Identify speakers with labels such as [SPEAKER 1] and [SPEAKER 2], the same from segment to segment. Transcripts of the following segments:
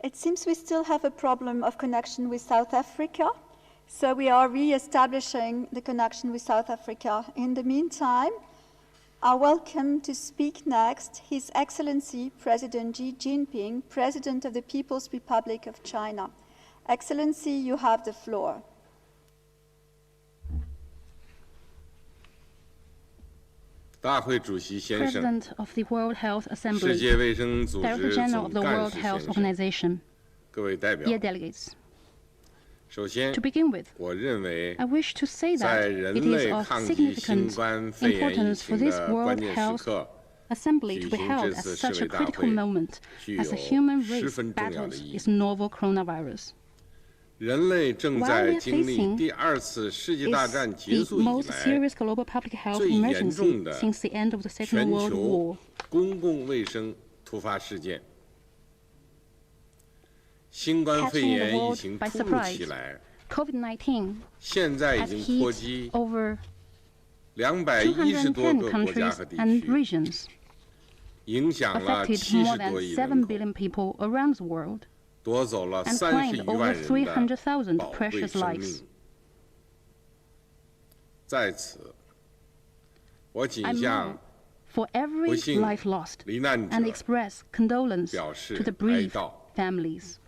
[SPEAKER 1] It seems we still have a problem of connection with South Africa, so we are re-establishing the connection with South Africa. In the meantime, I welcome to speak next His Excellency President Xi Jinping, President of the People's Republic of China. Excellency, you have the floor.
[SPEAKER 2] President of the World Health Assembly, Director General of the World Health Organization, dear delegates. To begin with, I wish to say that it is of significant importance for this World Health Assembly to be held at such a critical moment as the human race battles its novel coronavirus. While we are facing the most serious global public health emergency since the end of the Second World War, catching the world by surprise, COVID-19 has hit over 210 countries and regions, affected more than 7 billion people around the world, and claimed over 300,000 precious lives. I mourn for every life lost and express condolence to the bereaved families.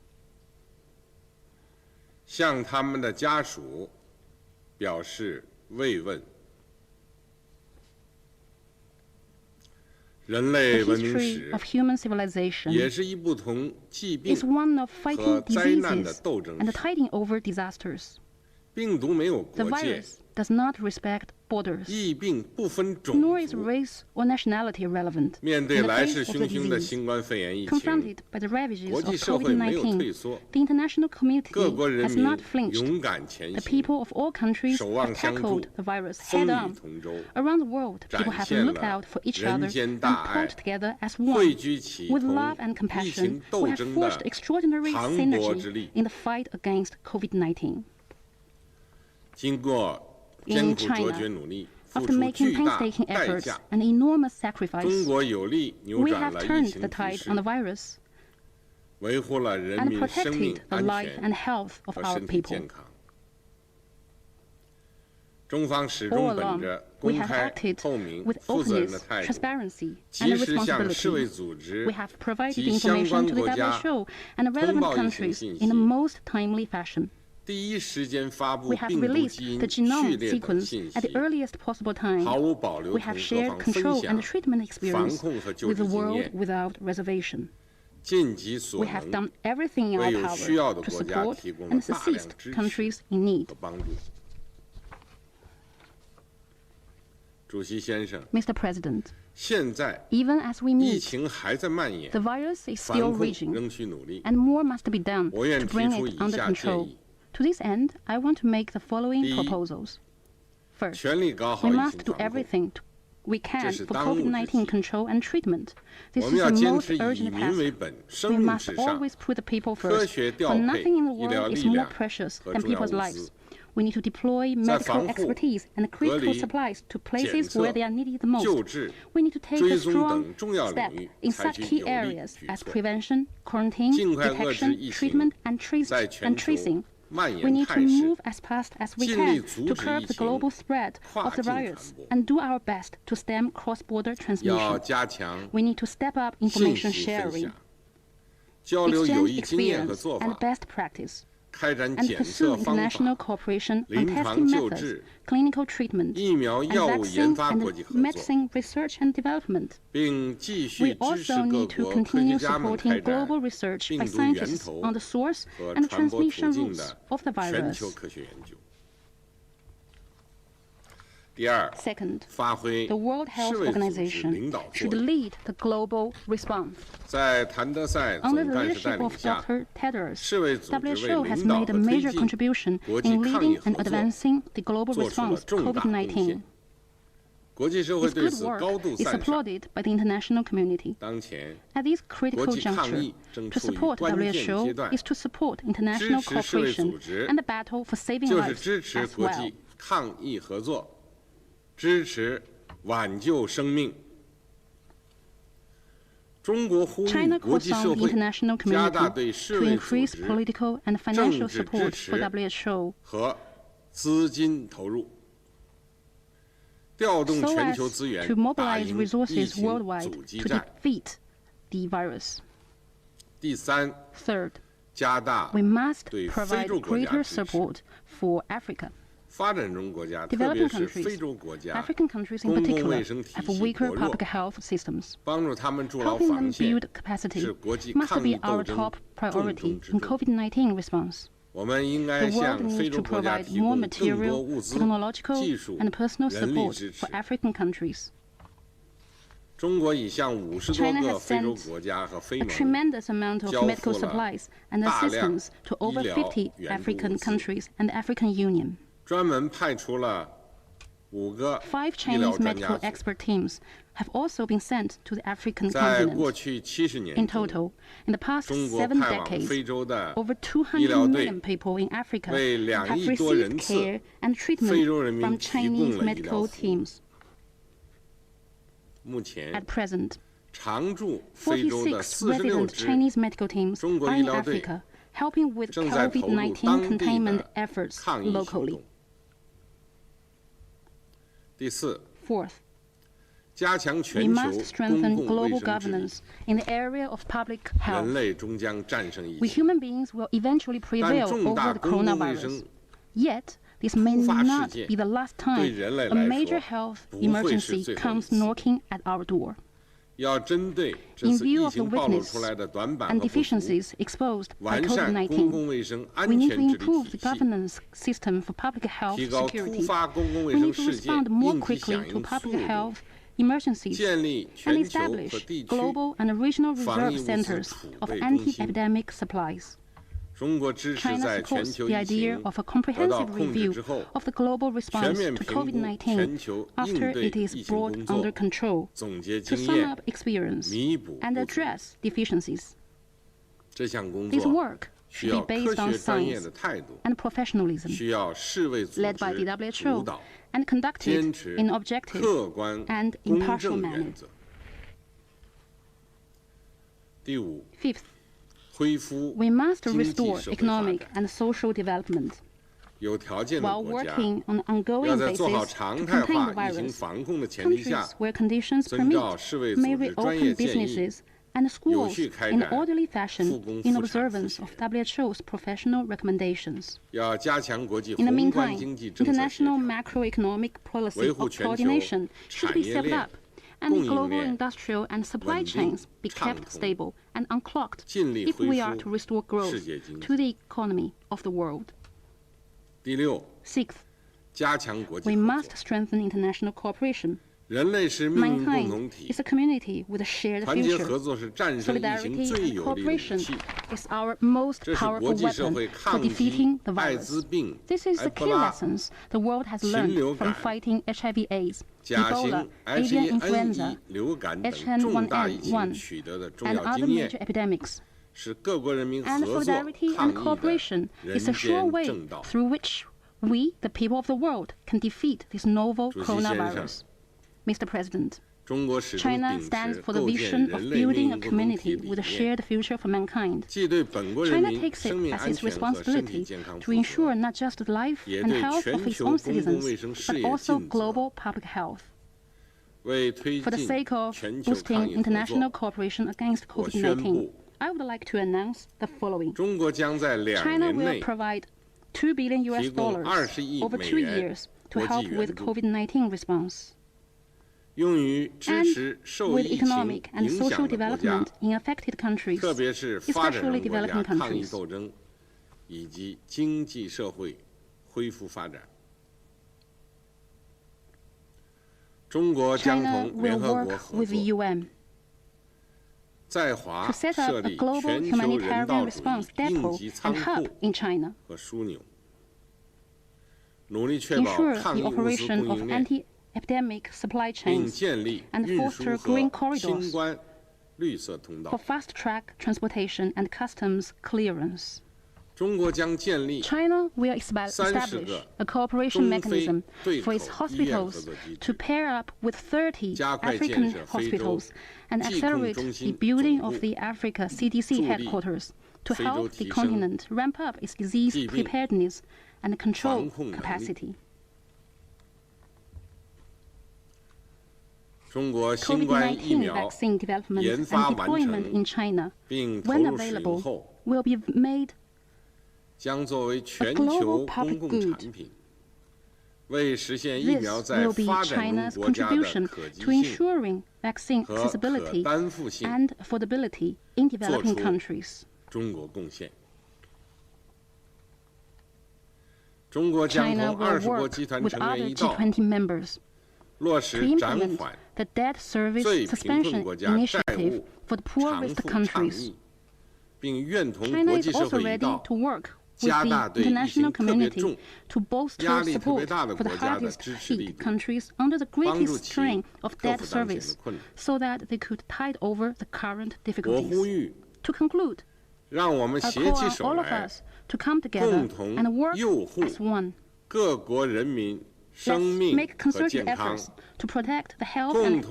[SPEAKER 3] 向他们的家属表示慰问。人类文明史也是一部同疾病和灾难的斗争史。病毒没有国界，疫病不分种族。面对来势汹汹的新冠肺炎疫情，国际社会没有退缩，各国人民勇敢前行，守望相助，风雨同舟，展现了人间大爱，汇聚起同疫情斗争的磅礴之力。经过艰苦卓绝努力，付出巨大代价，中国有力扭转了疫情局势，维护了人民生命安全和身体健康。中方始终本着公开、透明、负责任的态度，及时向世卫组织及相关国家通报疫情信息。第一时间发布病毒基因序列等信息，毫无保留同各方分享防控和救治经验，尽己所能为有需要的国家提供了大量支持和帮助。主席先生，现在疫情还在蔓延，防控仍需努力。我愿提出以下建议。
[SPEAKER 2] To this end, I want to make the following proposals. First, we must do everything we can for COVID-19 control and treatment. This is the most urgent task. We must always put the people first, for nothing in the world is more precious than people's lives. We need to deploy medical expertise and critical supplies to places where they are needed the most. We need to take a strong step in such key areas as prevention, quarantine, detection, treatment, and tracing. We need to move as fast as we can to curb the global spread of the virus and do our best to stem cross-border transmission. We need to step up information sharing, exchange experience and best practice, and pursue international cooperation on testing methods, clinical treatment, and vaccine and medicine research and development. We also need to continue supporting global research by scientists on the source and transmission routes of the virus. Second, the World Health Organization should lead the global response. Under the leadership of Dr. Tedros, WHO has made a major contribution in leading and advancing the global response to COVID-19. His good work is applauded by the international community. At this critical juncture, to support WHO is to support international cooperation and the battle for saving lives as well.
[SPEAKER 3] 支持挽救生命。
[SPEAKER 2] China calls on the international community to increase political and financial support for WHO so as to mobilize resources worldwide to defeat the virus. Third, we must provide greater support for Africa. Developing countries, African countries in particular, have weaker public health systems. Helping them build capacity must be our top priority in COVID-19 response. The world needs to provide more material, technological, and personal support for African countries. China has sent a tremendous amount of medical supplies and assistance to over 50 African countries and the African Union. 5 Chinese medical expert teams have also been sent to the African continent. In total, in the past 7 decades, over 200 million people in Africa have received care and treatment from Chinese medical teams. At present, 46 resident Chinese medical teams are in Africa, helping with COVID-19 containment efforts locally. Fourth, we must strengthen global governance in the area of public health. We human beings will eventually prevail over the coronavirus. Yet, this may not be the last time a major health emergency comes knocking at our door. In view of the weakness and deficiencies exposed by COVID-19, we need to improve the governance system for public health security. We need to respond more quickly to public health emergencies and establish global and regional reserve centers of anti-epidemic supplies. China supports the idea of a comprehensive review of the global response to COVID-19 after it is brought under control, to sum up experience and address deficiencies. This work should be based on science and professionalism, led by the WHO and conducted in an objective and impartial manner. Fifth, we must restore economic and social development while working on an ongoing basis to contain the virus. Countries where conditions permit may reopen businesses and schools in an orderly fashion in observance of WHO's professional recommendations. In the meantime, international macroeconomic policy coordination should be stepped up, and global industrial and supply chains be kept stable and unclogged if we are to restore growth to the economy of the world. Sixth, we must strengthen international cooperation. Mankind is a community with a shared future. Solidarity and cooperation is our most powerful weapon for defeating the virus. This is the key lessons the world has learned from fighting HIV/AIDS, Ebola, avian influenza, H1N1, and other major epidemics. And solidarity and cooperation is a sure way through which we, the people of the world, can defeat this novel coronavirus. Mr. President, China stands for the vision of building a community with a shared future for mankind. China takes it as its responsibility to ensure not just the life and health of its own citizens, but also global public health. For the sake of boosting international cooperation against COVID-19, I would like to announce the following. China will provide $2 billion over 2 years to help with COVID-19 response. And with economic and social development in affected countries, especially developing countries. China will work with the UN to set up a global humanitarian response depot and hub in China. Ensure the operation of anti-epidemic supply chains and foster green corridors for fast-track transportation and customs clearance. China will establish a cooperation mechanism for its hospitals to pair up with 30 African hospitals and accelerate the building of the Africa CDC headquarters to help the continent ramp up its disease preparedness and control capacity. COVID-19 vaccine development and deployment in China, when available, will be made a global public good. This will be China's contribution to ensuring vaccine accessibility and affordability in developing countries. China will work with other G20 members to implement the debt service suspension initiative for the poorest countries. China is also ready to work with the international community to bolster support for the hardest hit countries under the greatest strain of debt service so that they could tide over the current difficulties. To conclude, I call on all of us to come together and work as one. Let's make concerted efforts to protect the health and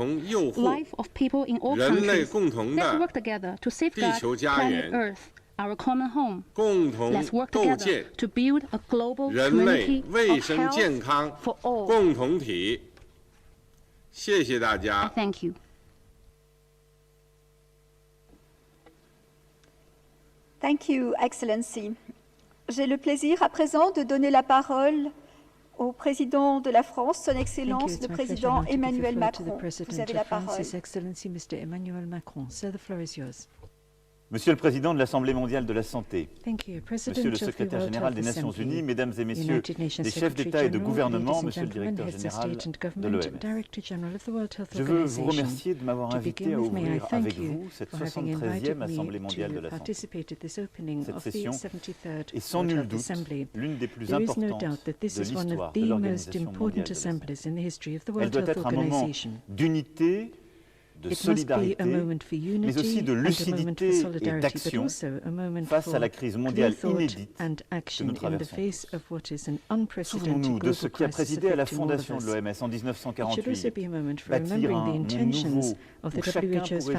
[SPEAKER 2] life of people in all countries. Let's work together to safeguard planet Earth, our common home. Let's work together to build a global community of health for all. I thank you.
[SPEAKER 1] Thank you, Excellency. J'ai le plaisir à présent de donner la parole au président de la France, Son Excellence le président Emmanuel Macron. Vous avez la parole.
[SPEAKER 4] Monsieur le Président de l'Assemblée mondiale de la santé, Monsieur le Secrétaire général des Nations unies, Mesdames et Messieurs les chefs d'État et de gouvernement, Monsieur le Directeur général de l'OMS, je veux vous remercier de m'avoir invité à ouvrir avec vous cette 73e Assemblée mondiale de la santé. Cette session est sans nul doute l'une des plus importantes de l'histoire de l'Organisation mondiale de la santé. Elle doit être un moment d'unité, de solidarité, mais aussi de lucidité et d'action face à la crise mondiale inédite que nous traversons. Souvenons-nous de ce qui a présidé à la fondation de l'OMS en 1948, bâtir un monde nouveau où chacun pourrait jouir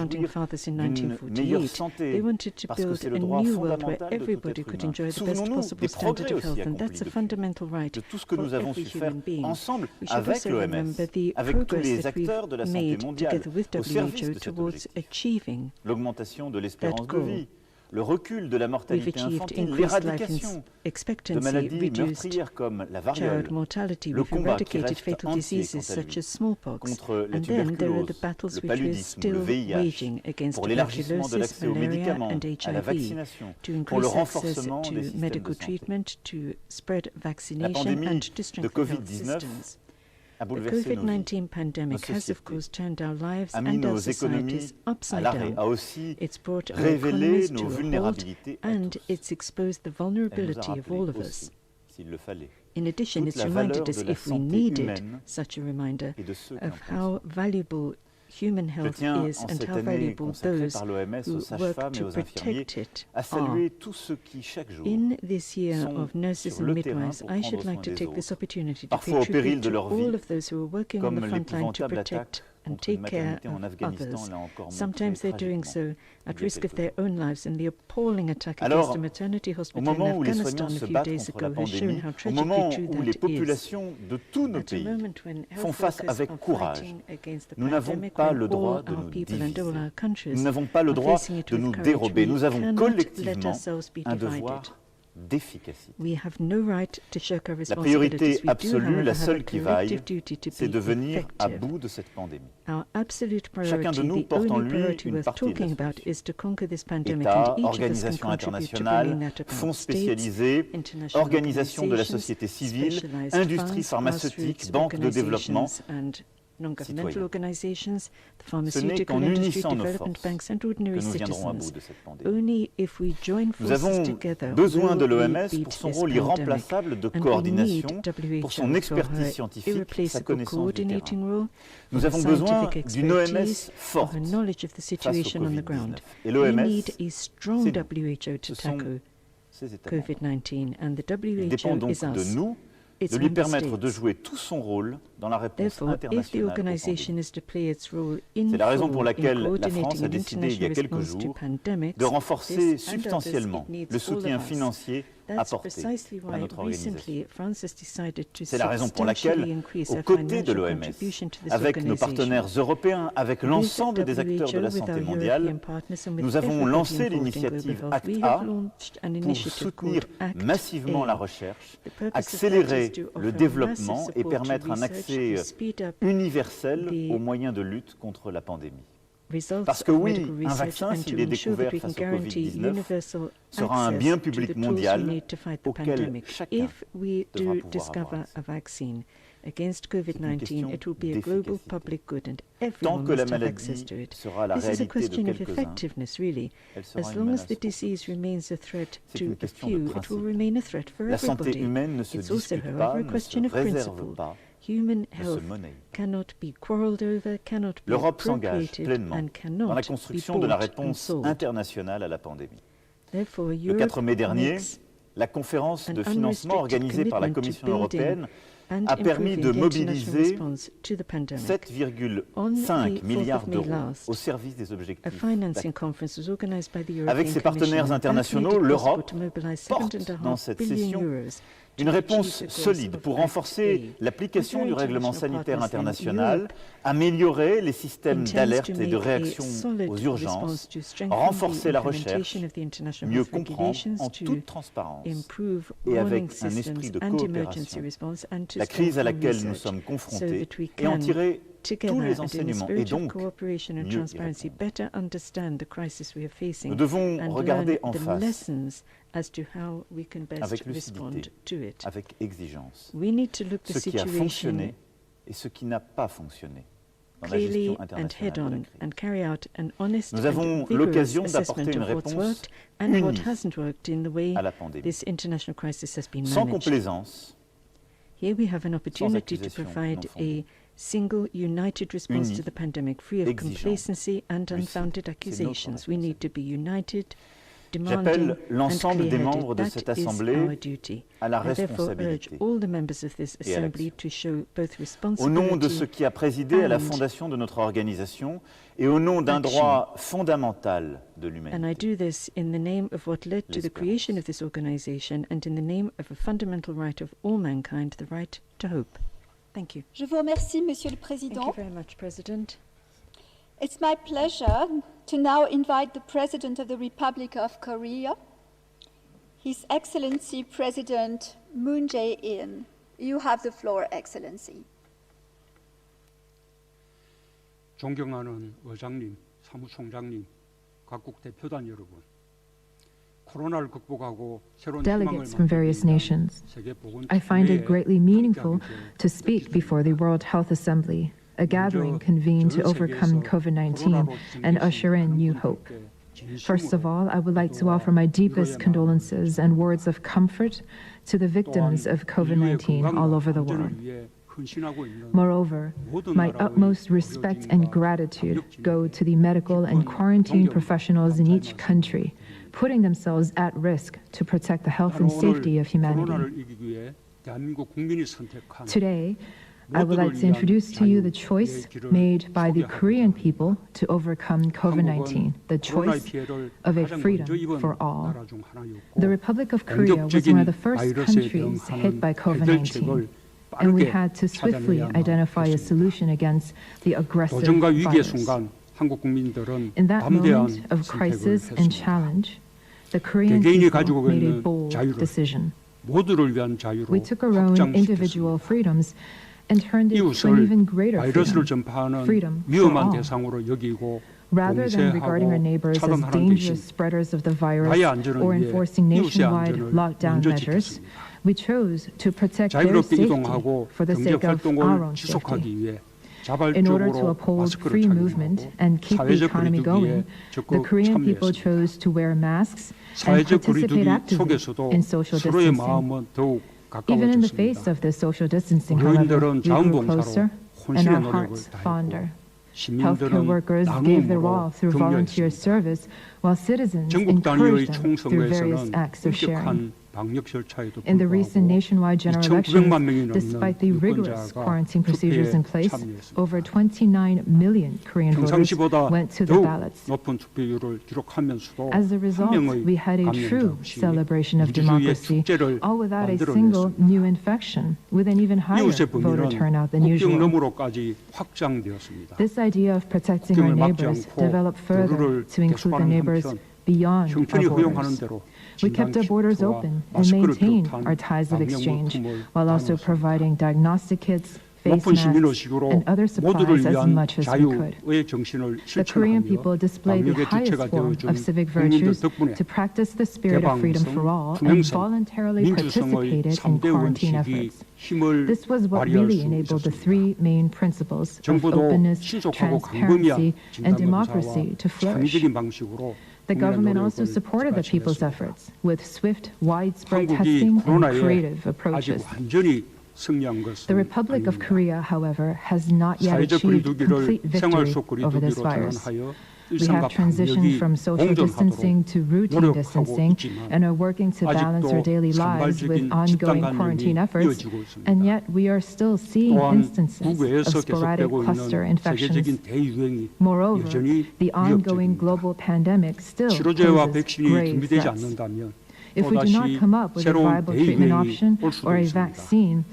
[SPEAKER 4] d'une meilleure santé, parce que c'est le droit fondamental de tout être humain. Souvenons-nous des progrès aussi accomplis de tout ce que nous avons su faire ensemble avec l'OMS, avec tous les acteurs de la santé mondiale, au service de cet objectif. L'augmentation de l'espérance de vie, le recul de la mortalité infantile, l'éradication de maladies meurtrières comme la variole, le combat qui reste entier contre la tuberculose, le paludisme, le VIH, pour l'élargissement de l'accès aux médicaments, à la vaccination, pour le renforcement des systèmes de santé. La pandémie de Covid-19 a bouleversé nos vies, nos sociétés, a mis nos économies à l'arrêt, a aussi révélé nos vulnérabilités à tous, elle nous a rappelé aussi, s'il le fallait, toute la valeur de la santé humaine et de ceux qui en prennent.
[SPEAKER 3] human
[SPEAKER 4] Je
[SPEAKER 3] health
[SPEAKER 4] tiens,
[SPEAKER 3] is
[SPEAKER 4] en
[SPEAKER 3] and
[SPEAKER 4] cette
[SPEAKER 3] how
[SPEAKER 4] année
[SPEAKER 3] valuable
[SPEAKER 4] consacrée
[SPEAKER 3] those
[SPEAKER 4] par l'OMS aux
[SPEAKER 3] who
[SPEAKER 4] sages-femmes
[SPEAKER 3] work
[SPEAKER 4] et
[SPEAKER 3] to
[SPEAKER 4] aux infirmiers,
[SPEAKER 3] protect it
[SPEAKER 4] à
[SPEAKER 3] are.
[SPEAKER 4] saluer tous ceux qui, chaque jour,
[SPEAKER 3] In this year
[SPEAKER 4] sont
[SPEAKER 3] of nurses
[SPEAKER 4] sur
[SPEAKER 3] and
[SPEAKER 4] le terrain
[SPEAKER 3] midwives,
[SPEAKER 4] pour
[SPEAKER 3] I
[SPEAKER 4] prendre
[SPEAKER 3] should like
[SPEAKER 4] soin
[SPEAKER 3] to
[SPEAKER 4] des
[SPEAKER 3] take this
[SPEAKER 4] autres,
[SPEAKER 3] opportunity to
[SPEAKER 4] parfois
[SPEAKER 3] pay
[SPEAKER 4] au péril
[SPEAKER 3] tribute
[SPEAKER 4] de
[SPEAKER 3] to
[SPEAKER 4] leur
[SPEAKER 3] all
[SPEAKER 4] vie,
[SPEAKER 3] of those who are working on
[SPEAKER 4] comme
[SPEAKER 3] the front line to
[SPEAKER 4] l'épouvantable
[SPEAKER 3] protect
[SPEAKER 4] attaque
[SPEAKER 3] and
[SPEAKER 4] contre une
[SPEAKER 3] take care
[SPEAKER 4] maternité en
[SPEAKER 3] of
[SPEAKER 4] Afghanistan
[SPEAKER 3] others.
[SPEAKER 4] l'a encore montré
[SPEAKER 3] Sometimes they're doing
[SPEAKER 4] tragiquement
[SPEAKER 3] so at
[SPEAKER 4] il y a
[SPEAKER 3] risk of
[SPEAKER 4] quelque
[SPEAKER 3] their
[SPEAKER 4] temps.
[SPEAKER 3] own lives, and the appalling attack
[SPEAKER 4] Alors,
[SPEAKER 3] against a maternity
[SPEAKER 4] au
[SPEAKER 3] hospital in
[SPEAKER 4] moment où les
[SPEAKER 3] Afghanistan
[SPEAKER 4] soignants
[SPEAKER 3] a
[SPEAKER 4] se
[SPEAKER 3] few
[SPEAKER 4] battent
[SPEAKER 3] days
[SPEAKER 4] contre la
[SPEAKER 3] ago has shown
[SPEAKER 4] pandémie,
[SPEAKER 3] how
[SPEAKER 4] au
[SPEAKER 3] tragically
[SPEAKER 4] moment
[SPEAKER 3] true
[SPEAKER 4] où les
[SPEAKER 3] that is.
[SPEAKER 4] populations de tous nos
[SPEAKER 3] At a
[SPEAKER 4] pays
[SPEAKER 3] moment when
[SPEAKER 4] font
[SPEAKER 3] health
[SPEAKER 4] face
[SPEAKER 3] workers
[SPEAKER 4] avec
[SPEAKER 3] are
[SPEAKER 4] courage,
[SPEAKER 3] fighting against the
[SPEAKER 4] nous n'avons
[SPEAKER 3] pandemic,
[SPEAKER 4] pas
[SPEAKER 3] when
[SPEAKER 4] le droit
[SPEAKER 3] all
[SPEAKER 4] de
[SPEAKER 3] our
[SPEAKER 4] nous
[SPEAKER 3] people and all
[SPEAKER 4] diviser.
[SPEAKER 3] our countries
[SPEAKER 4] Nous n'avons pas le
[SPEAKER 3] are
[SPEAKER 4] droit
[SPEAKER 3] facing it
[SPEAKER 4] de
[SPEAKER 3] with
[SPEAKER 4] nous
[SPEAKER 3] courage.
[SPEAKER 4] dérober.
[SPEAKER 3] We
[SPEAKER 4] Nous avons
[SPEAKER 3] cannot let
[SPEAKER 4] collectivement
[SPEAKER 3] ourselves be
[SPEAKER 4] un
[SPEAKER 3] divided.
[SPEAKER 4] devoir d'efficacité.
[SPEAKER 3] We have no right to shirk our
[SPEAKER 4] La priorité
[SPEAKER 3] responsibilities. We do,
[SPEAKER 4] absolue,
[SPEAKER 3] however,
[SPEAKER 4] la
[SPEAKER 3] have a
[SPEAKER 4] seule qui vaille,
[SPEAKER 3] collective duty to
[SPEAKER 4] c'est
[SPEAKER 3] be
[SPEAKER 4] de venir à
[SPEAKER 3] effective.
[SPEAKER 4] bout de cette pandémie.
[SPEAKER 3] Our absolute
[SPEAKER 4] Chacun de
[SPEAKER 3] priority,
[SPEAKER 4] nous
[SPEAKER 3] the
[SPEAKER 4] porte en
[SPEAKER 3] only
[SPEAKER 4] lui
[SPEAKER 3] priority
[SPEAKER 4] une
[SPEAKER 3] worth
[SPEAKER 4] partie de la
[SPEAKER 3] talking about,
[SPEAKER 4] solution.
[SPEAKER 3] is to conquer this pandemic,
[SPEAKER 4] États,
[SPEAKER 3] and each of us can
[SPEAKER 4] organisations
[SPEAKER 3] contribute to
[SPEAKER 4] internationales,
[SPEAKER 3] bringing that about.
[SPEAKER 4] fonds
[SPEAKER 3] States,
[SPEAKER 4] spécialisés,
[SPEAKER 3] international
[SPEAKER 4] organisations de la
[SPEAKER 3] organizations,
[SPEAKER 4] société civile,
[SPEAKER 3] specialized
[SPEAKER 4] industries
[SPEAKER 3] funds,
[SPEAKER 4] pharmaceutiques,
[SPEAKER 3] grassroots
[SPEAKER 4] banques de développement,
[SPEAKER 3] organizations and non-governmental
[SPEAKER 4] citoyens.
[SPEAKER 3] organizations, the
[SPEAKER 4] Ce n'est
[SPEAKER 3] pharmaceutical
[SPEAKER 4] qu'en
[SPEAKER 3] industry,
[SPEAKER 4] unissant nos
[SPEAKER 3] development
[SPEAKER 4] forces
[SPEAKER 3] banks, and
[SPEAKER 4] que
[SPEAKER 3] ordinary
[SPEAKER 4] nous viendrons à bout
[SPEAKER 3] citizens.
[SPEAKER 4] de cette pandémie.
[SPEAKER 3] Only if we join
[SPEAKER 4] Nous
[SPEAKER 3] forces
[SPEAKER 4] avons
[SPEAKER 3] together
[SPEAKER 4] besoin de
[SPEAKER 3] will we
[SPEAKER 4] l'OMS
[SPEAKER 3] beat
[SPEAKER 4] pour son
[SPEAKER 3] this
[SPEAKER 4] rôle
[SPEAKER 3] pandemic.
[SPEAKER 4] irremplaçable de
[SPEAKER 3] And we
[SPEAKER 4] coordination,
[SPEAKER 3] need
[SPEAKER 4] pour
[SPEAKER 3] WHO
[SPEAKER 4] son
[SPEAKER 3] for
[SPEAKER 4] expertise
[SPEAKER 3] her
[SPEAKER 4] scientifique, sa
[SPEAKER 3] irreplaceable
[SPEAKER 4] connaissance du terrain.
[SPEAKER 3] coordinating role,
[SPEAKER 4] Nous
[SPEAKER 3] for
[SPEAKER 4] avons
[SPEAKER 3] her
[SPEAKER 4] besoin
[SPEAKER 3] scientific
[SPEAKER 4] d'une OMS
[SPEAKER 3] expertise, for
[SPEAKER 4] forte
[SPEAKER 3] her knowledge of the
[SPEAKER 4] face au
[SPEAKER 3] situation on the
[SPEAKER 4] Covid-19.
[SPEAKER 3] ground.
[SPEAKER 4] Et
[SPEAKER 3] We
[SPEAKER 4] l'OMS,
[SPEAKER 3] need a strong
[SPEAKER 4] c'est nous.
[SPEAKER 3] WHO to
[SPEAKER 4] Ce sont
[SPEAKER 3] tackle
[SPEAKER 4] COVID-19, and the WHO is us. De lui permettre de jouer tout son rôle dans la réponse internationale. C'est la raison pour laquelle la France a décidé il y a quelques jours de renforcer substantiellement le soutien financier apporté à notre organisation. C'est la raison pour laquelle, aux côtés de l'OMS, avec nos partenaires européens, avec l'ensemble des acteurs de la santé mondiale, nous avons lancé l'initiative ACT-A pour soutenir massivement la recherche, accélérer le développement et permettre un accès universel aux moyens de lutte contre la pandémie. Parce que oui, un vaccin, s'il est découvert face au Covid-19, sera un bien public mondial auquel chacun devra pouvoir avoir accès. Against COVID-19, it will be a global public good and everyone must have access to it. This is a question of effectiveness, really. As long as the disease remains a threat to a few, it will remain a threat for everybody. It's also, however, a question of principle. Human health cannot be quarreled over, cannot be appropriated, and cannot
[SPEAKER 3] dans la construction de la réponse internationale à la pandémie. Le 4 mai dernier, la conférence de financement organisée par la Commission européenne a permis de mobiliser 7,5 milliards d'euros au service des objectifs. Avec ses partenaires internationaux, l'Europe porte dans cette session une réponse solide pour renforcer l'application du règlement sanitaire international, améliorer les systèmes d'alerte et de réaction aux urgences, renforcer la recherche, mieux comprendre en toute transparence et avec un esprit de coopération la crise à laquelle nous sommes confrontés et en tirer tous les enseignements et donc mieux y répondre. Nous devons regarder en face avec lucidité, avec exigence, ce qui a fonctionné et ce qui n'a pas fonctionné dans la gestion internationale de la crise. Nous avons l'occasion d'apporter une réponse unie à la pandémie, sans complaisance, sans accusation non fondée.
[SPEAKER 5] Single, united response to the pandemic, free of complacency and unfounded accusations. We need to be united,
[SPEAKER 3] J'appelle l'ensemble des membres de cette Assemblée à la responsabilité et à l'action. Au nom de ce qui a présidé à la fondation de notre organisation et au nom d'un droit fondamental de l'humanité.
[SPEAKER 1] Je vous remercie, Monsieur le Président. It's my pleasure to now invite the President of the Republic of Korea, His Excellency President Moon Jae-in. You have the floor, Excellency.
[SPEAKER 6] 존경하는 의장님, 사무총장님, 각국 대표단 여러분.
[SPEAKER 5] Delegates from various nations, I find it greatly meaningful to speak before the World Health Assembly, a gathering convened to overcome COVID-19 and usher in new hope. First of all, I would like to offer my deepest condolences and words of comfort to the victims of COVID-19 all over the world. Moreover, my utmost respect and gratitude go to the medical and quarantine professionals in each country, putting themselves at risk to protect the health and safety of humanity. Today, I would like to introduce to you the choice made by the Korean people to overcome COVID-19, the choice of a freedom for all. The Republic of Korea was one of the first countries hit by COVID-19, and we had to swiftly identify a solution against the aggressive virus. In that moment of crisis and challenge, the Korean people made a bold decision. We took our own individual freedoms and turned it to an even greater freedom for all. Rather than regarding our neighbors as dangerous spreaders of the virus or enforcing nationwide lockdown measures, we chose to protect their safety for the sake of our own safety. In order to uphold free movement and keep the economy going, the Korean people chose to wear masks and participate actively in social distancing. Even in the face of this social distancing, however, we grew closer and our hearts fonder. Healthcare workers gave their all through volunteer service, while citizens
[SPEAKER 6] 전국 단위의
[SPEAKER 5] encourage them through various
[SPEAKER 6] 총선거에서는
[SPEAKER 5] acts of sharing.
[SPEAKER 6] 엄격한 방역 절차에도
[SPEAKER 5] In the recent
[SPEAKER 6] 불구하고
[SPEAKER 5] nationwide general
[SPEAKER 6] 2,900만 명이
[SPEAKER 5] elections, despite the
[SPEAKER 6] 넘는
[SPEAKER 5] rigorous
[SPEAKER 6] 유권자가
[SPEAKER 5] quarantine procedures in place,
[SPEAKER 6] 참여했습니다.
[SPEAKER 5] over 29 million Korean voters
[SPEAKER 6] 평상시보다
[SPEAKER 5] went to the
[SPEAKER 6] 더욱
[SPEAKER 5] ballots.
[SPEAKER 6] 높은 투표율을 기록하면서도
[SPEAKER 5] As a
[SPEAKER 6] 한
[SPEAKER 5] result,
[SPEAKER 6] 명의
[SPEAKER 5] we had a true
[SPEAKER 6] 감염자 없이
[SPEAKER 5] celebration of
[SPEAKER 6] 민주주의의
[SPEAKER 5] democracy,
[SPEAKER 6] 축제를
[SPEAKER 5] all without a single
[SPEAKER 6] 만들어냈습니다.
[SPEAKER 5] new infection, with an even higher
[SPEAKER 6] 이웃의
[SPEAKER 5] voter
[SPEAKER 6] 범위는
[SPEAKER 5] turnout than
[SPEAKER 6] 국경
[SPEAKER 5] usual.
[SPEAKER 6] 너머로까지 확장되었습니다.
[SPEAKER 5] This idea of protecting our
[SPEAKER 6] 국경을 막지
[SPEAKER 5] neighbors
[SPEAKER 6] 않고
[SPEAKER 5] developed further
[SPEAKER 6] 여론을
[SPEAKER 5] to include the
[SPEAKER 6] 계속하는
[SPEAKER 5] neighbors
[SPEAKER 6] 한편
[SPEAKER 5] beyond
[SPEAKER 6] 형편이
[SPEAKER 5] our
[SPEAKER 6] 허용하는
[SPEAKER 5] borders.
[SPEAKER 6] 대로
[SPEAKER 5] We kept our borders open and maintained our ties of exchange, while also providing diagnostic kits, face
[SPEAKER 6] 높은
[SPEAKER 5] masks,
[SPEAKER 6] 시민의식으로
[SPEAKER 5] and other
[SPEAKER 6] 모두를
[SPEAKER 5] supplies as
[SPEAKER 6] 위한
[SPEAKER 5] much as we could.
[SPEAKER 6] 자유의 정신을
[SPEAKER 5] The Korean people
[SPEAKER 6] 실천하며
[SPEAKER 5] displayed the
[SPEAKER 6] 방역의
[SPEAKER 5] highest
[SPEAKER 6] 주체가
[SPEAKER 5] form
[SPEAKER 6] 되어준
[SPEAKER 5] of civic
[SPEAKER 6] 국민들
[SPEAKER 5] virtues
[SPEAKER 6] 덕분에
[SPEAKER 5] to practice the spirit of freedom for all and
[SPEAKER 6] 투명성,
[SPEAKER 5] voluntarily
[SPEAKER 6] 민주성의
[SPEAKER 5] participated in
[SPEAKER 6] 3대
[SPEAKER 5] quarantine
[SPEAKER 6] 원칙이
[SPEAKER 5] efforts.
[SPEAKER 6] 힘을
[SPEAKER 5] This was what
[SPEAKER 6] 발휘할
[SPEAKER 5] really
[SPEAKER 6] 수
[SPEAKER 5] enabled the
[SPEAKER 6] 있었습니다.
[SPEAKER 5] three main principles of
[SPEAKER 6] 정부도
[SPEAKER 5] openness,
[SPEAKER 6] 신속하고 광범위한
[SPEAKER 5] transparency, and
[SPEAKER 6] 진단검사와
[SPEAKER 5] democracy to flourish.
[SPEAKER 6] 창의적인 방식으로
[SPEAKER 5] The government also supported the people's efforts with swift, widespread testing and creative approaches. The Republic of Korea, however, has not yet achieved complete victory over this virus. We have transitioned from social distancing to routine distancing and are working to balance our daily lives with ongoing quarantine efforts, and yet we are still seeing instances of sporadic cluster infections. Moreover, the ongoing global pandemic still poses grave threats. If we do not come up with a viable treatment option or a vaccine,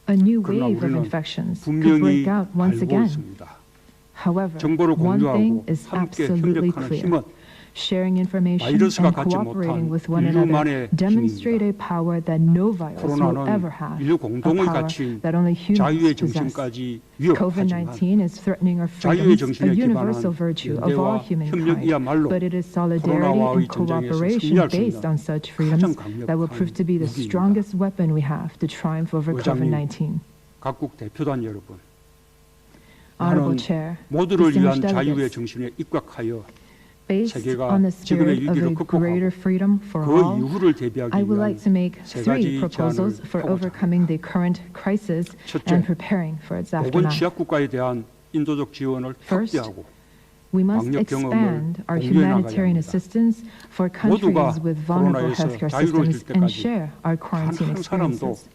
[SPEAKER 5] a new wave of infections could break out once again. However, one thing is absolutely clear. Sharing information and cooperating with one another demonstrate a power that no virus will ever have, a power that only humans possess. COVID-19 is threatening our freedoms, a universal virtue of all humankind, but it is solidarity and cooperation based on such freedoms that will prove to be the strongest weapon we have to triumph over COVID-19.
[SPEAKER 6] 각국 대표단 여러분,
[SPEAKER 5] Honorable Chair,
[SPEAKER 6] 모두를 위한
[SPEAKER 5] distinguished
[SPEAKER 6] 자유의
[SPEAKER 5] delegates,
[SPEAKER 6] 정신에 입각하여
[SPEAKER 5] based on the spirit of a greater freedom for all, I would like to make three proposals for overcoming the current crisis and preparing for its aftermath. First, we must expand our humanitarian assistance for countries with vulnerable healthcare systems and share our quarantine experiences.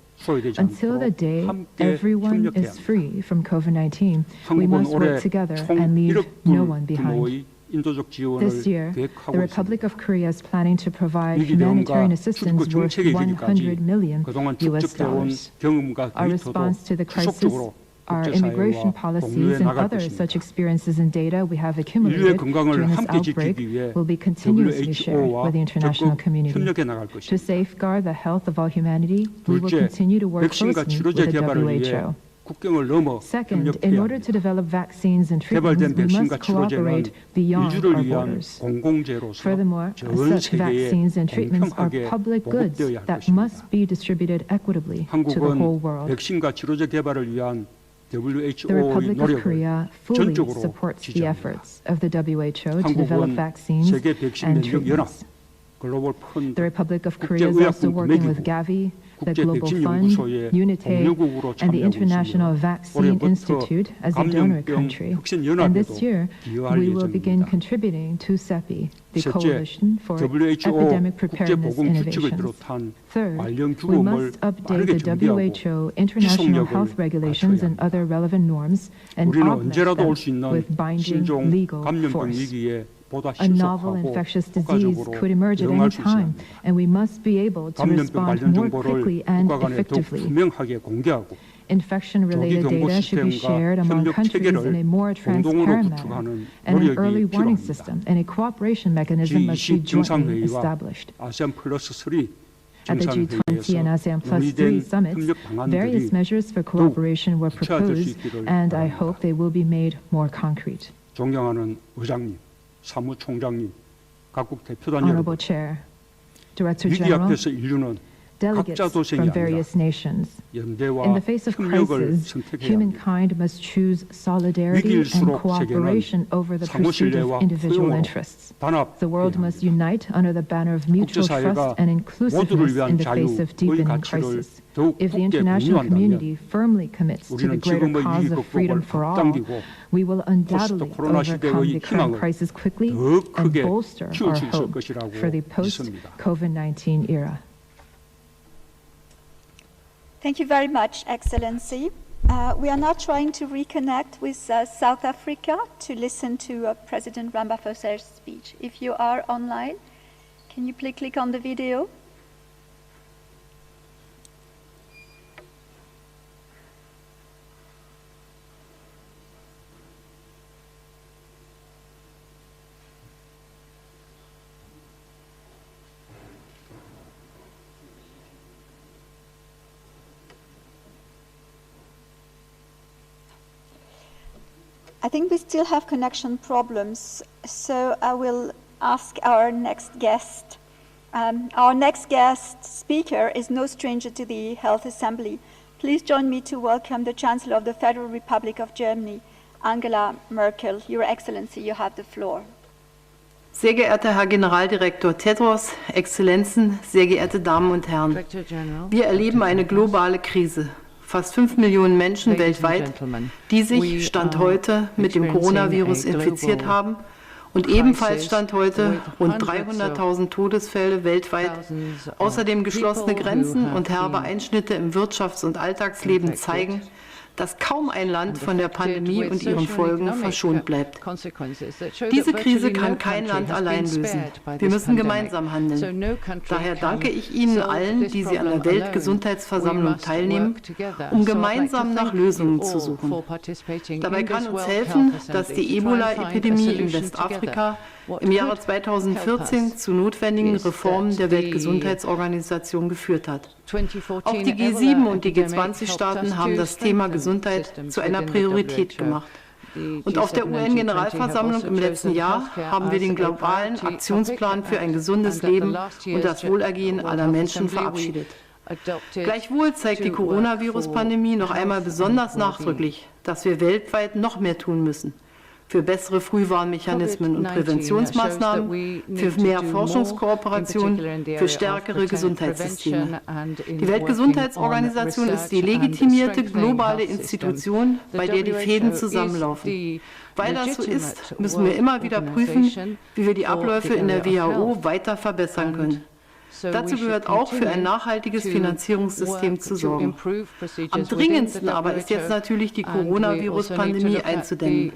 [SPEAKER 5] Until the day everyone is free from COVID-19, we must work together and leave no one behind. This year, the Republic of Korea is planning to provide humanitarian assistance worth $100 million. Our response to the crisis, our immigration policies, and other such experiences and data we have accumulated during this outbreak will be continuously shared with the international community. To safeguard the health of all humanity, we will continue to work closely with the WHO. Second, in order to develop vaccines and treatments, we must cooperate beyond our borders. Furthermore, such vaccines and treatments are public goods that must be distributed equitably to the whole world. The Republic of Korea fully supports the efforts of the WHO to develop vaccines and treatments. The Republic of Korea is also working with Gavi, the Global Fund, UNITAID, and the International Vaccine Institute as a donor country. And this year, we will begin contributing to CEPI, the Coalition for Epidemic Preparedness Innovations. Third, we must update the WHO international health regulations and other relevant norms and augment them with binding legal force. A novel infectious disease could emerge at any time, and we must be able to respond more quickly and effectively. Infection-related data should be shared among countries in a more transparent manner, and an early warning system and a cooperation mechanism must be jointly established. At the G20 and ASEAN Plus 3 summits, various measures for cooperation were proposed, and I hope they will be made more concrete.
[SPEAKER 6] 사무총장님, 각국 대표단
[SPEAKER 5] Honorable
[SPEAKER 6] 여러분,
[SPEAKER 5] Chair, Director
[SPEAKER 6] 위기
[SPEAKER 5] General,
[SPEAKER 6] 앞에서 인류는
[SPEAKER 5] delegates from various nations. In the face of crisis, humankind must choose solidarity and cooperation over the pursuit of individual interests. The world must unite under the banner of mutual trust and inclusiveness in the face of deepening crisis. If the international community firmly commits to the greater cause of freedom for all, we will undoubtedly overcome the current crisis quickly and bolster our hope for the post-COVID-19 era.
[SPEAKER 1] Thank you very much, Excellency. We are now trying to reconnect with South Africa to listen to President Ramaphosa's speech. If you are online, can you please click on the video? I think we still have connection problems, so I will ask our next guest. Our next guest speaker is no stranger to the Health Assembly. Please join me to welcome the Chancellor of the Federal Republic of Germany, Angela Merkel. Your Excellency, you have the floor.
[SPEAKER 7] Sehr geehrter Herr Generaldirektor Tedros, Exzellenzen, sehr geehrte Damen und Herren, wir erleben eine globale Krise. Fast 5 Millionen Menschen weltweit, die sich Stand heute mit dem Coronavirus infiziert haben und ebenfalls Stand heute rund 300.000 Todesfälle weltweit, außerdem geschlossene Grenzen und herbe Einschnitte im Wirtschafts- und Alltagsleben zeigen, dass kaum ein Land von der Pandemie und ihren Folgen verschont bleibt. Diese Krise kann kein Land allein lösen. Wir müssen gemeinsam handeln. Daher danke ich Ihnen allen, die Sie an der Weltgesundheitsversammlung teilnehmen, um gemeinsam nach Lösungen zu suchen. Dabei kann uns helfen, dass die Ebola-Epidemie in Westafrika im Jahre 2014 zu notwendigen Reformen der Weltgesundheitsorganisation geführt hat. Auch die G7 und die G20-Staaten haben das Thema Gesundheit zu einer Priorität gemacht. Und auf der UN-Generalversammlung im letzten Jahr haben wir den globalen Aktionsplan für ein gesundes Leben und das Wohlergehen aller Menschen verabschiedet. Gleichwohl zeigt die Coronavirus-Pandemie noch einmal besonders nachdrücklich, dass wir weltweit noch mehr tun müssen. Für bessere Frühwarnmechanismen und Präventionsmaßnahmen, für mehr Forschungskooperation, für stärkere Gesundheitssysteme. Die Weltgesundheitsorganisation ist die legitimierte globale Institution, bei der die Fäden zusammenlaufen. Weil das so ist, müssen wir immer wieder prüfen, wie wir die Abläufe in der WHO weiter verbessern können. Dazu gehört auch, für ein nachhaltiges Finanzierungssystem zu sorgen. Am dringendsten aber ist jetzt natürlich die Coronavirus-Pandemie einzudämmen.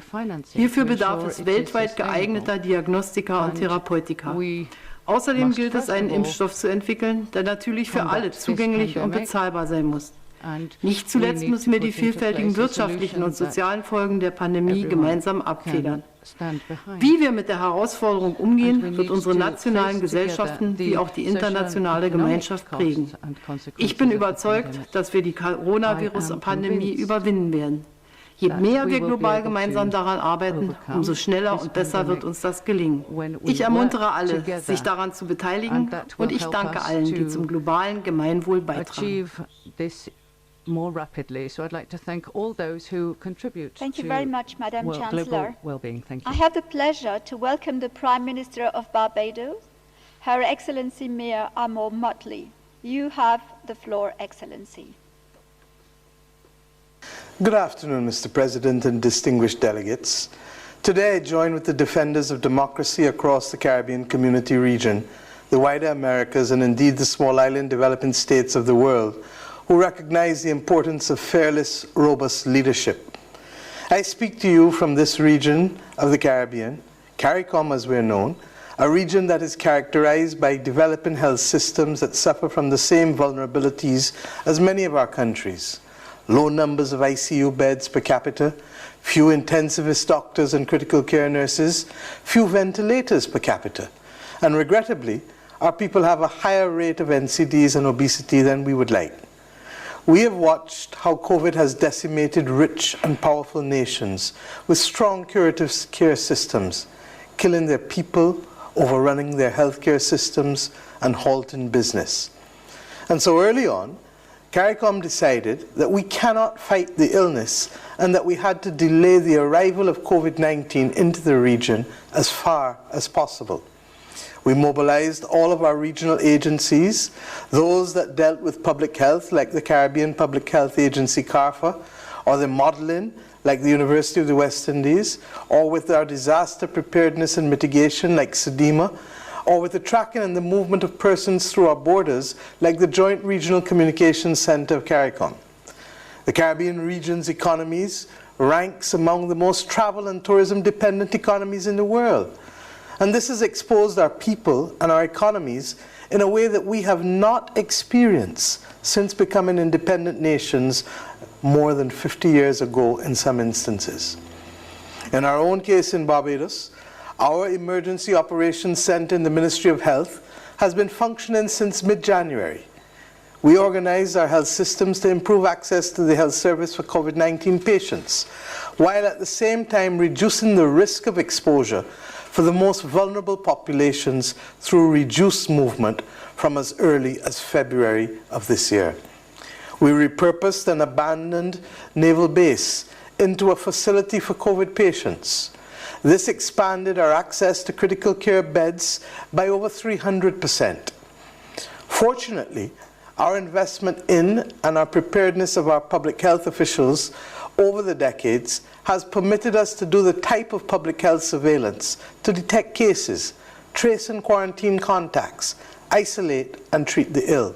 [SPEAKER 7] Hierfür bedarf es weltweit geeigneter Diagnostika und Therapeutika. Außerdem gilt es, einen Impfstoff zu entwickeln, der natürlich für alle zugänglich und bezahlbar sein muss. Nicht zuletzt müssen wir die vielfältigen wirtschaftlichen und sozialen Folgen der Pandemie gemeinsam abfedern. Wie wir mit der Herausforderung umgehen, wird unsere nationalen Gesellschaften wie auch die internationale Gemeinschaft prägen. Ich bin überzeugt, dass wir die Coronavirus-Pandemie überwinden werden. Je mehr wir global gemeinsam daran arbeiten, umso schneller und besser wird uns das gelingen. Ich ermuntere alle, sich daran zu beteiligen, und ich danke allen, die zum globalen Gemeinwohl beitragen.
[SPEAKER 3] More rapidly. So I'd like to thank all those who contribute
[SPEAKER 1] Thank you very much, Madam Chancellor.
[SPEAKER 3] Well-being. Thank you.
[SPEAKER 1] I have the pleasure to welcome the Prime Minister of Barbados, Her Excellency Mayor Amo Motley. You have the floor, Excellency.
[SPEAKER 8] Good afternoon, Mr. President and distinguished delegates. Today I join with the defenders of democracy across the Caribbean Community region, the wider Americas, and indeed the small island developing states of the world, who recognize the importance of fearless, robust leadership. I speak to you from this region of the Caribbean, CARICOM as we're known, a region that is characterized by developing health systems that suffer from the same vulnerabilities as many of our countries. Low numbers of ICU beds per capita, few intensivist doctors and critical care nurses, few ventilators per capita. And regrettably, our people have a higher rate of NCDs and obesity than we would like. We have watched how COVID has decimated rich and powerful nations with strong curative care systems, killing their people, overrunning their healthcare systems, and halting business. And so early on, CARICOM decided that we cannot fight the illness and that we had to delay the arrival of COVID-19 into the region as far as possible. We mobilized all of our regional agencies, those that dealt with public health, like the Caribbean Public Health Agency, CARFA, or the modeling, like the University of the West Indies, or with our disaster preparedness and mitigation, like SEDIMA, or with the tracking and the movement of persons through our borders, like the Joint Regional Communications Center of CARICOM. The Caribbean region's economies ranks among the most travel and tourism dependent economies in the world. And this has exposed our people and our economies in a way that we have not experienced since becoming independent nations more than 50 years ago in some instances. In our own case in Barbados, our Emergency Operations Center in the Ministry of Health has been functioning since mid-January. We organized our health systems to improve access to the health service for COVID-19 patients, while at the same time reducing the risk of exposure for the most vulnerable populations through reduced movement from as early as February of this year. We repurposed an abandoned naval base into a facility for COVID patients. This expanded our access to critical care beds by over 300%. Fortunately, our investment in and our preparedness of our public health officials over the decades has permitted us to do the type of public health surveillance to detect cases, trace and quarantine contacts, isolate and treat the ill.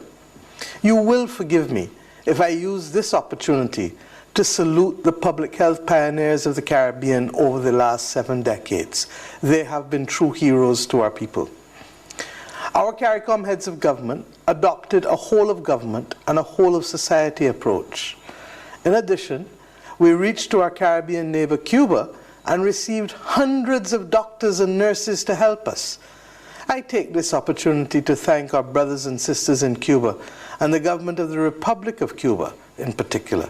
[SPEAKER 8] You will forgive me if I use this opportunity to salute the public health pioneers of the Caribbean over the last 7 decades. They have been true heroes to our people. Our CARICOM heads of government adopted a whole of government and a whole of society approach. In addition, we reached to our Caribbean neighbor Cuba and received hundreds of doctors and nurses to help us. I take this opportunity to thank our brothers and sisters in Cuba and the government of the Republic of Cuba in particular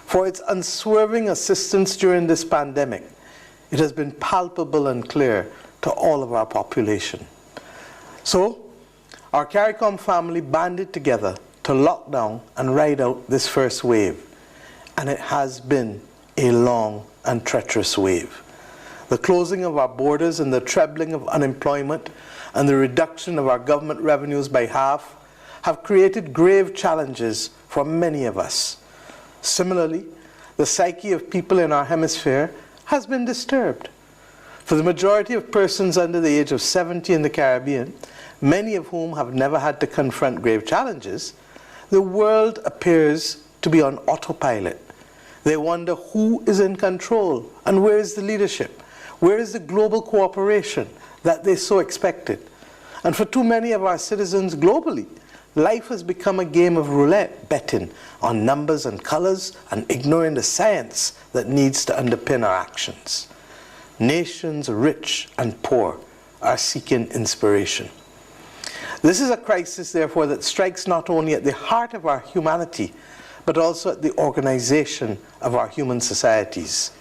[SPEAKER 8] for its unswerving assistance during this pandemic. It has been palpable and clear to all of our population. So, our CARICOM family banded together to lock down and ride out this first wave. And it has been a long and treacherous wave. The closing of our borders and the trebling of unemployment and the reduction of our government revenues by half have created grave challenges for many of us. Similarly, the psyche of people in our hemisphere has been disturbed. For the majority of persons under the age of 70 in the Caribbean, many of whom have never had to confront grave challenges, the world appears to be on autopilot. They wonder who is in control and where is the leadership? Where is the global cooperation that they so expected? And for too many of our citizens globally, life has become a game of roulette, betting on numbers and colors and ignoring the science that needs to underpin our actions. Nations rich and poor are seeking inspiration. This is a crisis, therefore, that strikes not only at the heart of our humanity, but also at the organization of our human societies.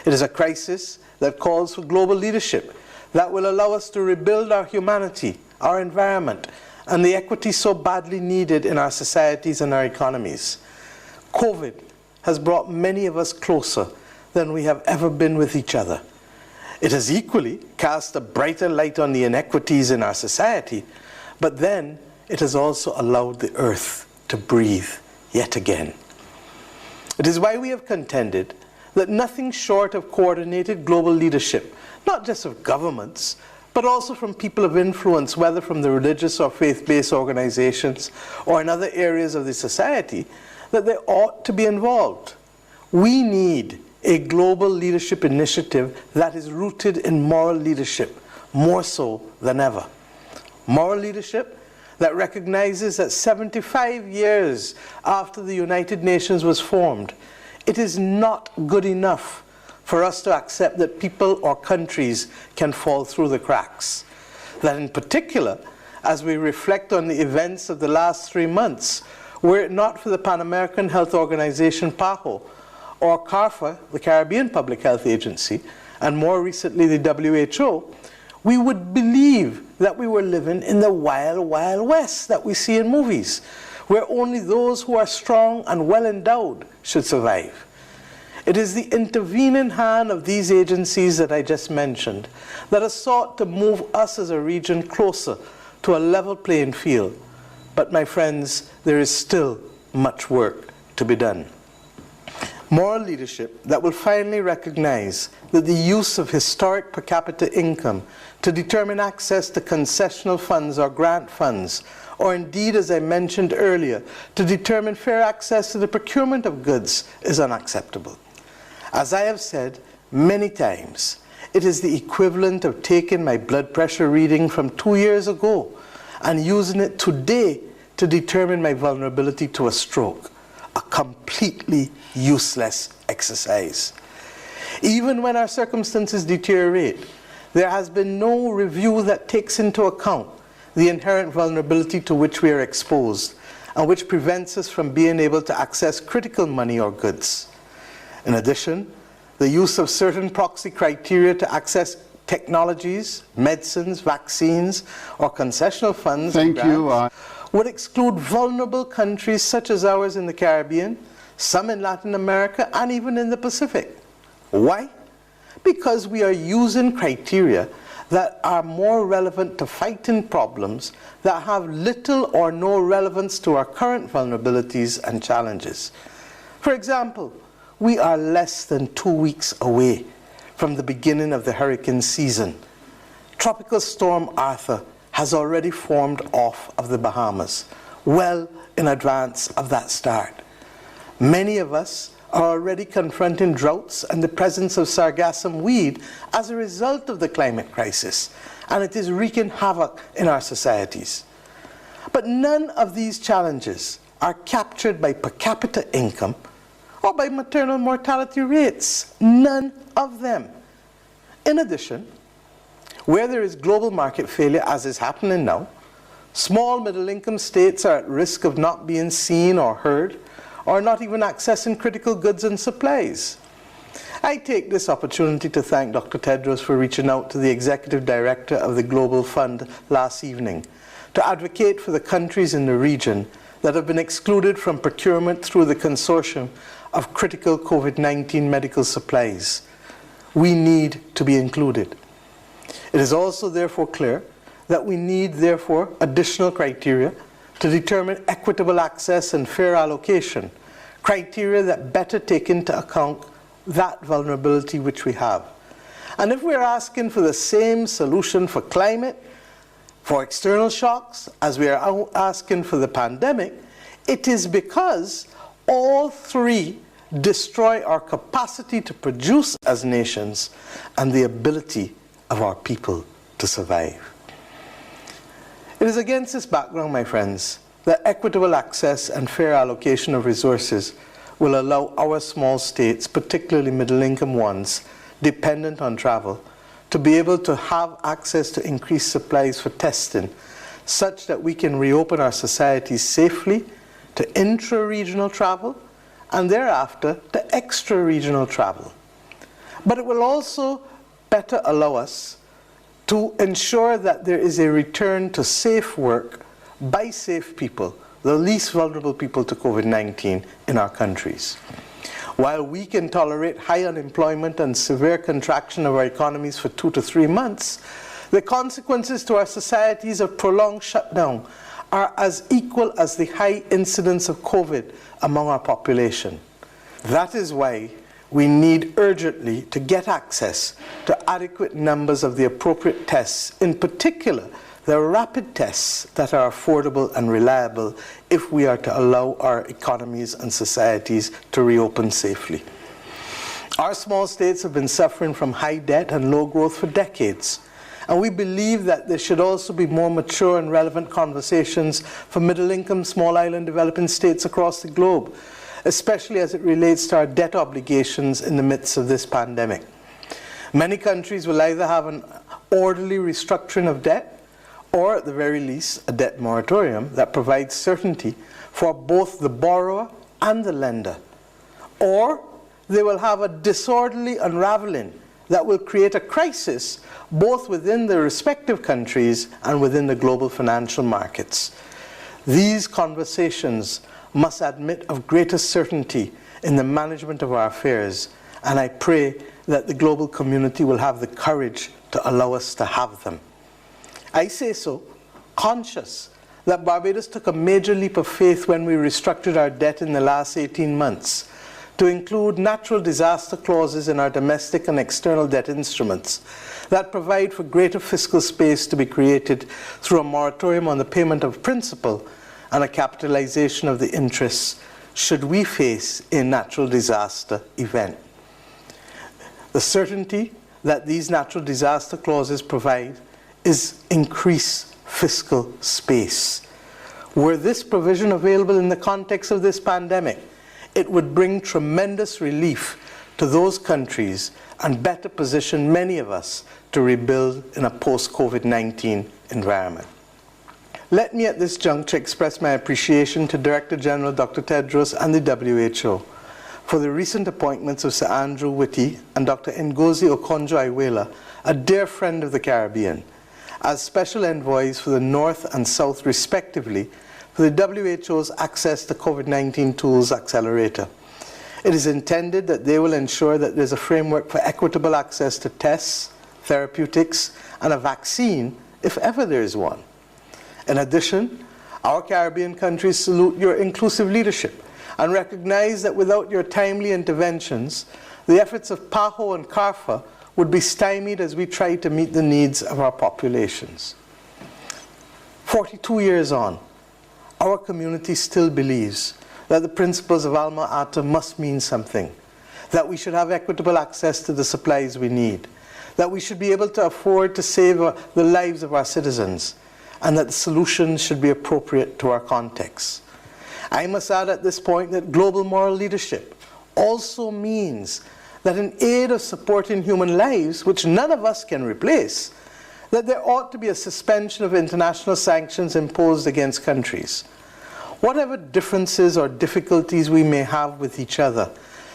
[SPEAKER 8] It is a crisis that calls for global leadership that will allow us to rebuild our humanity, our environment, and the equity so badly needed in our societies and our economies. COVID has brought many of us closer than we have ever been with each other. It has equally cast a brighter light on the inequities in our society, but then it has also allowed the earth to breathe yet again. It is why we have contended that nothing short of coordinated global leadership, not just of governments, but also from people of influence, whether from the religious or faith-based organizations or in other areas of the society, that they ought to be involved. We need a global leadership initiative that is rooted in moral leadership, more so than ever. Moral leadership that recognizes that 75 years after the United Nations was formed, it is not good enough for us to accept that people or countries can fall through the cracks. That in particular, as we reflect on the events of the last 3 months, were it not for the Pan American Health Organization, PAHO, or CARFA, the Caribbean Public Health Agency, and more recently the WHO, we would believe that we were living in the wild, wild west that we see in movies, where only those who are strong and well endowed should survive. It is the intervening hand of these agencies that I just mentioned that has sought to move us as a region closer to a level playing field. But my friends, there is still much work to be done. Moral leadership that will finally recognize that the use of historic per capita income to determine access to concessional funds or grant funds, or indeed, as I mentioned earlier, to determine fair access to the procurement of goods is unacceptable. As I have said many times, it is the equivalent of taking my blood pressure reading from 2 years ago and using it today to determine my vulnerability to a stroke. A completely useless exercise. Even when our circumstances deteriorate, there has been no review that takes into account the inherent vulnerability to which we are exposed and which prevents us from being able to access critical money or goods. In addition, the use of certain proxy criteria to access technologies, medicines, vaccines, or concessional funds would exclude vulnerable countries such as ours in the Caribbean, some in Latin America, and even in the Pacific. Why? Because we are using criteria that are more relevant to fighting problems that have little or no relevance to our current vulnerabilities and challenges. For example, we are less than 2 weeks away from the beginning of the hurricane season. Tropical Storm Arthur has already formed off of the Bahamas, well in advance of that start. Many of us are already confronting droughts and the presence of sargassum weed as a result of the climate crisis, and it is wreaking havoc in our societies. But none of these challenges are captured by per capita income or by maternal mortality rates. None of them. In addition, where there is global market failure, as is happening now, small middle-income states are at risk of not being seen or heard, or not even accessing critical goods and supplies. I take this opportunity to thank Dr. Tedros for reaching out to the Executive Director of the Global Fund last evening to advocate for the countries in the region that have been excluded from procurement through the consortium of critical COVID-19 medical supplies. We need to be included. It is also therefore clear that we need therefore additional criteria to determine equitable access and fair allocation, criteria that better take into account that vulnerability which we have. And if we're asking for the same solution for climate, for external shocks, as we are asking for the pandemic, it is because all three destroy our capacity to produce as nations and the ability of our people to survive. It is against this background, my friends, that equitable access and fair allocation of resources will allow our small states, particularly middle-income ones, dependent on travel, to be able to have access to increased supplies for testing, such that we can reopen our societies safely to intra-regional travel and thereafter to extra-regional travel. But it will also better allow us to ensure that there is a return to safe work by safe people, the least vulnerable people to COVID-19 in our countries. While we can tolerate high unemployment and severe contraction of our economies for 2 to 3 months, the consequences to our societies of prolonged shutdown are as equal as the high incidence of COVID among our population. That is why we need urgently to get access to adequate numbers of the appropriate tests, in particular the rapid tests that are affordable and reliable if we are to allow our economies and societies to reopen safely. Our small states have been suffering from high debt and low growth for decades, and we believe that there should also be more mature and relevant conversations for middle-income, small island developing states across the globe, especially as it relates to our debt obligations in the midst of this pandemic. Many countries will either have an orderly restructuring of debt, or at the very least, a debt moratorium that provides certainty for both the borrower and the lender. Or they will have a disorderly unraveling that will create a crisis both within the respective countries and within the global financial markets. These conversations must admit of greater certainty in the management of our affairs, and I pray that the global community will have the courage to allow us to have them. I say so conscious that Barbados took a major leap of faith when we restructured our debt in the last 18 months to include natural disaster clauses in our domestic and external debt instruments that provide for greater fiscal space to be created through a moratorium on the payment of principal and a capitalization of the interests should we face a natural disaster event. The certainty that these natural disaster clauses provide is increased fiscal space. Were this provision available in the context of this pandemic, it would bring tremendous relief to those countries and better position many of us to rebuild in a post-COVID-19 environment. Let me at this juncture express my appreciation to Director General Dr. Tedros and the WHO for the recent appointments of Sir Andrew Whitty and Dr. Ngozi Okonjo-Iweala, a dear friend of the Caribbean, as special envoys for the North and South respectively for the WHO's Access to COVID-19 Tools Accelerator. It is intended that they will ensure that there's a framework for equitable access to tests, therapeutics, and a vaccine, if ever there is one. In addition, our Caribbean countries salute your inclusive leadership and recognize that without your timely interventions, the efforts of PAHO and CARFA would be stymied as we try to meet the needs of our populations. 42 years on, our community still believes that the principles of Alma Ata must mean something, that we should have equitable access to the supplies we need, that we should be able to afford to save the lives of our citizens, and that the solutions should be appropriate to our context. I must add at this point that global moral leadership also means that in aid of supporting human lives, which none of us can replace, that there ought to be a suspension of international sanctions imposed against countries. Whatever differences or difficulties we may have with each other,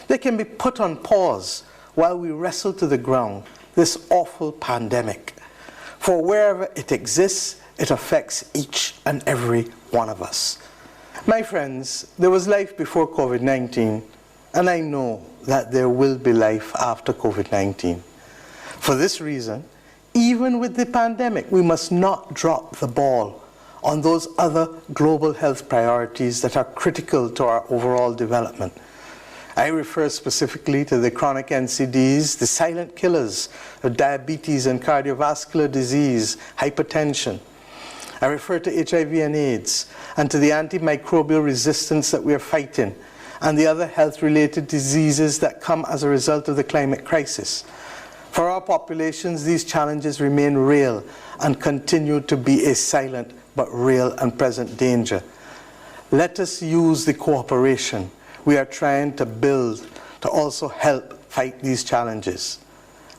[SPEAKER 8] they can be put on pause while we wrestle to the ground this awful pandemic. For wherever it exists, it affects each and every one of us. My friends, there was life before COVID-19, and I know that there will be life after COVID-19. For this reason, even with the pandemic, we must not drop the ball on those other global health priorities that are critical to our overall development. I refer specifically to the chronic NCDs, the silent killers of diabetes and cardiovascular disease, hypertension. I refer to HIV and AIDS, and to the antimicrobial resistance that we are fighting, and the other health-related diseases that come as a result of the climate crisis. For our populations, these challenges remain real and continue to be a silent but real and present danger. Let us use the cooperation we are trying to build to also help fight these challenges.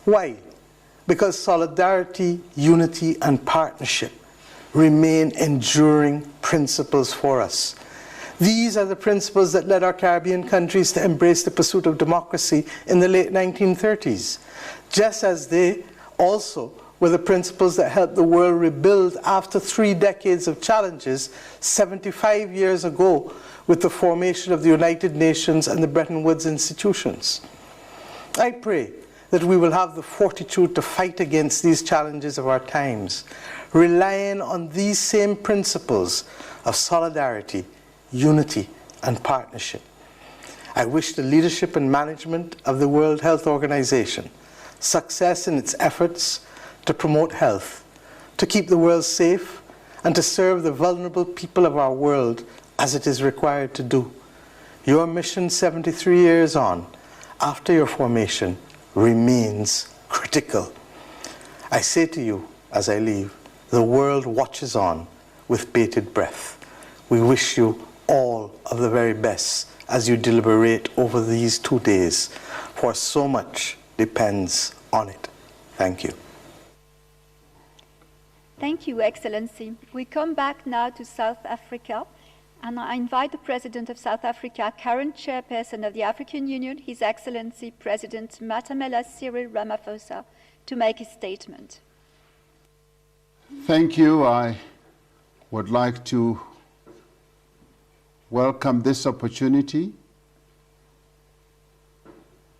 [SPEAKER 8] Why? Because solidarity, unity, and partnership remain enduring principles for us. These are the principles that led our Caribbean countries to embrace the pursuit of democracy in the late 1930s, just as they also were the principles that helped the world rebuild after 3 decades of challenges 75 years ago with the formation of the United Nations and the Bretton Woods institutions. I pray that we will have the fortitude to fight against these challenges of our times, relying on these same principles of solidarity, unity, and partnership. I wish the leadership and management of the World Health Organization success in its efforts to promote health, to keep the world safe, and to serve the vulnerable people of our world as it is required to do. Your mission 73 years on, after your formation, remains critical. I say to you, as I leave, the world watches on with bated breath. We wish you all of the very best as you deliberate over these 2 days, for so much depends on it. Thank you.
[SPEAKER 1] Thank you, Excellency. We come back now to South Africa, and I invite the President of South Africa, current Chairperson of the African Union, His Excellency President Matamela Cyril Ramaphosa, to make a statement.
[SPEAKER 9] Thank you. I would like to welcome this opportunity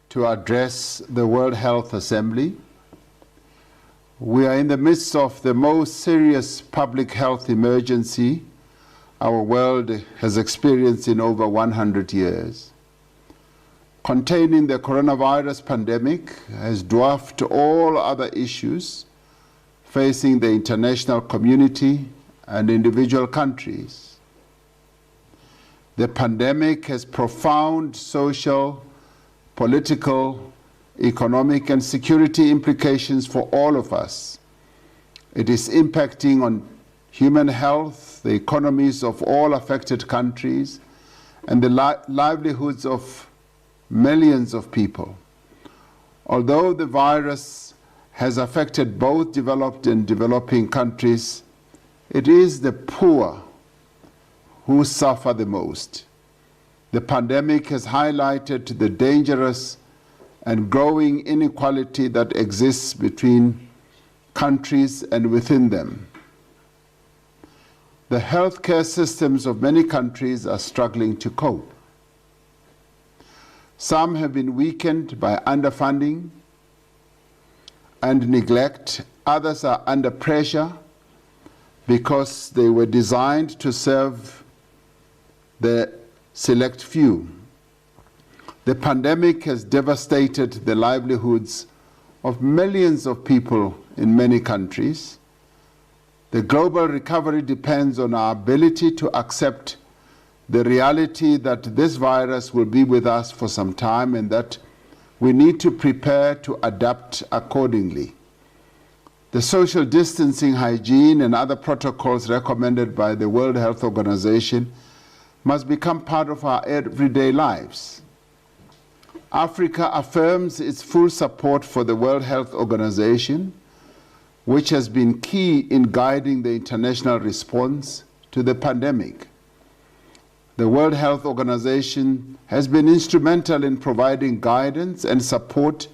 [SPEAKER 9] to address the World Health Assembly. We are in the midst of the most serious public health emergency our world has experienced in over 100 years. Containing the coronavirus pandemic has dwarfed all other issues facing the international community and individual countries. The pandemic has profound social, political, economic, and security implications for all of us. It is impacting on human health, the economies of all affected countries, and the livelihoods of millions of people. Although the virus has affected both developed and developing countries, it is the poor who suffer the most. The pandemic has highlighted the dangerous and growing inequality that exists between countries and within them. The healthcare systems of many countries are struggling to cope. Some have been weakened by underfunding and neglect. Others are under pressure because they were designed to serve the select few. The pandemic has devastated the livelihoods of millions of people in many countries. The global recovery depends on our ability to accept the reality that this virus will be with us for some time and that we need to prepare to adapt accordingly. The social distancing, hygiene, and other protocols recommended by the World Health Organization must become part of our everyday lives. Africa affirms its full support for the World Health Organization, which has been key in guiding the international response to the pandemic. The World Health Organization has been instrumental in providing guidance and support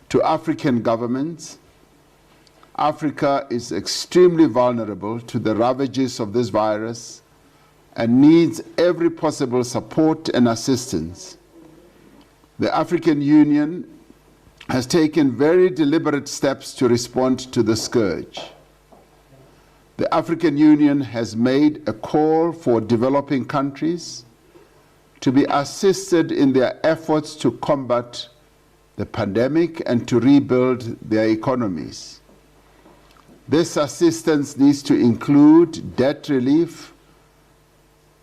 [SPEAKER 9] to African governments. Africa is extremely vulnerable to the ravages of this virus and needs every possible support and assistance. The African Union has taken very deliberate steps to respond to the scourge. The African Union has made a call for developing countries to be assisted in their efforts to combat the pandemic and to rebuild their economies. This assistance needs to include debt relief.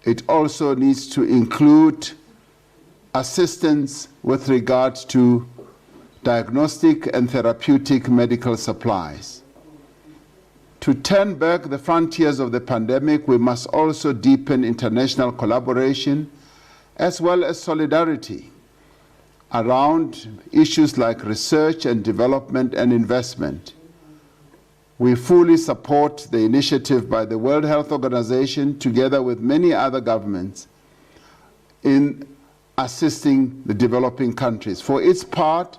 [SPEAKER 9] It also needs to include assistance with regard to diagnostic and therapeutic medical supplies. To turn back the frontiers of the pandemic, we must also deepen international collaboration as well as solidarity around issues like research and development and investment. We fully support the initiative by the World Health Organization, together with many other governments, in assisting the developing countries. For its part,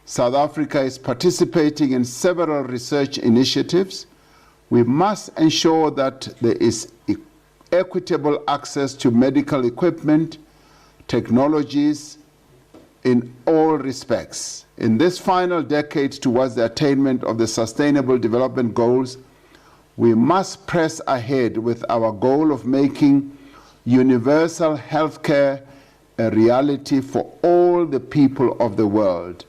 [SPEAKER 9] South Africa is participating in several research initiatives. We must ensure that there is equitable access to medical equipment, technologies, in all respects. In this final decade towards the attainment of the Sustainable Development Goals, we must press ahead with our goal of making universal health care a reality for all the people of the world,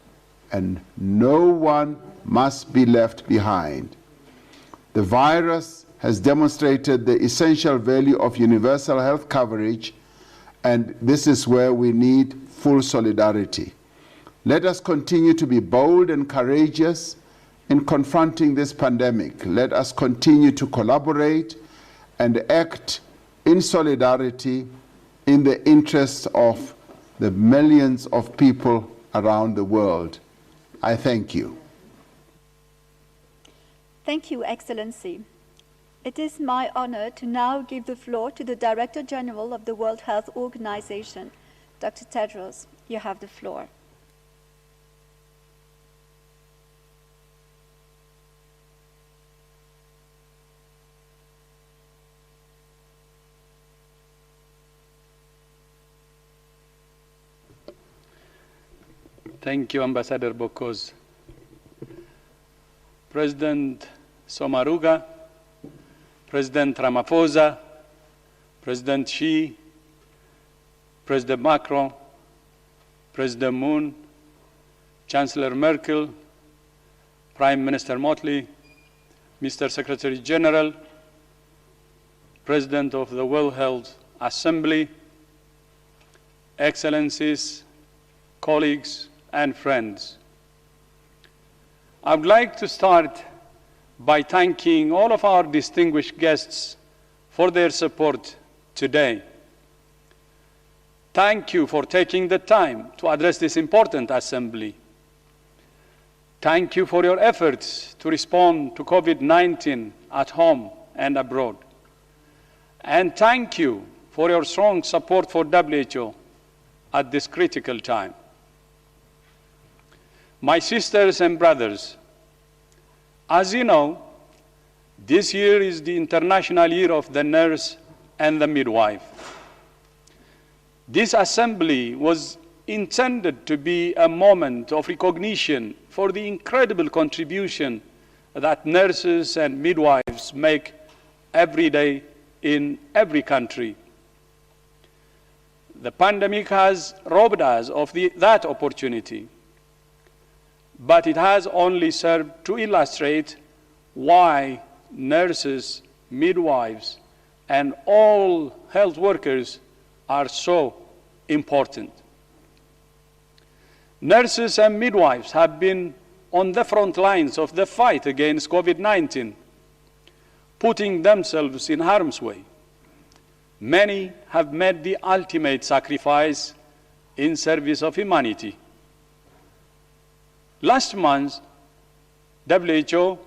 [SPEAKER 9] and no one must be left behind. The virus has demonstrated the essential value of universal health coverage, and this is where we need full solidarity. Let us continue to be bold and courageous in confronting this pandemic. Let us continue to collaborate and act in solidarity in the interest of the millions of people around the world. I thank you.
[SPEAKER 1] Thank you, Excellency. It is my honor to now give the floor to the Director General of the World Health Organization, Dr. Tedros. You have the floor.
[SPEAKER 10] Thank you, Ambassador Bokos. President Sommaruga, President Ramaphosa, President Xi, President Macron, President Moon, Chancellor Merkel, Prime Minister Motley, Mr. Secretary General, President of the World Health Assembly, Excellencies, colleagues, and friends. I would like to start by thanking all of our distinguished guests for their support today. Thank you for taking the time to address this important assembly. Thank you for your efforts to respond to COVID-19 at home and abroad. And thank you for your strong support for WHO at this critical time. My sisters and brothers, as you know, this year is the International Year of the Nurse and the Midwife. This assembly was intended to be a moment of recognition for the incredible contribution that nurses and midwives make every day in every country. The pandemic has robbed us of that opportunity, but it has only served to illustrate why nurses, midwives, and all health workers are so important. Nurses and midwives have been on the front lines of the fight against COVID-19, putting themselves in harm's way. Many have made the ultimate sacrifice in service of humanity. Last month, WHO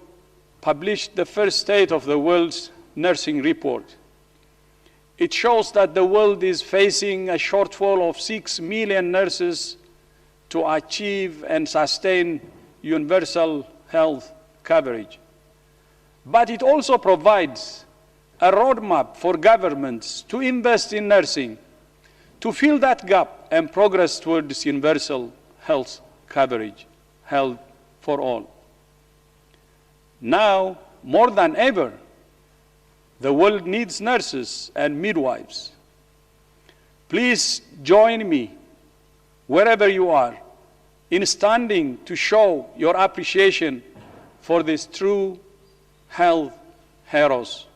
[SPEAKER 10] published the first State of the World's Nursing Report. It shows that the world is facing a shortfall of 6 million nurses to achieve and sustain universal health coverage. But it also provides a roadmap for governments to invest in nursing, to fill that gap and progress towards universal health coverage, health for all. Now, more than ever, the world needs nurses and midwives. Please join me, wherever you are, in standing to show your appreciation for these true health heroes.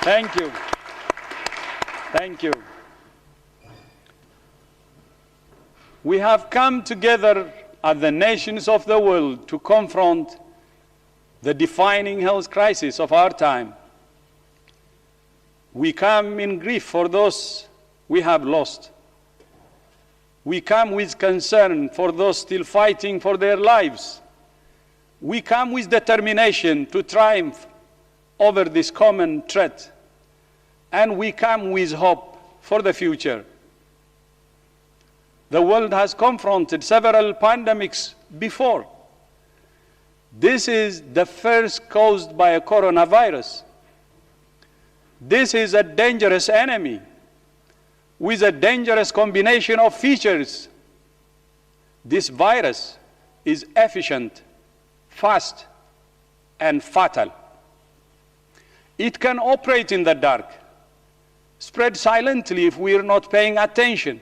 [SPEAKER 10] Thank you. Thank you. We have come together as the nations of the world to confront the defining health crisis of our time. We come in grief for those we have lost. We come with concern for those still fighting for their lives. We come with determination to triumph over this common threat. And we come with hope for the future. The world has confronted several pandemics before. This is the first caused by a coronavirus. This is a dangerous enemy with a dangerous combination of features. This virus is efficient, fast, and fatal. It can operate in the dark, spread silently if we are not paying attention,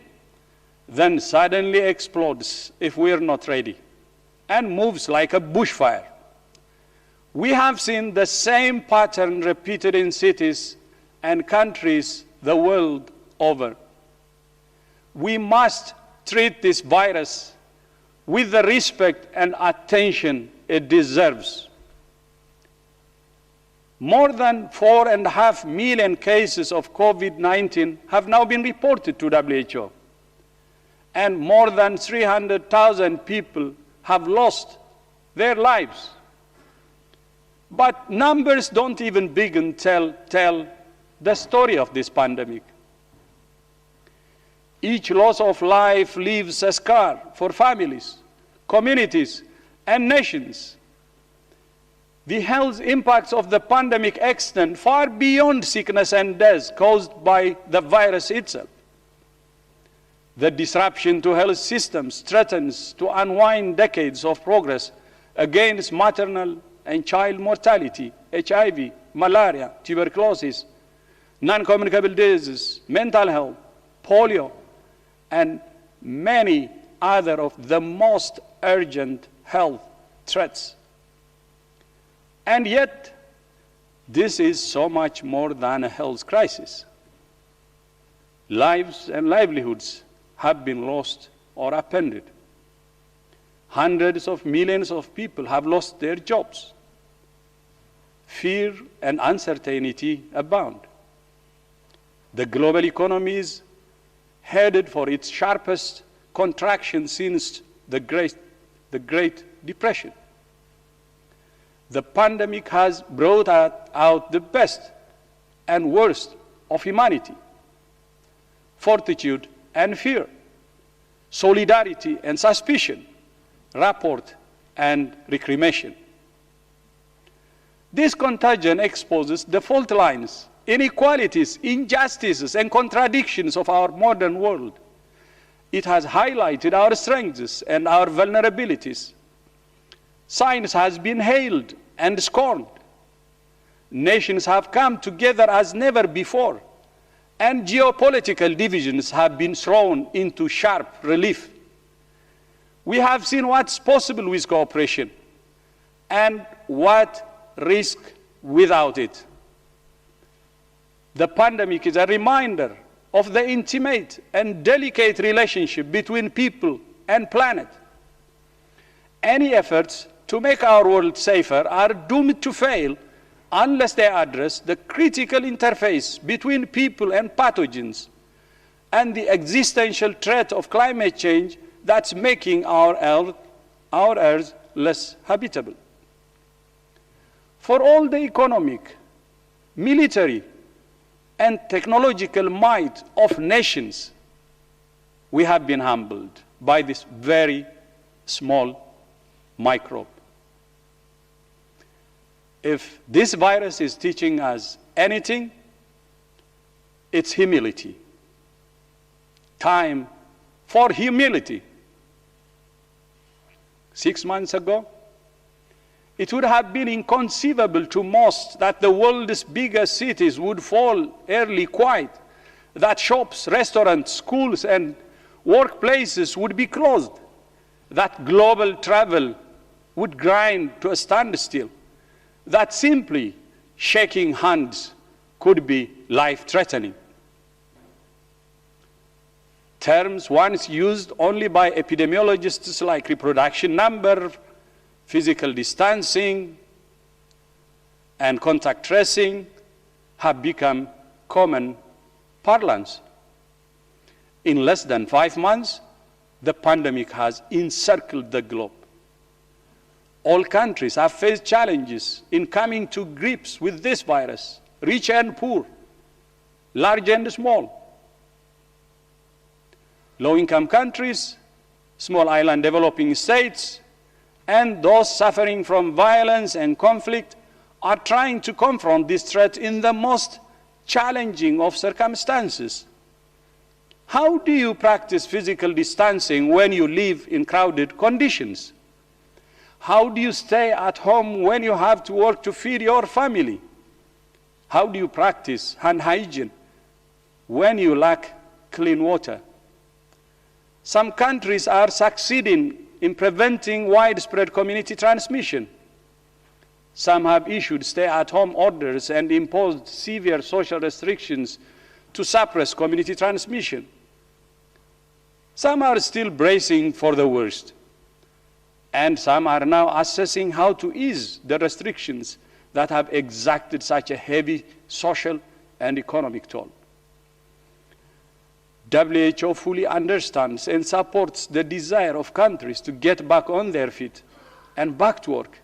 [SPEAKER 10] then suddenly explodes if we are not ready, and moves like a bushfire. We have seen the same pattern repeated in cities and countries the world over. We must treat this virus with the respect and attention it deserves. More than 4.5 million cases of COVID-19 have now been reported to WHO, and more than 300,000 people have lost their lives. But numbers don't even begin to tell the story of this pandemic. Each loss of life leaves a scar for families, communities, and nations. The health impacts of the pandemic extend far beyond sickness and death caused by the virus itself. The disruption to health systems threatens to unwind decades of progress against maternal and child mortality, HIV, malaria, tuberculosis, non-communicable diseases, mental health, polio, and many other of the most urgent health threats. And yet, this is so much more than a health crisis. Lives and livelihoods have been lost or upended. Hundreds of millions of people have lost their jobs. Fear and uncertainty abound. The global economy is headed for its sharpest contraction since the Great Depression. The pandemic has brought out the best and worst of humanity, fortitude and fear, solidarity and suspicion, rapport and recrimination. This contagion exposes the fault lines, inequalities, injustices, and contradictions of our modern world. It has highlighted our strengths and our vulnerabilities. Science has been hailed and scorned. Nations have come together as never before, and geopolitical divisions have been thrown into sharp relief. We have seen what's possible with cooperation and what risk without it. The pandemic is a reminder of the intimate and delicate relationship between people and planet. Any efforts to make our world safer are doomed to fail unless they address the critical interface between people and pathogens and the existential threat of climate change that's making our Earth less habitable. For all the economic, military, and technological might of nations, we have been humbled by this very small microbe. If this virus is teaching us anything, it's humility. Time for humility. 6 months ago, it would have been inconceivable to most that the world's biggest cities would fall early quiet, that shops, restaurants, schools, and workplaces would be closed, that global travel would grind to a standstill, that simply shaking hands could be life-threatening. Terms once used only by epidemiologists like reproduction number, physical distancing, and contact tracing have become common parlance. In less than 5 months, the pandemic has encircled the globe. All countries have faced challenges in coming to grips with this virus, rich and poor, large and small. Low-income countries, small island developing states, and those suffering from violence and conflict are trying to confront this threat in the most challenging of circumstances. How do you practice physical distancing when you live in crowded conditions? How do you stay at home when you have to work to feed your family? How do you practice hand hygiene when you lack clean water? Some countries are succeeding in preventing widespread community transmission. Some have issued stay-at-home orders and imposed severe social restrictions to suppress community transmission. Some are still bracing for the worst, and some are now assessing how to ease the restrictions that have exacted such a heavy social and economic toll. WHO fully understands and supports the desire of countries to get back on their feet and back to work.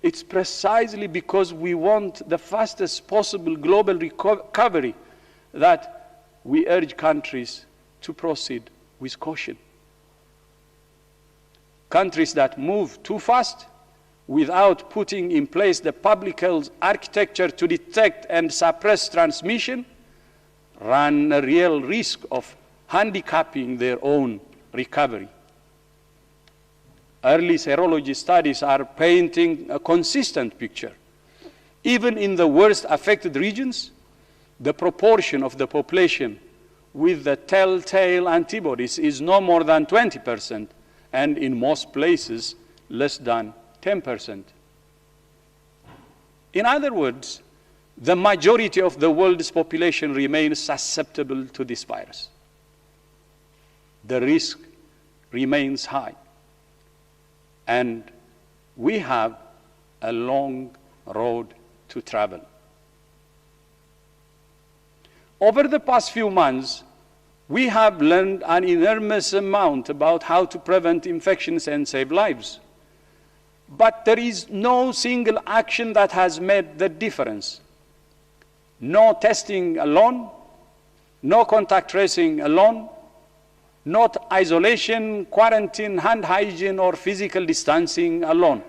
[SPEAKER 10] It's precisely because we want the fastest possible global recovery that we urge countries to proceed with caution. Countries that move too fast without putting in place the public health architecture to detect and suppress transmission run a real risk of handicapping their own recovery. Early serology studies are painting a consistent picture. Even in the worst affected regions, the proportion of the population with the telltale antibodies is no more than 20%, and in most places, less than 10%. In other words, the majority of the world's population remains susceptible to this virus. The risk remains high, and we have a long road to travel. Over the past few months, we have learned an enormous amount about how to prevent infections and save lives. But there is no single action that has made the difference. No testing alone, no contact tracing alone, not isolation, quarantine, hand hygiene, or physical distancing alone.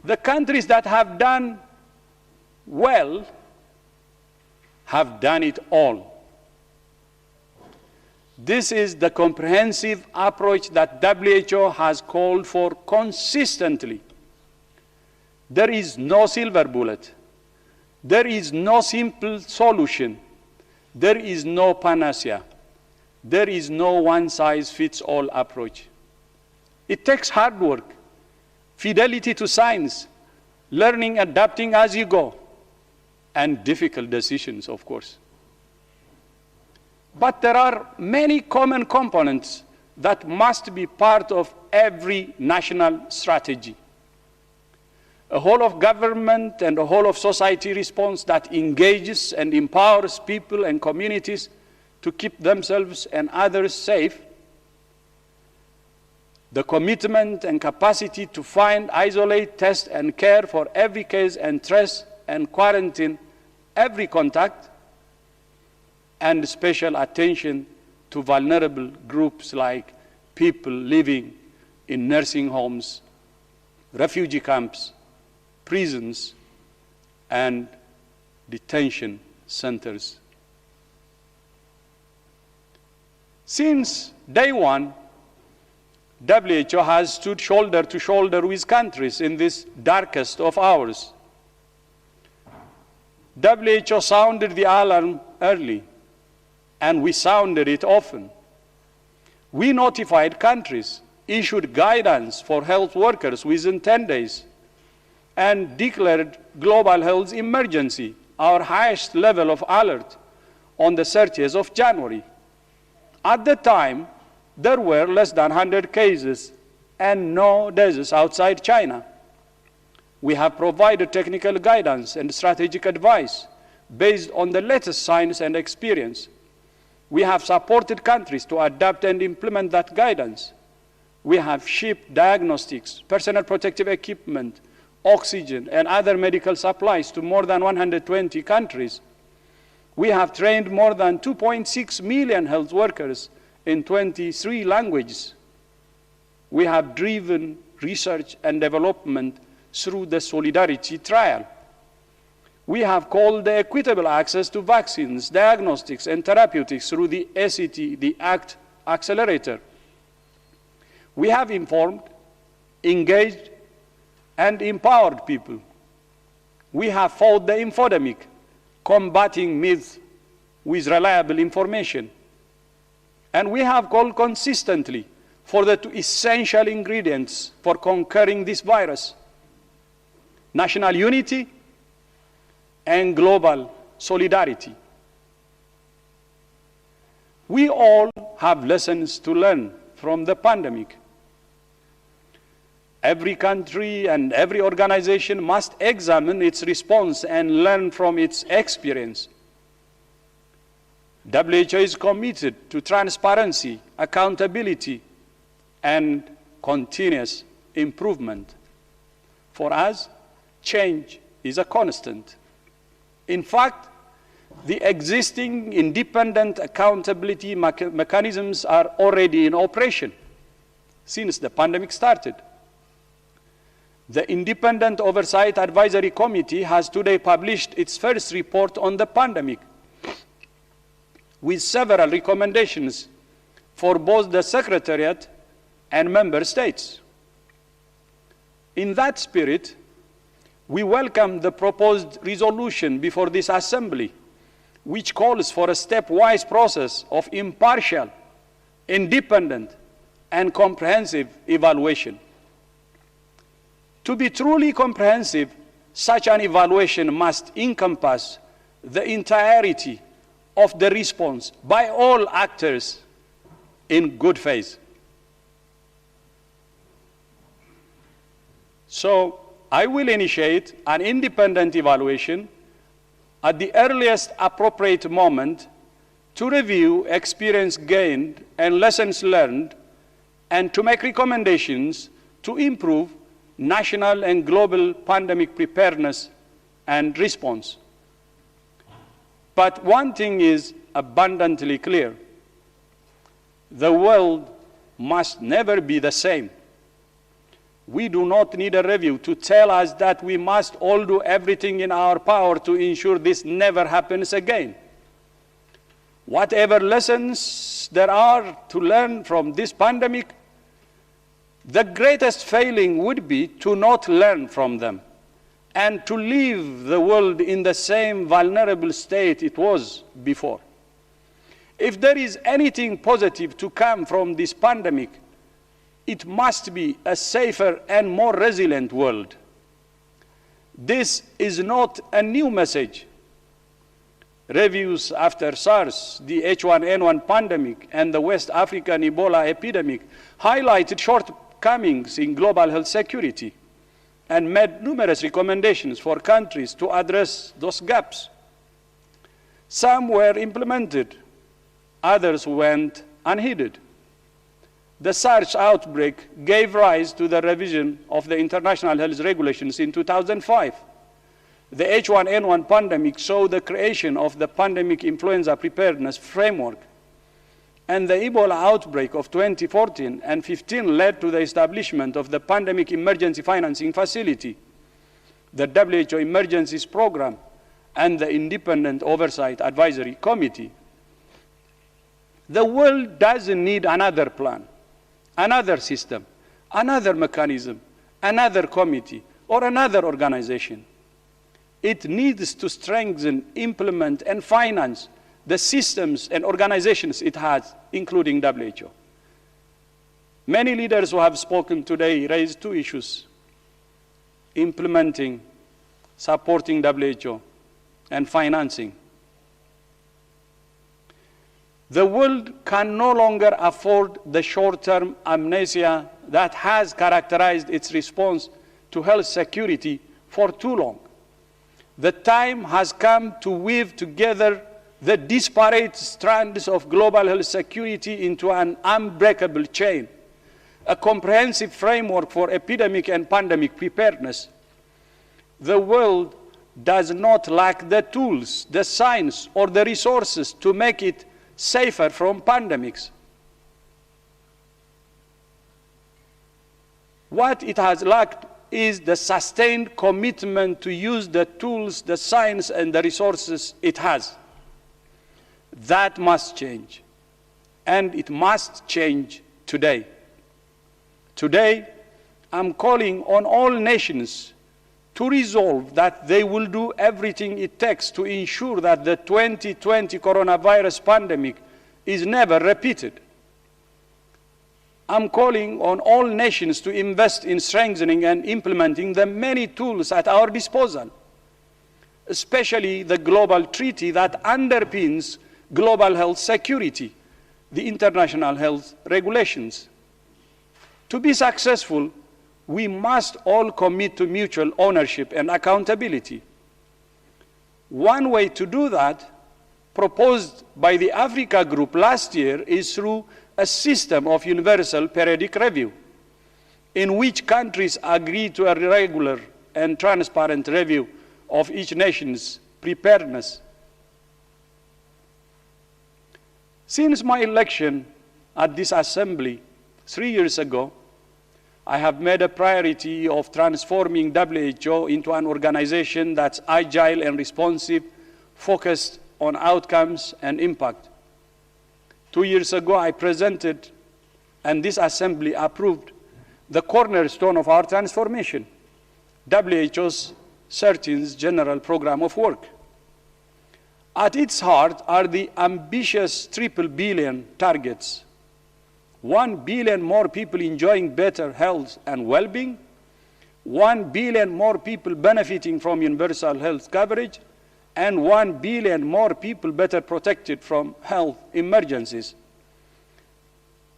[SPEAKER 10] The countries that have done well have done it all. This is the comprehensive approach that WHO has called for consistently. There is no silver bullet. There is no simple solution. There is no panacea. There is no one-size-fits-all approach. It takes hard work, fidelity to science, learning, adapting as you go, and difficult decisions, of course. But there are many common components that must be part of every national strategy. A whole of government and a whole of society response that engages and empowers people and communities to keep themselves and others safe. The commitment and capacity to find, isolate, test, and care for every case and trace and quarantine every contact, and special attention to vulnerable groups like people living in nursing homes, refugee camps, prisons, and detention centers. Since day one, WHO has stood shoulder to shoulder with countries in this darkest of hours. WHO sounded the alarm early, and we sounded it often. We notified countries, issued guidance for health workers within 10 days, and declared global health emergency, our highest level of alert, on the 30th of January. At the time, there were less than 100 cases and no deaths outside China. We have provided technical guidance and strategic advice based on the latest science and experience. We have supported countries to adapt and implement that guidance. We have shipped diagnostics, personal protective equipment, oxygen, and other medical supplies to more than 120 countries. We have trained more than 2.6 million health workers in 23 languages. We have driven research and development through the Solidarity Trial. We have called the equitable access to vaccines, diagnostics, and therapeutics through the ACT, the ACT Accelerator. We have informed, engaged, and empowered people. We have fought the infodemic, combating myths with reliable information. And we have called consistently for the two essential ingredients for conquering this virus: national unity and global solidarity. We all have lessons to learn from the pandemic. Every country and every organization must examine its response and learn from its experience. WHO is committed to transparency, accountability, and continuous improvement. For us, change is a constant. In fact, the existing independent accountability mechanisms are already in operation since the pandemic started. The Independent Oversight Advisory Committee has today published its first report on the pandemic, with several recommendations for both the Secretariat and Member States. In that spirit, we welcome the proposed resolution before this Assembly, which calls for a stepwise process of impartial, independent, and comprehensive evaluation. To be truly comprehensive, such an evaluation must encompass the entirety of the response by all actors in good faith. So, I will initiate an independent evaluation at the earliest appropriate moment to review experience gained and lessons learned, and to make recommendations to improve national and global pandemic preparedness and response. But one thing is abundantly clear: the world must never be the same. We do not need a review to tell us that we must all do everything in our power to ensure this never happens again. Whatever lessons there are to learn from this pandemic, the greatest failing would be to not learn from them and to leave the world in the same vulnerable state it was before. If there is anything positive to come from this pandemic, it must be a safer and more resilient world. This is not a new message. Reviews after SARS, the H1N1 pandemic, and the West African Ebola epidemic highlighted shortcomings in global health security and made numerous recommendations for countries to address those gaps. Some were implemented, others went unheeded. The SARS outbreak gave rise to the revision of the international health regulations in 2005. The H1N1 pandemic saw the creation of the Pandemic Influenza Preparedness Framework, and the Ebola outbreak of 2014 and 15 led to the establishment of the Pandemic Emergency Financing Facility, the WHO Emergencies Program, and the Independent Oversight Advisory Committee. The world doesn't need another plan, another system, another mechanism, another committee, or another organization. It needs to strengthen, implement, and finance the systems and organizations it has, including WHO. Many leaders who have spoken today raised two issues: implementing, supporting WHO, and financing. The world can no longer afford the short-term amnesia that has characterized its response to health security for too long. The time has come to weave together the disparate strands of global health security into an unbreakable chain, a comprehensive framework for epidemic and pandemic preparedness. The world does not lack the tools, the science, or the resources to make it safer from pandemics. What it has lacked is the sustained commitment to use the tools, the science, and the resources it has. That must change, and it must change today. Today, I'm calling on all nations to resolve that they will do everything it takes to ensure that the 2020 coronavirus pandemic is never repeated. I'm calling on all nations to invest in strengthening and implementing the many tools at our disposal, especially the global treaty that underpins global health security, the international health regulations. To be successful, we must all commit to mutual ownership and accountability. One way to do that proposed by the Africa Group last year is through a system of universal periodic review, in which countries agree to a regular and transparent review of each nation's preparedness. Since my election at this assembly 3 years ago, I have made a priority of transforming WHO into an organization that's agile and responsive, focused on outcomes and impact. 2 years ago, I presented, and this assembly approved, the cornerstone of our transformation, WHO's 13th General Program of Work. At its heart are the ambitious triple billion targets: 1 billion more people enjoying better health and well-being, 1 billion more people benefiting from universal health coverage, and 1 billion more people better protected from health emergencies.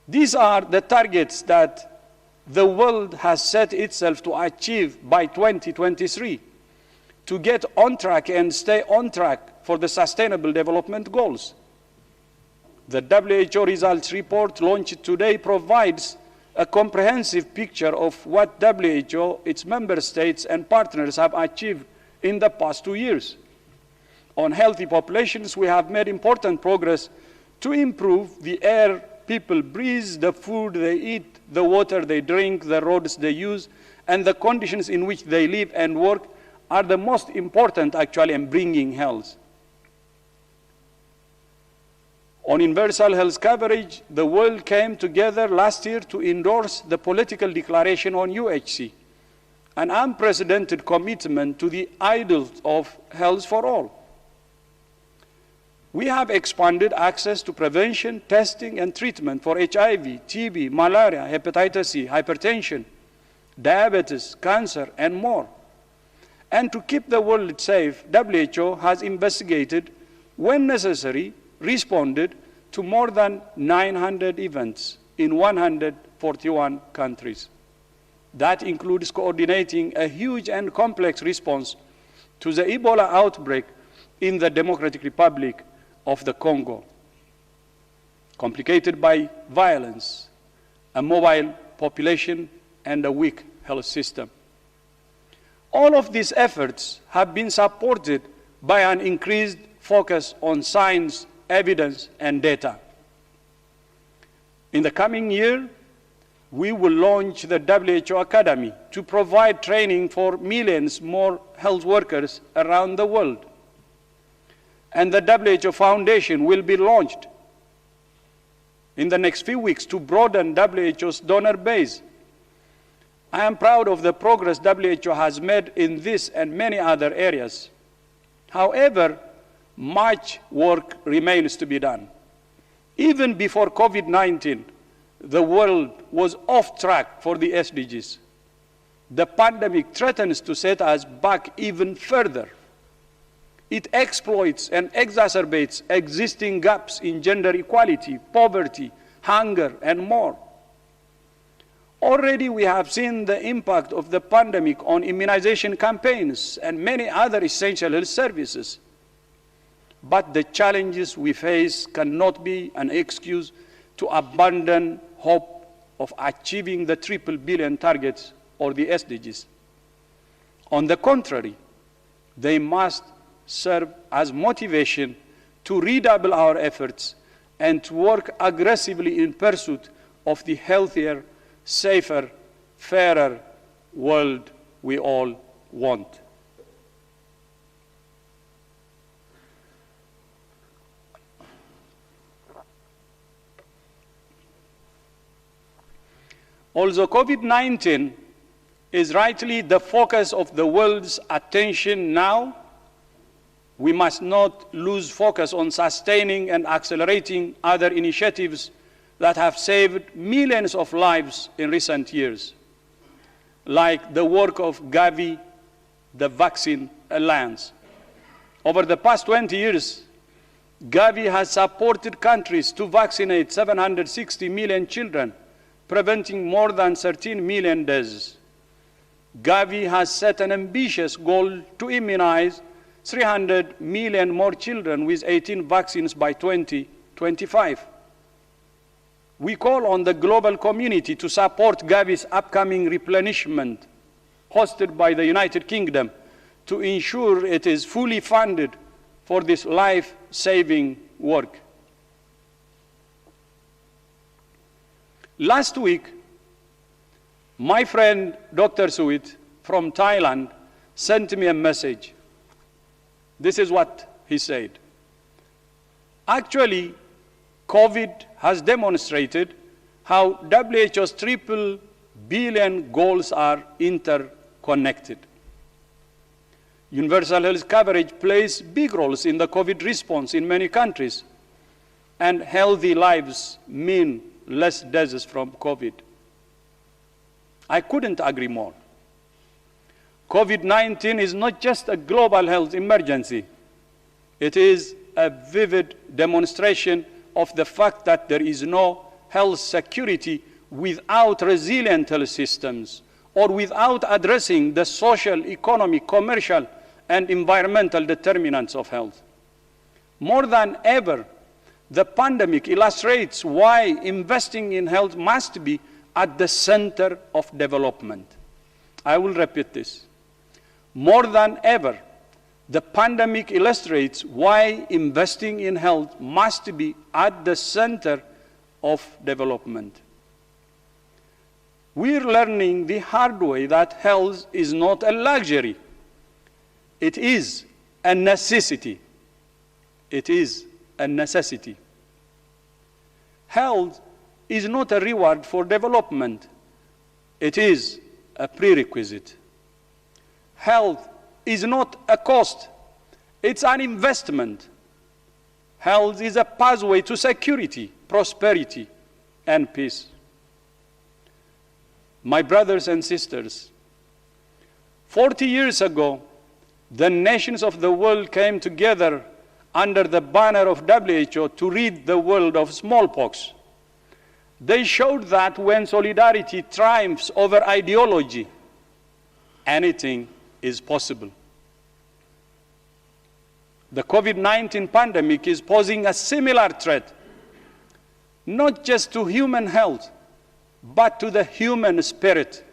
[SPEAKER 10] These are the targets that the world has set itself to achieve by 2023 to get on track and stay on track for the Sustainable Development Goals. The WHO results report launched today provides a comprehensive picture of what WHO, its member states and partners have achieved in the past 2 years. On healthy populations, we have made important progress to improve the air people breathe, the food they eat, the water they drink, the roads they use, and the conditions in which they live and work are the most important actually in bringing health. On universal health coverage, the world came together last year to endorse the political declaration on UHC, an unprecedented commitment to the ideals of health for all. We have expanded access to prevention, testing, and treatment for HIV, TB, malaria, hepatitis C, hypertension, diabetes, cancer, and more. And to keep the world safe, WHO has investigated, when necessary, responded to more than 900 events in 141 countries. That includes coordinating a huge and complex response to the Ebola outbreak in the Democratic Republic of the Congo, complicated by violence, a mobile population, and a weak health system. All of these efforts have been supported by an increased focus on science, evidence, and data. In the coming year, we will launch the WHO Academy to provide training for millions more health workers around the world. And the WHO Foundation will be launched in the next few weeks to broaden WHO's donor base. I am proud of the progress WHO has made in this and many other areas. However, much work remains to be done. Even before COVID-19, the world was off track for the SDGs. The pandemic threatens to set us back even further. It exploits and exacerbates existing gaps in gender equality, poverty, hunger, and more. Already we have seen the impact of the pandemic on immunization campaigns and many other essential health services. But the challenges we face cannot be an excuse to abandon hope of achieving the triple billion targets or the SDGs. On the contrary, they must serve as motivation to redouble our efforts and to work aggressively in pursuit of the healthier, safer, fairer world we all want. Although COVID-19 is rightly the focus of the world's attention now, we must not lose focus on sustaining and accelerating other initiatives that have saved millions of lives in recent years, like the work of Gavi, the Vaccine Alliance. Over the past 20 years, Gavi has supported countries to vaccinate 760 million children, preventing more than 13 million deaths. Gavi has set an ambitious goal to immunize 300 million more children with 18 vaccines by 2025. We call on the global community to support Gavi's upcoming replenishment, hosted by the United Kingdom, to ensure it is fully funded for this life-saving work. Last week, my friend Dr. Suit from Thailand sent me a message. This is what he said. Actually, COVID has demonstrated how WHO's triple billion goals are interconnected. Universal health coverage plays big roles in the COVID response in many countries, and healthy lives mean less deaths from COVID. I couldn't agree more. COVID-19 is not just a global health emergency. It is a vivid demonstration of the fact that there is no health security without resilient health systems or without addressing the social, economic, commercial, and environmental determinants of health. More than ever, the pandemic illustrates why investing in health must be at the center of development. I will repeat this. More than ever, the pandemic illustrates why investing in health must be at the center of development. We're learning the hard way that health is not a luxury. It is a necessity. It is a necessity. Health is not a reward for development. It is a prerequisite. Health is not a cost. It's an investment. Health is a pathway to security, prosperity, and peace. My brothers and sisters, 40 years ago, the nations of the world came together under the banner of WHO to rid the world of smallpox. They showed that when solidarity triumphs over ideology, anything is possible. The COVID-19 pandemic is posing a similar threat, not just to human health, but to the human spirit.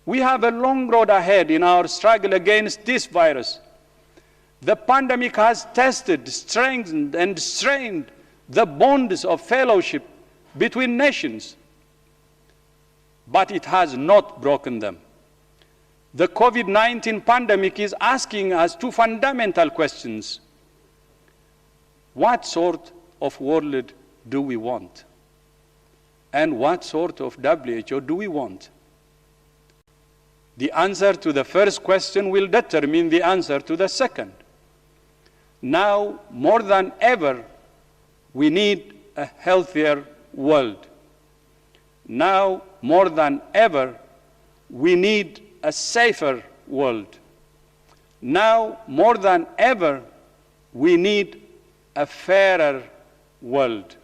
[SPEAKER 10] We have a long road ahead in our struggle against this virus. The pandemic has tested, strengthened, and strained the bonds of fellowship between nations, but it has not broken them. The COVID-19 pandemic is asking us two fundamental questions. What sort of world do we want? And what sort of WHO do we want? The answer to the first question will determine the answer to the second. Now, more than ever, we need a healthier world. Now, more than ever, we need a safer world. Now, more than ever, we need a fairer world.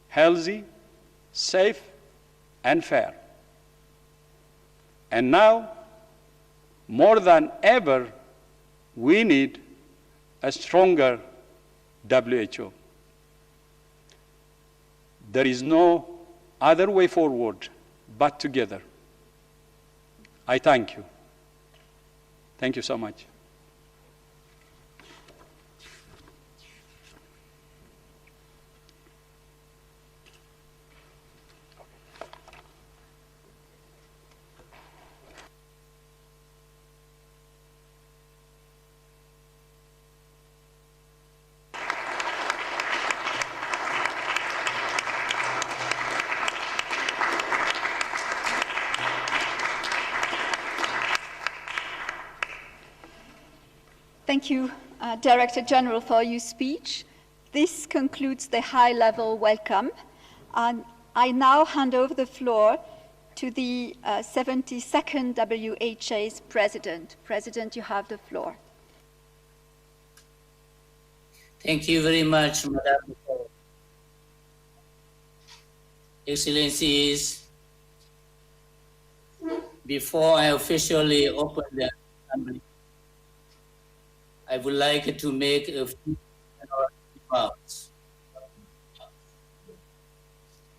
[SPEAKER 10] Healthy, safe, and fair. And now, more than ever, we need a stronger WHO. There is no other way forward but together. I thank you. Thank you so much.
[SPEAKER 1] Thank you, Director General, for your speech. This concludes the high-level welcome. And I now hand over the floor to the 72nd WHA's President. President, you have the floor.
[SPEAKER 11] Thank you very much, Madam. Excellencies, before I officially open the Assembly, I would like to make a few remarks.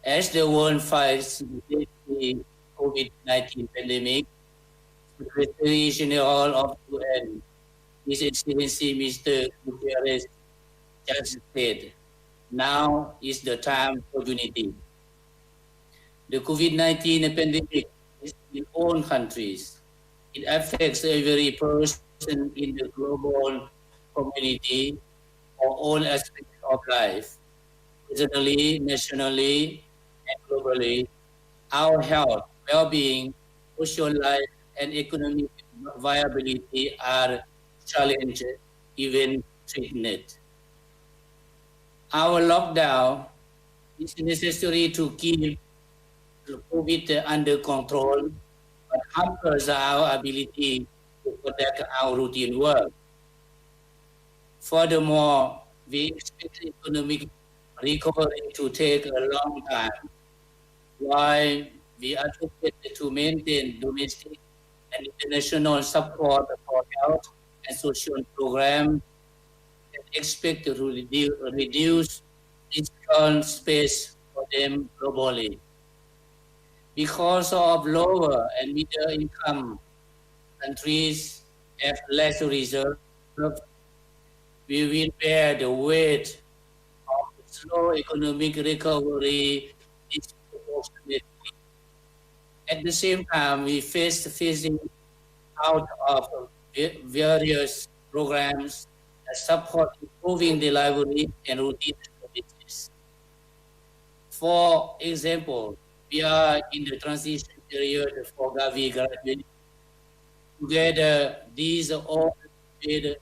[SPEAKER 11] As the world fights the COVID-19 pandemic, Secretary General of UN, His Excellency Mr. Guterres, just said, now is the time for unity. The COVID-19 pandemic is in all countries. It affects every person in the global community for all aspects of life, regionally, nationally, and globally. Our health, well-being, social life, and economic viability are challenged, even threatened. Our lockdown is necessary to keep COVID under control, but hampers our ability to conduct our routine work. Furthermore, we expect economic recovery to take a long time, while we advocate to maintain domestic and international support for health and social programs and expect to reduce fiscal space for them globally. Because of lower and middle income countries have less reserves, we will bear the weight of the slow economic recovery disproportionately. At the same time, we phasing out of various programs that support improving the livelihood and routine activities. For example, we are in the transition period for Gavi graduates. Together, these all with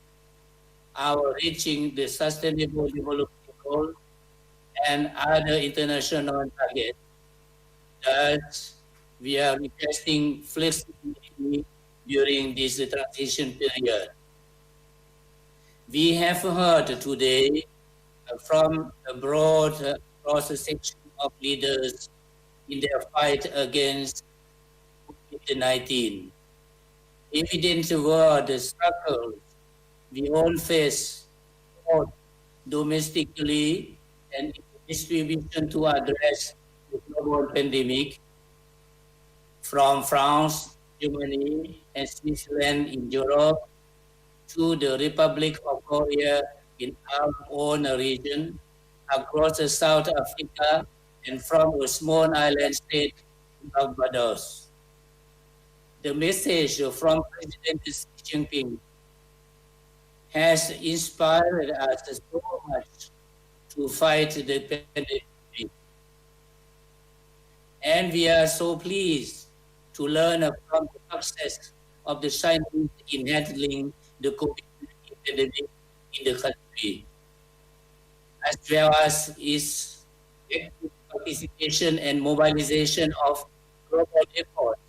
[SPEAKER 11] our reaching the Sustainable Development Goal and other international targets. Thus, we are requesting flexibility during this transition period. We have heard today from a broad cross-section of leaders in their fight against COVID-19. Evident were the struggles we all face, both domestically and in distribution to address the global pandemic, from France, Germany, and Switzerland in Europe, to the Republic of Korea in our own region, across South Africa, and from a small island state, Barbados. The message from President Xi Jinping has inspired us so much to fight the pandemic. And we are so pleased to learn from the success of the Chinese in handling the COVID-19 pandemic in the country, as well as its participation and mobilization of global efforts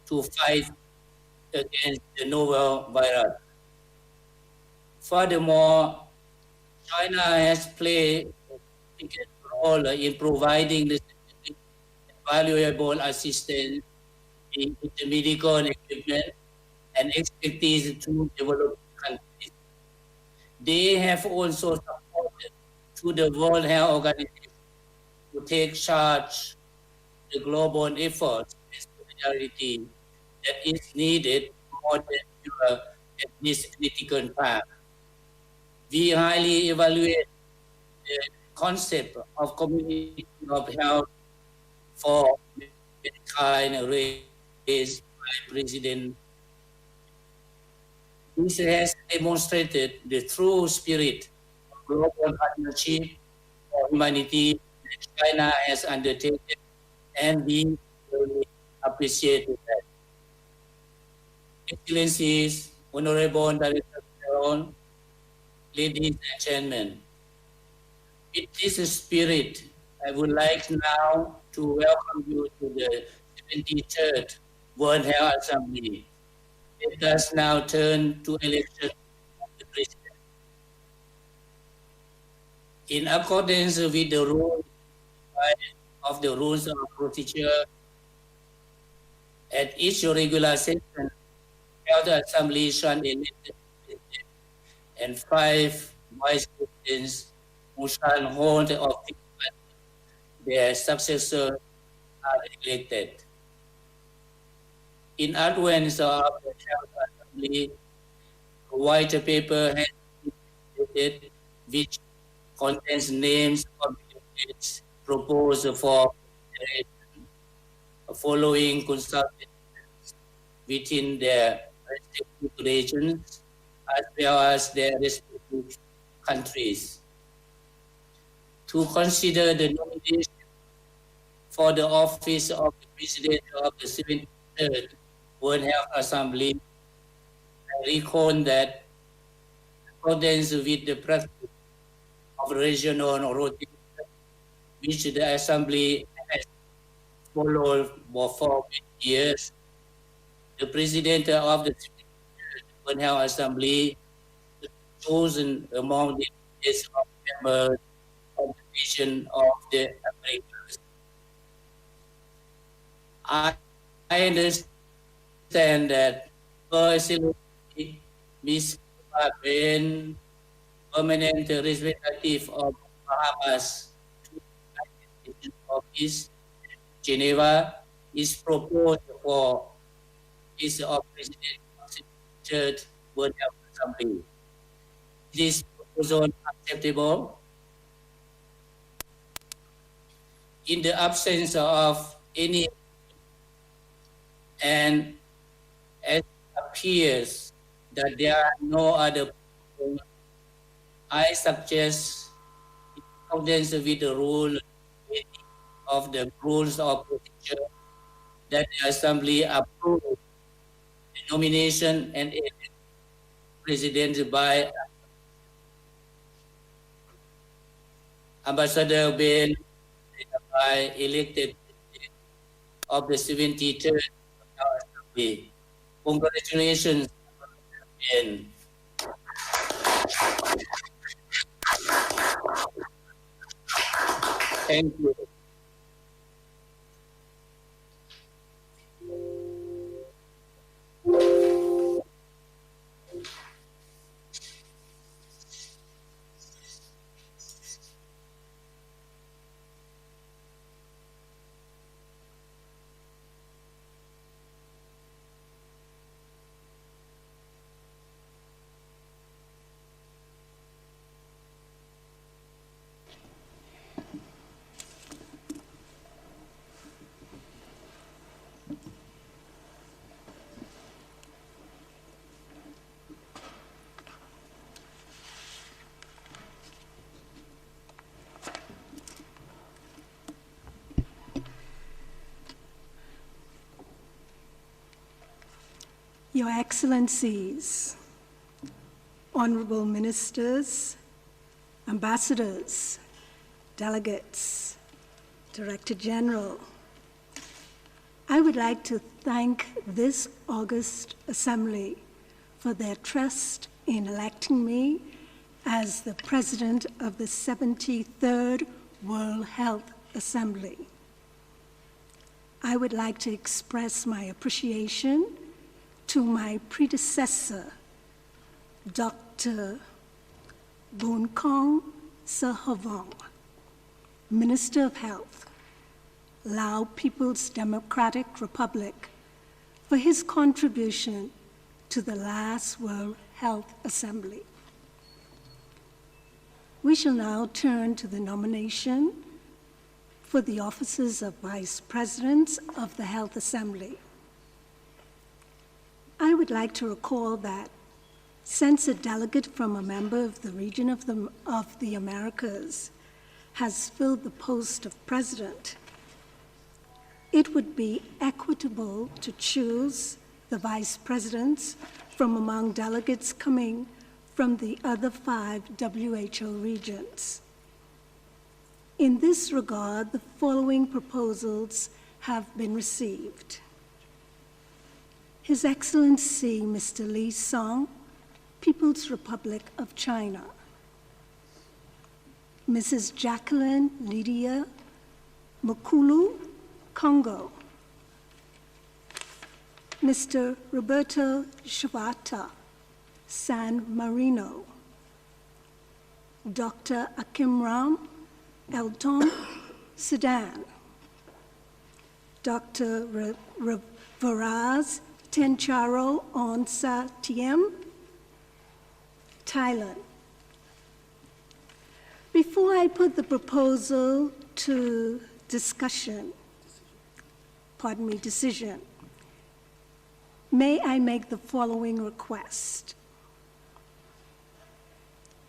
[SPEAKER 11] to fight against the novel virus. Furthermore, China has played a significant role in providing the valuable assistance in the medical equipment and expertise to developing countries. They have also supported to the World Health Organization to take charge of the global efforts and solidarity that is needed more than ever at this critical time. We highly evaluate the concept of community of health for mankind raised by President. This has demonstrated the true spirit of global partnership for humanity that China has undertaken, and we really appreciate that. Excellencies, Honorable Director General, ladies and gentlemen, with this spirit, I would like now to welcome you to the 73rd World Health Assembly. Let us now turn to election of the President. In accordance with the rules of the rules of procedure, at each regular session, Health Assembly shall elect and 5 vice presidents who shall hold the office when their successors are elected. In advance of the Health Assembly, a white paper has been created which contains names of candidates proposed for consideration following consultations within their respective regions as well as their respective countries. To consider the nomination for the office of the President of the 73rd World Health Assembly, I recall that in accordance with the practice of regional rotation, which the Assembly has followed for many years, the President of the 73rd World Health Assembly is chosen among the members of the Vision of the Americas. I understand that Her Excellency Ms. Ben, permanent representative of Bahamas to the United Nations Office, Geneva, is proposed for office of President of the 3rd World Health Assembly. Is this proposal acceptable? In the absence of any, and as it appears that there are no other proposals, I suggest, in accordance with the rule of the rules of procedure, that the Assembly approve the nomination and elect President by Ambassador Ben by elected President of the 73rd Assembly. Congratulations, Ben. Thank you.
[SPEAKER 12] Your Excellencies, Honorable Ministers, Ambassadors, Delegates, Director General, I would like to thank this august Assembly for their trust in electing me as the President of the 73rd World Health Assembly. I would like to express my appreciation to my predecessor, Dr. Boonkhong Sahavong, Minister of Health, Lao People's Democratic Republic, for his contribution to the last World Health Assembly. We shall now turn to the nomination for the offices of Vice Presidents of the Health Assembly. I would like to recall that since a delegate from a member of the region of the Americas has filled the post of president, it would be equitable to choose the vice presidents from among delegates coming from the other 5 WHO regions. In this regard, the following proposals have been received. His Excellency Mr. Li Song, People's Republic of China. Mrs. Jacqueline Lydia Mukulu, Congo. Mr. Roberto Shibata, San Marino, Dr. Akimram Elton, Sudan, Dr. Varaz Tencharo Onsa Tiem, Thailand. Before I put the proposal to decision, may I make the following request?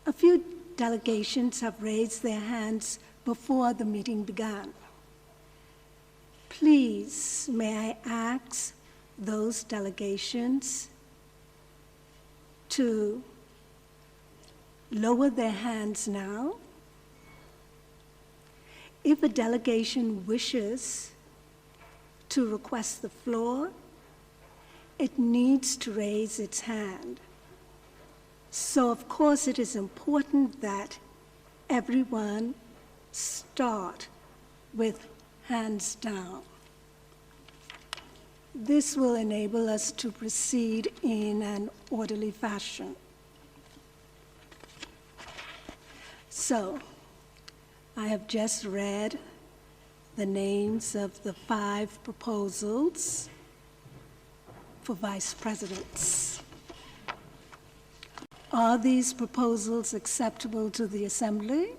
[SPEAKER 12] A few delegations have raised their hands before the meeting began. Please, may I ask those delegations to lower their hands now? If a delegation wishes to request the floor, it needs to raise its hand. So, of course, it is important that everyone start with hands down. This will enable us to proceed in an orderly fashion. So, I have just read the names of the 5 proposals for vice presidents. Are these proposals acceptable to the Assembly?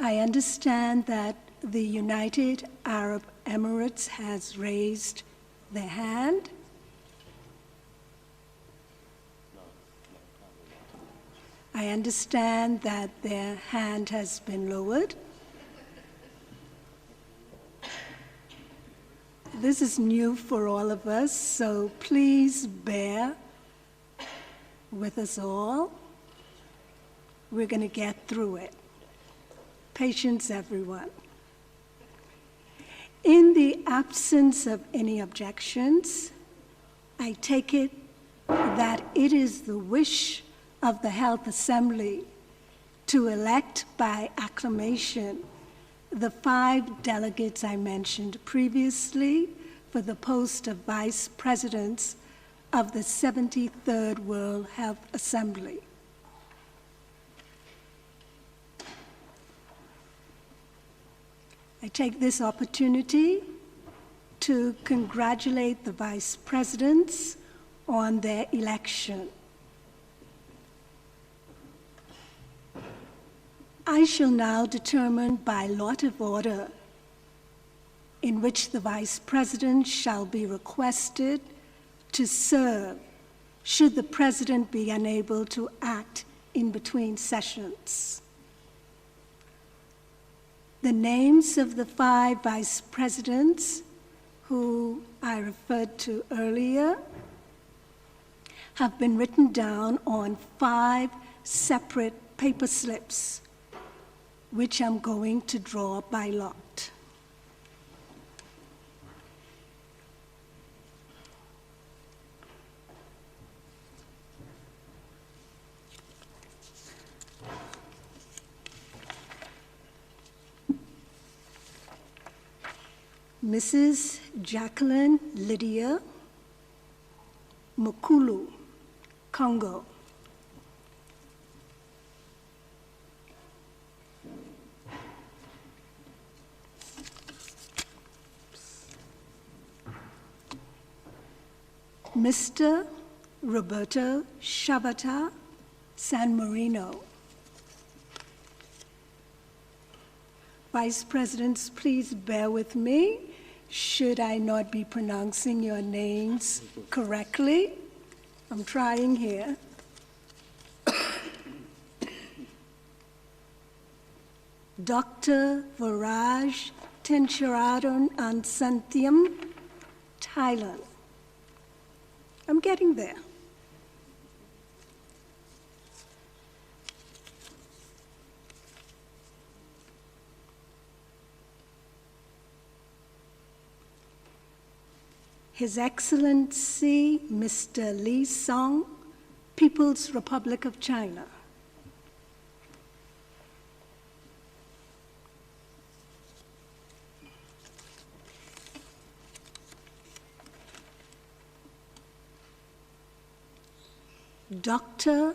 [SPEAKER 12] I understand that the United Arab Emirates has raised their hand. I understand that their hand has been lowered. This is new for all of us, so please bear with us all. We're going to get through it. Patience, everyone. In the absence of any objections, I take it that it is the wish of the Health Assembly to elect by acclamation the 5 delegates I mentioned previously for the post of Vice Presidents of the 73rd World Health Assembly. I take this opportunity to congratulate the Vice Presidents on their election. I shall now determine by lot of order in which the Vice President shall be requested to serve should the President be unable to act in between sessions. The names of the 5 Vice Presidents who I referred to earlier have been written down on 5 separate paper slips, which I'm going to draw by lot. Mrs. Jacqueline Lydia Mukulu, Congo. Mr. Roberto Shibata, San Marino. Vice Presidents, please bear with me should I not be pronouncing your names correctly. I'm trying here. Dr. Viraj Tencharadon Ansanthiam, Thailand. I'm getting there. His Excellency Mr. Li Song, People's Republic of China. Dr.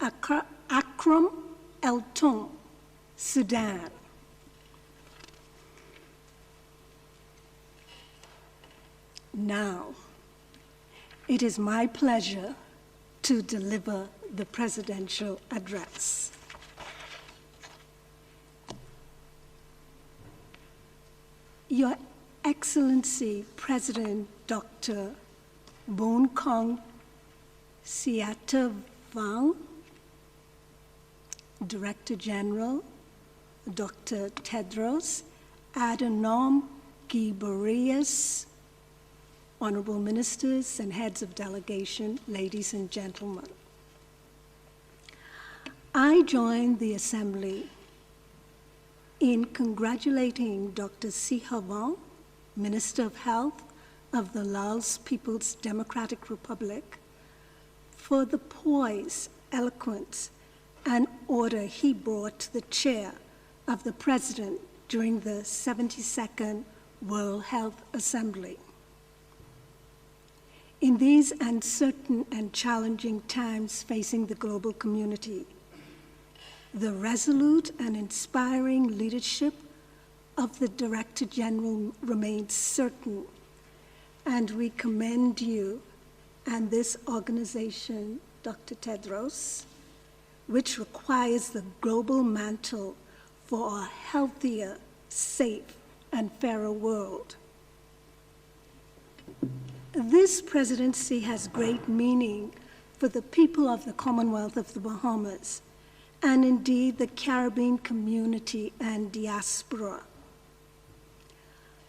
[SPEAKER 12] Akram Elton, Sudan. Now, it is my pleasure to deliver the presidential address. Your Excellency, President Dr. Bonkong Siatavang, Director General, Dr. Tedros Adhanom Ghebreyesus, Honorable Ministers and Heads of Delegation, ladies and gentlemen. I join the Assembly in congratulating Dr. Sihavong, Minister of Health of the Laos People's Democratic Republic, for the poise, eloquence, and order he brought to the chair of the President during the 72nd World Health Assembly. In these uncertain and challenging times facing the global community, the resolute and inspiring leadership of the Director General remains certain, and we commend you and this organization, Dr. Tedros, which requires the global mantle for a healthier, safe, and fairer world. This presidency has great meaning for the people of the Commonwealth of the Bahamas, and indeed the Caribbean community and diaspora.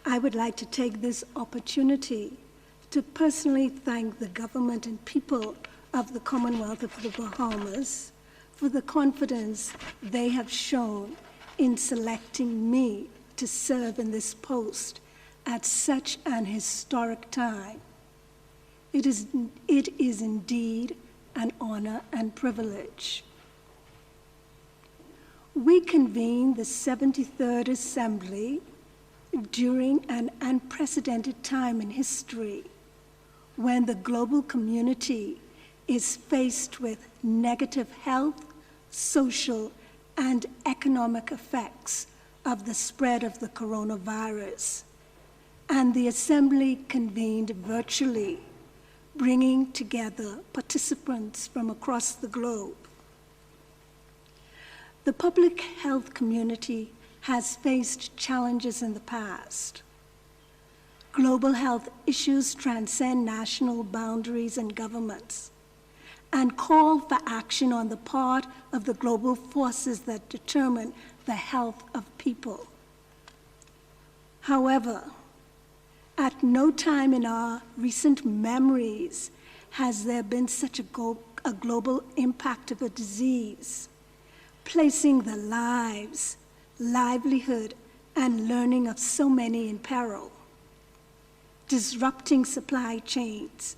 [SPEAKER 12] I would like to take this opportunity to personally thank the government and people of the Commonwealth of the Bahamas for the confidence they have shown in selecting me to serve in this post at such an historic time. It is indeed an honor and privilege. We convene the 73rd Assembly during an unprecedented time in history when the global community is faced with negative health, social, and economic effects of the spread of the coronavirus. And the Assembly convened virtually, bringing together participants from across the globe. The public health community has faced challenges in the past. Global health issues transcend national boundaries and governments and call for action on the part of the global forces that determine the health of people. However, at no time in our recent memories has there been such a global impact of a disease, placing the lives, livelihood, and learning of so many in peril, disrupting supply chains,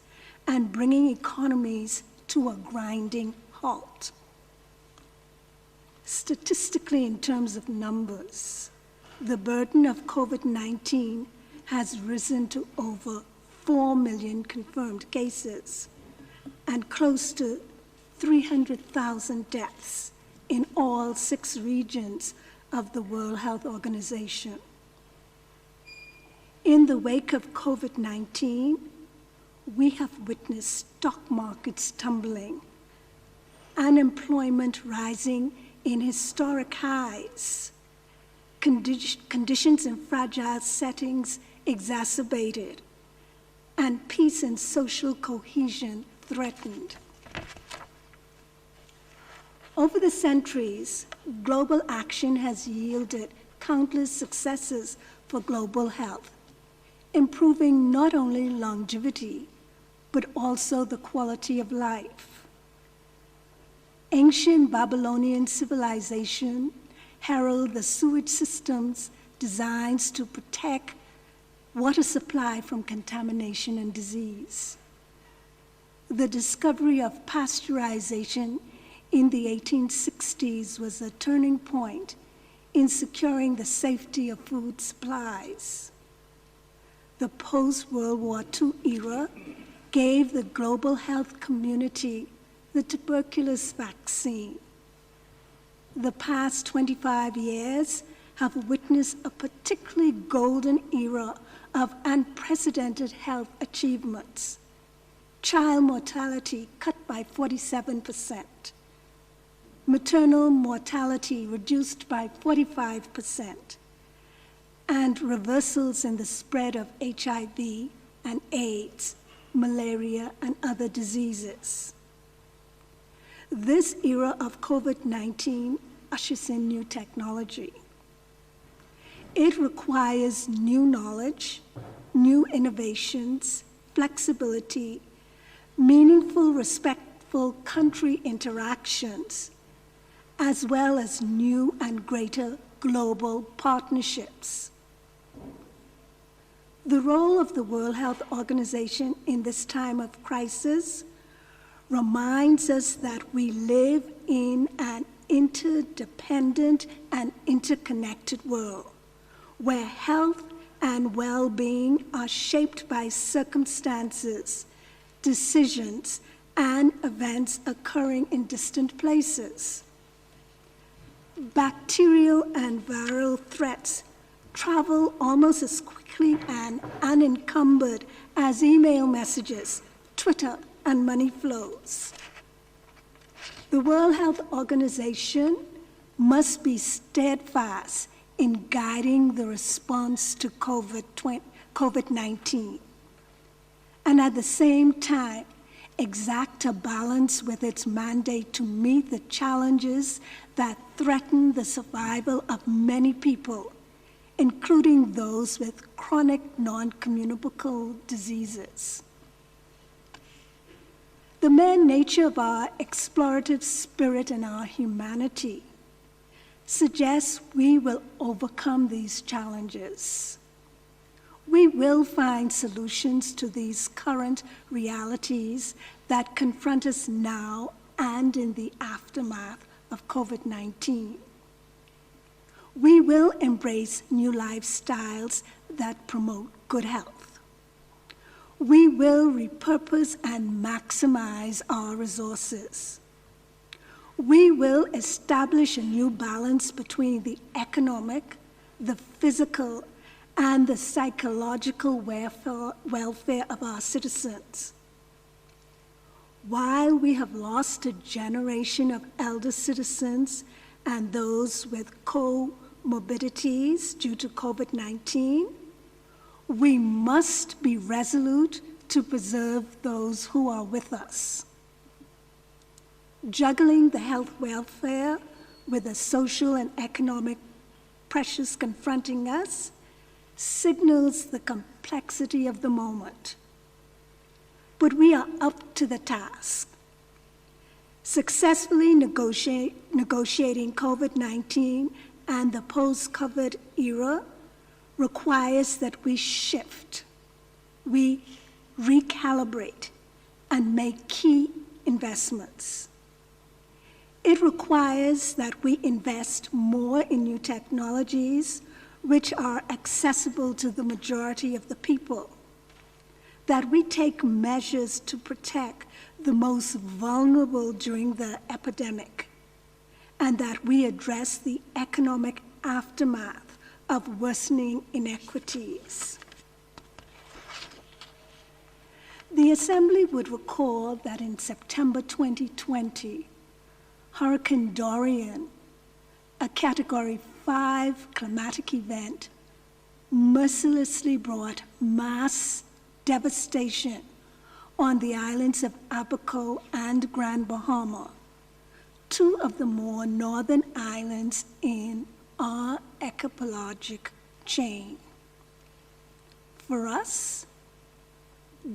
[SPEAKER 12] and bringing economies to a grinding halt. Statistically, in terms of numbers, the burden of COVID-19 has risen to over 4 million confirmed cases and close to 300,000 deaths in all 6 regions of the World Health Organization. In the wake of COVID-19, we have witnessed stock markets tumbling, unemployment rising in historic highs, conditions in fragile settings exacerbated, and peace and social cohesion threatened. Over the centuries, global action has yielded countless successes for global health, improving not only longevity, but also the quality of life. Ancient Babylonian civilization herald the sewage systems designed to protect water supply from contamination and disease. The discovery of pasteurization in the 1860s was a turning point in securing the safety of food supplies. The post-World War II era gave the global health community the tuberculosis vaccine. The past 25 years have witnessed a particularly golden era of unprecedented health achievements. Child mortality cut by 47%, maternal mortality reduced by 45%, and reversals in the spread of HIV and AIDS, malaria, and other diseases. This era of COVID-19 ushers in new technology. It requires new knowledge, new innovations, flexibility, meaningful, respectful country interactions, as well as new and greater global partnerships. The role of the World Health Organization in this time of crisis reminds us that we live in an interdependent and interconnected world, where health and well-being are shaped by circumstances, decisions, and events occurring in distant places. Bacterial and viral threats travel almost as quickly and unencumbered as email messages, Twitter, and money flows. The World Health Organization must be steadfast in guiding the response to COVID-19, and at the same time, exact a balance with its mandate to meet the challenges that threaten the survival of many people, including those with chronic non-communicable diseases. The mere nature of our explorative spirit and our humanity suggests we will overcome these challenges. We will find solutions to these current realities that confront us now and in the aftermath of COVID-19. We will embrace new lifestyles that promote good health. We will repurpose and maximize our resources. We will establish a new balance between the economic, the physical, and the psychological welfare of our citizens. While we have lost a generation of elder citizens and those with comorbidities due to COVID-19, we must be resolute to preserve those who are with us. Juggling the health welfare with the social and economic pressures confronting us signals the complexity of the moment. But we are up to the task. Successfully negotiating COVID-19 and the post-COVID era requires that we shift, we recalibrate, and make key investments. It requires that we invest more in new technologies which are accessible to the majority of the people, that we take measures to protect the most vulnerable during the epidemic, and that we address the economic aftermath of worsening inequities. The Assembly would recall that in September 2020, Hurricane Dorian, a Category 5 climatic event, mercilessly brought mass devastation on the islands of Abaco and Grand Bahama, two of the more northern islands in our archipelagic chain. For us,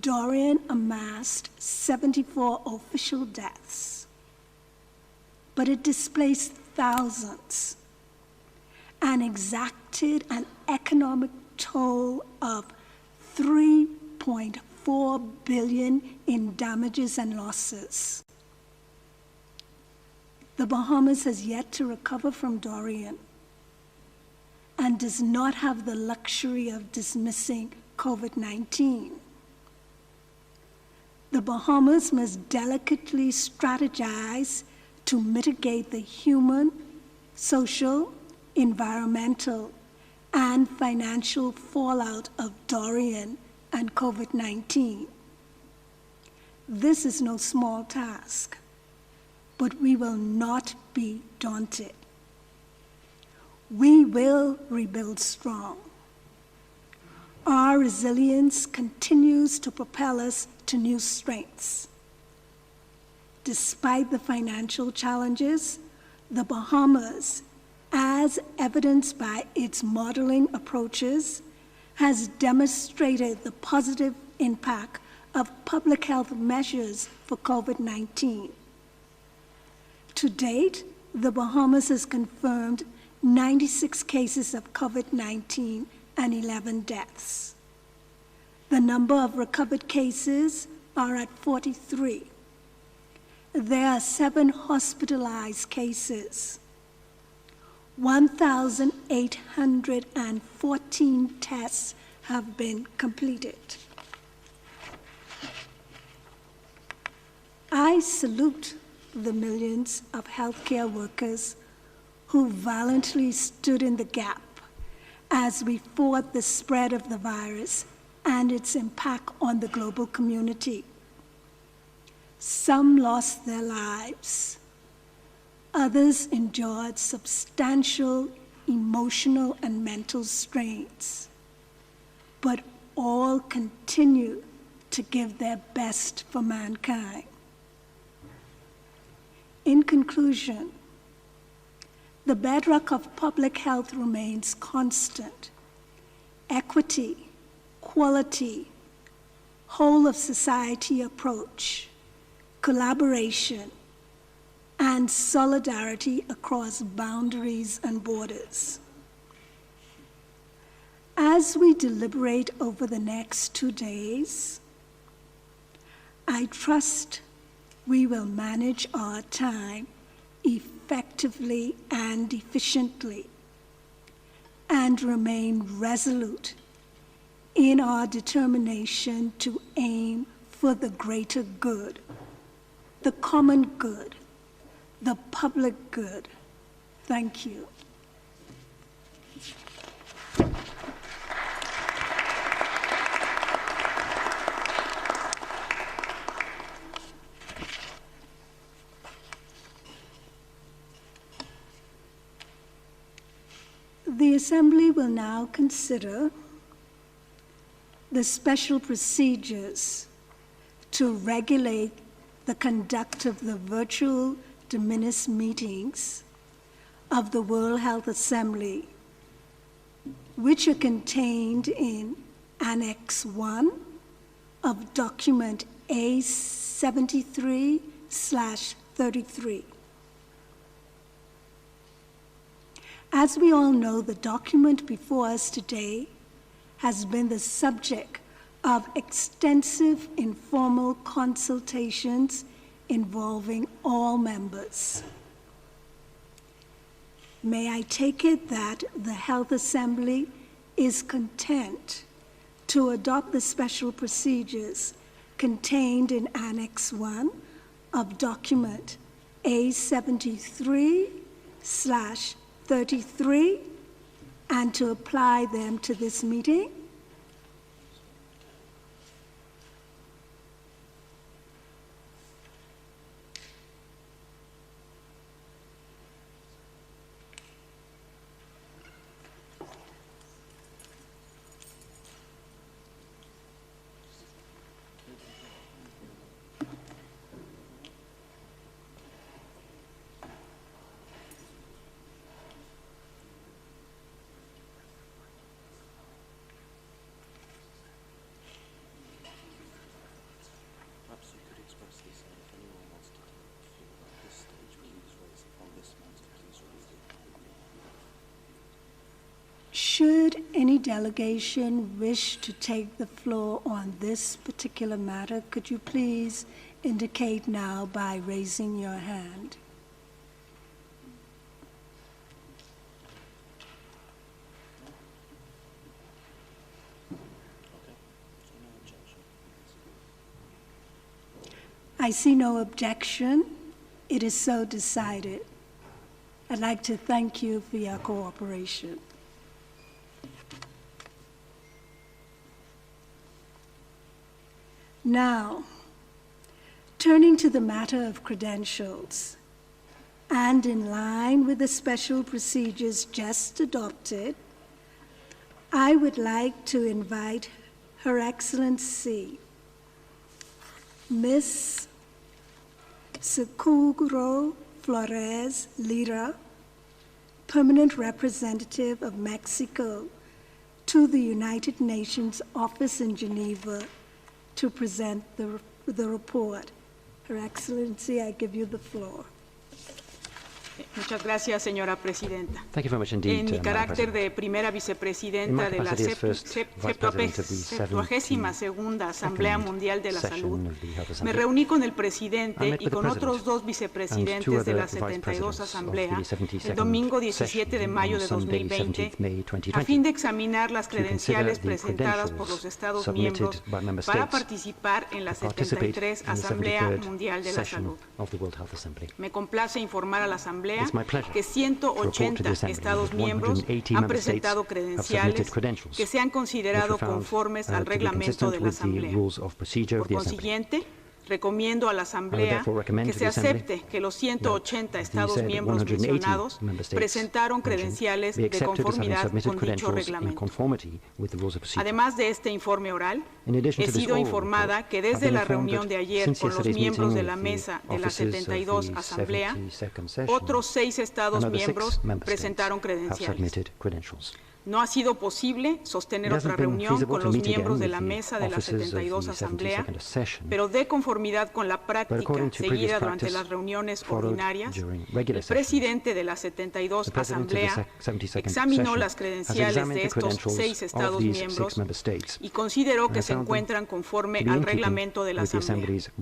[SPEAKER 12] Dorian amassed 74 official deaths, but it displaced thousands and exacted an economic toll of $3.4 billion in damages and losses. The Bahamas has yet to recover from Dorian and does not have the luxury of dismissing COVID-19. the Bahamas must delicately strategize to mitigate the human, social, environmental, and financial fallout of Dorian and COVID-19. This is no small task, but we will not be daunted. We will rebuild strong. Our resilience continues to propel us to new strengths. Despite the financial challenges, the Bahamas, as evidenced by its modeling approaches, has demonstrated the positive impact of public health measures for COVID-19. To date, the Bahamas has confirmed 96 cases of COVID-19 and 11 deaths. The number of recovered cases are at 43. There are 7 hospitalized cases. 1,814 tests have been completed. I salute the millions of healthcare workers who valiantly stood in the gap as we fought the spread of the virus and its impact on the global community. Some lost their lives. Others endured substantial emotional and mental strains, but all continue to give their best for mankind. In conclusion, the bedrock of public health remains constant. Equity, quality, whole of society approach, collaboration, and solidarity across boundaries and borders. As we deliberate over the next 2 days, I trust we will manage our time effectively and efficiently and remain resolute in our determination to aim for the greater good, the common good, the public good. Thank you. The Assembly will now consider the special procedures to regulate the conduct of the virtual de minimis meetings of the World Health Assembly, which are contained in Annex 1 of document A73/33. As we all know, the document before us today has been the subject of extensive informal consultations involving all members. May I take it that the Health Assembly is content to adopt the special procedures contained in Annex 1 of document A73/33 and to apply them to this meeting? Should any delegation wish to take the floor on this particular matter, could you please indicate now by raising your hand? I see no objection. It is so decided. I'd like to thank you for your cooperation. Now, turning to the matter of credentials, and in line with the special procedures just adopted, I would like to invite Her Excellency, Ms. Socorro Flores Lira, Permanent Representative of Mexico to the United Nations Office in Geneva, to present the report. Her Excellency, I give you the floor.
[SPEAKER 13] Muchas gracias, señora presidenta.
[SPEAKER 3] Thank you very much indeed,
[SPEAKER 13] en mi carácter de primera vicepresidenta de la 72ª Asamblea Mundial de la Salud, me reuní con el presidente y con otros dos vicepresidentes de la 72 Asamblea el domingo 17 de mayo de 2020 a fin de examinar las credenciales presentadas por los Estados miembros para participar en la 73 Asamblea Mundial de la Salud. Me complace informar a la Asamblea que 180 Estados miembros han presentado credenciales que se han considerado conformes al reglamento de la Asamblea. Por consiguiente, recomiendo a la Asamblea que se acepte que los 180 Estados miembros mencionados presentaron credenciales de conformidad con dicho reglamento. Además de este informe oral, he sido informada que desde la reunión de ayer con los miembros de la mesa de la 72 Asamblea, otros 6 Estados miembros presentaron credenciales. No ha sido posible sostener otra reunión con los miembros de la mesa de la 72 Asamblea, pero de conformidad con la práctica seguida durante las reuniones ordinarias, el presidente de la 72 Asamblea examinó las credenciales de estos 6 Estados miembros y consideró que se encuentran conforme al reglamento de la Asamblea.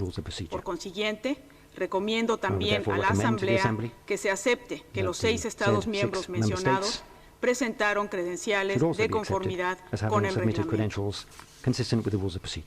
[SPEAKER 13] Por consiguiente, recomiendo también a la Asamblea que se acepte que los 6 Estados miembros mencionados presentaron credenciales de conformidad con el reglamento.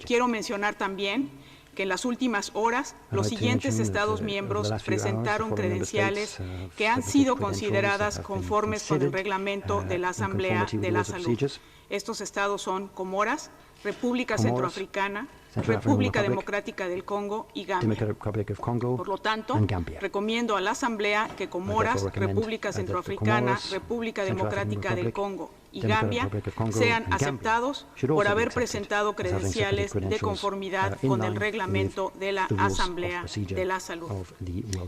[SPEAKER 13] Quiero mencionar también que en las últimas horas los siguientes Estados miembros presentaron credenciales que han sido consideradas conformes con el reglamento de la Asamblea de la Salud. Estos estados son Comoras, República Centroafricana, República Democrática del Congo y Gambia. Por lo tanto, recomiendo a la Asamblea que Comoras, República Centroafricana, República Democrática del Congo y Gambia sean aceptados por haber presentado credenciales de conformidad con el reglamento de la Asamblea de la Salud.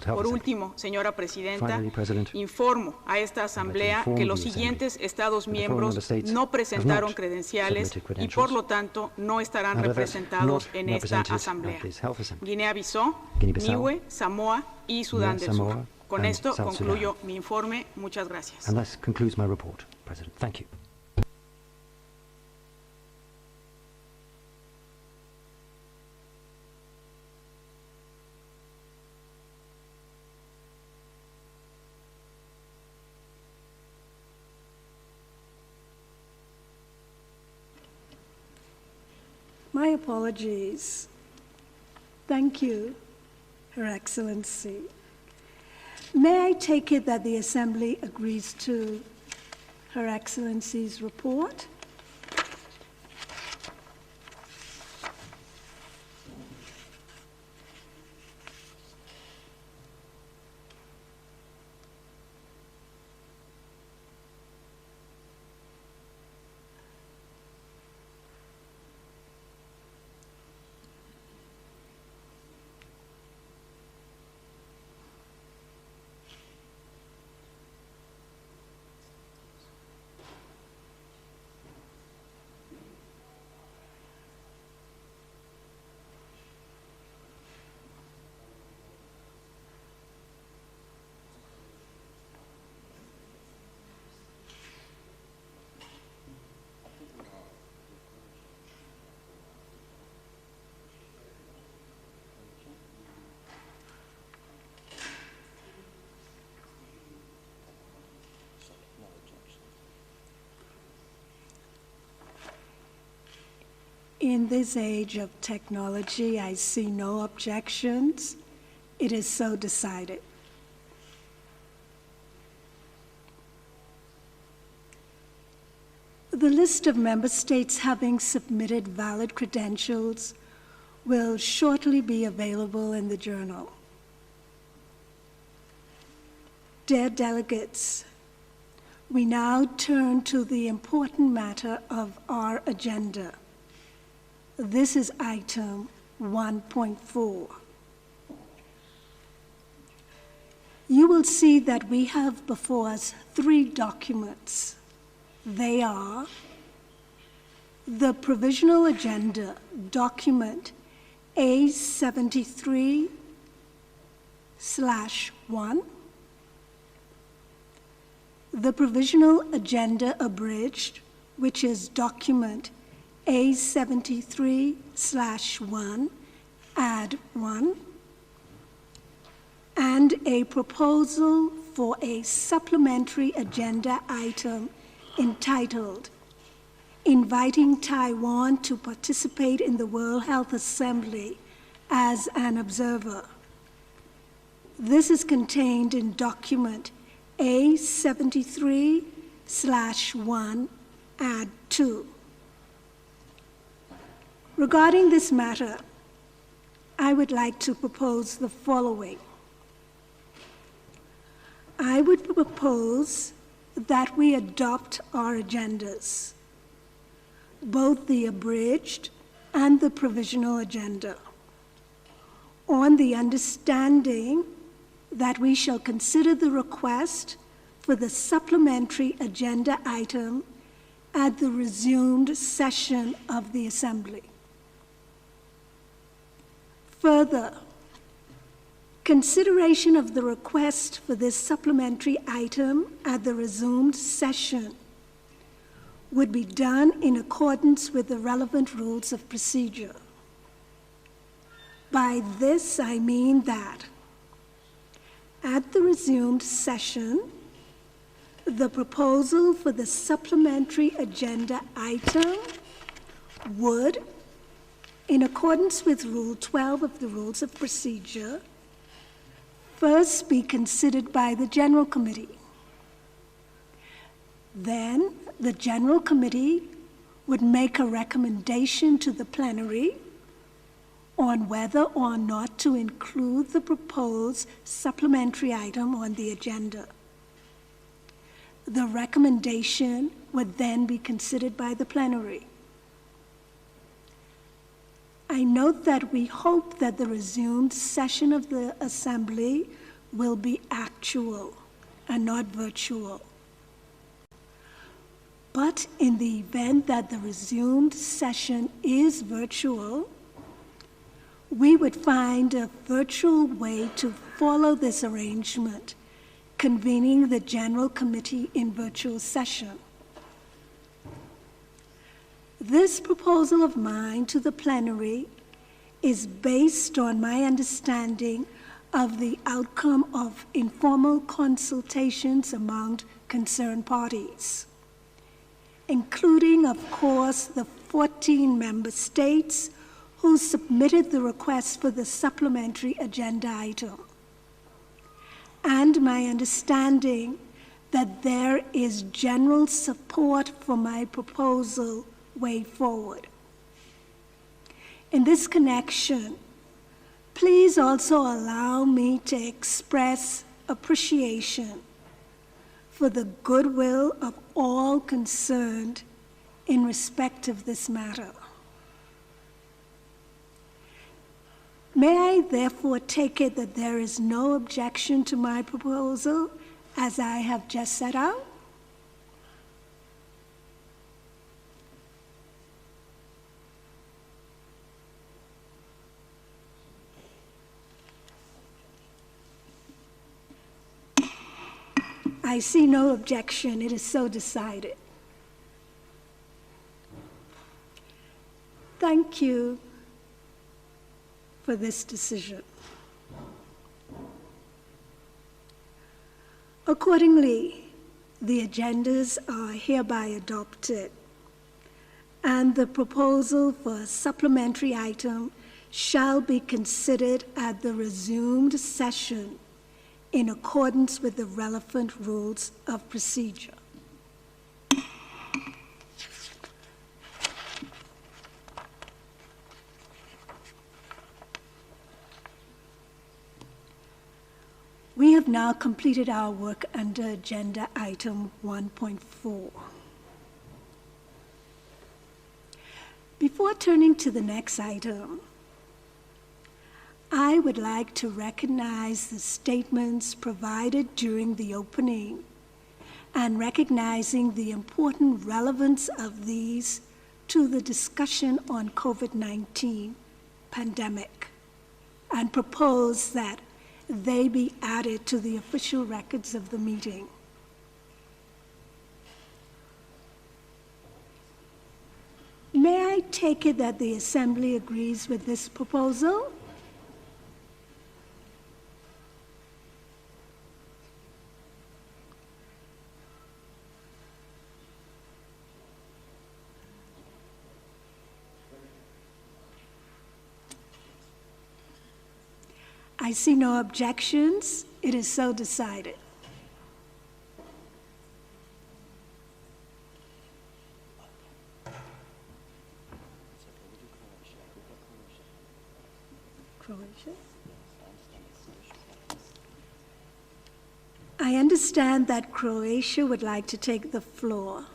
[SPEAKER 13] Por último, señora presidenta, informo a esta Asamblea que los siguientes Estados miembros no presentaron credenciales y por lo tanto no estarán representados en esta Asamblea: Guinea-Bissau, Niue, Samoa y Sudán del Sur. Con esto concluyo mi informe. Muchas gracias.
[SPEAKER 3] And that concludes my report, President. Thank you.
[SPEAKER 12] My apologies. Thank you, Her Excellency. May I take it that the Assembly agrees to Her Excellency's report? In this age of technology, I see no objections. It is so decided. The list of member states having submitted valid credentials will shortly be available in the journal. Dear delegates, we now turn to the important matter of our agenda. This is item 1.4. You will see that we have before us 3 documents. They are the Provisional Agenda, document A73/1, the Provisional Agenda Abridged, which is document A73/1, add 1, and a proposal for a supplementary agenda item entitled Inviting Taiwan to Participate in the World Health Assembly as an Observer. This is contained in document A73/1, add 2. Regarding this matter, I would like to propose the following. I would propose that we adopt our agendas, both the abridged and the provisional agenda, on the understanding that we shall consider the request for the supplementary agenda item at the resumed session of the Assembly. Further, consideration of the request for this supplementary item at the resumed session would be done in accordance with the relevant rules of procedure. By this, I mean that at the resumed session, the proposal for the supplementary agenda item would, in accordance with Rule 12 of the Rules of Procedure, first be considered by the General Committee. Then, the General Committee would make a recommendation to the plenary on whether or not to include the proposed supplementary item on the agenda. The recommendation would then be considered by the plenary. I note that we hope that the resumed session of the Assembly will be actual and not virtual. But in the event that the resumed session is virtual, we would find a virtual way to follow this arrangement, convening the General Committee in virtual session. This proposal of mine to the plenary is based on my understanding of the outcome of informal consultations among concerned parties, including, of course, the 14 member states who submitted the request for the supplementary agenda item, and my understanding that there is general support for my proposal way forward. In this connection, please also allow me to express appreciation for the goodwill of all concerned in respect of this matter. May I therefore take it that there is no objection to my proposal as I have just set out? I see no objection. It is so decided. Thank you for this decision. Accordingly, the agendas are hereby adopted. and the proposal for a supplementary item shall be considered at the resumed session in accordance with the relevant rules of procedure. We have now completed our work under agenda item 1.4. Before turning to the next item, I would like to recognize the statements provided during the opening and recognizing the important relevance of these to the discussion on COVID-19 pandemic and propose that they be added to the official records of the meeting. May I take it that the Assembly agrees with this proposal? I see no objections. It is so decided. Croatia? I understand that Croatia would like to take the floor.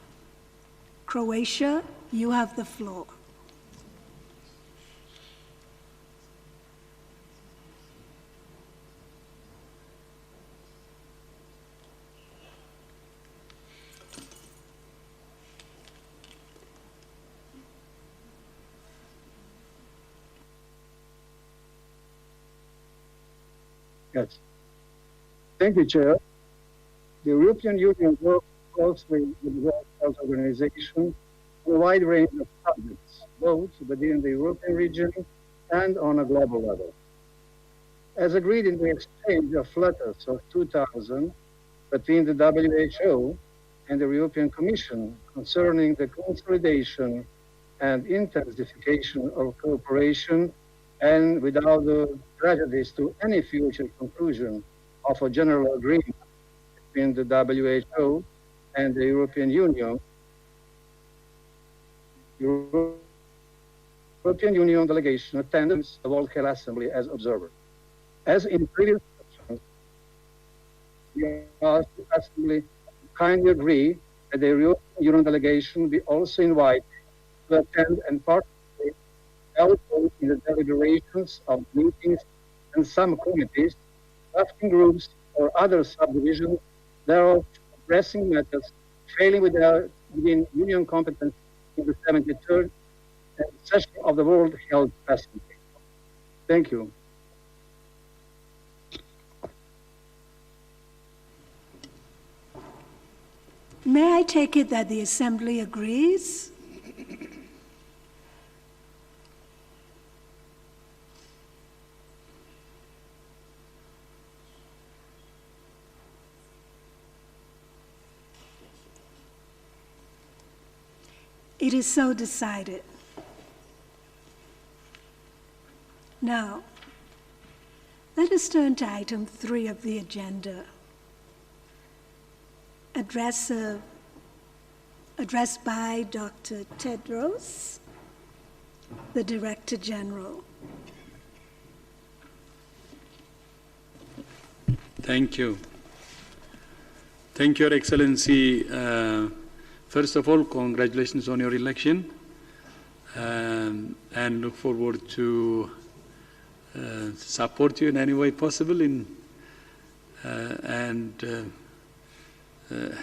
[SPEAKER 12] Croatia, you have the floor.
[SPEAKER 14] Yes. Thank you, Chair. The European Union works closely with the World Health Organization on a wide range of subjects, both within the European region and on a global level. As agreed in the exchange of letters of 2000 between the WHO and the European Commission concerning the consolidation and intensification of cooperation and without the prejudice to any future conclusion of a general agreement between the WHO and the European Union, European Union delegation attended the World Health Assembly as observer. As in previous sessions, we asked the Assembly to kindly agree that the European Union delegation be also invited to attend and participate also in the deliberations of meetings and some committees, drafting groups, or other subdivisions thereof pressing matters failing within Union competence in the 73rd session of the World Health Assembly. Thank you.
[SPEAKER 12] May I take it that the Assembly agrees? It is so decided. Now, let us turn to item 3 of the agenda. Address by Dr. Tedros, the Director General.
[SPEAKER 10] Thank you. Thank you, Your Excellency. First of all, congratulations on your election, and look forward to support you in any way possible and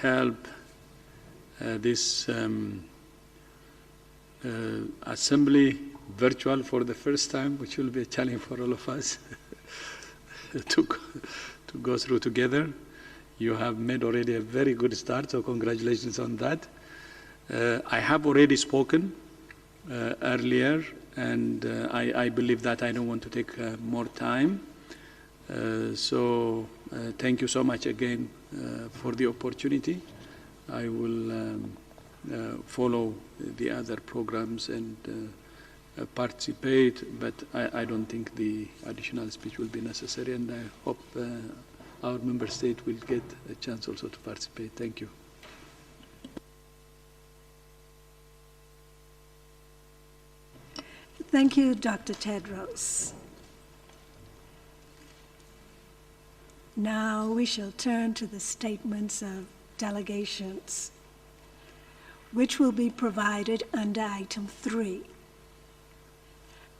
[SPEAKER 10] help this assembly virtual for the first time, which will be a challenge for all of us to go through together. You have made already a very good start, so congratulations on that. I have already spoken earlier, and I believe that I don't want to take more time. So thank you so much again for the opportunity. I will follow the other programs and participate, but I don't think the additional speech will be necessary, and I hope our member state will get a chance also to participate. Thank you.
[SPEAKER 12] Thank you, Dr. Tedros. Now we shall turn to the statements of delegations, which will be provided under item 3.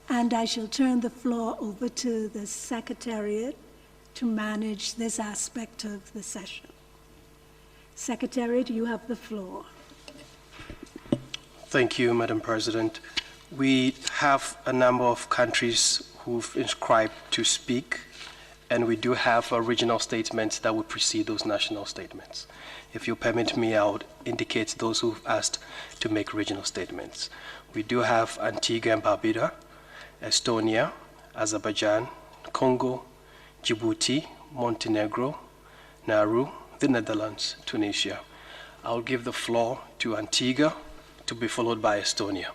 [SPEAKER 12] And I shall turn the floor over to the Secretariat to manage this aspect of the session. Secretariat, you have the floor.
[SPEAKER 15] Thank you, Madam President. We have a number of countries who've inscribed to speak, and we do have regional statements that would precede those national statements. If you permit me, I would indicate those who've asked to make regional statements. We do have Antigua and Barbuda, Estonia, Azerbaijan, Congo, Djibouti, Montenegro, Nauru, the Netherlands, Tunisia. I'll give the floor to Antigua, to be followed by Estonia.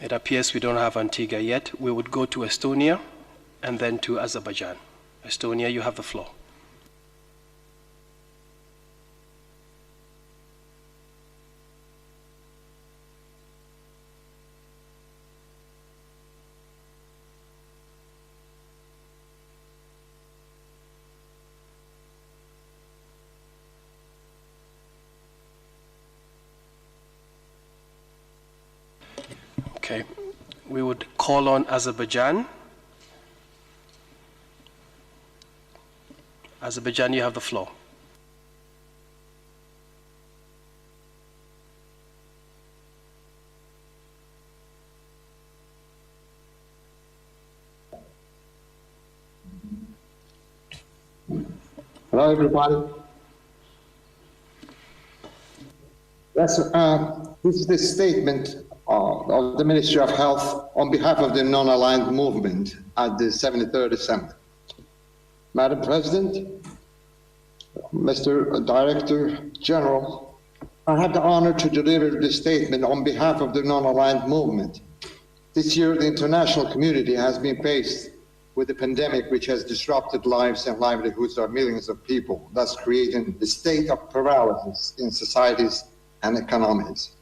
[SPEAKER 15] It appears we don't have Antigua yet. We would go to Estonia and then to Azerbaijan. Estonia, you have the floor. Okay, we would call on Azerbaijan. Azerbaijan, you have the floor.
[SPEAKER 14] Hello, everybody. This is the statement of the Ministry of Health on behalf of the non-aligned movement at the 73rd Assembly. Madam President, Mr. Director General, I have the honor to deliver this statement on behalf of the non-aligned movement. This year, the international community has been faced with a pandemic which has disrupted lives and livelihoods of millions of people, thus creating a state of paralysis in societies and economies.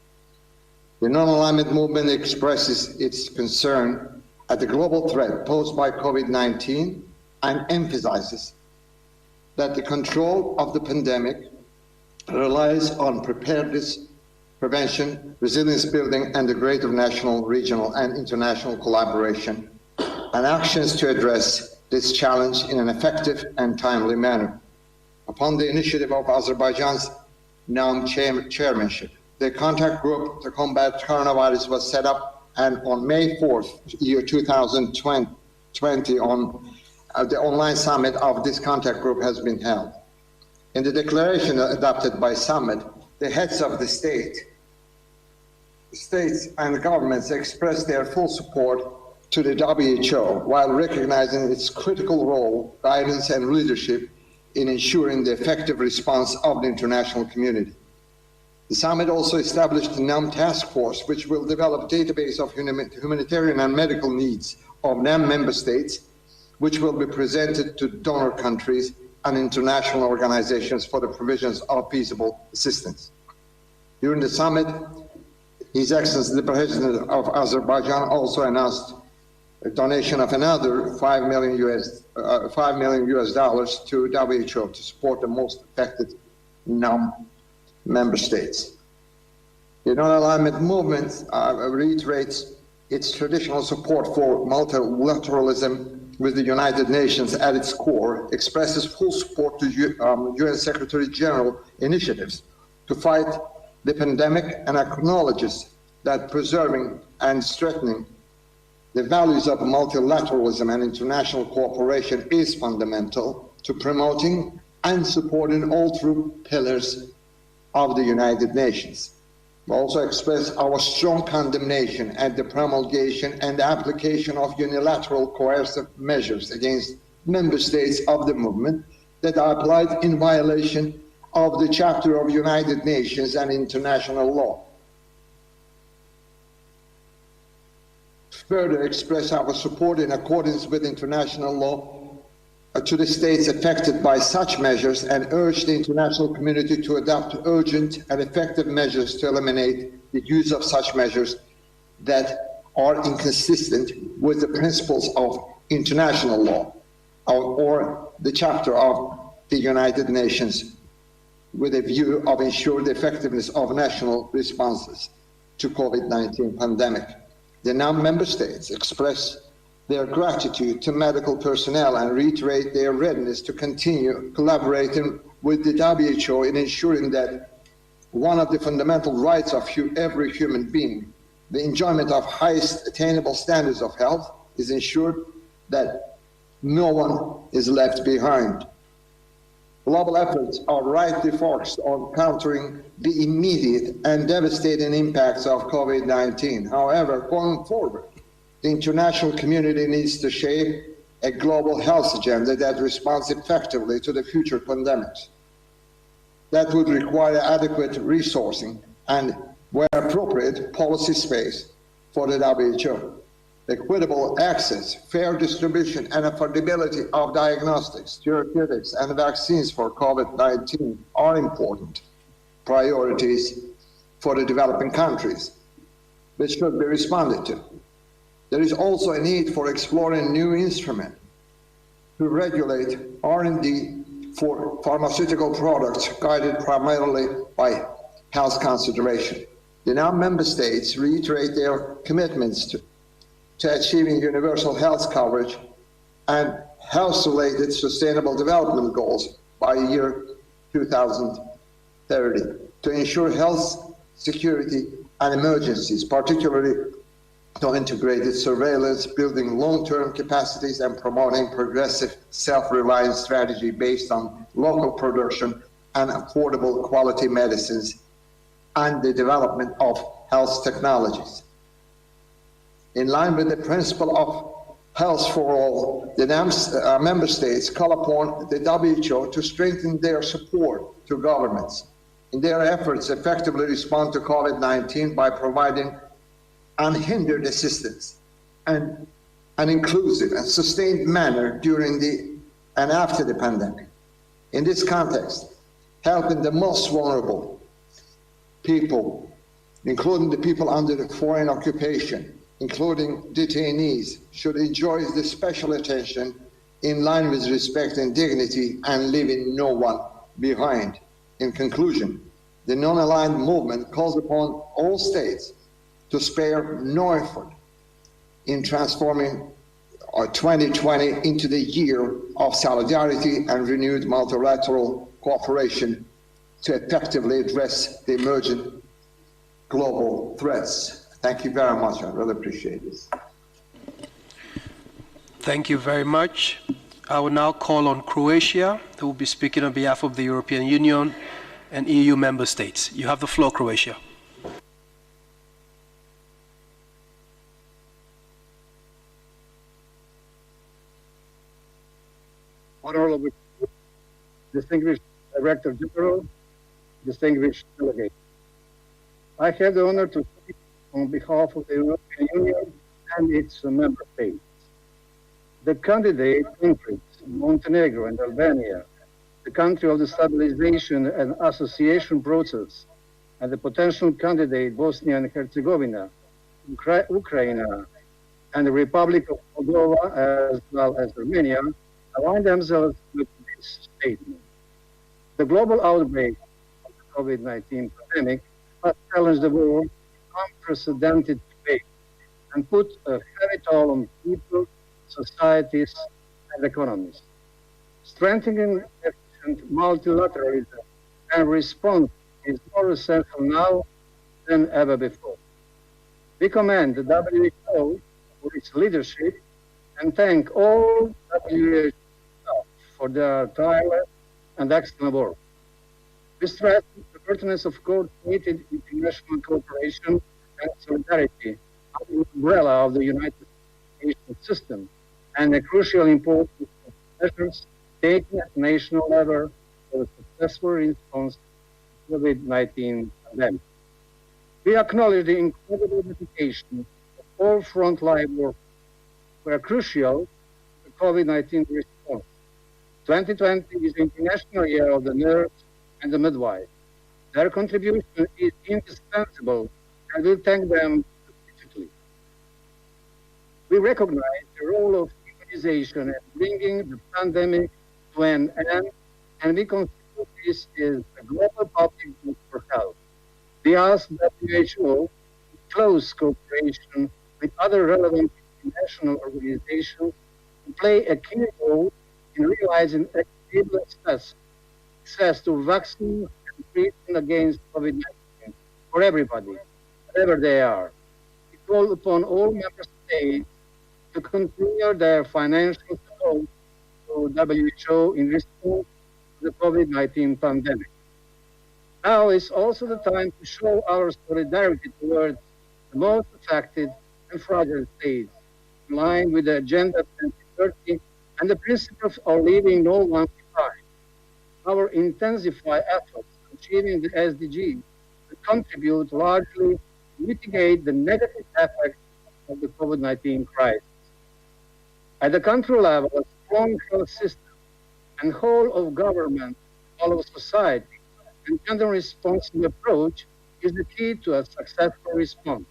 [SPEAKER 14] The non-alignment movement expresses its concern at the global threat posed by COVID-19 and emphasizes that the control of the pandemic relies on preparedness, prevention, resilience building, and the greater national, regional, and international collaboration and actions to address this challenge in an effective and timely manner. Upon the initiative of Azerbaijan's NAM chairmanship, the contact group to combat coronavirus was set up, and on May 4th, year 2020, the online summit of this contact group has been held. In the declaration adopted by summit, the heads of the states and the governments expressed their full support to the WHO while recognizing its critical role, guidance, and leadership in ensuring the effective response of the international community. The summit also established the NAM task force, which will develop a database of humanitarian and medical needs of NAM member states, which will be presented to donor countries and international organizations for the provisions of feasible assistance. During the summit, His Excellency the President of Azerbaijan also announced a donation of another $5 million to WHO to support the most affected NAM member states. The non-alignment movement reiterates its traditional support for multilateralism with the United Nations at its core, expresses full support to UN Secretary General initiatives to fight the pandemic, and acknowledges that preserving and strengthening the values of multilateralism and international cooperation is fundamental to promoting
[SPEAKER 16] and supporting all three pillars of the United Nations. We also express our strong condemnation at the promulgation and application of unilateral coercive measures against member states of the movement that are applied in violation of the Charter of United Nations and international law. Further express our support in accordance with international law to the states affected by such measures and urge the international community to adopt urgent and effective measures to eliminate the use of such measures that are inconsistent with the principles of international law or the Charter of the United Nations, with a view of ensuring the effectiveness of national responses to COVID-19 pandemic. The non-member states express their gratitude to medical personnel and reiterate their readiness to continue collaborating with the WHO in ensuring that one of the fundamental rights of every human being, the enjoyment of highest attainable standards of health, is ensured, that no one is left behind. Global efforts are rightly focused on countering the immediate and devastating impacts of COVID-19. However, going forward, the international community needs to shape a global health agenda that responds effectively to the future pandemics. That would require adequate resourcing and, where appropriate, policy space for the WHO. Equitable access, fair distribution, and affordability of diagnostics, therapeutics, and vaccines for COVID-19 are important priorities for the developing countries, which should be responded to. There is also a need for exploring new instruments to regulate R&D for pharmaceutical products guided primarily by health consideration. The non-member states reiterate their commitments to achieving universal health coverage and health-related sustainable development goals by year 2030 to ensure health security and emergencies, particularly to integrated surveillance, building long-term capacities, and promoting progressive self-reliant strategy based on local production and affordable quality medicines and the development of health technologies. In line with the principle of health for all, the member states call upon the WHO to strengthen their support to governments in their efforts to effectively respond to COVID-19 by providing unhindered assistance and an inclusive and sustained manner during and after the pandemic. In this context, helping the most vulnerable people, including the people under the foreign occupation, including detainees, should enjoy the special attention in line with respect and dignity and leaving no one behind. In conclusion, the non-aligned movement calls upon all states to spare no effort in transforming 2020 into the year of solidarity and renewed multilateral cooperation to effectively address the emerging global threats. Thank you very much. I really appreciate this.
[SPEAKER 15] Thank you very much. I will now call on Croatia, who will be speaking on behalf of the European Union and EU member states. You have the floor, Croatia.
[SPEAKER 14] Honorable Distinguished Director General, distinguished delegates. I have the honor to speak on behalf of the European Union and its member states. The candidate countries, Montenegro and Albania, the country of the stabilization and association process, and the potential candidate Bosnia and Herzegovina, Ukraine, and the Republic of Moldova, as well as Romania, align themselves with this statement. The global outbreak of the COVID-19 pandemic has challenged the world in unprecedented ways and put a heavy toll on people, societies, and economies. Strengthening efficient multilateralism and response is more essential now than ever before. We commend the WHO for its leadership and thank all WHO staff for their tireless and excellent work. We stress the pertinence of coordinated international cooperation and solidarity under the umbrella of the United Nations system, and the crucial importance of measures taken at national level for the successful response to the COVID-19 pandemic. We acknowledge the incredible dedication of all frontline workers who are crucial to the COVID-19 response. 2020 is the International Year of the Nurse and the Midwife. Their contribution is indispensable, and we thank them specifically. We recognize the role of immunization in bringing the pandemic to an end, and we consider this is a global public good for health. We ask WHO in close cooperation with other relevant international organizations to play a key role in realizing equitable access to vaccines and treatment against COVID-19 for everybody, wherever they are. We call upon all member states to continue their financial support to WHO in response to the COVID-19 pandemic. Now is also the time to show our solidarity towards the most affected and fragile states, in line with the Agenda 2030 and the principles of leaving no one behind. Our intensified efforts in achieving the SDGs will contribute largely to mitigate the negative effects of the COVID-19 crisis. At the country level, a strong health system and whole of government, all of society, and gender-responsive approach is the key to a successful response.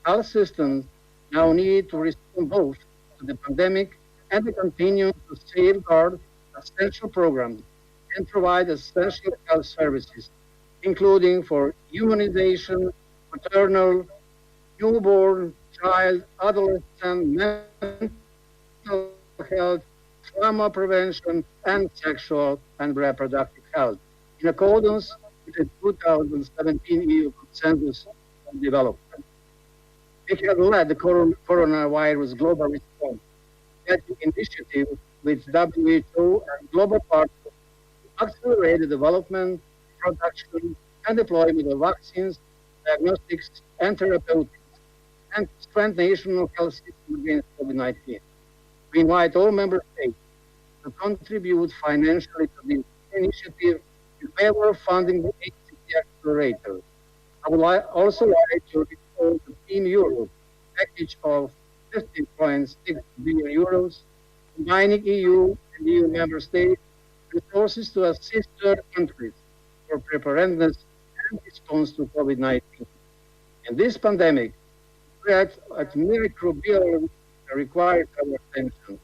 [SPEAKER 14] Health systems now need to respond both to the pandemic and to continue to safeguard essential programs and provide essential health services, including for immunization, maternal, newborn, child, adolescent, mental health, trauma prevention, and sexual and reproductive health, in accordance with the 2017 EU Consensus on Development. We have led the coronavirus global response, that initiative with WHO and global partners to accelerate the development, production, and deployment of vaccines, diagnostics, and therapeutics, and strengthen national health system against COVID-19. We invite all member states to contribute financially to this initiative in favor of funding the HCT Accelerator. I would also like to recall the Team Europe package of 15.6 billion euros, combining EU and EU member states resources to assist third countries for preparedness and response to COVID-19. And this pandemic, threat at microbial requires our attention.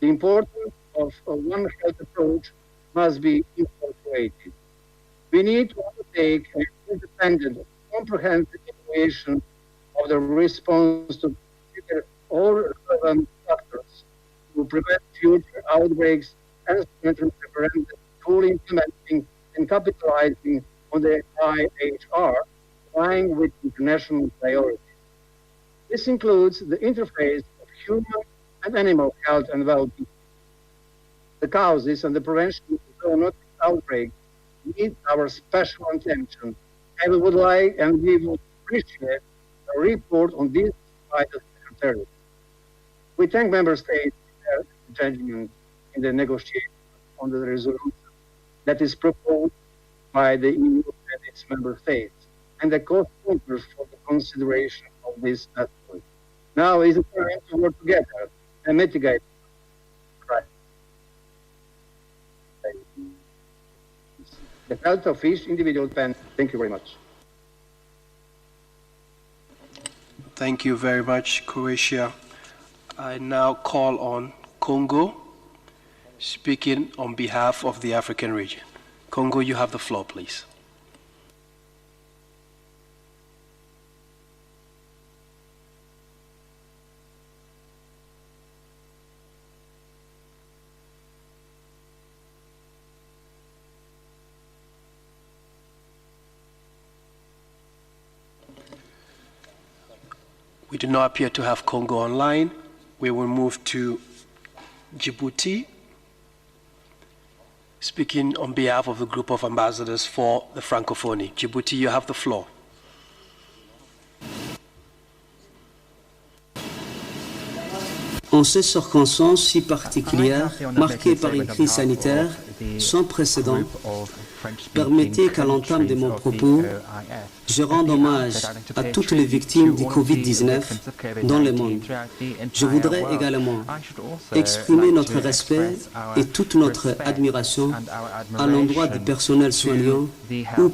[SPEAKER 14] The importance of a One Health approach must be incorporated. We need to undertake an independent, comprehensive evaluation of the response to consider all relevant factors to prevent future outbreaks and strengthen preparedness, fully implementing and capitalizing on the IHR, aligned with international priorities. This includes the interface of human and animal health and well-being. The causes and the prevention of zoonotic outbreaks need our special attention, and we would appreciate a report on this by the Secretary. We thank Member States for their engagement in the negotiation on the resolution that is proposed by the EU and its member states, and the co-sponsors for the consideration of this effort. Now is the time to work together and mitigate crisis. The health of each individual depends. Thank you very much.
[SPEAKER 15] Thank you very much, Croatia. I now call on Congo, speaking on behalf of the African region. Congo, you have the floor, please. We do not appear to have Congo online. We will move to Djibouti. speaking on behalf of the group of ambassadors for the Francophonie. Djibouti, you have the floor.
[SPEAKER 17] En ces circonstances si particulières, marquées par une crise sanitaire sans précédent, permettez qu'à l'entame de mon propos, je rende hommage à toutes les victimes du Covid-19 dans le monde. Je voudrais également exprimer notre respect et toute notre admiration à l'endroit du personnel soignant ou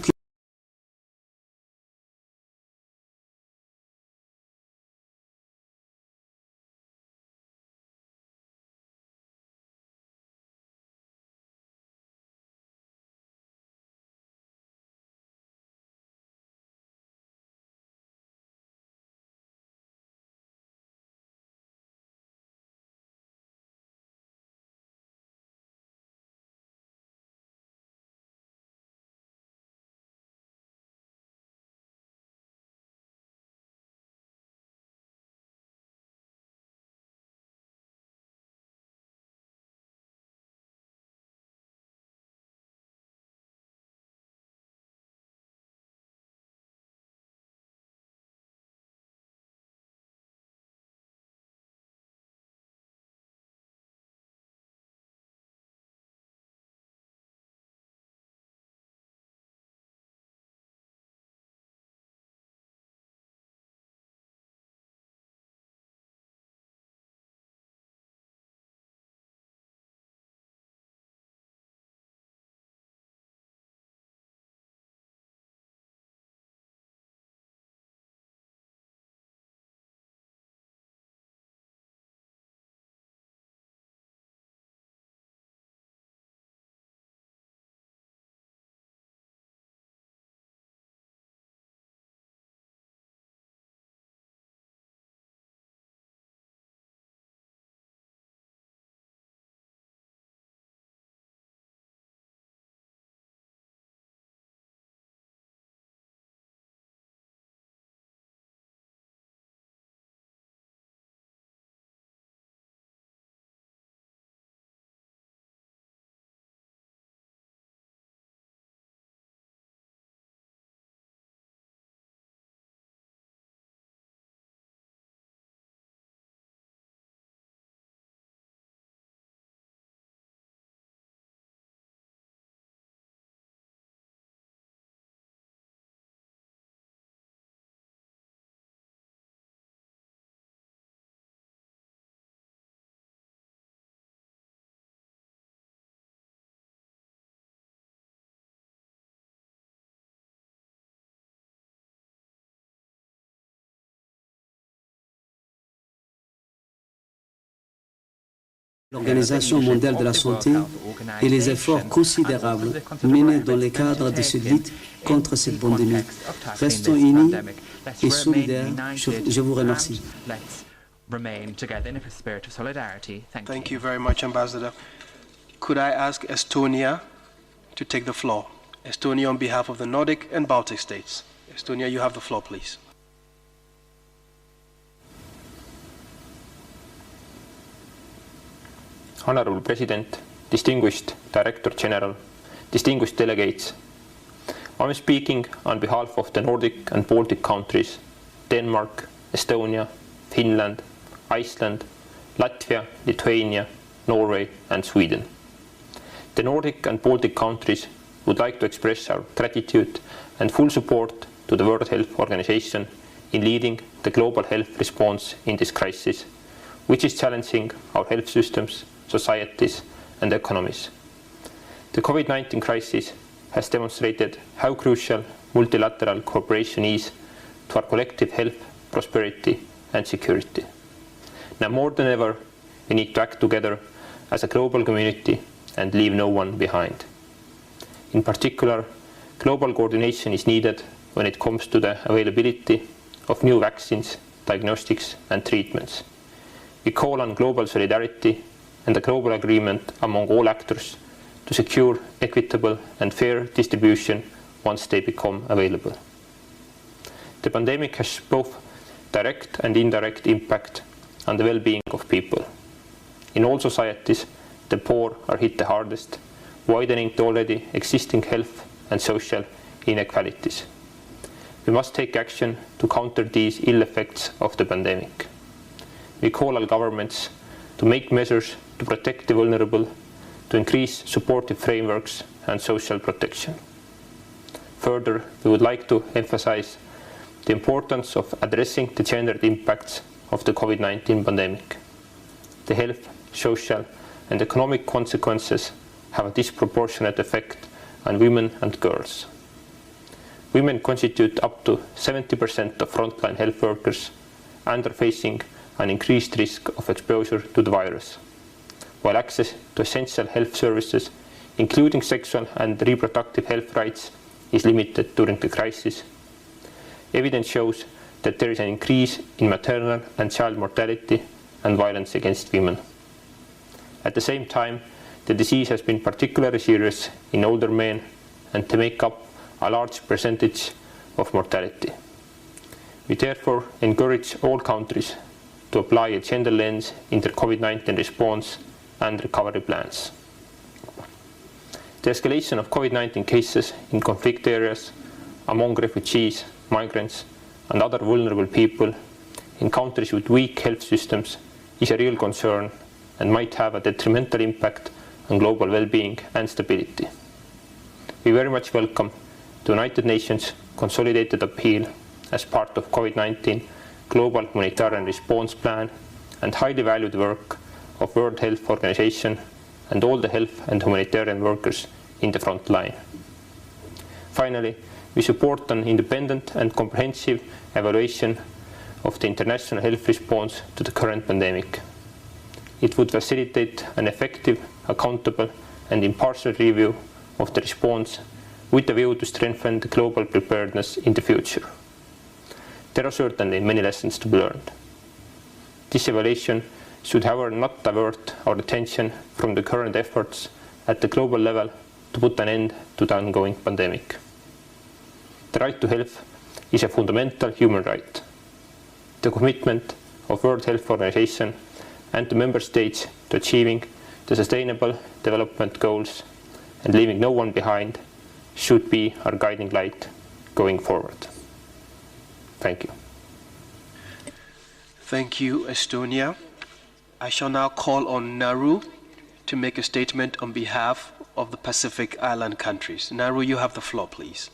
[SPEAKER 17] l'Organisation mondiale de la santé et les efforts considérables menés dans le cadre de cette lutte contre cette pandémie. Restons unis et solidaires. Je vous remercie.
[SPEAKER 15] Thank you very much, Ambassador. Could I ask Estonia to take the floor? Estonia on behalf of the Nordic and Baltic states. Estonia, you have the floor, please.
[SPEAKER 18] Honorable President, distinguished Director General, distinguished delegates, I'm speaking on behalf of the Nordic and Baltic countries, Denmark, Estonia, Finland, Iceland, Latvia, Lithuania, Norway and Sweden. The Nordic and Baltic countries would like to express our gratitude and full support to the World Health Organization in leading the global health response in this crisis, which is challenging our health systems, societies and economies. The COVID-19 crisis has demonstrated how crucial multilateral cooperation is to our collective health, prosperity and security. Now more than ever, we need to act together as a global community and leave no one behind. In particular, global coordination is needed when it comes to the availability of new vaccines, diagnostics and treatments. We call on global solidarity and a global agreement among all actors to secure equitable and fair distribution once they become available. The pandemic has both direct and indirect impact on the well-being of people. In all societies, the poor are hit the hardest, widening the already existing health and social inequalities. We must take action to counter these ill effects of the pandemic. We call on governments to make measures to protect the vulnerable, to increase supportive frameworks and social protection. Further, we would like to emphasize the importance of addressing the gendered impacts of the COVID-19 pandemic. The health, social and economic consequences have a disproportionate effect on women and girls. Women constitute up to 70% of frontline health workers and are facing an increased risk of exposure to the virus, while access to essential health services, including sexual and reproductive health rights, is limited during the crisis. Evidence shows that there is an increase in maternal and child mortality and violence against women. At the same time, the disease has been particularly serious in older men and they make up a large percentage of mortality. We therefore encourage all countries to apply a gender lens in their COVID-19 response and recovery plans. The escalation of COVID-19 cases in conflict areas, among refugees, migrants and other vulnerable people in countries with weak health systems is a real concern and might have a detrimental impact on global well-being and stability. We very much welcome the United Nations consolidated appeal as part of COVID-19 Global Humanitarian Response Plan and highly valued work of World Health Organization and all the health and humanitarian workers in the front line. Finally, we support an independent and comprehensive evaluation of the international health response to the current pandemic. It would facilitate an effective, accountable and impartial review of the response with a view to strengthen the global preparedness in the future. There are certainly many lessons to be learned. This evaluation should, however, not divert our attention from the current efforts at the global level to put an end to the ongoing pandemic. The right to health is a fundamental human right. The commitment of World Health Organization and the member states to achieving the Sustainable Development Goals and leaving no one behind should be our guiding light going forward. Thank you.
[SPEAKER 15] Thank you, Estonia. I shall now call on Nauru to make a statement on behalf of the Pacific Island countries. Nauru, you have the floor, please.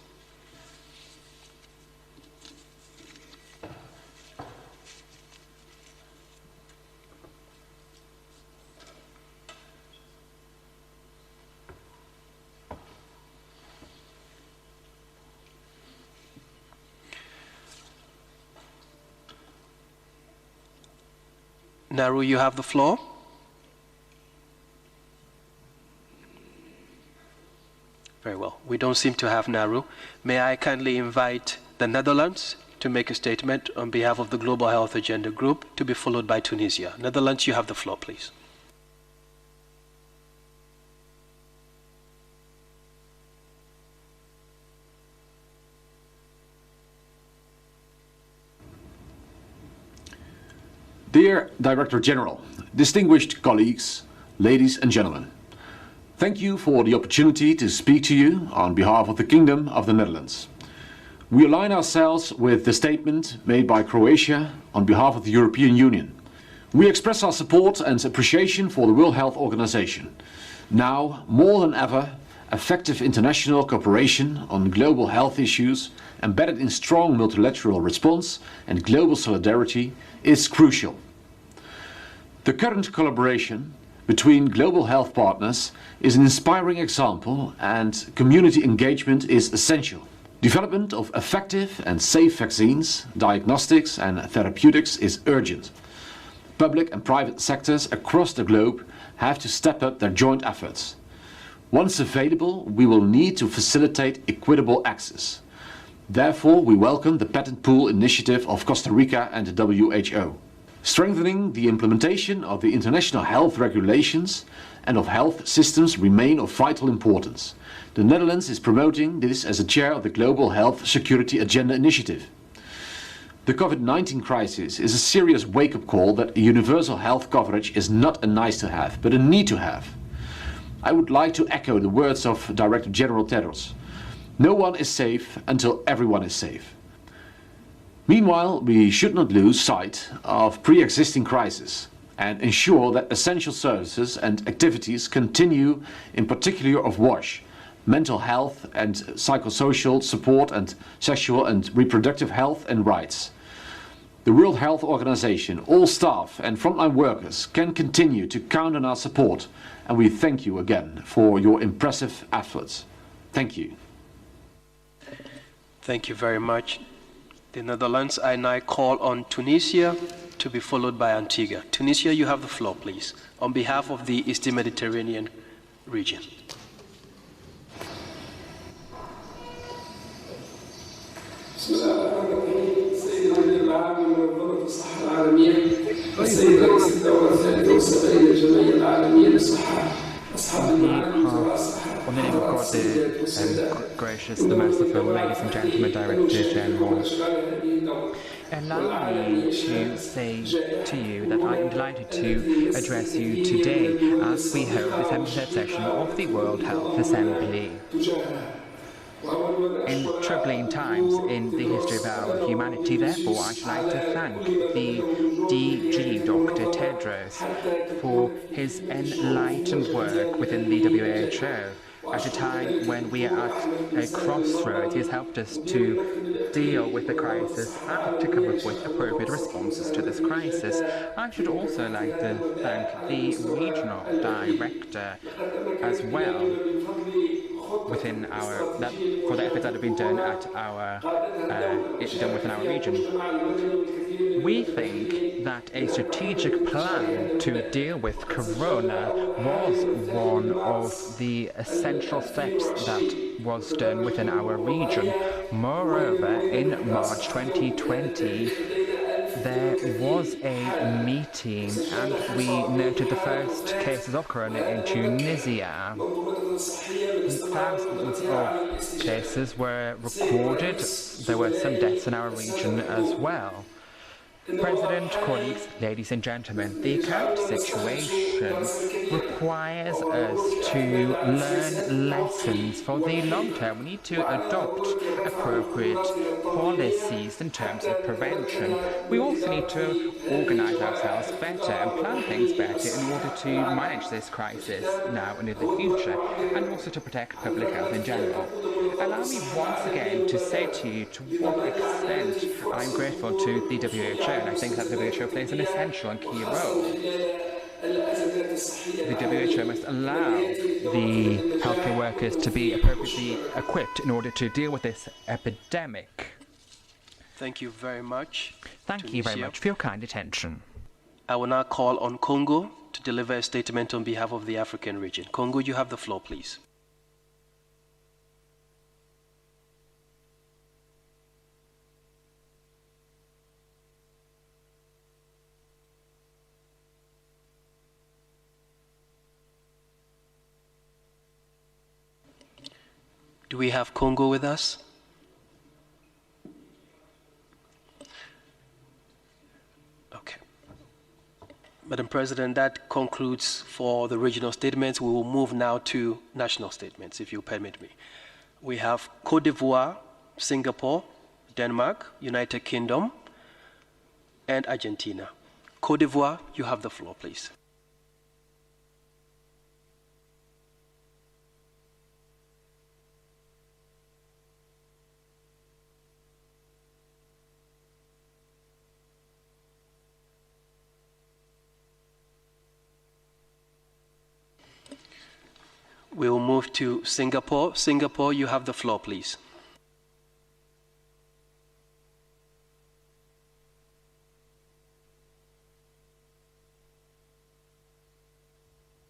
[SPEAKER 15] Nauru, you have the floor. Very well. We don't seem to have Nauru. May I kindly invite the Netherlands to make a statement on behalf of the Global Health Agenda Group, to be followed by Tunisia. Netherlands, you have the floor, please.
[SPEAKER 19] Dear Director General, distinguished colleagues, ladies and gentlemen, thank you for the opportunity to speak to you on behalf of the Kingdom of the Netherlands. We align ourselves with the statement made by Croatia on behalf of the European Union. We express our support and appreciation for the World Health Organization. Now, more than ever, effective international cooperation on global health issues embedded in strong multilateral response and global solidarity is crucial. The current collaboration between global health partners is an inspiring example, and community engagement is essential. Development of effective and safe vaccines, diagnostics and therapeutics is urgent. Public and private sectors across the globe have to step up their joint efforts. Once available, we will need to facilitate equitable access. Therefore, we welcome the patent pool initiative of Costa Rica and the WHO. Strengthening the implementation of the international health regulations and of health systems remain of vital importance. The Netherlands is promoting this as a chair of the Global Health Security Agenda Initiative. The COVID-19 crisis is a serious wake-up call that universal health coverage is not a nice-to-have, but a need-to-have. I would like to echo the words of Director General Tedros. No one is safe until everyone is safe. Meanwhile, we should not lose sight of pre-existing crises and ensure that essential services and activities continue, in particular of WASH, mental health and psychosocial support and sexual and reproductive health and rights. The World Health Organization, all staff and frontline workers can continue to count on our support, and we thank you again for your impressive efforts. Thank you.
[SPEAKER 15] Thank you very much. The Netherlands, I now call on Tunisia to be followed by Antigua. Tunisia, you have the floor, please, on behalf of the Eastern Mediterranean region.
[SPEAKER 20] On the name of God, the gracious, the merciful, ladies and gentlemen, Director General, allow me to say to you that I am delighted to address you today as we hold the 73rd session of the World Health Assembly. In troubling times in the history of our humanity, therefore, I should like to thank the DG, Dr. Tedros, for his enlightened work within the WHO. At a time when we are at a crossroads, he has helped us to deal with the crisis and to come up with appropriate responses to this crisis. I should also like to thank the regional director as well within for the efforts that have been done at within our region. We think that a strategic plan to deal with Corona was one of the essential steps that was done within our region. Moreover, in March 2020, there was a meeting and we noted the first cases of Corona in Tunisia. Thousands of cases were recorded. There were some deaths in our region as well. President, colleagues, ladies and gentlemen, the current situation requires us to learn lessons for the long term. We need to adopt appropriate policies in terms of prevention. We also need to organise ourselves better and plan things better in order to manage this crisis now and in the future, and also to protect public health in general. Allow me once again to say to you to what extent I'm grateful to the WHO, and I think that the WHO plays an essential and key role. The WHO must allow the healthcare workers to be appropriately equipped in order to deal with this epidemic.
[SPEAKER 15] Thank you very much.
[SPEAKER 20] Thank you very much for your kind attention.
[SPEAKER 15] I will now call on Congo to deliver a statement on behalf of the African region. Congo, you have the floor, please. Do we have Congo with us? Okay. Madam President, that concludes for the regional statements. We will move now to national statements, if you permit me. We have Côte d'Ivoire, Singapore, Denmark, United Kingdom, and Argentina. Côte d'Ivoire, you have the floor, please. We will move to Singapore. Singapore, you have the floor, please.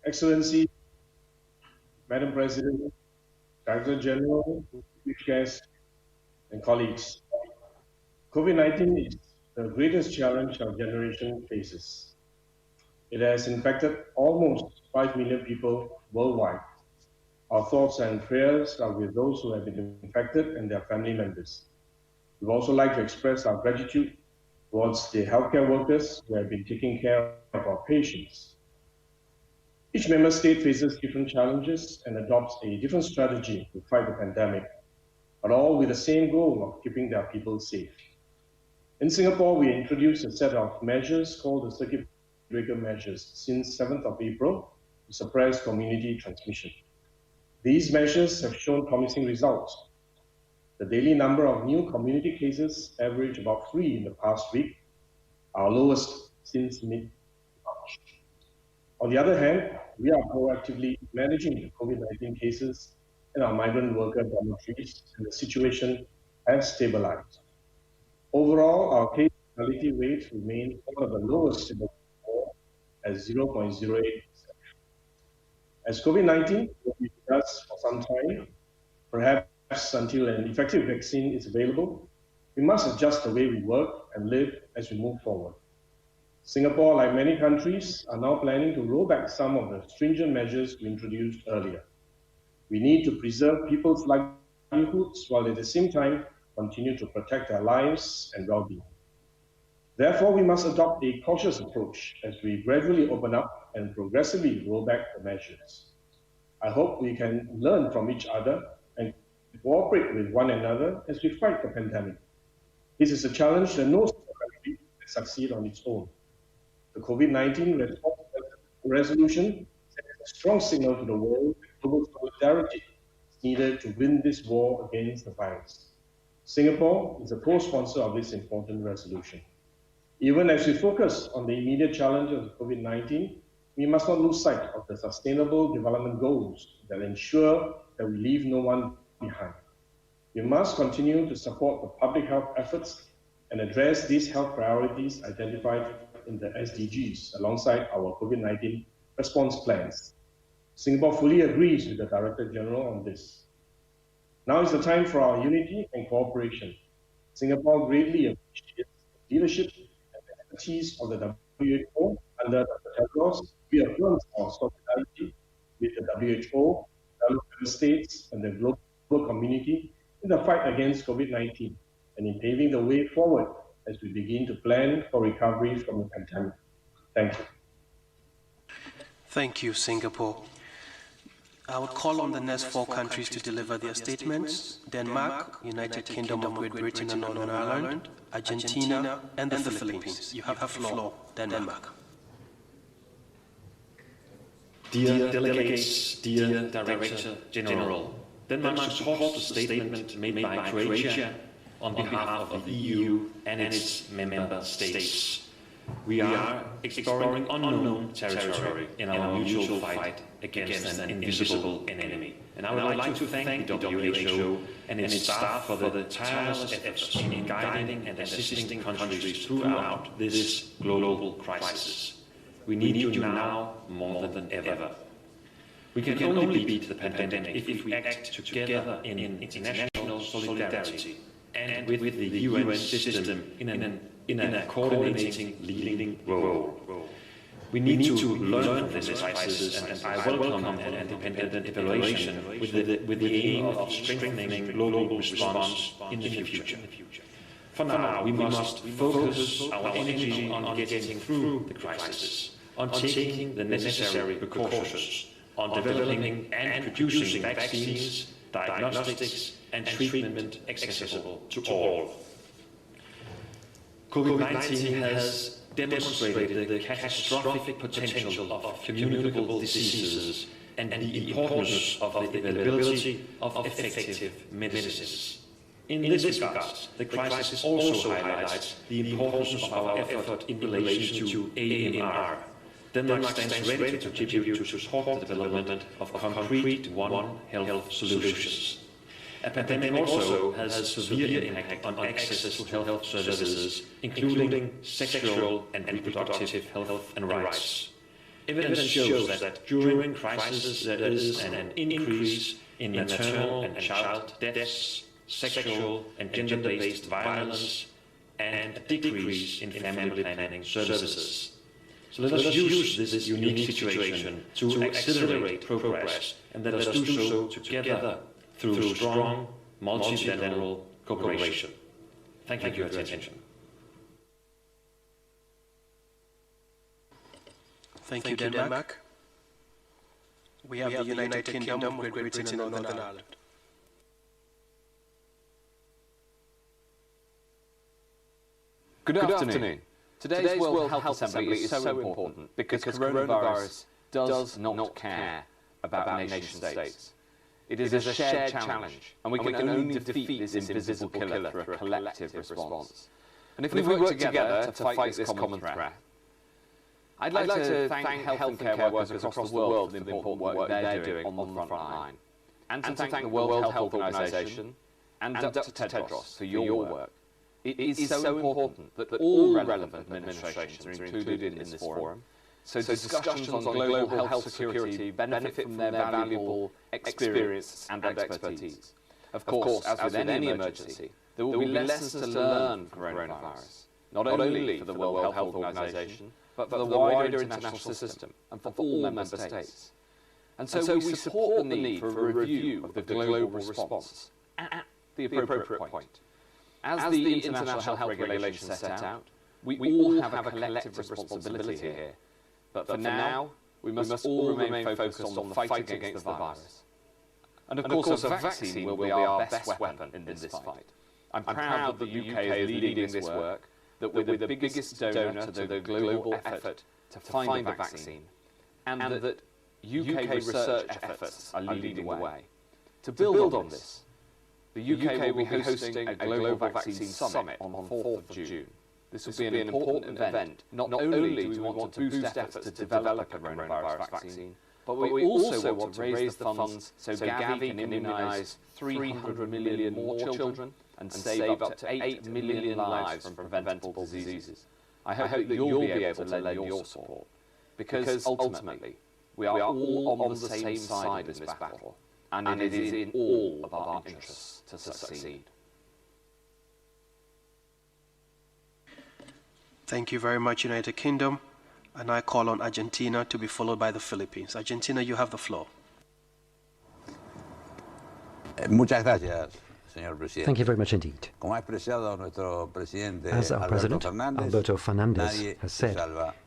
[SPEAKER 21] Excellency, Madam President, Director General, chief guests, and colleagues. COVID-19 is the greatest challenge our generation faces. It has infected almost 5 million people worldwide. Our thoughts and prayers are with those who have been infected and their family members. We would also like to express our gratitude towards the healthcare workers who have been taking care of our patients. Each member state faces different challenges and adopts a different strategy to fight the pandemic, but all with the same goal of keeping their people safe. In Singapore, we introduced a set of measures called the circuit breaker measures since 7th of April to suppress community transmission. These measures have shown promising results. The daily number of new community cases averaged about 3 in the past week, our lowest since mid-March. On the other hand, we are proactively managing the COVID-19 cases in our migrant worker dormitories, and the situation has stabilized. Overall, our case fatality rate remains one of the lowest in the world at 0.08%. As COVID-19 will be with us for some time, perhaps until an effective vaccine is available, we must adjust the way we work and live as we move forward. Singapore, like many countries, are now planning to roll back some of the stringent measures we introduced earlier. We need to preserve people's livelihoods while at the same time continue to protect their lives and well-being. Therefore, we must adopt a cautious approach as we gradually open up and progressively roll back the measures. I hope we can learn from each other and cooperate with one another as we fight the pandemic. This is a challenge that no single country can succeed on its own. The COVID-19 response resolution sends a strong signal to the world that global solidarity is needed to win this war against the virus. Singapore is a co-sponsor of this important resolution. Even as we focus on the immediate challenges of COVID-19, we must not lose sight of the sustainable development goals that ensure that we leave no one behind. We must continue to support the public health efforts and address these health priorities identified in the SDGs alongside our COVID-19 response plans. Singapore fully agrees with the Director General on this. Now is the time for our unity and cooperation. Singapore greatly appreciates the leadership and expertise of the WHO under Dr. Tedros. We affirm our solidarity with the WHO, fellow member states, and the global community in the fight against COVID-19 and in paving the way forward as we begin to plan for recovery from the pandemic. Thank you.
[SPEAKER 15] Thank you, Singapore. I would call on the next 4 countries to deliver their statements: Denmark, United Kingdom of Great Britain and Northern Ireland, Argentina, and the Philippines. You have the floor, Denmark.
[SPEAKER 2] Dear delegates, dear Director General, Denmark supports the statement made by Croatia on behalf of the EU and its member states. We are exploring unknown territory in our mutual fight against an invisible enemy. And I would like to thank the WHO and its staff for the tireless efforts in guiding and assisting countries throughout this global crisis. We need you now more than ever. We can only beat the pandemic if we act together in international solidarity and with the UN system in a coordinating, leading role. We need to learn from this crisis, and I welcome an independent evaluation with the aim of strengthening global response in the future. For now, we must focus our energy on getting through the crisis, on taking the necessary precautions, on developing and producing vaccines, diagnostics, and treatment accessible to all. COVID-19 has demonstrated the catastrophic potential of communicable diseases and the importance of the availability of effective medicines. In this regard, the crisis also highlights the importance of our effort in relation to AMR. Denmark stands ready to contribute to support the development of concrete One Health solutions. A pandemic also has a severe impact on access to health services, including sexual and reproductive health and rights. Evidence shows that during crisis there is an increase in maternal and child deaths, sexual and gender-based violence, and a decrease in family planning services. So let us use this unique situation to accelerate progress, and let us do so together through strong multilateral cooperation. Thank you for your attention.
[SPEAKER 15] Thank you, Denmark. We have the United Kingdom with Great Britain and Northern Ireland.
[SPEAKER 4] Good afternoon. Today's World Health Assembly is so important because coronavirus does not care about nation states. It is a shared challenge, and we can only defeat this invisible killer through a collective response. And if we work together to fight this common threat, I'd like to thank health and care workers across the world for the important work they're doing on the front line, and to thank the World Health Organization and Dr. Tedros for your work. It is so important that all relevant administrations are included in this forum, so discussions on global health security benefit from their valuable experience and expertise. Of course, as with any emergency, there will be lessons to learn from coronavirus, not only for the World Health Organization, but for the wider international system and for all member states. And so we support the need for a review of the global response at the appropriate point. As the international health regulations set out, we all have a collective responsibility here. But for now, we must all remain focused on the fight against the virus. And of course, a vaccine will be our best weapon in this fight. I'm proud that the UK is leading this work, that we're the biggest donor to the global effort to find a vaccine, and that UK research efforts are leading the way. To build on this, the UK will be hosting a global vaccine summit on the 4th of June. This will be an important event. Not only do we want to boost efforts to develop a coronavirus vaccine, but we also want to raise the funds so Gavi can immunise 300 million more children and save up to 8 million lives from preventable diseases. I hope that you'll be able to lend your support, because ultimately we are all on the same side of this battle, and it is in all of our interests to succeed.
[SPEAKER 15] Thank you very much, United Kingdom. And I call on Argentina to be followed by the Philippines. Argentina, you have the floor.
[SPEAKER 22] Muchas gracias, señor presidente.
[SPEAKER 23] Thank you very much indeed.
[SPEAKER 22] Como ha expresado nuestro presidente
[SPEAKER 23] As our President, Alberto Fernandez, has said,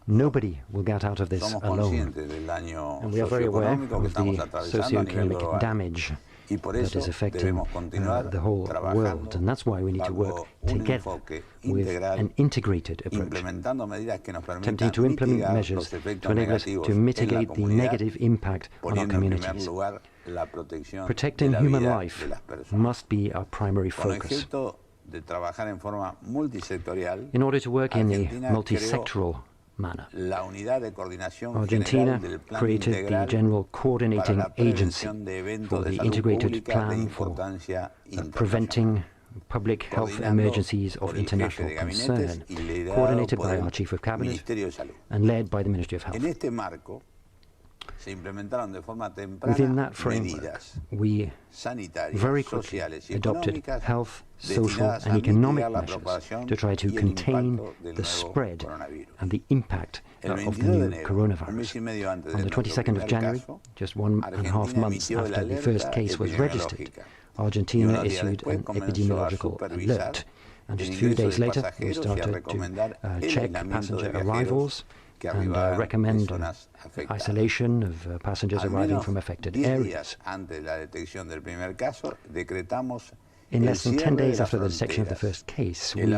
[SPEAKER 23] nobody will get out of this alone. And we are very aware of the socio-economic damage that is affecting the whole world. And that's why we need to work together with an integrated approach, attempting to implement measures to enable us to mitigate the negative impact on our communities. Protecting human life must be our primary focus. In order to work in a multi-sectoral manner, Argentina created the General Coordinating Agency for the Integrated Plan for Preventing Public Health Emergencies of International Concern, coordinated by our Chief of Cabinet and led by the Ministry of Health. Within that framework, we very quickly adopted health, social and economic measures to try to contain the spread and the impact of the new coronavirus. On the 22nd of January, just 1.5 months after the first case was registered, Argentina issued an epidemiological alert. And just a few days later, we started to check passenger arrivals and recommend isolation of passengers arriving from affected areas. In less than 10 days after the detection of the first case, we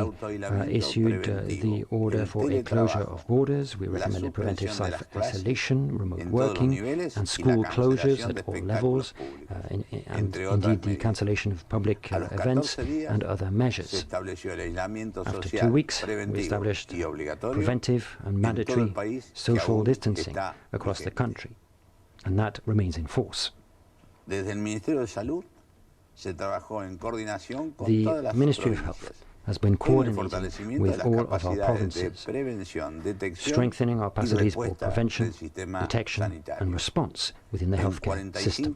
[SPEAKER 23] issued the order for a closure of borders. We recommended preventive self-isolation, remote working, and school closures at all levels, and indeed the cancellation of public events and other measures. After 2 weeks, we established preventive and mandatory social distancing across the country, and that remains in force. The Ministry of Health has been coordinating with all of our provinces, strengthening our capacities for prevention, detection and response within the healthcare system.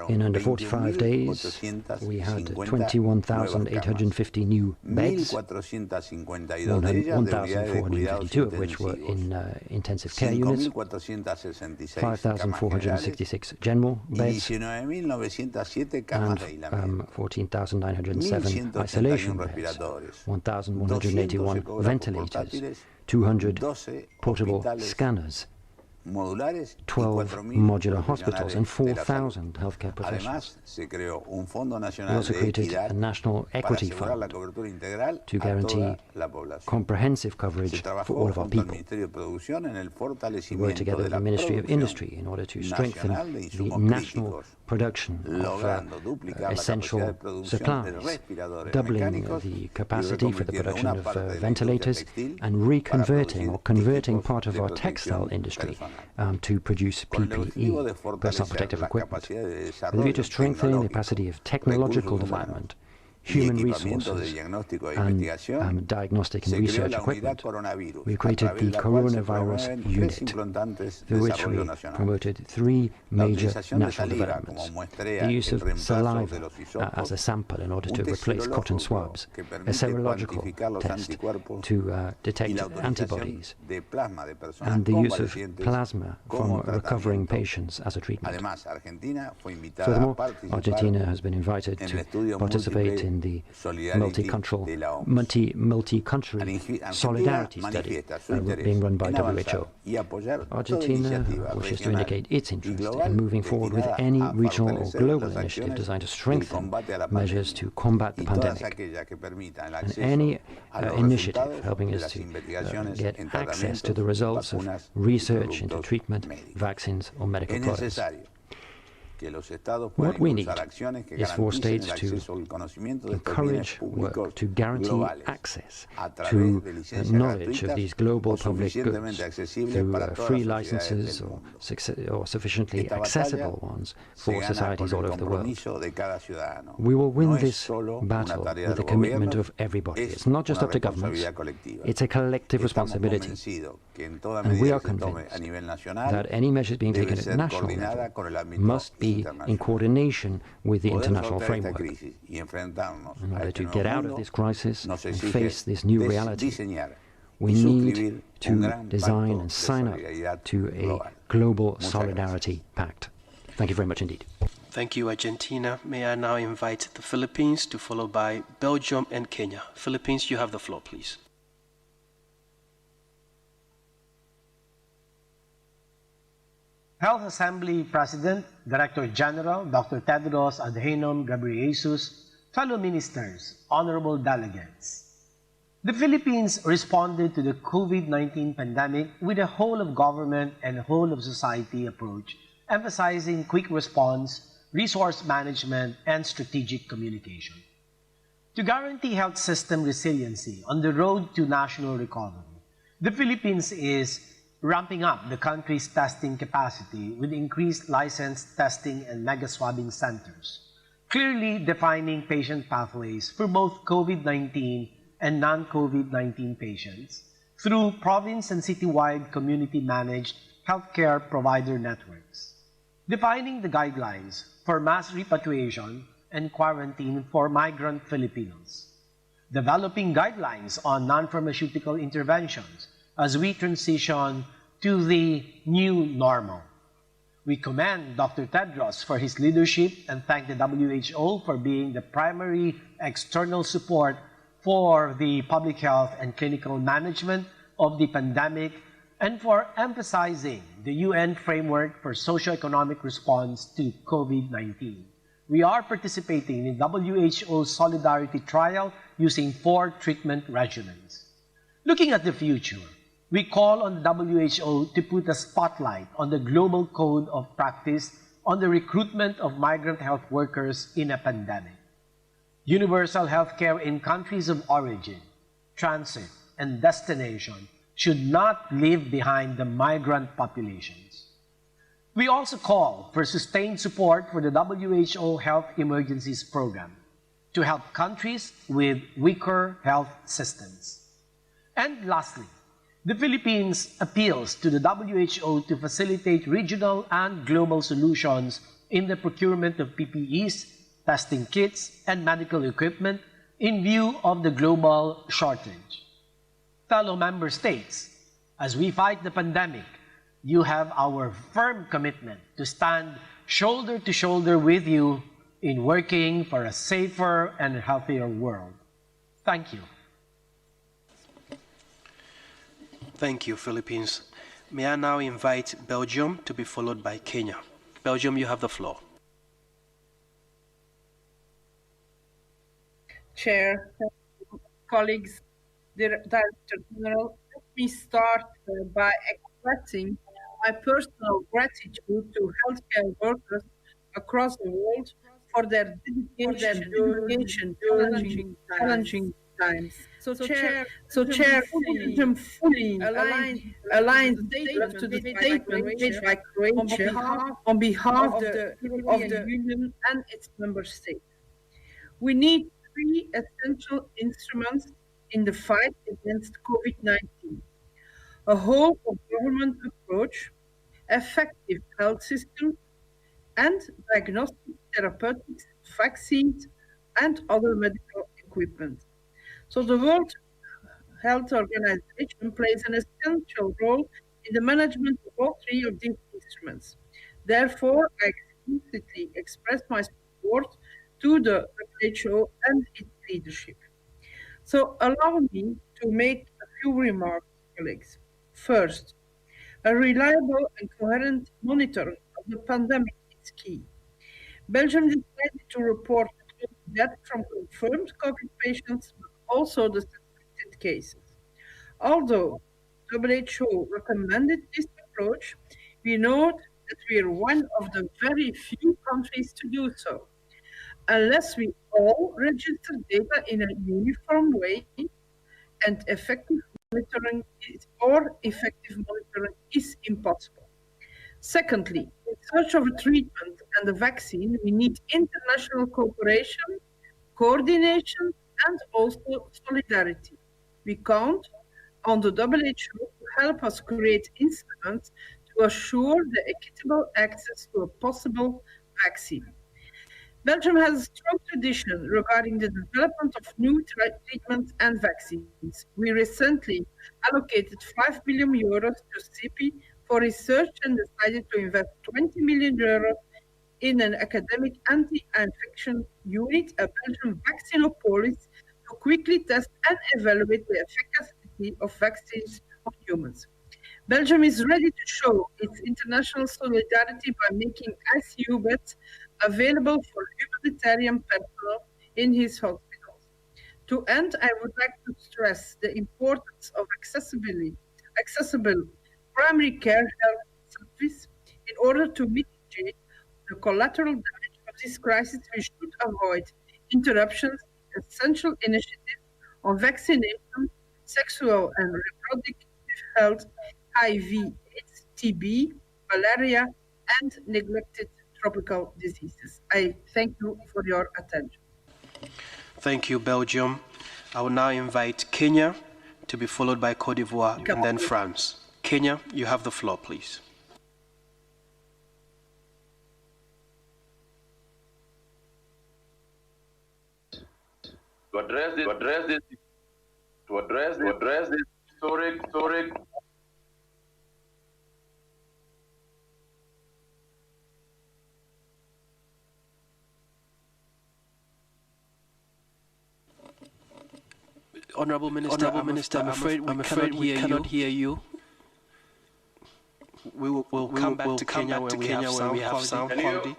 [SPEAKER 23] In under 45 days, we had 21,850 new beds, 1,452 of which were in intensive care units, 5,466 general beds, and 14,907 isolation beds, 1,181 ventilators, 200 portable scanners, 12 modular hospitals and 4,000 healthcare professionals. We also created a national equity fund to guarantee comprehensive coverage for all of our people. We worked together with the Ministry of Industry in order to strengthen the national production of essential supplies, doubling the capacity for the production of ventilators and reconverting or converting part of our textile industry to produce PPE, personal protective equipment. With a view to strengthening the capacity of technological development, human resources, and diagnostic and research equipment, we created the coronavirus unit, through which we promoted 3 major national developments: the use of saliva as a sample in order to replace cotton swabs, a serological test to detect antibodies, and the use of plasma from recovering patients as a treatment. Furthermore, Argentina has been invited to participate in the multi-country solidarity study being run by WHO. Argentina wishes to indicate its interest in moving forward with any regional or global initiative designed to strengthen measures to combat the pandemic, and any initiative helping us to get access to the results of research into treatment, vaccines, or medical products. What we need is for states to encourage work to guarantee access to knowledge of these global public goods through free licenses or sufficiently accessible ones for societies all over the world. We will win this battle with the commitment of everybody. It's not just up to governments, it's a collective responsibility. And we are convinced that any measures being taken at national level must be in coordination with the international framework. In order to get out of this crisis and face this new reality, we need to design and sign up to a global solidarity pact. Thank you very much indeed.
[SPEAKER 15] Thank you, Argentina. May I now invite the Philippines to follow by Belgium and Kenya. Philippines, you have the floor, please.
[SPEAKER 5] Health Assembly President, Director General, Dr. Tedros Adhanom Ghebreyesus, fellow ministers, honorable delegates. The Philippines responded to the COVID-19 pandemic with a whole-of-government and whole-of-society approach, emphasizing quick response, resource management, and strategic communication. To guarantee health system resiliency on the road to national recovery, the Philippines is ramping up the country's testing capacity with increased licensed testing and mega-swabbing centers, clearly defining patient pathways for both COVID-19 and non-COVID-19 patients through province and citywide community-managed healthcare provider networks, defining the guidelines for mass repatriation and quarantine for migrant Filipinos, developing guidelines on non-pharmaceutical interventions as we transition to the new normal. We commend Dr. Tedros for his leadership and thank the WHO for being the primary external support for the public health and clinical management of the pandemic and for emphasizing the UN framework for socio-economic response to COVID-19. We are participating in the WHO Solidarity Trial using 4 treatment regimens. Looking at the future, we call on the WHO to put a spotlight on the global code of practice on the recruitment of migrant health workers in a pandemic. Universal healthcare in countries of origin, transit, and destination should not leave behind the migrant populations. We also call for sustained support for the WHO Health Emergencies Program to help countries with weaker health systems. And lastly, the Philippines appeals to the WHO to facilitate regional and global solutions in the procurement of PPEs, testing kits, and medical equipment in view of the global shortage. Fellow member states, as we fight the pandemic, you have our firm commitment to stand shoulder to shoulder with you in working for a safer and healthier world. Thank you.
[SPEAKER 15] Thank you, Philippines. May I now invite Belgium to be followed by Kenya. Belgium, you have the floor.
[SPEAKER 6] Chair, colleagues, Director General, let me start by expressing my personal gratitude to healthcare workers across the world for their dedication during challenging times. So Chair, Belgium fully aligned to the statement made by Croatia on behalf of the Union and its member states. We need 3 essential instruments in the fight against COVID-19: a whole of government approach, effective health systems, and diagnostic therapeutics, vaccines, and other medical equipment. So the World Health Organization plays an essential role in the management of all 3 of these instruments. Therefore, I explicitly express my support to the WHO and its leadership. So allow me to make a few remarks, colleagues. First, a reliable and coherent monitoring of the pandemic is key. Belgium decided to report deaths from confirmed COVID patients, but also the suspected cases. Although WHO recommended this approach, we know that we are one of the very few countries to do so. Unless we all register data in a uniform way, and effective monitoring is impossible. Secondly, in search of a treatment and a vaccine, we need international cooperation, coordination, and also solidarity. We count on the WHO to help us create instruments to assure the equitable access to a possible vaccine. Belgium has a strong tradition regarding the development of new treatments and vaccines. We recently allocated 5 billion euros to CEPI for research and decided to invest 20 million euros in an academic anti-infection unit, a Belgian vaccinopolis, to quickly test and evaluate the efficacy of vaccines on humans. Belgium is ready to show its international solidarity by making ICU beds available for humanitarian personnel in his hospitals. To end, I would like to stress the importance of accessible primary care health service. In order to mitigate the collateral damage of this crisis, we should avoid interruptions in essential initiatives on vaccination, sexual and reproductive health, HIV/AIDS, TB, malaria, and neglected tropical diseases. I thank you for your attention.
[SPEAKER 15] Thank you, Belgium. I will now invite Kenya to be followed by Côte d'Ivoire and then France. Kenya, you have the floor, please.
[SPEAKER 7] To address this historic
[SPEAKER 15] Honorable Minister, I'm afraid we cannot hear you. We'll come back to Kenya when we have sound quality.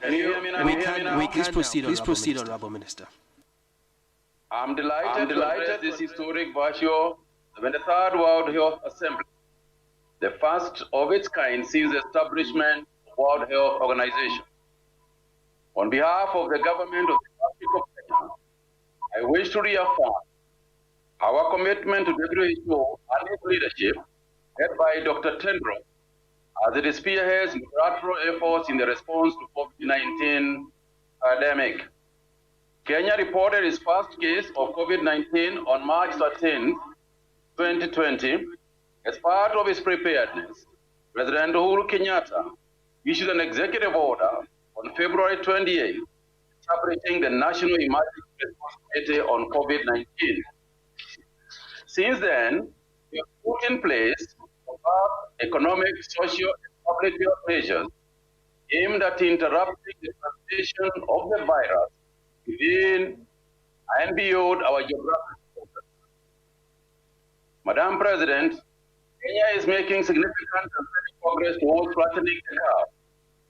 [SPEAKER 15] Please proceed, Honorable Minister.
[SPEAKER 7] I'm delighted to address this historic virtual 73rd World Health Assembly, the first of its kind since the establishment of the World Health Organization. On behalf of the government of the Republic of Kenya, I wish to reaffirm our commitment to WHO and its leadership, led by Dr. Tedros, as it spearheads multilateral efforts in the response to COVID-19 pandemic. Kenya reported its first case of COVID-19 on March 13, 2020. As part of its preparedness, President Uhuru Kenyatta issued an executive order on February 28, establishing the National Emergency Response Committee on COVID-19. Since then, we have put in place economic, social, and public health measures aimed at interrupting the transmission of the virus within and beyond our geographic borders. Madam President, Kenya is making significant and very progress towards flattening the curve.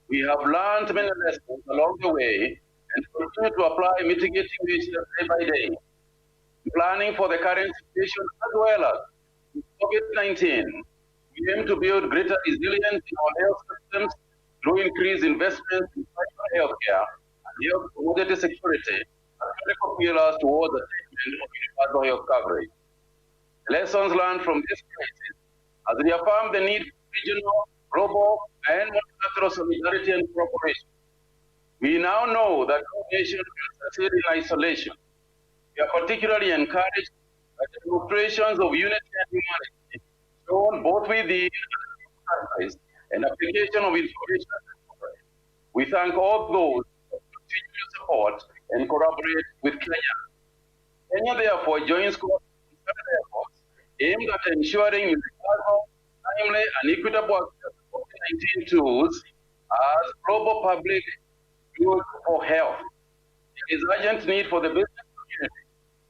[SPEAKER 7] We have learned many lessons along the way and continue to apply mitigating measures day by day. Planning for the current situation as well as COVID-19, we aim to build greater resilience in our health systems through increased investments in primary healthcare and health commodity security as critical pillars towards the attainment of universal health coverage. Lessons learned from this crisis has reaffirmed the need for regional, global, and multilateral solidarity and cooperation. We now know that no nation can succeed in isolation. We are particularly encouraged by the demonstrations of unity and humanity shown both within countries and application of information technology. We thank all those who continue to support and collaborate with Kenya. Kenya therefore joins efforts aimed at ensuring universal, timely, and equitable access to COVID-19 tools as global public good for health. There is urgent need for the business community,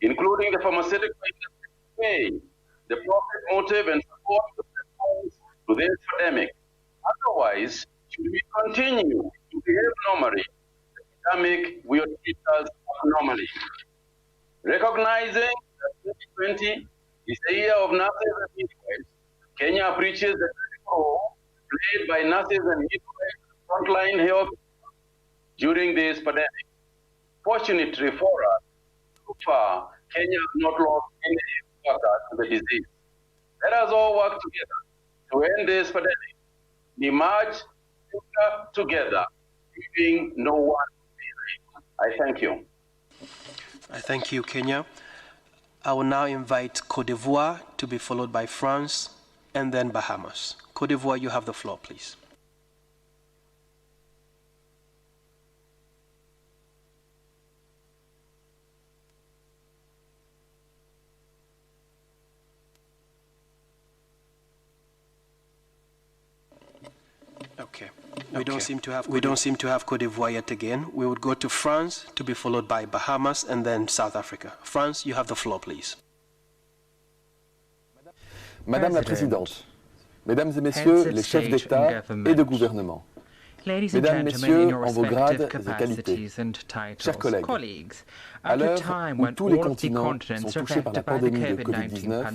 [SPEAKER 7] including the pharmaceutical industry, to pay the profit motive and support the response to this pandemic. Otherwise, should we continue to behave normally, the pandemic will treat us abnormally. Recognizing that 2020 is the year of nurses and midwives, Kenya appreciates the critical role played by nurses and midwives in frontline health during this pandemic. Fortunately for us, so far, Kenya has not lost any workers to the disease. Let us all work together to end this pandemic. We march together, leaving no one behind. I thank you.
[SPEAKER 15] I thank you, Kenya. I will now invite Côte d'Ivoire to be followed by France and then Bahamas. Côte d'Ivoire, you have the floor, please. Okay. We don't seem to have Côte d'Ivoire yet again. We would go to France to be followed by Bahamas and then South Africa. France, you have the floor, please.
[SPEAKER 1] Madame la Présidente, Mesdames et Messieurs les chefs d'État et de gouvernement, Mesdames, Messieurs, en vos grades et qualités, chers collègues, à l'heure où tous les continents sont touchés par la pandémie de Covid-19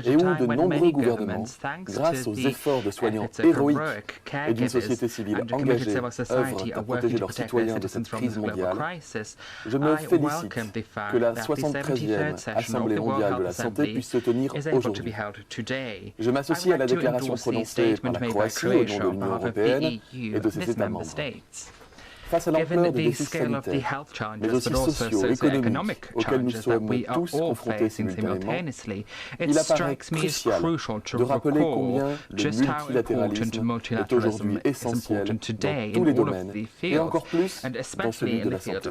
[SPEAKER 1] et où de nombreux gouvernements, grâce aux efforts de soignants héroïques et d'une société civile engagée, œuvrent à protéger leurs citoyens de cette crise mondiale, je me félicite que la 73e Assemblée mondiale de la santé puisse se tenir aujourd'hui. Je m'associe à la déclaration prononcée par la Croatie au nom de l'Union européenne et de ses États membres. Face à l'ampleur des défis sanitaires, mais aussi sociaux, économiques, auxquels nous sommes tous confrontés simultanément, il apparaît crucial de rappeler combien le multilatéralisme est aujourd'hui essentiel dans tous les domaines, et encore plus dans celui de la santé.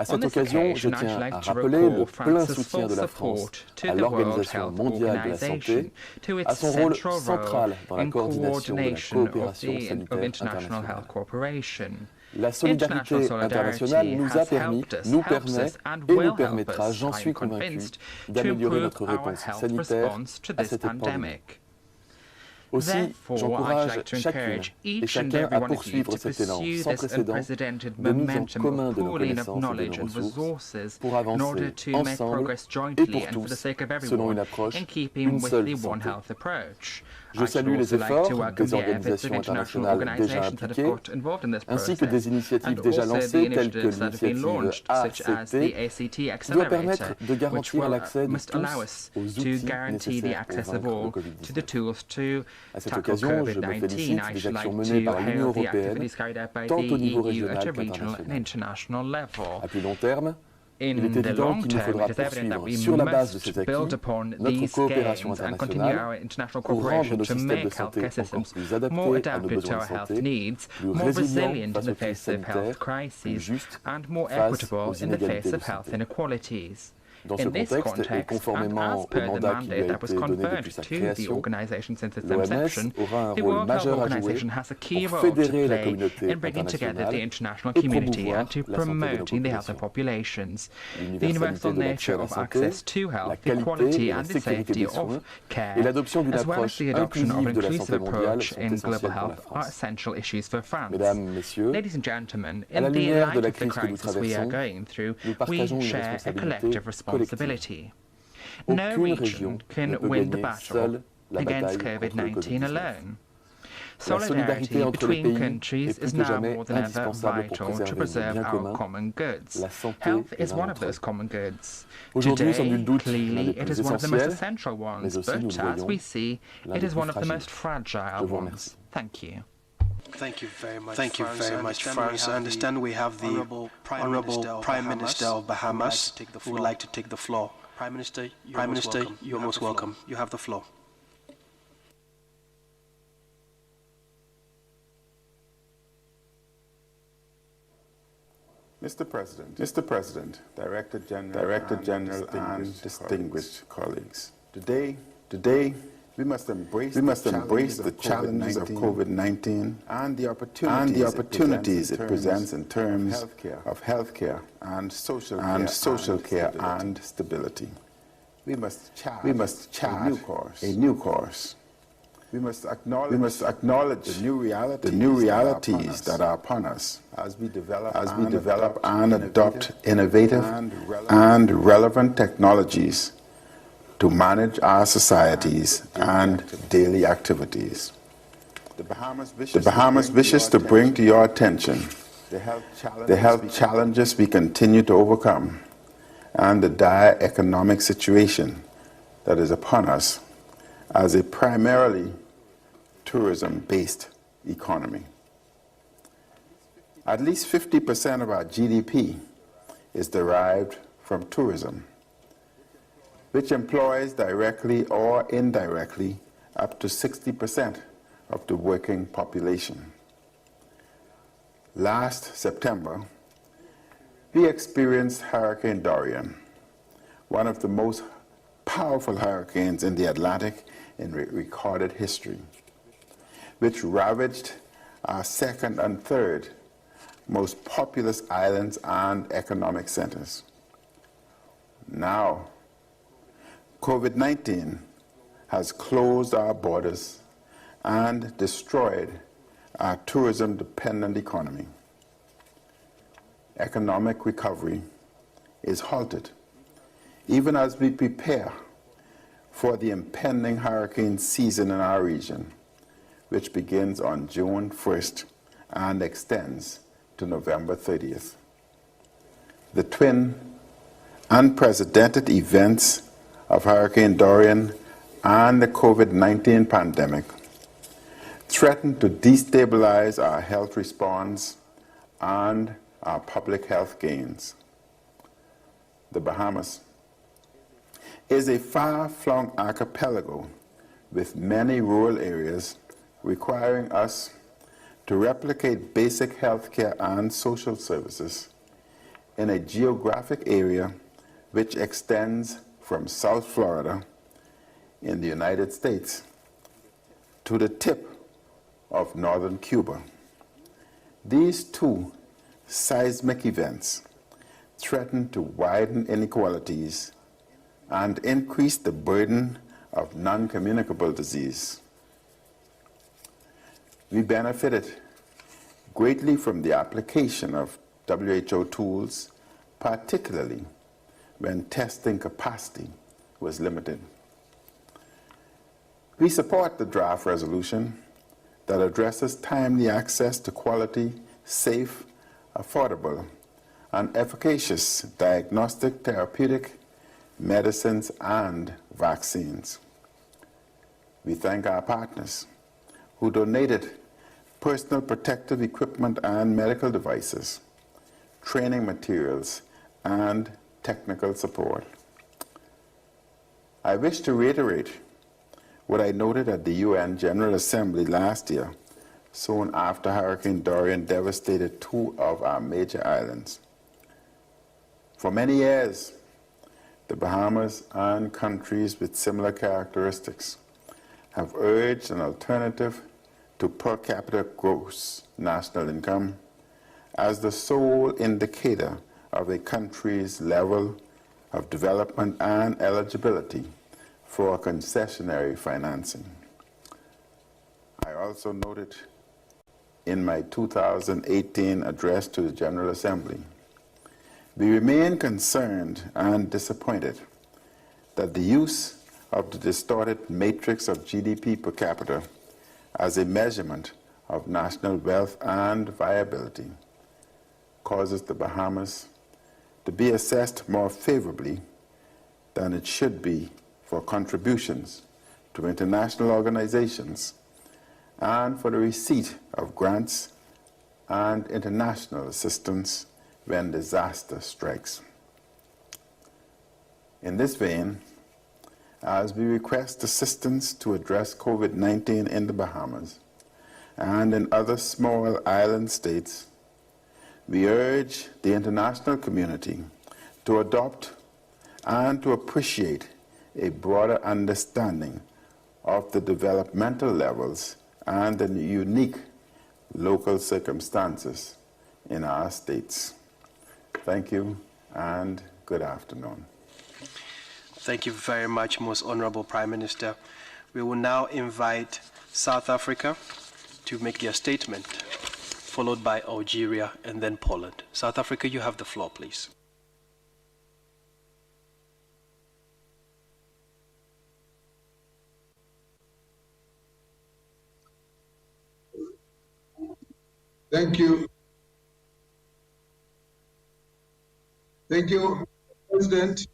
[SPEAKER 1] À cette occasion, je tiens à rappeler le plein soutien de la France à l'Organisation mondiale de la santé, à son rôle central dans la coordination de la coopération sanitaire internationale. La solidarité internationale nous a permis, nous permet et nous permettra, j'en suis convaincu, d'améliorer notre réponse sanitaire à cette pandémie. Aussi, j'encourage chacune et chacun à poursuivre cet élan sans précédent de mise en commun de nos connaissances et de nos ressources pour avancer ensemble et pour tous selon une approche, une seule santé. Je salue les efforts des organisations internationales déjà impliquées, ainsi que des initiatives déjà lancées telles que l'initiative ACT, qui doit permettre de garantir l'accès de tous aux outils nécessaires pour vaincre le Covid-19. À cette occasion, je me félicite des actions menées par l'Union européenne, tant au niveau régional qu'international. À plus long terme, il est évident qu'il nous faudra poursuivre sur la base de ces acquis notre coopération internationale pour rendre nos systèmes de santé encore plus adaptés à nos besoins de santé, plus résilients face aux crises sanitaires, plus justes face aux inégalités de santé.
[SPEAKER 20] In this context, and as per the mandate that was conferred to the organization since its inception, the World Health Organization has a key role to play in bringing together the international community and to promoting the health of populations. The universal nature of access to health, the quality and the safety of care, as well as the adoption of an inclusive approach in global health are essential issues for France. Ladies and gentlemen, in the light of the crisis we are going through, we share a collective responsibility. No region can win the battle against COVID-19 alone. Solidarity between countries is now more than ever vital to preserve our common goods. Health is one of those common goods. Today, clearly, it is one of the most essential ones, but as we see, it is one of the most fragile ones. Thank you.
[SPEAKER 15] Thank you very much, France. I understand we have the Honorable Prime Minister of Bahamas who would like to take the floor. Prime Minister, you're most welcome. You have the floor.
[SPEAKER 8] Mr. President, Director General and distinguished colleagues. Today, we must embrace the challenges of COVID-19 and the opportunities it presents in terms of healthcare and social care and stability. We must chart a new course. We must acknowledge the new realities that are upon us as we develop and adopt innovative and relevant technologies to manage our societies and daily activities. The Bahamas wishes to bring to your attention the health challenges we continue to overcome and the dire economic situation that is upon us as a primarily tourism-based economy. At least 50% of our GDP is derived from tourism, which employs directly or indirectly up to 60% of the working population. Last September, we experienced Hurricane Dorian, one of the most powerful hurricanes in the Atlantic in recorded history, which ravaged our second and third most populous islands and economic centers. Now, COVID-19 has closed our borders and destroyed our tourism-dependent economy. Economic recovery is halted, even as we prepare for the impending hurricane season in our region, which begins on June 1st and extends to November 30th. The twin unprecedented events of Hurricane Dorian and the COVID-19 pandemic threaten to destabilize our health response and our public health gains. The Bahamas is a far-flung archipelago with many rural areas requiring us to replicate basic health care and social services in a geographic area which extends from South Florida in the United States to the tip of northern Cuba. These two seismic events threaten to widen inequalities and increase the burden of non-communicable disease. We benefited greatly from the application of WHO tools, particularly when testing capacity was limited. We support the draft resolution that addresses timely access to quality, safe, affordable, and efficacious diagnostic, therapeutic, medicines, and vaccines. We thank our partners who donated personal protective equipment and medical devices, training materials, and technical support. I wish to reiterate what I noted at the UN General Assembly last year, soon after Hurricane Dorian devastated two of our major islands. For many years, the Bahamas and countries with similar characteristics have urged an alternative to per capita gross national income as the sole indicator of a country's level of development and eligibility for concessionary financing. I also noted in my 2018 address to the General Assembly, we remain concerned and disappointed that the use of the distorted matrix of GDP per capita as a measurement of national wealth and viability causes the Bahamas to be assessed more favorably than it should be for contributions to international organizations and for the receipt of grants and international assistance when disaster strikes. In this vein, as we request assistance to address COVID-19 in the Bahamas and in other small island states, we urge the international community to adopt and to appreciate a broader understanding of the developmental levels and the unique local circumstances in our states. Thank you and good afternoon.
[SPEAKER 15] Thank you very much, Most Honorable Prime Minister. We will now invite South Africa to make their statement, followed by Algeria and then Poland. South Africa, you have the floor, please.
[SPEAKER 9] Thank you. Thank you, President.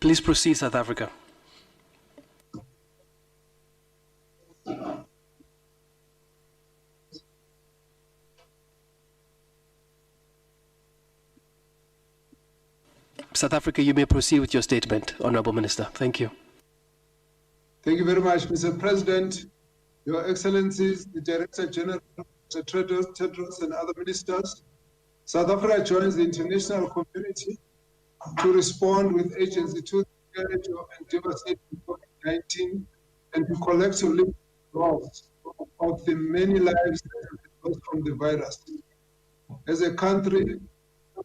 [SPEAKER 15] Please proceed, South Africa. South Africa, you may proceed with your statement, Honorable Minister. Thank you.
[SPEAKER 9] Thank you very much, Mr. President, Your Excellencies, the Director General, Mr. Tedros, and other ministers. South Africa joins the international community to respond with agency to the challenge of devastating COVID-19 and to collectively loss of the many lives that have been lost from the virus. As a country,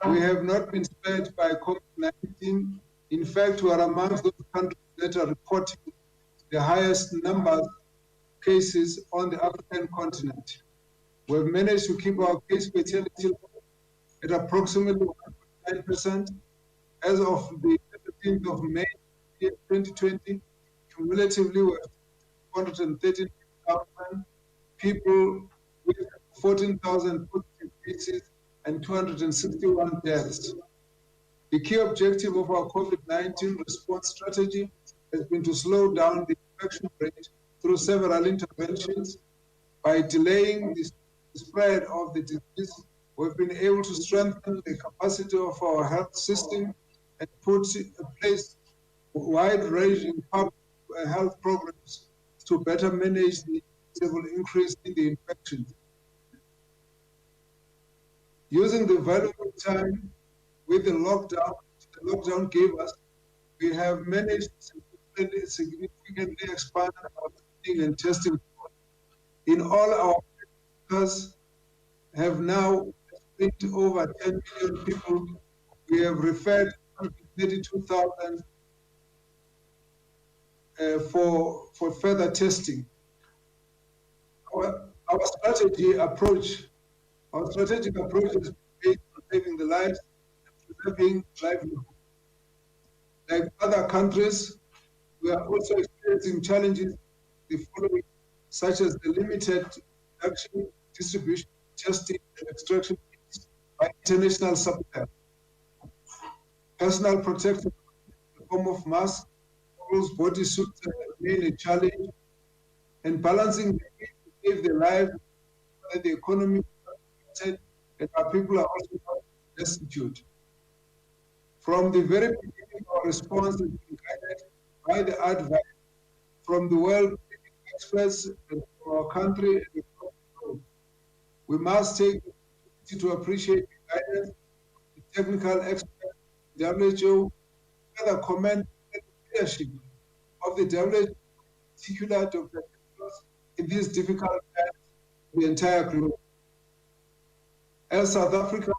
[SPEAKER 9] we have not been spared by COVID-19. In fact, we are amongst those countries that are reporting the highest number of cases on the African continent. We have managed to keep our case fatality at approximately 1.9%. As of the 17th of May 2020, cumulatively we have 413,000 people with 14,000 positive cases and 261 deaths. The key objective of our COVID-19 response strategy has been to slow down the infection rate through several interventions. By delaying the spread of the disease, we've been able to strengthen the capacity of our health system and put in place wide-ranging public health programs to better manage the increase in the infections. Using the valuable time with the lockdown gave us, we have managed to significantly expand our testing and testing. In all, our workers have now tested over 10 million people. We have referred 132,000 for further testing. Our strategic approach is based on saving the lives and preserving livelihood. Like other countries, we are also experiencing challenges the following, such as the limited production, distribution, testing, and extraction by international suppliers. Personal protection in the form of masks, body suits remain a challenge, and balancing the need to save the lives and the economy, and our people are also not destitute. From the very beginning, our response has been guided by the advice from the world experts and from our country and across the world. We must take the opportunity to appreciate the guidance, the technical experts, the WHO, further commend the leadership of the WHO, in particular Dr. Tedros, in these difficult times for the entire globe. As South Africa,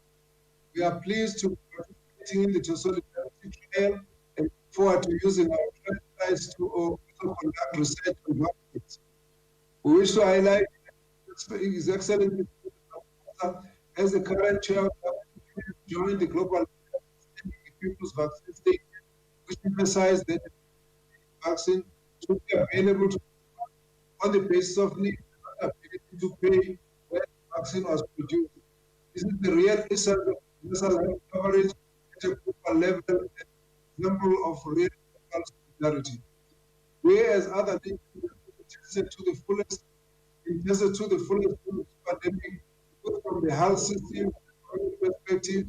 [SPEAKER 9] we are pleased to be participating in the solidarity trial and look forward to using our franchise to also conduct research on vaccines. We wish to highlight His Excellency as the current chair of the joined the global people's vaccine statement, which emphasized that vaccine should be available to on the basis of need and ability to pay when the vaccine was produced. This is the real essence of universal health coverage at a global level and example of real global solidarity. We as other nations have tested to the fullest the pandemic, both from the health system and perspective.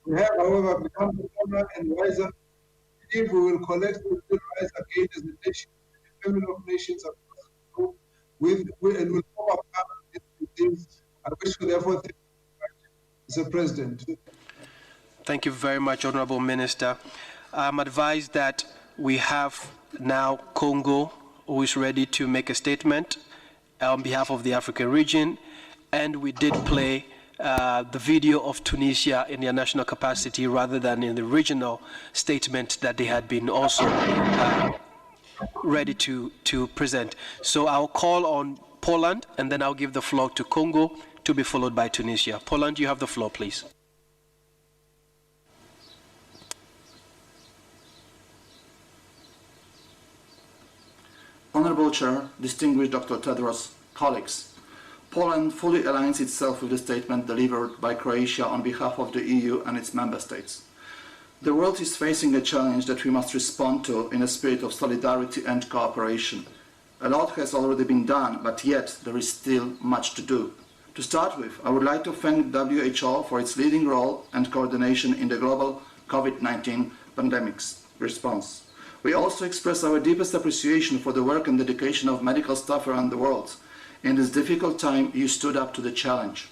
[SPEAKER 9] We have, however, become stronger and wiser. If we will collectively rise again as a nation, a family of nations across the globe, and will overcome these things. I wish to therefore thank you, Mr. President.
[SPEAKER 15] Thank you very much, Honorable Minister. I'm advised that we have now Congo, who is ready to make a statement on behalf of the African region, and we did play the video of Tunisia in their national capacity rather than in the regional statement that they had been also ready to present. So I'll call on Poland, and then I'll give the floor to Congo, to be followed by Tunisia. Poland, you have the floor, please.
[SPEAKER 3] Honorable Chair, distinguished Dr. Tedros, colleagues, Poland fully aligns itself with the statement delivered by Croatia on behalf of the EU and its member states. The world is facing a challenge that we must respond to in a spirit of solidarity and cooperation. A lot has already been done, but yet there is still much to do. To start with, I would like to thank WHO for its leading role and coordination in the global COVID-19 pandemic's response. We also express our deepest appreciation for the work and dedication of medical staff around the world. In this difficult time, you stood up to the challenge.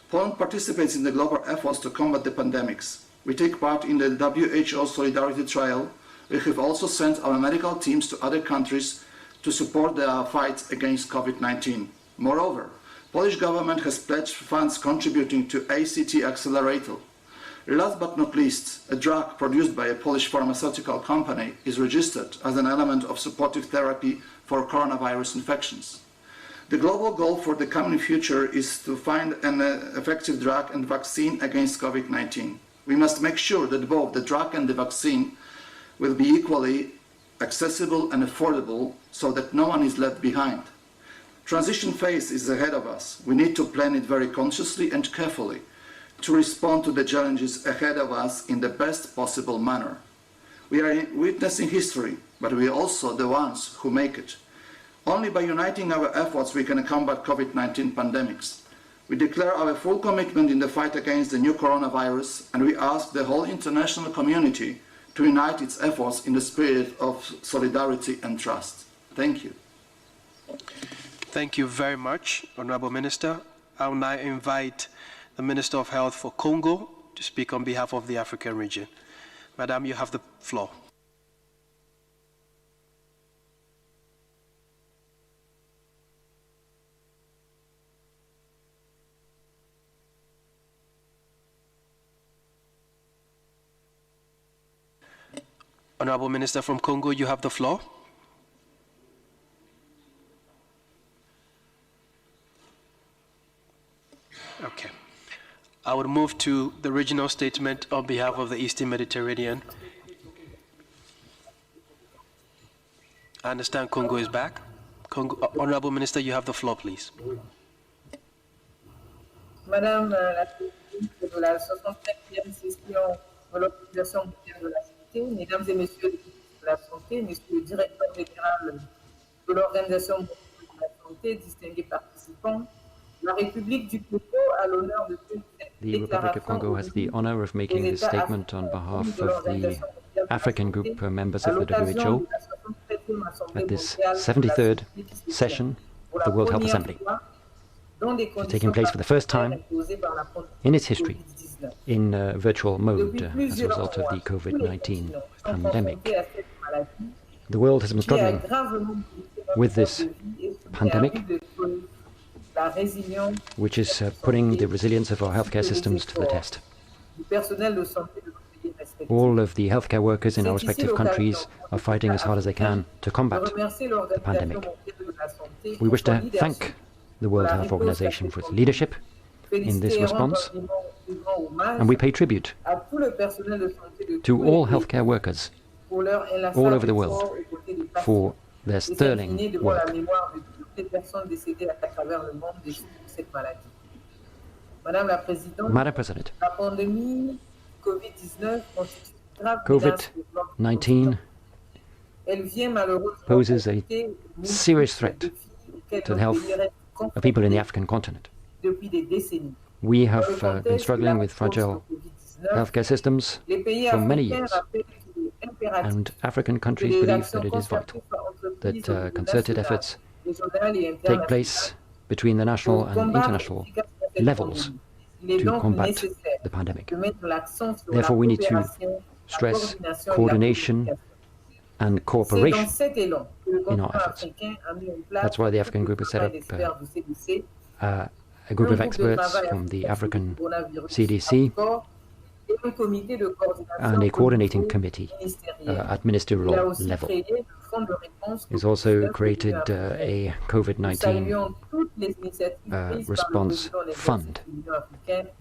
[SPEAKER 3] Poland participates in the global efforts to combat the pandemics. We take part in the WHO Solidarity Trial. We have also sent our medical teams to other countries to support their fight against COVID-19. Moreover, Polish government has pledged funds contributing to ACT Accelerator. Last but not least, a drug produced by a Polish pharmaceutical company is registered as an element of supportive therapy for coronavirus infections. The global goal for the coming future is to find an effective drug and vaccine against COVID-19. We must make sure that both the drug and the vaccine will be equally accessible and affordable so that no one is left behind. Transition phase is ahead of us. We need to plan it very consciously and carefully to respond to the challenges ahead of us in the best possible manner. We are witnessing history, but we are also the ones who make it. Only by uniting our efforts we can combat COVID-19 pandemics. We declare our full commitment in the fight against the new coronavirus, and we ask the whole international community to unite its efforts in the spirit of solidarity and trust. Thank you.
[SPEAKER 15] Thank you very much, Honorable Minister. I will now invite the Minister of Health for Congo to speak on behalf of the African region. Madam, you have the floor. Honorable Minister from Congo, you have the floor. Okay. I would move to the regional statement on behalf of the Eastern Mediterranean. I understand Congo is back. Honorable Minister, you have the floor, please.
[SPEAKER 6] Madame la Présidente de la 65e session de l'Organisation mondiale de la santé, Mesdames et Messieurs les ministres de la Santé, Monsieur le Directeur général de l'Organisation mondiale de la santé, distingués participants, la République du Congo a l'honneur de
[SPEAKER 23] The Republic of Congo has the honor of making this statement on behalf of the African group members of the WHO at this 73rd session of the World Health Assembly. taking place for the first time in its history in virtual mode as a result of the COVID-19 pandemic. The world has been struggling with this pandemic, which is putting the resilience of our healthcare systems to the test. All of the healthcare workers in our respective countries are fighting as hard as they can to combat the pandemic. We wish to thank the World Health Organization for its leadership in this response, and we pay tribute to all healthcare workers all over the world for their sterling work. Madam President, COVID-19 poses a serious threat to the health of people in the African continent. We have been struggling with fragile healthcare systems for many years, and African countries believe that it is vital that concerted efforts take place between the national and international levels to combat the pandemic. Therefore, we need to stress coordination and cooperation in our efforts. That's why the African group has set up a group of experts from the African CDC and a coordinating committee at ministerial level. It's also created a COVID-19 response fund,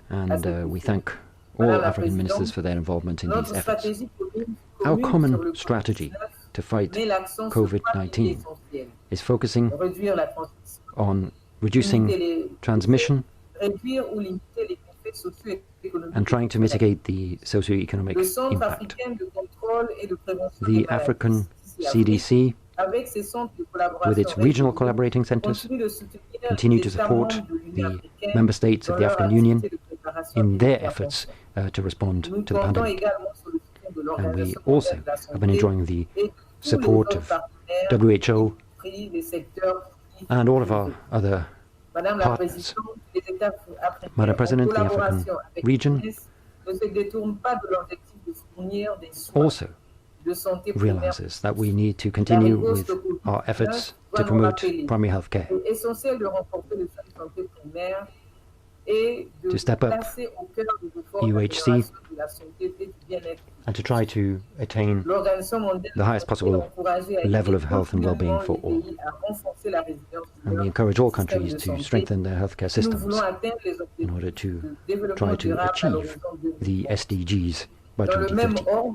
[SPEAKER 23] and we thank all African ministers for their involvement in these efforts. Our common strategy to fight COVID-19 is focusing on reducing transmission and trying to mitigate the socio-economic impact. The African CDC, with its regional collaborating centers, continue to support the member states of the African Union in their efforts to respond to the pandemic. And we also have been enjoying the support of WHO and all of our other partners. Madam President, the African region also realizes that we need to continue with our efforts to promote primary health care, to step up UHC, and to try to attain the highest possible level of health and well-being for all. And we encourage all countries to strengthen their healthcare systems in order to try to achieve the SDGs by 2030.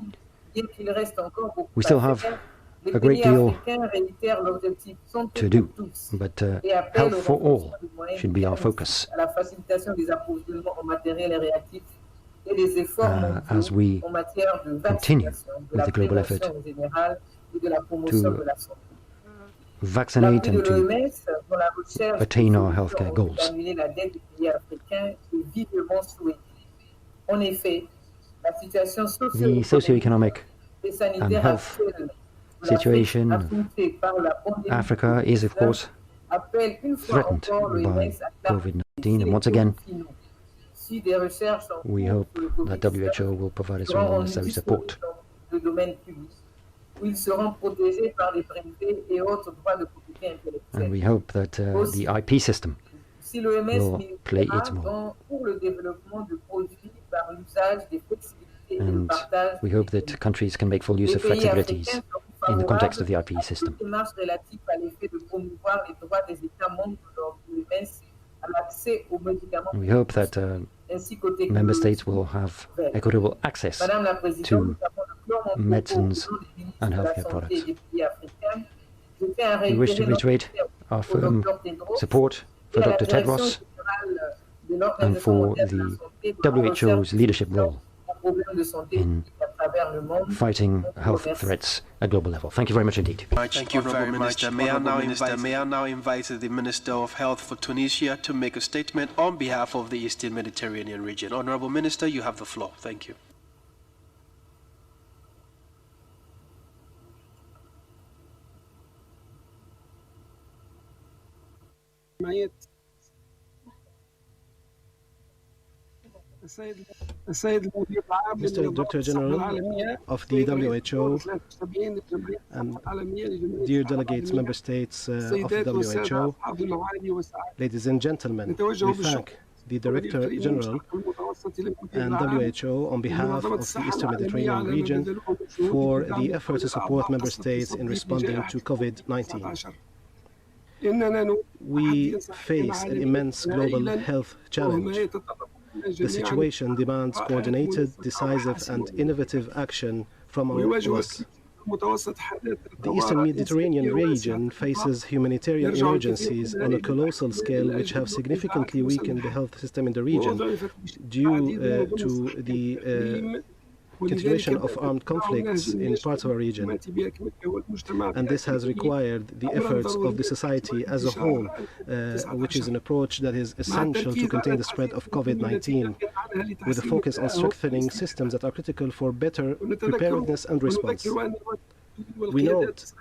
[SPEAKER 23] We still have a great deal to do, but health for all should be our focus as we continue with the global effort to vaccinate and to attain our healthcare goals. The socio-economic and health situation of Africa is, of course, threatened by COVID-19, and once again, we hope that WHO will provide us all necessary support. And we hope that the IP system will play its role. And we hope that countries can make full use of flexibilities in the context of the IP system. And we hope that member states will have equitable access to medicines and healthcare products. We wish to reiterate our firm support for Dr. Tedros and for the WHO's leadership role in fighting health threats at global level. Thank you very much indeed.
[SPEAKER 15] Thank you very much. May I now invite the Minister of Health for Tunisia to make a statement on behalf of the Eastern Mediterranean region. Honorable Minister, you have the floor. Thank you.
[SPEAKER 10] Mr. Director General of the WHO, and dear delegates, member states of the WHO, ladies and gentlemen, we thank the Director General and WHO on behalf of the Eastern Mediterranean region for the effort to support member states in responding to COVID-19. We face an immense global health challenge. The situation demands coordinated, decisive, and innovative action from all of us. The Eastern Mediterranean region faces humanitarian emergencies on a colossal scale which have significantly weakened the health system in the region due to the continuation of armed conflicts in parts of our region. And this has required the efforts of the society as a whole, which is an approach that is essential to contain the spread of COVID-19, with a focus on strengthening systems that are critical for better preparedness and response. We note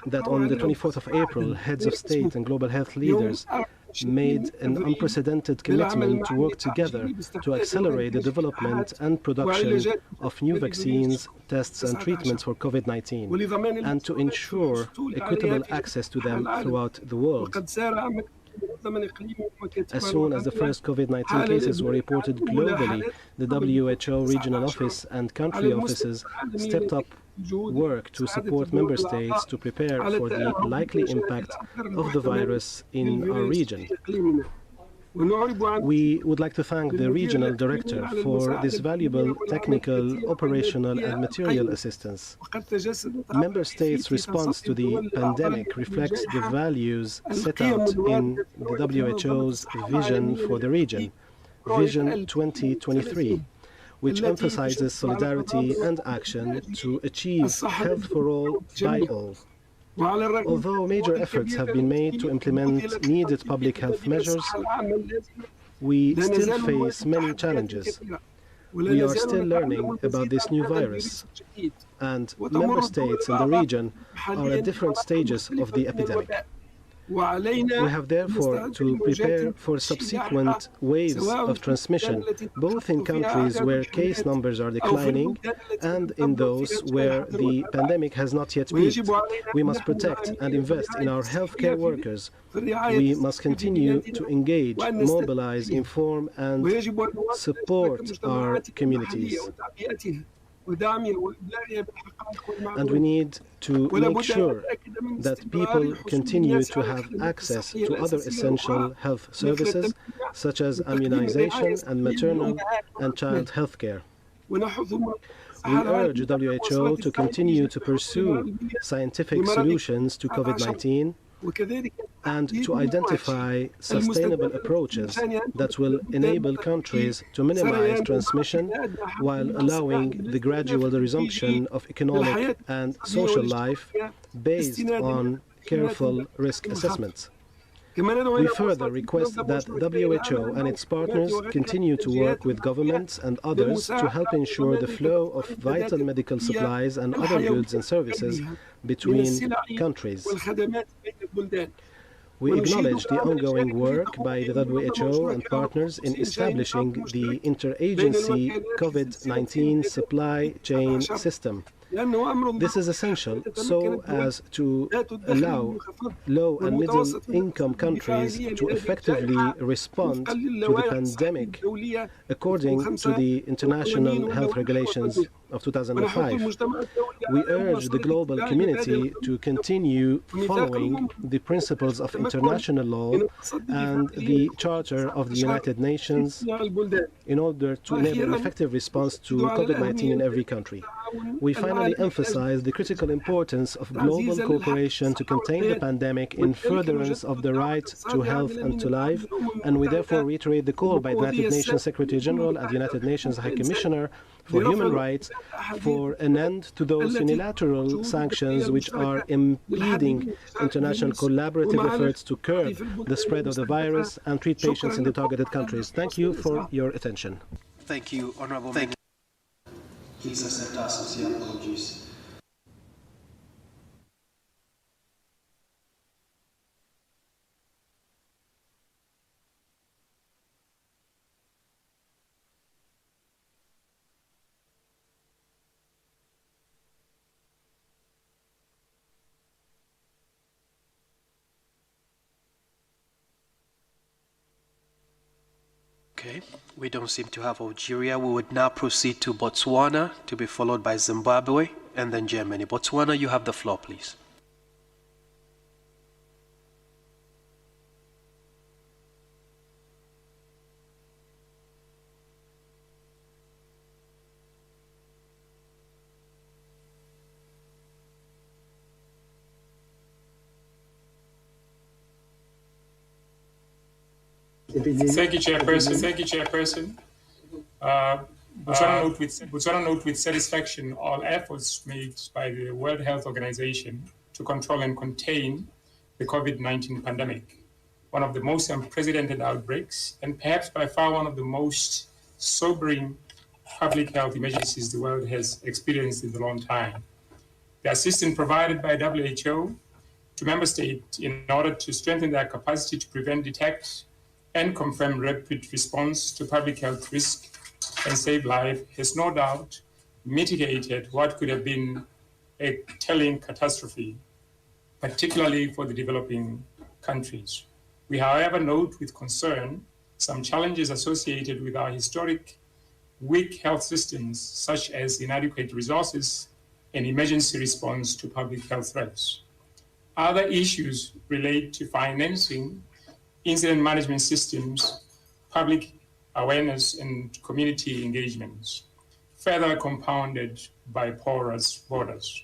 [SPEAKER 10] that on the 24th of April, heads of state and global health leaders made an unprecedented commitment to work together to accelerate the development and production of new vaccines, tests and treatments for COVID-19, and to ensure equitable access to them throughout the world. As soon as the first COVID-19 cases were reported globally, the WHO regional office and country offices stepped up work to support member states to prepare for the likely impact of the virus in our region. We would like to thank the regional director for this valuable technical, operational and material assistance. Member states' response to the pandemic reflects the values set out in the WHO's vision for the region, Vision 2023, which emphasizes solidarity and action to achieve health for all by all. Although major efforts have been made to implement needed public health measures, we still face many challenges. We are still learning about this new virus, and member states in the region are at different stages of the epidemic. We have therefore to prepare for subsequent waves of transmission, both in countries where case numbers are declining and in those where the pandemic has not yet peaked. We must protect and invest in our healthcare workers. We must continue to engage, mobilize, inform and support our communities. And we need to make sure that people continue to have access to other essential health services, such as immunization and maternal and child health care. We urge WHO to continue to pursue scientific solutions to COVID-19 and to identify sustainable approaches that will enable countries to minimize transmission while allowing the gradual resumption of economic and social life based on careful risk assessments. We further request that WHO and its partners continue to work with governments and others to help ensure the flow of vital medical supplies and other goods and services between countries. We acknowledge the ongoing work by the WHO and partners in establishing the interagency COVID-19 supply chain system. This is essential so as to allow low and middle income countries to effectively respond to the pandemic according to the international health regulations of 2005. We urge the global community to continue following the principles of international law and the Charter of the United Nations in order to enable an effective response to COVID-19 in every country. We finally emphasize the critical importance of global cooperation to contain the pandemic in furtherance of the right to health and to life, and we therefore reiterate the call by the United Nations Secretary General and the United Nations High Commissioner for Human Rights for an end to those unilateral sanctions which are impeding international collaborative efforts to curb the spread of the virus and treat patients in the targeted countries. Thank you for your attention.
[SPEAKER 15] Thank you, Honorable Minister. Please accept our sincere apologies. Okay, we don't seem to have Algeria. We would now proceed to Botswana, to be followed by Zimbabwe, and then Germany. Botswana, you have the floor, please.
[SPEAKER 11] Thank you, Chairperson. Thank you, Chairperson. Botswana note with satisfaction all efforts made by the World Health Organization to control and contain the COVID-19 pandemic, one of the most unprecedented outbreaks, and perhaps by far one of the most sobering public health emergencies the world has experienced in a long time. The assistance provided by WHO to member states in order to strengthen their capacity to prevent, detect, and confirm rapid response to public health risk and save life has no doubt mitigated what could have been a telling catastrophe, particularly for the developing countries. We, however, note with concern some challenges associated with our historic weak health systems, such as inadequate resources and emergency response to public health threats. Other issues relate to financing, incident management systems, public awareness, and community engagements, further compounded by porous borders.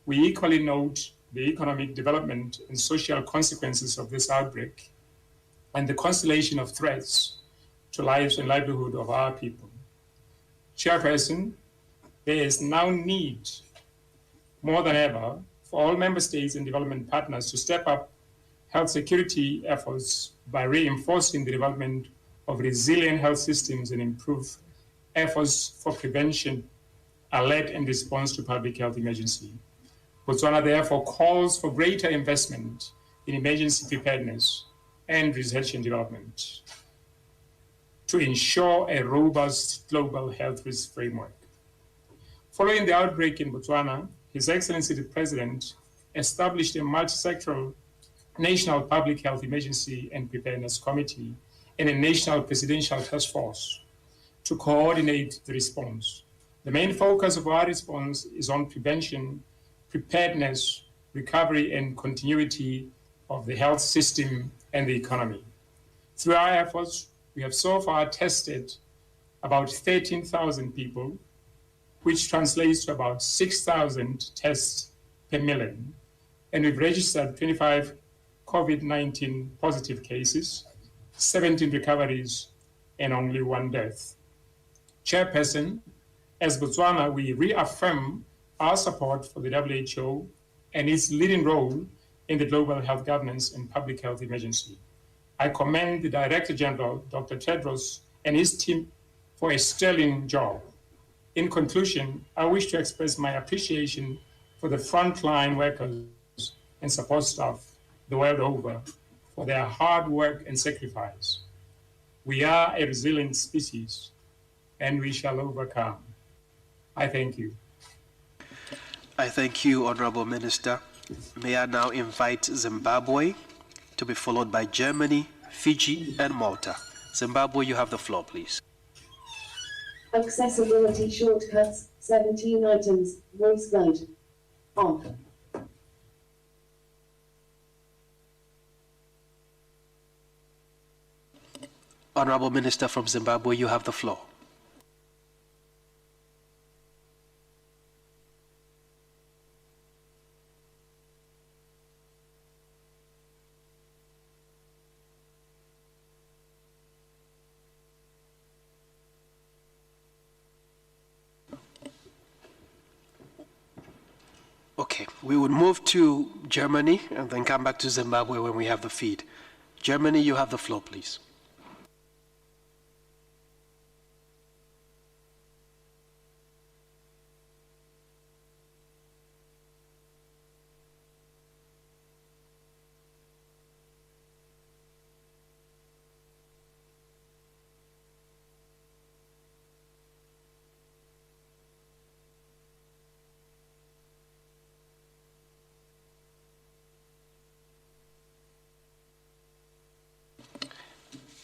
[SPEAKER 11] We equally note the economic development and social consequences of this outbreak and the constellation of threats to lives and livelihood of our people. Chairperson, there is now need, more than ever, for all member states and development partners to step up health security efforts by reinforcing the development of resilient health systems and improve efforts for prevention, alert, and response to public health emergency. Botswana therefore calls for greater investment in emergency preparedness and research and development to ensure a robust global health risk framework. Following the outbreak in Botswana, His Excellency the President established a multi-sectoral National Public Health Emergency and Preparedness Committee and a National Presidential Task Force to coordinate the response. The main focus of our response is on prevention, preparedness, recovery, and continuity of the health system and the economy. Through our efforts, we have so far tested about 13,000 people, which translates to about 6,000 tests per million, and we've registered 25 COVID-19 positive cases, 17 recoveries, and only 1 death. Chairperson, as Botswana, we reaffirm our support for the WHO and its leading role in the global health governance and public health emergency. I commend the Director General, Dr. Tedros, and his team for a sterling job. In conclusion, I wish to express my appreciation for the frontline workers and support staff the world over for their hard work and sacrifice. We are a resilient species, and we shall overcome. I thank you.
[SPEAKER 15] I thank you, Honorable Minister. May I now invite Zimbabwe to be followed by Germany, Fiji, and Malta. Zimbabwe, you have the floor, please.
[SPEAKER 12] Accessibility shortcuts, 17 items, voice guide, off.
[SPEAKER 15] Honorable Minister from Zimbabwe, you have the floor. Okay, we would move to Germany and then come back to Zimbabwe when we have the feed. Germany, you have the floor, please.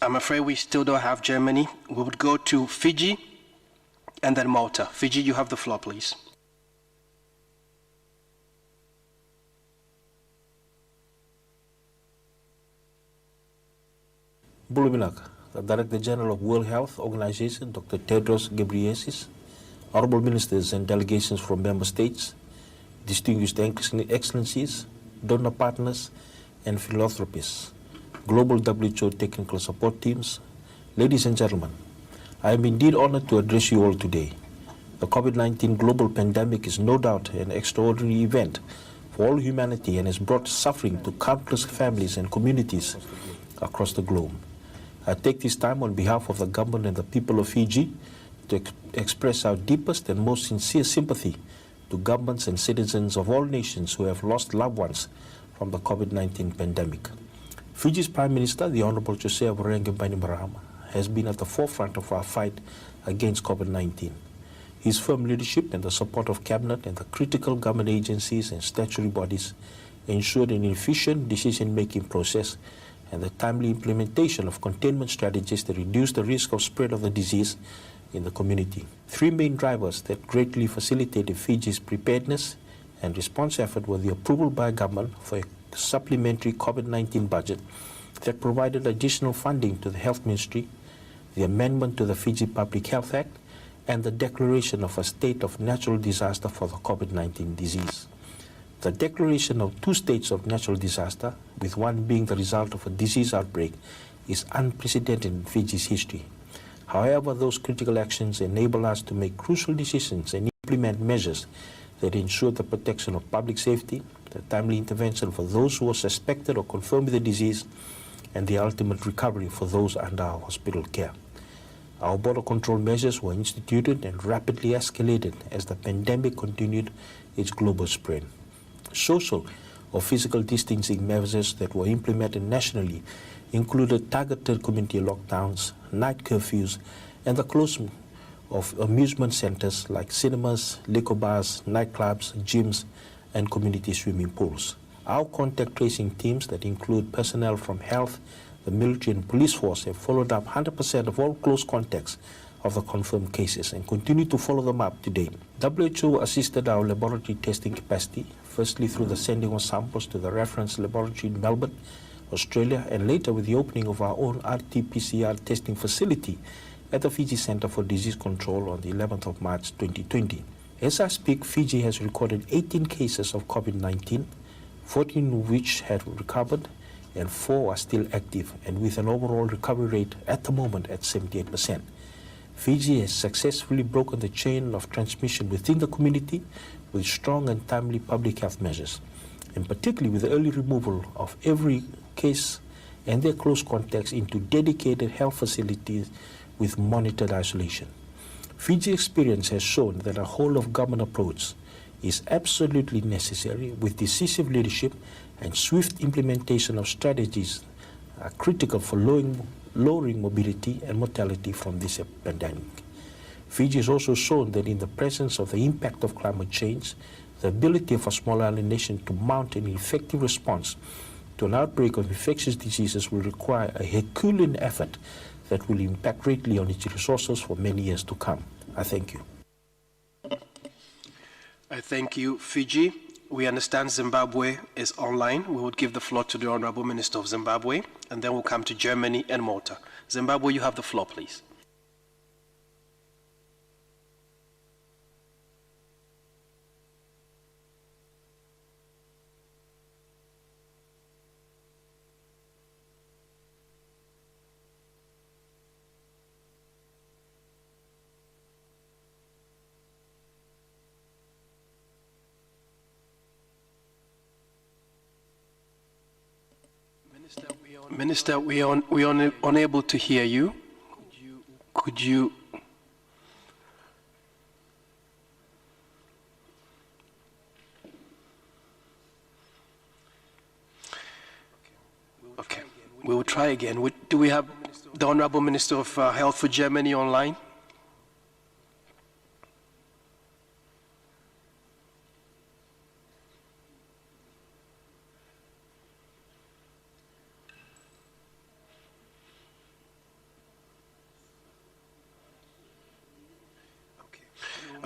[SPEAKER 15] I'm afraid we still don't have Germany. We would go to Fiji and then Malta. Fiji, you have the floor, please.
[SPEAKER 13] Buluminak, the Director General of World Health Organization, Dr. Tedros Ghebreyesus, honorable ministers and delegations from member states, distinguished excellencies, donor partners, and philanthropists, global WHO technical support teams, ladies and gentlemen, I am indeed honored to address you all today. The COVID-19 global pandemic is no doubt an extraordinary event for all humanity and has brought suffering to countless families and communities across the globe. I take this time on behalf of the government and the people of Fiji to express our deepest and most sincere sympathy to governments and citizens of all nations who have lost loved ones from the COVID-19 pandemic. Fiji's Prime Minister, the Honorable Jose Bainimarama, has been at the forefront of our fight against COVID-19. His firm leadership and the support of Cabinet and the critical government agencies and statutory bodies ensured an efficient decision-making process and the timely implementation of containment strategies that reduce the risk of spread of the disease in the community. Three main drivers that greatly facilitated Fiji's preparedness and response effort were the approval by government for a supplementary COVID-19 budget that provided additional funding to the Health Ministry, the amendment to the Fiji Public Health Act, and the declaration of a state of natural disaster for the COVID-19 disease. The declaration of 2 states of natural disaster, with one being the result of a disease outbreak, is unprecedented in Fiji's history. However, those critical actions enable us to make crucial decisions and implement measures that ensure the protection of public safety, the timely intervention for those who are suspected or confirmed with the disease, and the ultimate recovery for those under our hospital care. Our border control measures were instituted and rapidly escalated as the pandemic continued its global spread. Social or physical distancing measures that were implemented nationally included targeted community lockdowns, night curfews, and the closing of amusement centers like cinemas, liquor bars, nightclubs, gyms, and community swimming pools. Our contact tracing teams that include personnel from health, the military, and police force have followed up 100% of all close contacts of the confirmed cases and continue to follow them up to date. WHO assisted our laboratory testing capacity, firstly through the sending of samples to the reference laboratory in Melbourne, Australia, and later with the opening of our own RT-PCR testing facility at the Fiji Center for Disease Control on the 11th of March 2020. As I speak, Fiji has recorded 18 cases of COVID-19, 14 of which have recovered, and 4 are still active, and with an overall recovery rate at the moment at 78%. Fiji has successfully broken the chain of transmission within the community with strong and timely public health measures, and particularly with the early removal of every case and their close contacts into dedicated health facilities with monitored isolation. Fiji experience has shown that a whole-of-government approach is absolutely necessary, with decisive leadership and swift implementation of strategies are critical for lowering mobility and mortality from this pandemic. Fiji has also shown that in the presence of the impact of climate change, the ability of a small island nation to mount an effective response to an outbreak of infectious diseases will require a Herculean effort that will impact greatly on its resources for many years to come. I thank you.
[SPEAKER 15] I thank you, Fiji. We understand Zimbabwe is online. We would give the floor to the Honorable Minister of Zimbabwe, and then we'll come to Germany and Malta. Zimbabwe, you have the floor, please. Minister, we are unable to hear you. Could you? Okay, we will try again. Do we have the Honorable Minister of Health for Germany online?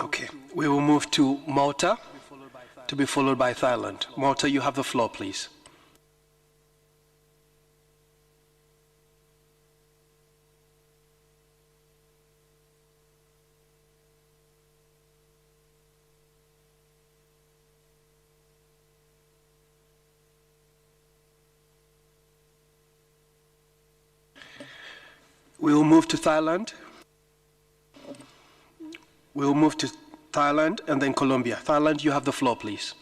[SPEAKER 15] Okay, we will move to Malta, to be followed by Thailand. Malta, you have the floor, please. We will move to Thailand. We will move to Thailand and then Colombia. Thailand, you have the floor, please.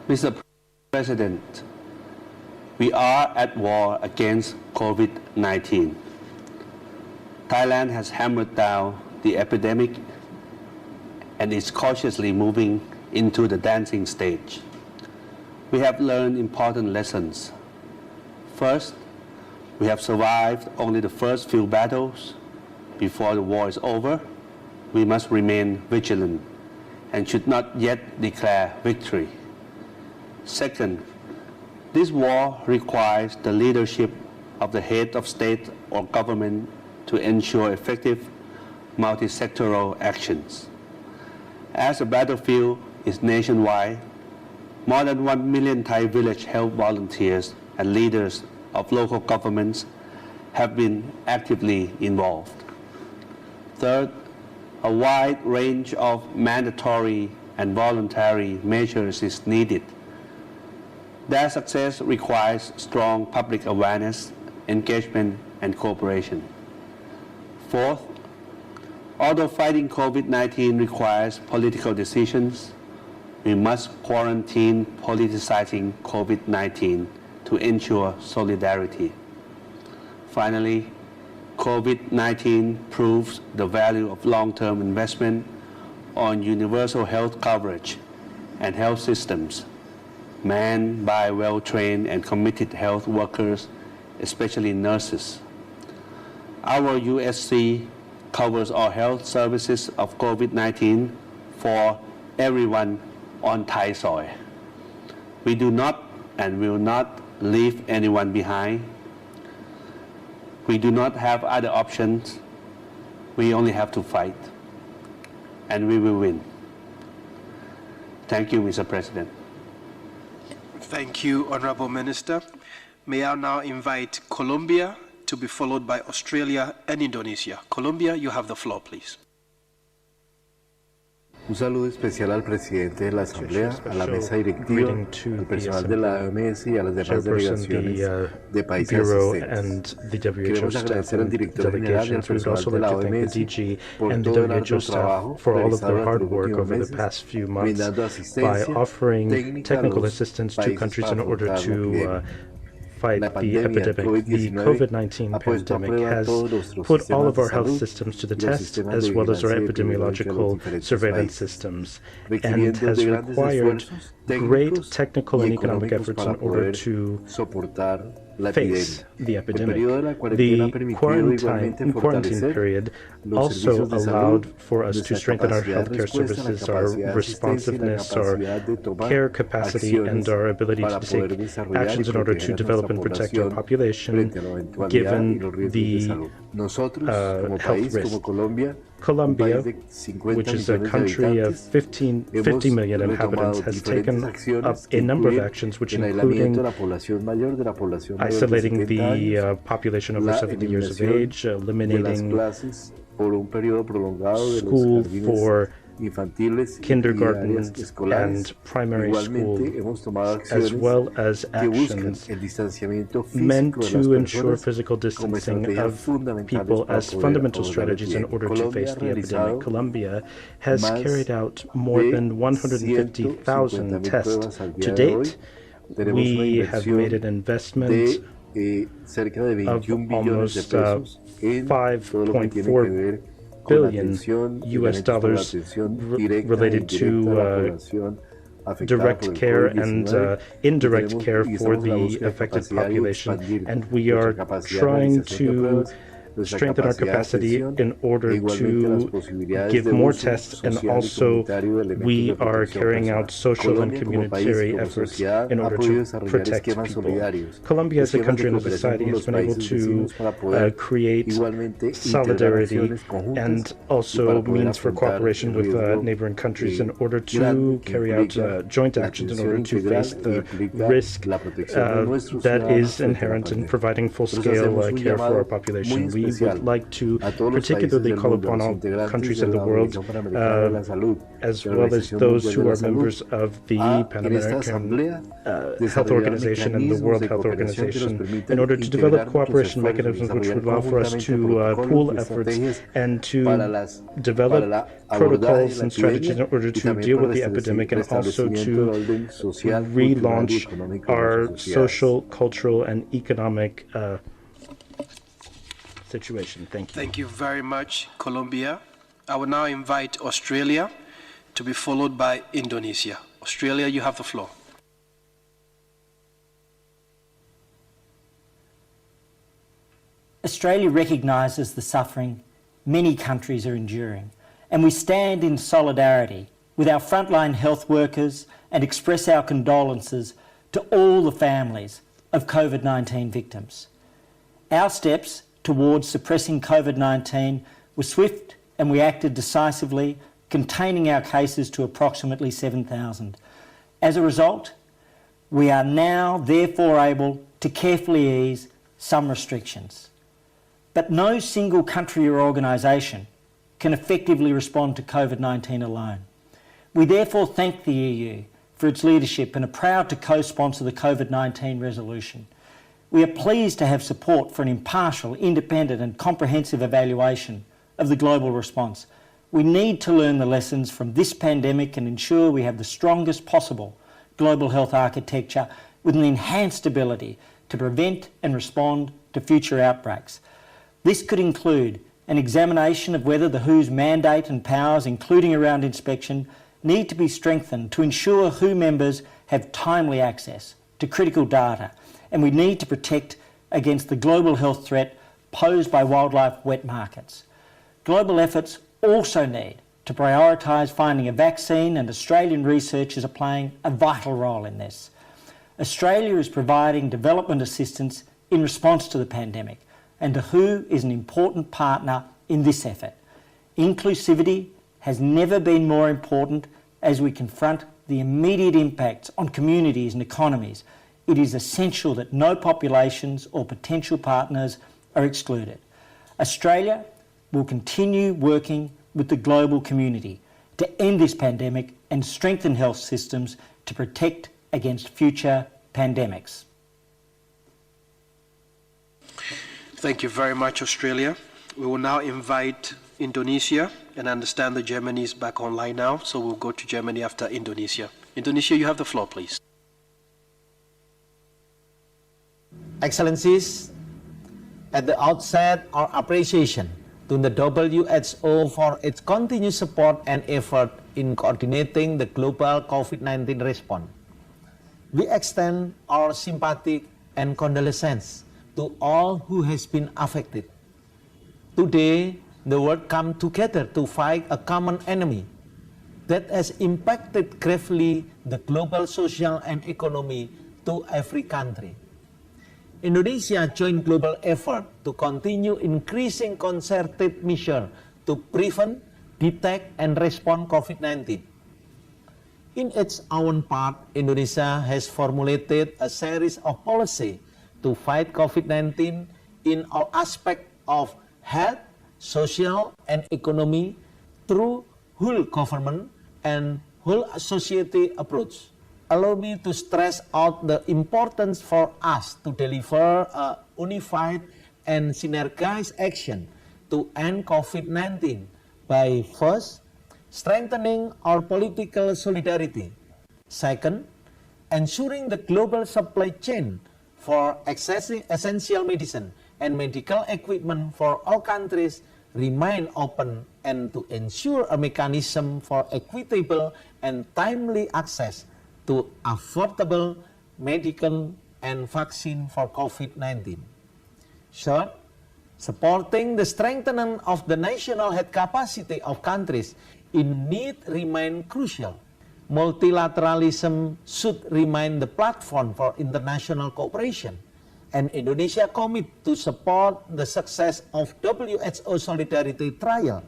[SPEAKER 14] Mr. President, we are at war against COVID-19. Thailand has hammered down the epidemic and is cautiously moving into the dancing stage. We have learned important lessons. First, we have survived only the first few battles. Before the war is over, we must remain vigilant and should not yet declare victory. Second, this war requires the leadership of the head of state or government to ensure effective multi-sectoral actions. As the battlefield is nationwide, more than 1 million Thai village health volunteers and leaders of local governments have been actively involved. Third, a wide range of mandatory and voluntary measures is needed. Their success requires strong public awareness, engagement, and cooperation. Fourth, although fighting COVID-19 requires political decisions, we must quarantine politicizing COVID-19 to ensure solidarity. Finally, COVID-19 proves the value of long-term investment on universal health coverage and health systems, manned by well-trained and committed health workers, especially nurses. Our USC covers all health services of COVID-19 for everyone on Thai soil. We do not and will not leave anyone behind. We do not have other options. We only have to fight, and we will win. Thank you, Mr. President.
[SPEAKER 15] Thank you, Honorable Minister. May I now invite Colombia to be followed by Australia and Indonesia. Colombia, you have the floor, please.
[SPEAKER 16] Un saludo especial al presidente de la Asamblea, a la mesa directiva, al personal de la OMS y a las demás delegaciones de países asistentes. Queremos agradecer al director general y al personal de la OMS por todo el arduo trabajo realizado durante los últimos meses, brindando asistencia técnica a los países
[SPEAKER 10] fight the epidemic. The COVID-19 pandemic has put all of our health systems to the test, as well as our epidemiological surveillance systems, and has required great technical and economic efforts in order to face the epidemic. The quarantine period also allowed for us to strengthen our healthcare services, our responsiveness, our care capacity, and our ability to take actions in order to develop and protect our population, given the health risk. Colombia, which is a country of 50 million inhabitants, has taken up a number of actions, which including isolating the population over 70 years of age, eliminating school for kindergarten and primary school, as well as actions meant to ensure physical distancing of people as fundamental strategies in order to face the epidemic. Colombia has carried out more than 150,000 tests to date. We have made an investment of almost $5.4 billion US dollars related to direct care and indirect care for the affected population, and we are trying to strengthen our capacity in order to give more tests, and also we are carrying out social and communitary efforts in order to protect people. Colombia as a country and a society has been able to create solidarity and also means for cooperation with neighboring countries in order to carry out joint actions in order to face the risk that is inherent in providing full-scale care for our population. We would like to particularly call upon all countries in the world, as well as those who are members of the Pan American Health Organization and the World Health Organization, in order to develop cooperation mechanisms which would allow for us to pool efforts and to develop protocols and strategies in order to deal with the epidemic, and also to relaunch our social, cultural, and economic situation. Thank you.
[SPEAKER 15] Thank you very much, Colombia. I will now invite Australia to be followed by Indonesia. Australia, you have the floor.
[SPEAKER 17] Australia recognises the suffering many countries are enduring, and we stand in solidarity with our frontline health workers and express our condolences to all the families of COVID-19 victims. Our steps towards suppressing COVID-19 were swift, and we acted decisively, containing our cases to approximately 7,000. As a result, we are now therefore able to carefully ease some restrictions. But no single country or organisation can effectively respond to COVID-19 alone. We therefore thank the EU for its leadership and are proud to co-sponsor the COVID-19 resolution. We are pleased to have support for an impartial, independent and comprehensive evaluation of the global response. We need to learn the lessons from this pandemic and ensure we have the strongest possible global health architecture with an enhanced ability to prevent and respond to future outbreaks. This could include an examination of whether the WHO's mandate and powers, including around inspection, need to be strengthened to ensure WHO members have timely access to critical data, and we need to protect against the global health threat posed by wildlife wet markets. Global efforts also need to prioritise finding a vaccine, and Australian researchers are playing a vital role in this. Australia is providing development assistance in response to the pandemic, and the WHO is an important partner in this effort. Inclusivity has never been more important as we confront the immediate impacts on communities and economies. It is essential that no populations or potential partners are excluded. Australia will continue working with the global community to end this pandemic and strengthen health systems to protect against future pandemics.
[SPEAKER 15] Thank you very much, Australia. We will now invite Indonesia, and I understand that Germany is back online now, so we'll go to Germany after Indonesia. Indonesia, you have the floor, please.
[SPEAKER 18] Excellencies, at the outset, our appreciation to the WHO for its continued support and effort in coordinating the global COVID-19 response. We extend our sympathy and condolences to all who has been affected. Today, the world come together to fight a common enemy that has impacted gravely the global social and economy to every country. Indonesia joined global effort to continue increasing concerted measures to prevent, detect and respond COVID-19. In its own part, Indonesia has formulated a series of policies to fight COVID-19 in all aspects of health, social, and economy through whole government and whole society approach. Allow me to stress out the importance for us to deliver a unified and synergized action to end COVID-19 by first, strengthening our political solidarity. Second, ensuring the global supply chain for accessing essential medicine and medical equipment for all countries remain open, and to ensure a mechanism for equitable and timely access to affordable medical and vaccine for COVID-19. Third, Supporting the strengthening of the national health capacity of countries in need remain crucial. Multilateralism should remain the platform for international cooperation, and Indonesia commit to support the success of WHO Solidarity Trial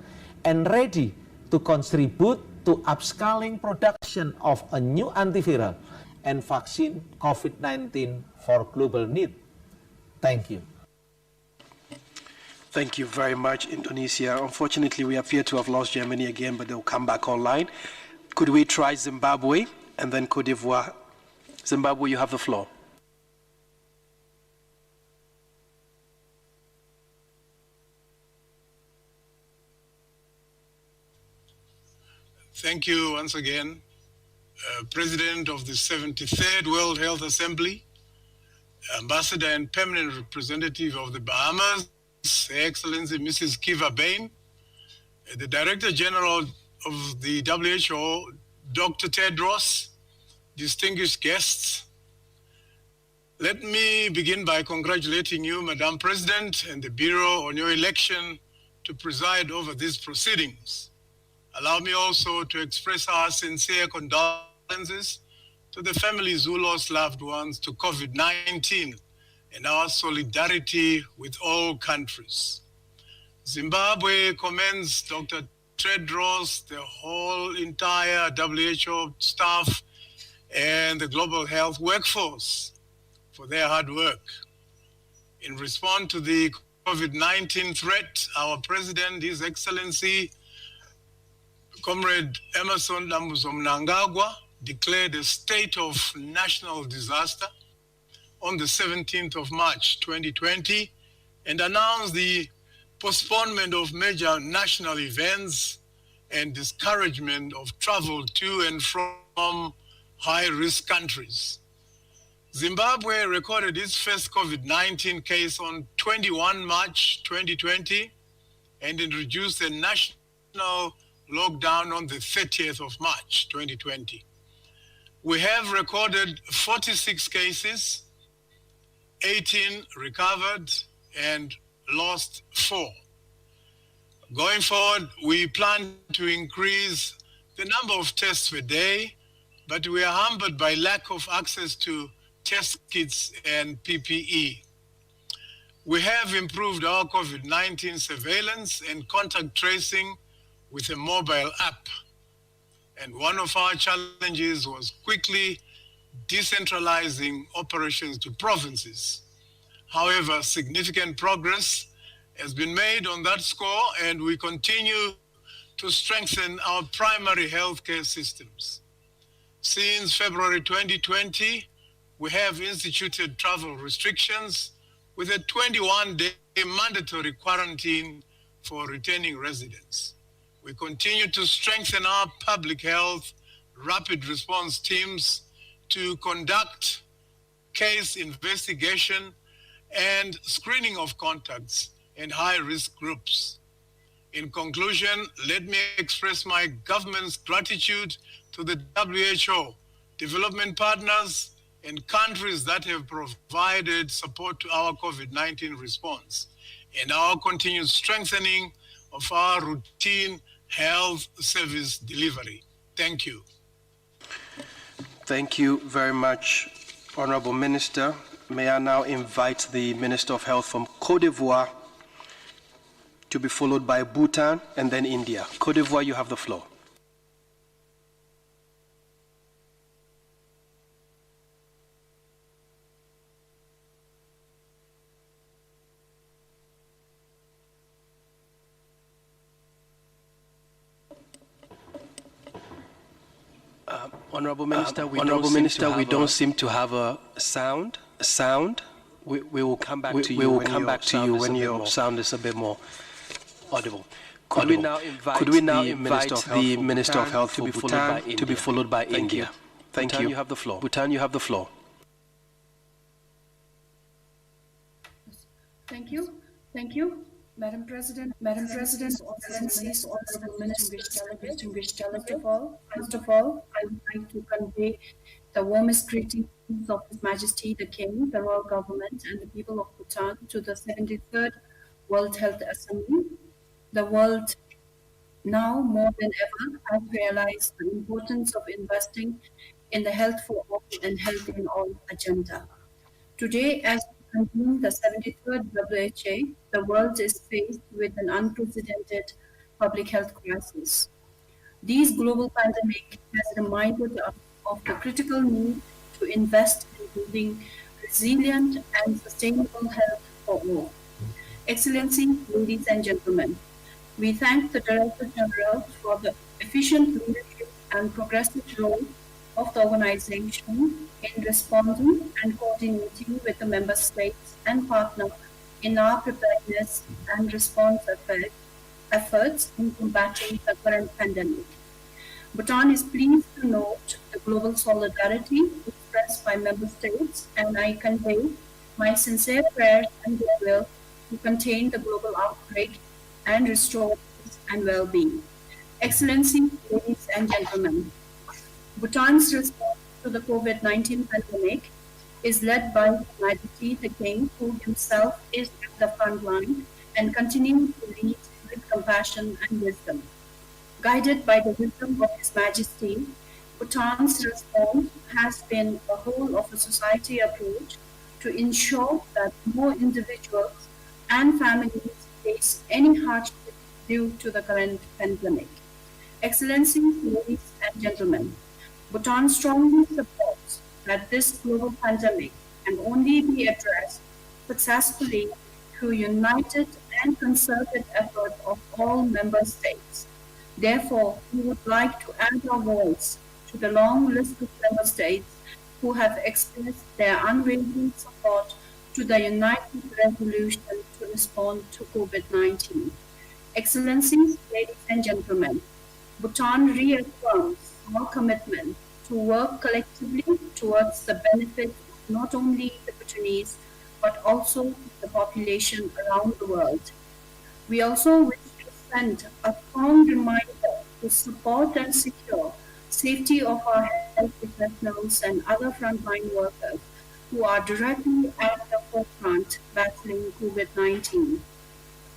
[SPEAKER 18] and ready to contribute to upscaling production of a new antiviral and vaccine COVID-19 for global need. Thank you.
[SPEAKER 15] Thank you very much, Indonesia. Unfortunately, we appear to have lost Germany again, but they'll come back online. Could we try Zimbabwe and then Cote d'Ivoire? Zimbabwe, you have the floor.
[SPEAKER 2] Thank you once again, President of the 73rd World Health Assembly, Ambassador and Permanent Representative of the Bahamas, Her Excellency Mrs. Kiva Bain, the Director General of the WHO, Dr. Tedros, distinguished guests. Let me begin by congratulating you, Madam President, and the Bureau on your election to preside over these proceedings. Allow me also to express our sincere condolences to the families who lost loved ones to COVID-19 and our solidarity with all countries. Zimbabwe commends Dr. Tedros, the whole entire WHO staff, and the global health workforce for their hard work. In response to the COVID-19 threat, our President, His Excellency, Comrade Emerson Mnangagwa, declared a state of national disaster on the 17th of March 2020 and announced the postponement of major national events and discouragement of travel to and from high-risk countries. Zimbabwe recorded its first COVID-19 case on 21 March 2020 and introduced a national lockdown on the 30th of March 2020. We have recorded 46 cases, 18 recovered, and lost 4. Going forward, we plan to increase the number of tests per day, but we are hampered by lack of access to test kits and PPE. We have improved our COVID-19 surveillance and contact tracing with a mobile app. And one of our challenges was quickly decentralizing operations to provinces. However, significant progress has been made on that score, and we continue to strengthen our primary healthcare systems. Since February 2020, we have instituted travel restrictions with a 21-day mandatory quarantine for returning residents. We continue to strengthen our public health rapid response teams to conduct case investigation and screening of contacts and high-risk groups. In conclusion, let me express my government's gratitude to the WHO, development partners, and countries that have provided support to our COVID-19 response and our continued strengthening of our routine health service delivery. Thank you.
[SPEAKER 15] Thank you very much, Honorable Minister. May I now invite the Minister of Health from Cote d'Ivoire to be followed by Bhutan and then India. Cote d'Ivoire, you have the floor. Honorable Minister, we don't seem to have a sound. We will come back to you when your sound is a bit more audible. Could we now invite the Minister of Health to be followed by India? Thank you. Bhutan, you have the floor. Bhutan, you have the floor.
[SPEAKER 19] Thank you. Madam President, Excellencies, Honorable Ministers, distinguished delegates, first of all, I would like to convey the warmest greetings of His Majesty the King, the Royal Government, and the people of Bhutan to the 73rd World Health Assembly. The world now more than ever has realized the importance of investing in the health for all and health in all agenda. Today, as we convene the 73rd WHA, the world is faced with an unprecedented public health crisis. This global pandemic has reminded us of the critical need to invest in building resilient and sustainable health for all. Excellencies, ladies and gentlemen, we thank the Director General for the efficient leadership and progressive role of the organization in responding and coordinating with the member states and partners in our preparedness and response efforts in combating the current pandemic. Bhutan is pleased to note the global solidarity expressed by member states, and I convey my sincere prayers and goodwill to contain the global outbreak and restore peace and well-being. Excellencies, ladies and gentlemen, Bhutan's response to the COVID-19 pandemic is led by His Majesty the King, who himself is at the front line and continues to lead with compassion and wisdom. Guided by the wisdom of His Majesty, Bhutan's response has been a whole of a society approach to ensure that no individuals and families face any hardship due to the current pandemic. Excellencies, ladies and gentlemen, Bhutan strongly supports that this global pandemic can only be addressed successfully through united and concerted effort of all member states. Therefore, we would like to add our voice to the long list of member states who have expressed their unwavering support to the united resolution to respond to COVID-19. Excellencies, ladies and gentlemen, Bhutan reaffirms our commitment to work collectively towards the benefit of not only the Bhutanese, but also the population around the world. We also wish to send a strong reminder to support and secure safety of our health professionals and other frontline workers who are directly at the forefront battling COVID-19.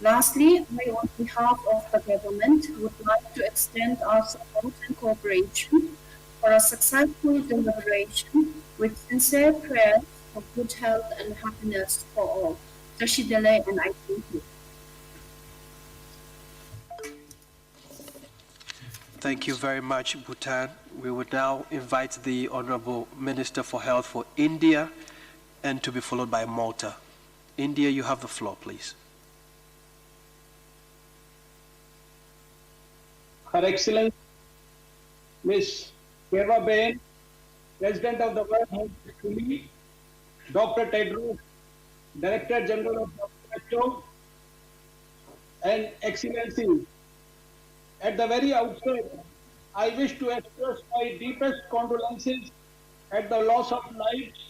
[SPEAKER 19] Lastly, I, on behalf of the government, would like to extend our support and cooperation for a successful deliberation with sincere prayers for good health and happiness for all. Tashidele, and I thank you.
[SPEAKER 15] Thank you very much, Bhutan. We would now invite the Honorable Minister for Health for India and to be followed by Malta. India, you have the floor, please.
[SPEAKER 4] Her Excellency, Ms. Keva Bain, President of the World Health Assembly, Dr. Tedros, Director General of WHO, and Excellencies, at the very outset, I wish to express my deepest condolences at the loss of lives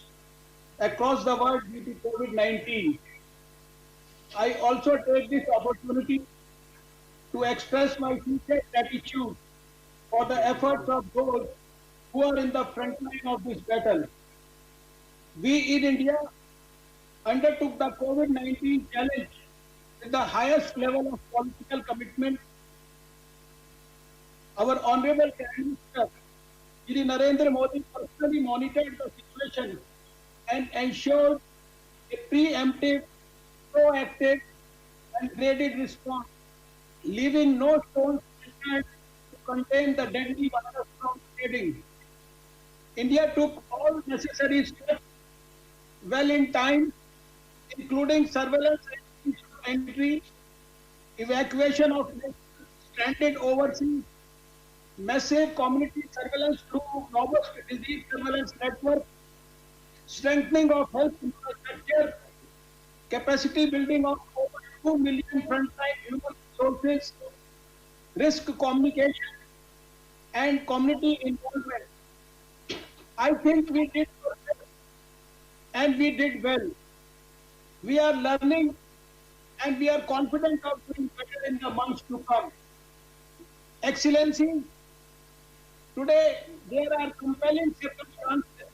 [SPEAKER 4] across the world due to COVID-19. I also take this opportunity to express my sincere gratitude for the efforts of those who are in the front line of this battle. We in India undertook the COVID-19 challenge with the highest level of political commitment. Our Honorable Prime Minister, Shri Narendra Modi, personally monitored the situation and ensured a preemptive, proactive, and graded response, leaving no stones unturned to contain the deadly virus from spreading. India took all necessary steps well in time, including surveillance and entry, evacuation of stranded overseas, massive community surveillance through robust disease surveillance network, strengthening of health infrastructure, capacity building of over 2 million frontline human resources, risk communication, and community involvement. I think we did well, and we did well. We are learning and we are confident of doing better in the months to come. Excellency, today there are compelling circumstances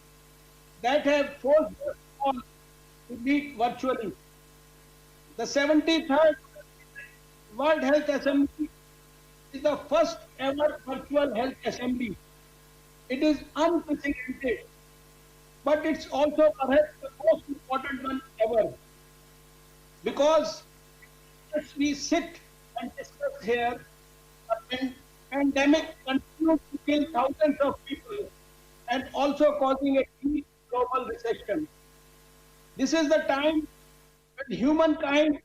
[SPEAKER 4] that have forced us all to meet virtually. The 73rd World Health Assembly is the first ever virtual health assembly. It is unprecedented, but it's also perhaps the most important one ever. Because as we sit and discuss here, the pandemic continues to kill thousands of people and also causing a deep global recession. This is the time when humankind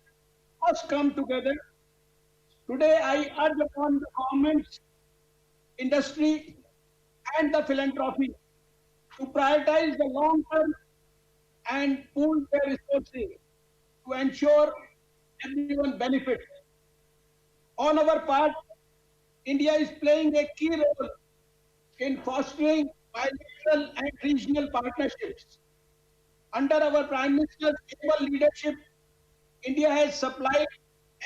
[SPEAKER 4] must come together. Today, I urge upon the governments, industry, and the philanthropy to prioritize the long term and pool their resources to ensure everyone benefits. On our part, India is playing a key role in fostering bilateral and regional partnerships. Under our Prime Minister's able leadership, India has supplied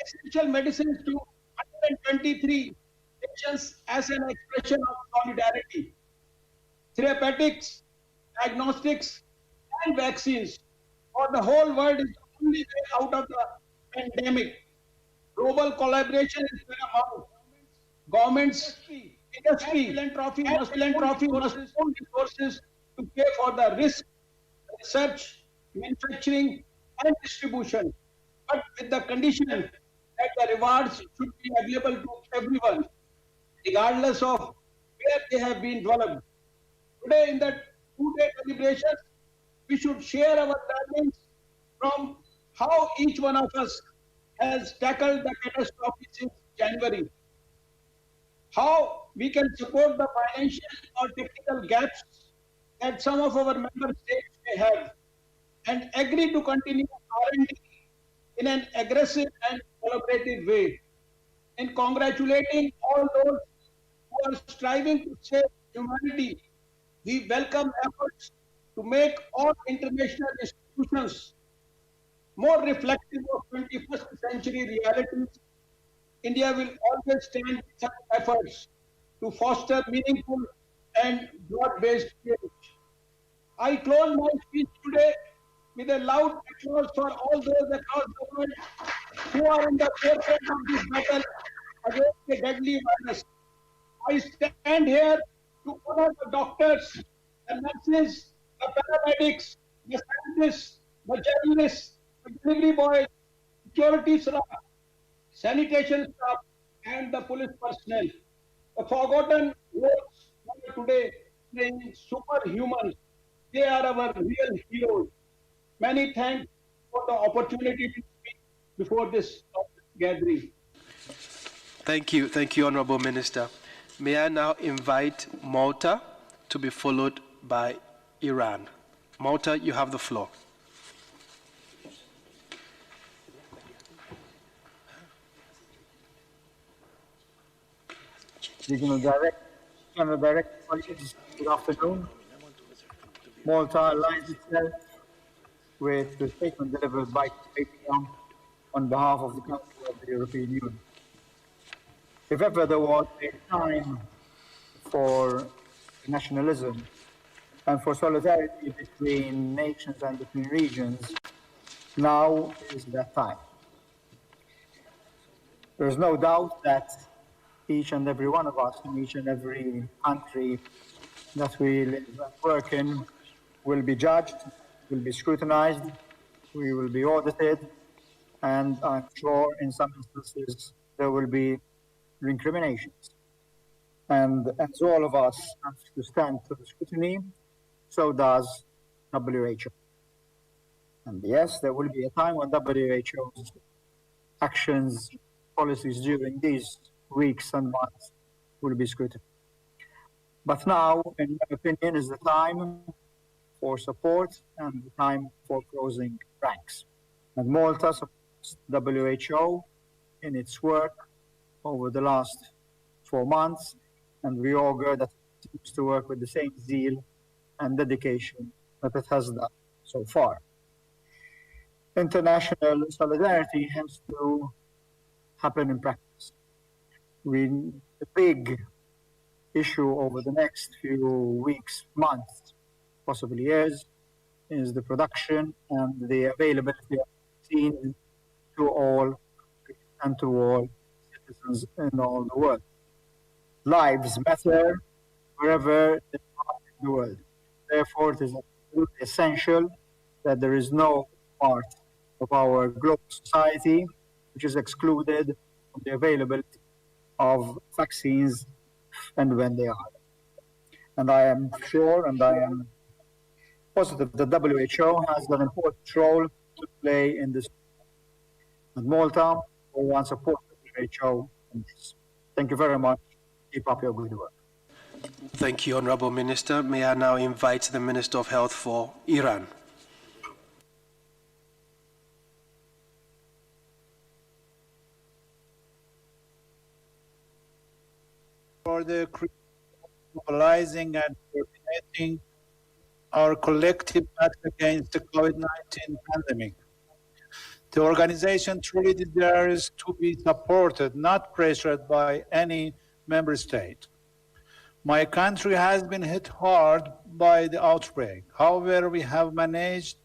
[SPEAKER 4] essential medicines to 123 nations as an expression of solidarity. Therapeutics, diagnostics, and vaccines for the whole world is the only way out of the pandemic. Global collaboration is paramount. Governments, industry, philanthropy must pool resources to pay for the risk, research, manufacturing, and distribution, but with the condition that the rewards should be available to everyone, regardless of where they have been developed. Today, in the two-day deliberations, we should share our learnings from how each one of us has tackled the catastrophe since January, how we can support the financial or technical gaps that some of our member states may have, and agree to continue R&D in an aggressive and collaborative way. In congratulating all those who are striving to save humanity, we welcome efforts to make all international institutions more reflective of 21st century realities. India will always stand with such efforts to foster meaningful and broad-based change. I close my speech today with a loud applause for all those across the world who are in the forefront of this battle against the deadly virus. I stand here to honor the doctors, the nurses, the paramedics, the scientists, the journalists, the delivery boys, security staff, sanitation staff, and the police personnel. The forgotten roles today playing superhuman. They are our real heroes. Many thanks for the opportunity to speak before this gathering.
[SPEAKER 15] Thank you, Honorable Minister. May I now invite Malta to be followed by Iran. Malta, you have the floor.
[SPEAKER 5] General Director, good afternoon. Malta aligns itself with the statement delivered by Cape on behalf of the Council of the European Union. If ever there was a time for nationalism and for solidarity between nations and between regions, now is that time. There is no doubt that each and every one of us in each and every country that we live and work in will be judged, will be scrutinized, we will be audited, and I'm sure in some instances there will be recriminations. And as all of us have to stand to the scrutiny, so does WHO. And yes, there will be a time when WHO's actions, policies during these weeks and months will be scrutinized. But now, in my opinion, is the time for support and the time for closing ranks. And Malta supports WHO in its work over the last 4 months, and we augur that it seems to work with the same zeal and dedication that it has done so far. International solidarity has to happen in practice. The big issue over the next few weeks, months, possibly years, is the production and the availability of vaccine to all and to all citizens in all the world. Lives matter wherever they are in the world. Therefore, it is absolutely essential that there is no part of our global society which is excluded from the availability of vaccines and when they are. And I am sure and I am positive the WHO has an important role to play in this. And Malta will want to support the WHO in this. Thank you very much. Keep up your good work.
[SPEAKER 15] Thank you, Honorable Minister. May I now invite the Minister of Health for Iran.
[SPEAKER 7] For the mobilizing and coordinating our collective battle against the COVID-19 pandemic. The organization truly deserves to be supported, not pressured by any member state. My country has been hit hard by the outbreak. However, we have managed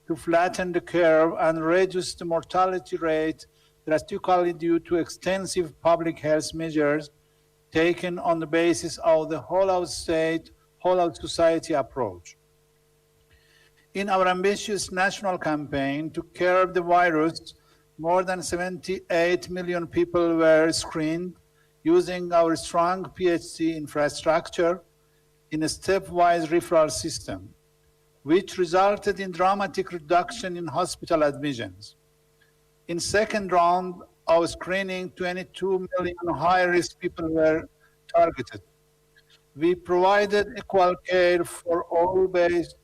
[SPEAKER 7] to flatten the curve and reduce the mortality rate drastically due to extensive public health measures taken on the basis of the whole-out state, whole-out society approach. In our ambitious national campaign to curb the virus, more than 78 million people were screened using our strong PHC infrastructure in a stepwise referral system, which resulted in dramatic reduction in hospital admissions. In second round of screening, 22 million high-risk people were targeted. We provided equal care for all based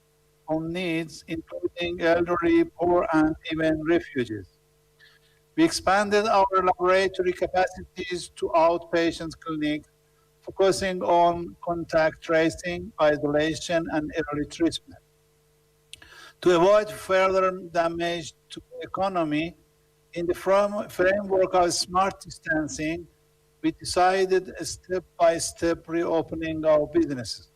[SPEAKER 7] on needs, including elderly, poor, and even refugees. We expanded our laboratory capacities to outpatient clinics, focusing on contact tracing, isolation, and early treatment. To avoid further damage to the economy, in the framework of smart distancing, we decided a step-by-step reopening of businesses.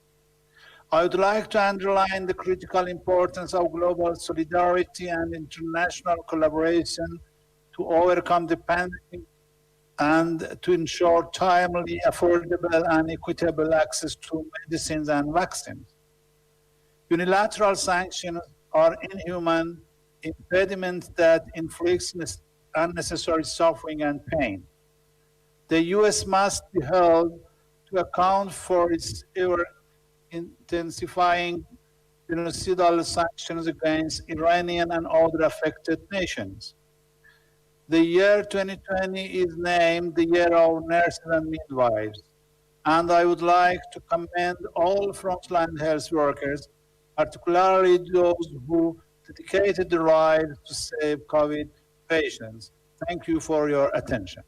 [SPEAKER 7] I would like to underline the critical importance of global solidarity and international collaboration to overcome the pandemic and to ensure timely, affordable, and equitable access to medicines and vaccines. Unilateral sanctions are inhuman impediments that inflict unnecessary suffering and pain. The U.S. must be held to account for its ever-intensifying genocidal sanctions against Iranian and other affected nations. The year 2020 is named the year of nurses and midwives, and I would like to commend all frontline health workers, particularly those who dedicated their lives to save COVID patients. Thank you for your attention.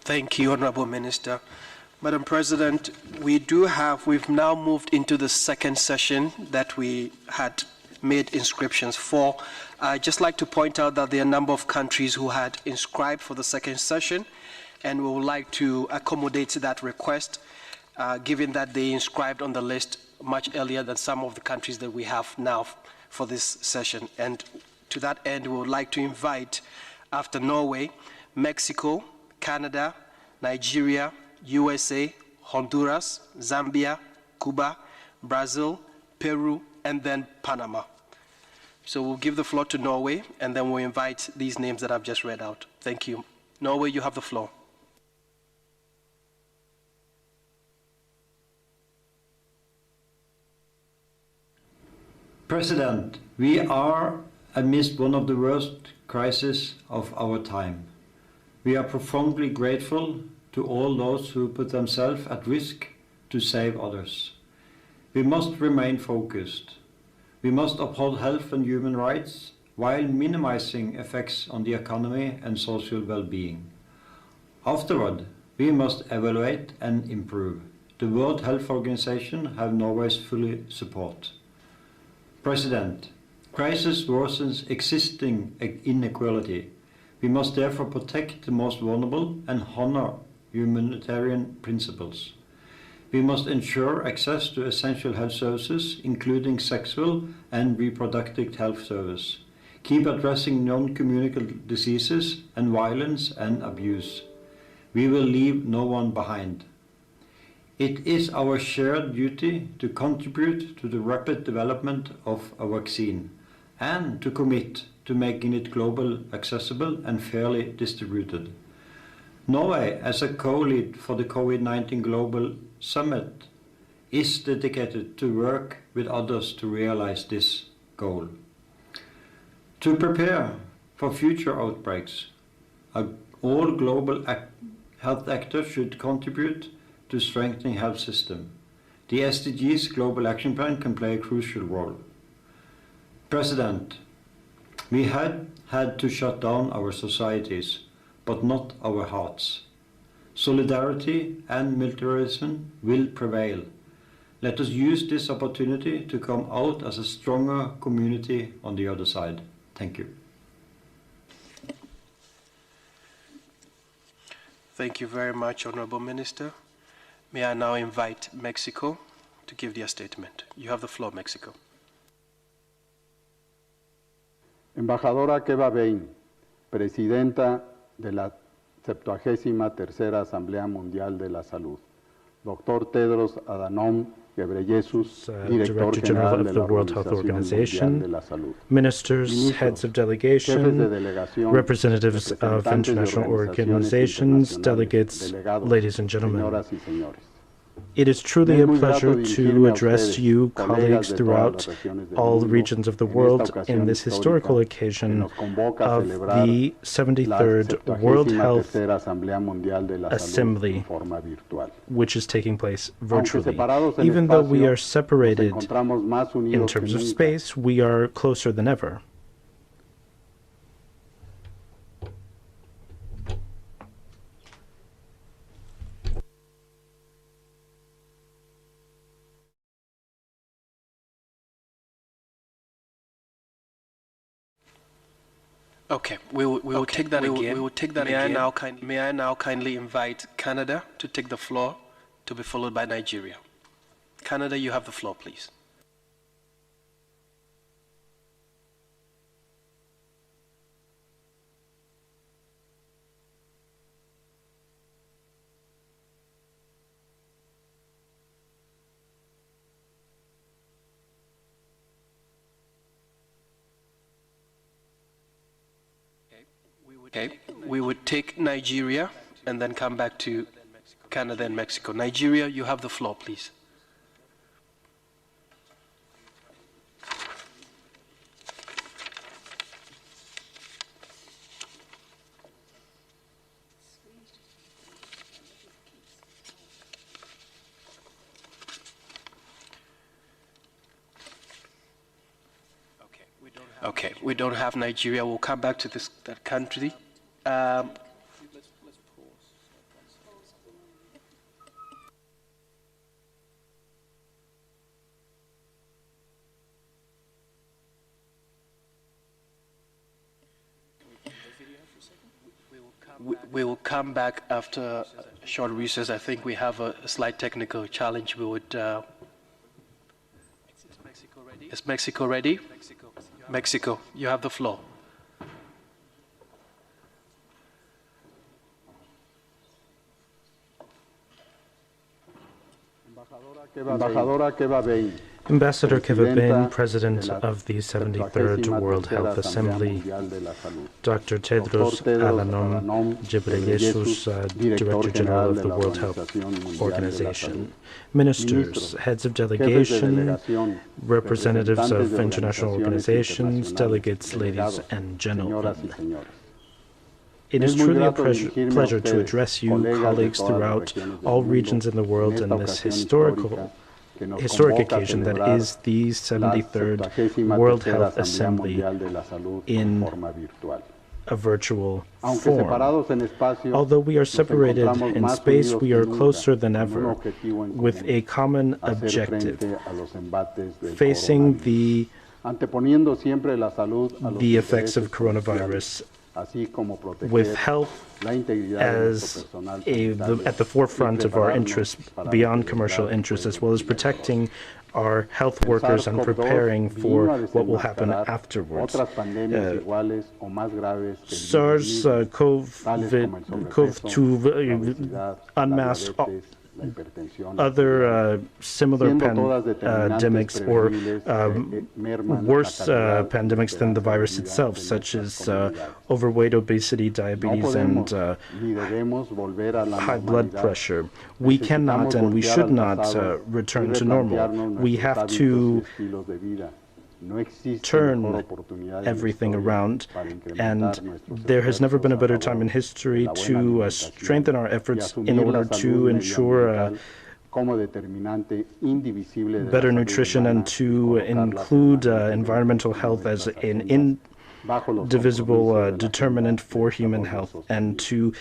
[SPEAKER 15] Thank you, Honorable Minister. Madam President, we've now moved into the second session that we had made inscriptions for. I'd just like to point out that there are a number of countries who had inscribed for the second session, and we would like to accommodate that request, given that they inscribed on the list much earlier than some of the countries that we have now for this session. And to that end, we would like to invite, after Norway, Mexico, Canada, Nigeria, USA, Honduras, Zambia, Cuba, Brazil, Peru, and then Panama. So we'll give the floor to Norway, and then we'll invite these names that I've just read out. Thank you. Norway, you have the floor.
[SPEAKER 21] President, we are amidst one of the worst crises of our time. We are profoundly grateful to all those who put themselves at risk to save others. We must remain focused. We must uphold health and human rights while minimizing effects on the economy and social well-being. Afterward, we must evaluate and improve. The World Health Organization have Norway's full support. President, crisis worsens existing inequality. We must therefore protect the most vulnerable and honor humanitarian principles. We must ensure access to essential health services, including sexual and reproductive health service. keep addressing non-communicable diseases and violence and abuse. We will leave no one behind. It is our shared duty to contribute to the rapid development of a vaccine and to commit to making it globally accessible and fairly distributed. Norway, as a co-lead for the COVID-19 Global Summit, is dedicated to work with others to realize this goal. To prepare for future outbreaks, all global health actors should contribute to strengthening health system. The SDGs Global Action Plan can play a crucial role. President, we had to shut down our societies, but not our hearts. Solidarity and militarism will prevail. Let us use this opportunity to come out as a stronger community on the other side. Thank you.
[SPEAKER 15] Thank you very much, Honorable Minister. May I now invite Mexico to give their statement. You have the floor, Mexico.
[SPEAKER 1] Embajadora Keva Bain, Presidenta de la 73ª Asamblea Mundial de la Salud. Dr. Tedros Adhanom Ghebreyesus,
[SPEAKER 20] Director General of the World Health Organization, ministers, heads of delegation, representatives of international organizations, delegates, ladies and gentlemen. It is truly a pleasure to address you, colleagues throughout all regions of the world in this historical occasion of the 73rd World Health Assembly, which is taking place virtually. Even though we are separated in terms of space, we are closer than ever.
[SPEAKER 15] Okay, we will take that again. We will take that again. May I now kindly invite Canada to take the floor, to be followed by Nigeria. Canada, you have the floor, please. Okay, we would take Nigeria and then come back to Canada and Mexico. Nigeria, you have the floor, please. Okay, we don't have Nigeria. We'll come back to that country. We will come back after a short recess. I think we have a slight technical challenge. We would. Is Mexico ready? Mexico, you have the floor.
[SPEAKER 1] Embajadora Keva Bain.
[SPEAKER 20] Ambassador Keva Bain, President of the 73rd World Health Assembly, Dr. Tedros Adhanom Ghebreyesus, Director General of the World Health Organization, ministers, heads of delegation, representatives of international organizations, delegates, ladies and gentlemen. It is truly a pleasure to address you, colleagues throughout all regions in the world in this historic occasion that is the 73rd World Health Assembly in a virtual form. Although we are separated in space, we are closer than ever with a common objective, facing the effects of coronavirus with health as at the forefront of our interests beyond commercial interests, as well as protecting our health workers and preparing for what will happen afterwards. SARS-CoV-2 unmasked other similar pandemics or worse pandemics than the virus itself, such as overweight, obesity, diabetes, and high blood pressure. We cannot and we should not return to normal. We have to turn everything around, and there has never been a better time in history to strengthen our efforts in order to ensure better nutrition and to include environmental health as an indivisible determinant for human health, and to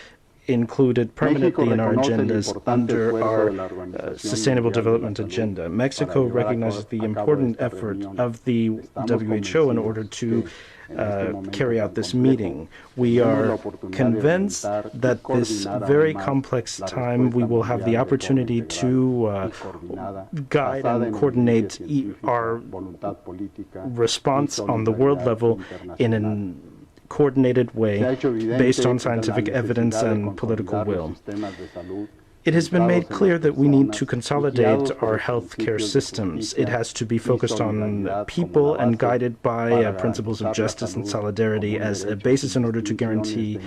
[SPEAKER 20] included permanently in our agendas under our Sustainable Development Agenda. Mexico recognizes the important effort of the WHO in order to carry out this meeting. We are convinced that this very complex time we will have the opportunity to guide and coordinate our response on the world level in an coordinated way based on scientific evidence and political will. It has been made clear that we need to consolidate our healthcare systems. It has to be focused on people and guided by principles of justice and solidarity as a basis in order to guarantee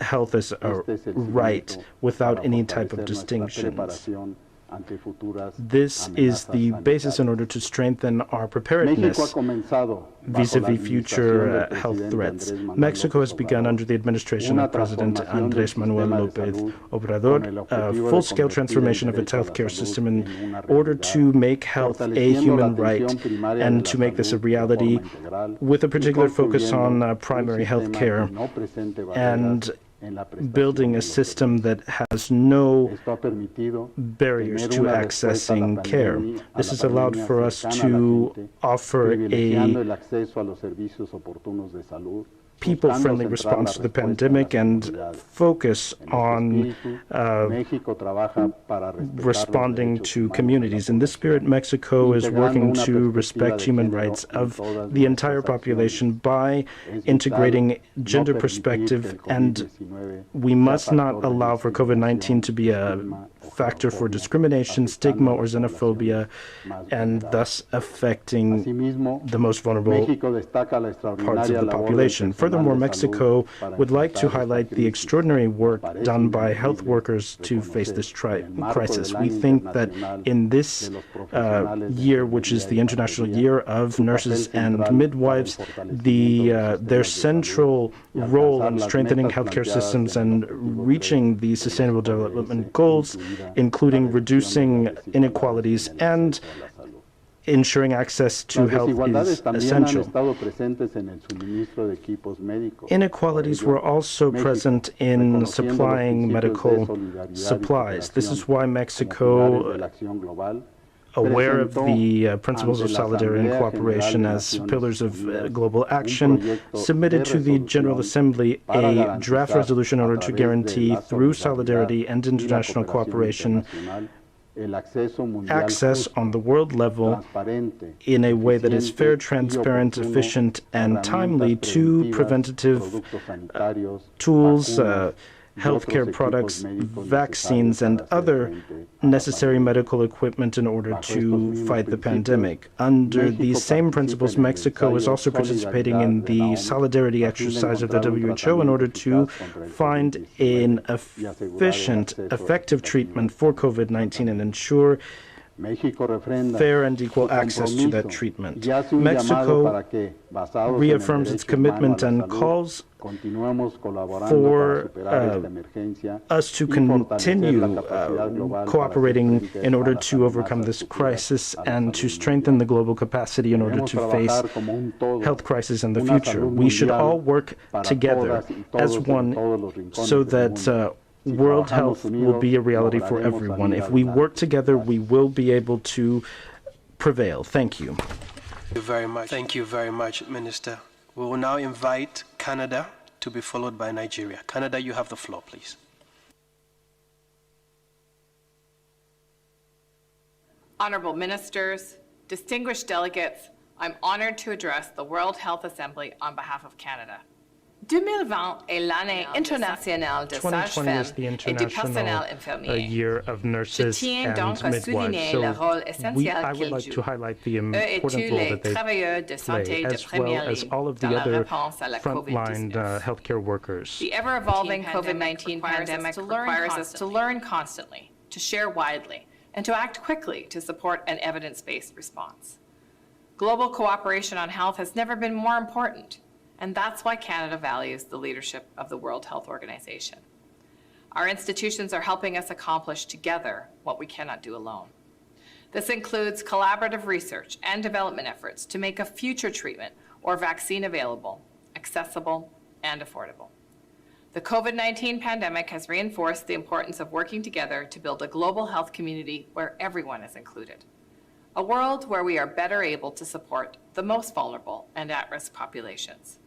[SPEAKER 20] health as a right without any type of distinctions. This is the basis in order to strengthen our preparedness vis-a-vis future health threats. Mexico has begun under the administration of President Andrés Manuel López Obrador a full-scale transformation of its healthcare system in order to make health a human right and to make this a reality with a particular focus on primary health care and building a system that has no barriers to accessing care. This has allowed for us to offer a people-friendly response to the pandemic and focus on responding to communities. In this spirit, Mexico is working to respect human rights of the entire population by integrating gender perspective, and we must not allow for COVID-19 to be a factor for discrimination, stigma, or xenophobia, and thus affecting the most vulnerable parts of the population. Furthermore, Mexico would like to highlight the extraordinary work done by health workers to face this crisis. We think that in this year, which is the International Year of Nurses and Midwives, their central role in strengthening healthcare systems and reaching the Sustainable Development Goals, including reducing inequalities and ensuring access to health, is essential. Inequalities were also present in supplying medical supplies. This is why Mexico, aware of the principles of solidarity and cooperation as pillars of global action, submitted to the General Assembly a draft resolution in order to guarantee, through solidarity and international cooperation, access on the world level in a way that is fair, transparent, efficient, and timely to preventative tools, healthcare products, vaccines, and other necessary medical equipment in order to fight the pandemic. Under these same principles, Mexico is also participating in the solidarity exercise of the WHO in order to find an efficient, effective treatment for COVID-19 and ensure fair and equal access to that treatment. Mexico reaffirms its commitment and calls for us to continue cooperating in order to overcome this crisis and to strengthen the global capacity in order to face health crisis in the future. We should all work together as one so that world health will be a reality for everyone. If we work together, we will be able to prevail. Thank you.
[SPEAKER 15] Thank you very much, Minister. We will now invite Canada to be followed by Nigeria. Canada, you have the floor, please.
[SPEAKER 8] Honorable ministers, distinguished delegates, I'm honored to address the World Health Assembly on behalf of Canada. 2020 est l'année internationale de sages-femmes et du personnel infirmier.
[SPEAKER 20] Year of nurses and midwives. So I would like to highlight the important role that they play, as well as all of the other frontline healthcare workers.
[SPEAKER 8] The ever-evolving COVID-19 pandemic requires us to learn constantly, to share widely, and to act quickly to support an evidence-based response. Global cooperation on health has never been more important, and that's why Canada values the leadership of the World Health Organization. Our institutions are helping us accomplish together what we cannot do alone. This includes collaborative research and development efforts to make a future treatment or vaccine available, accessible, and affordable. The COVID-19 pandemic has reinforced the importance of working together to build a global health community where everyone is included. A world where we are better able to support the most vulnerable and at-risk populations.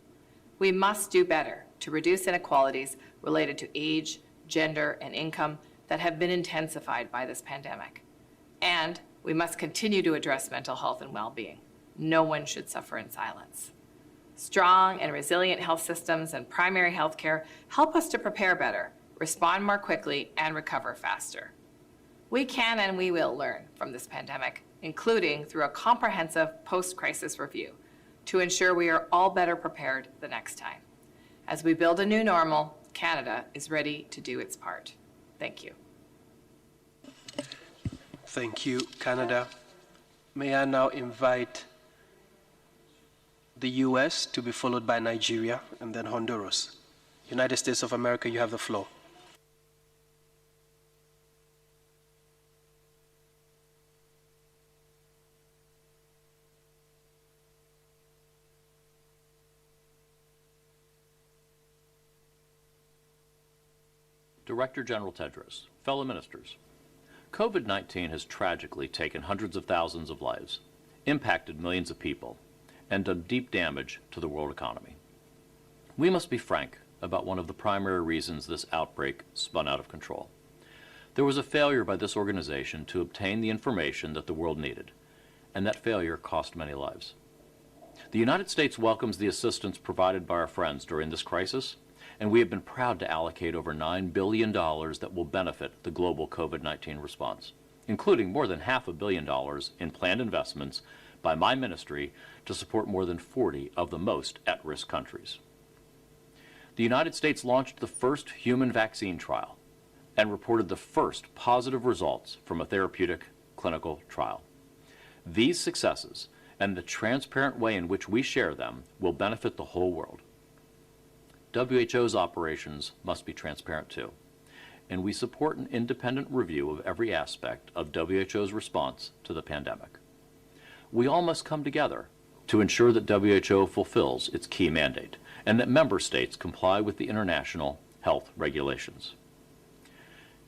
[SPEAKER 8] We must do better to reduce inequalities related to age, gender, and income that have been intensified by this pandemic. And we must continue to address mental health and well-being. No one should suffer in silence. Strong and resilient health systems and primary health care help us to prepare better, respond more quickly, and recover faster. We can and we will learn from this pandemic, including through a comprehensive post-crisis review, to ensure we are all better prepared the next time. As we build a new normal, Canada is ready to do its part. Thank you.
[SPEAKER 15] Thank you, Canada. May I now invite the US to be followed by Nigeria and then Honduras. United States of America, you have the floor.
[SPEAKER 9] Director General Tedros, fellow ministers, COVID-19 has tragically taken hundreds of thousands of lives, impacted millions of people, and done deep damage to the world economy. We must be frank about one of the primary reasons this outbreak spun out of control. There was a failure by this organization to obtain the information that the world needed, and that failure cost many lives. The United States welcomes the assistance provided by our friends during this crisis, and we have been proud to allocate over $9 billion that will benefit the global COVID-19 response, including more than $500 million in planned investments by my ministry to support more than 40 of the most at-risk countries. The United States launched the first human vaccine trial and reported the first positive results from a therapeutic clinical trial. These successes and the transparent way in which we share them will benefit the whole world. WHO's operations must be transparent too, and we support an independent review of every aspect of WHO's response to the pandemic. We all must come together to ensure that WHO fulfills its key mandate and that member states comply with the international health regulations.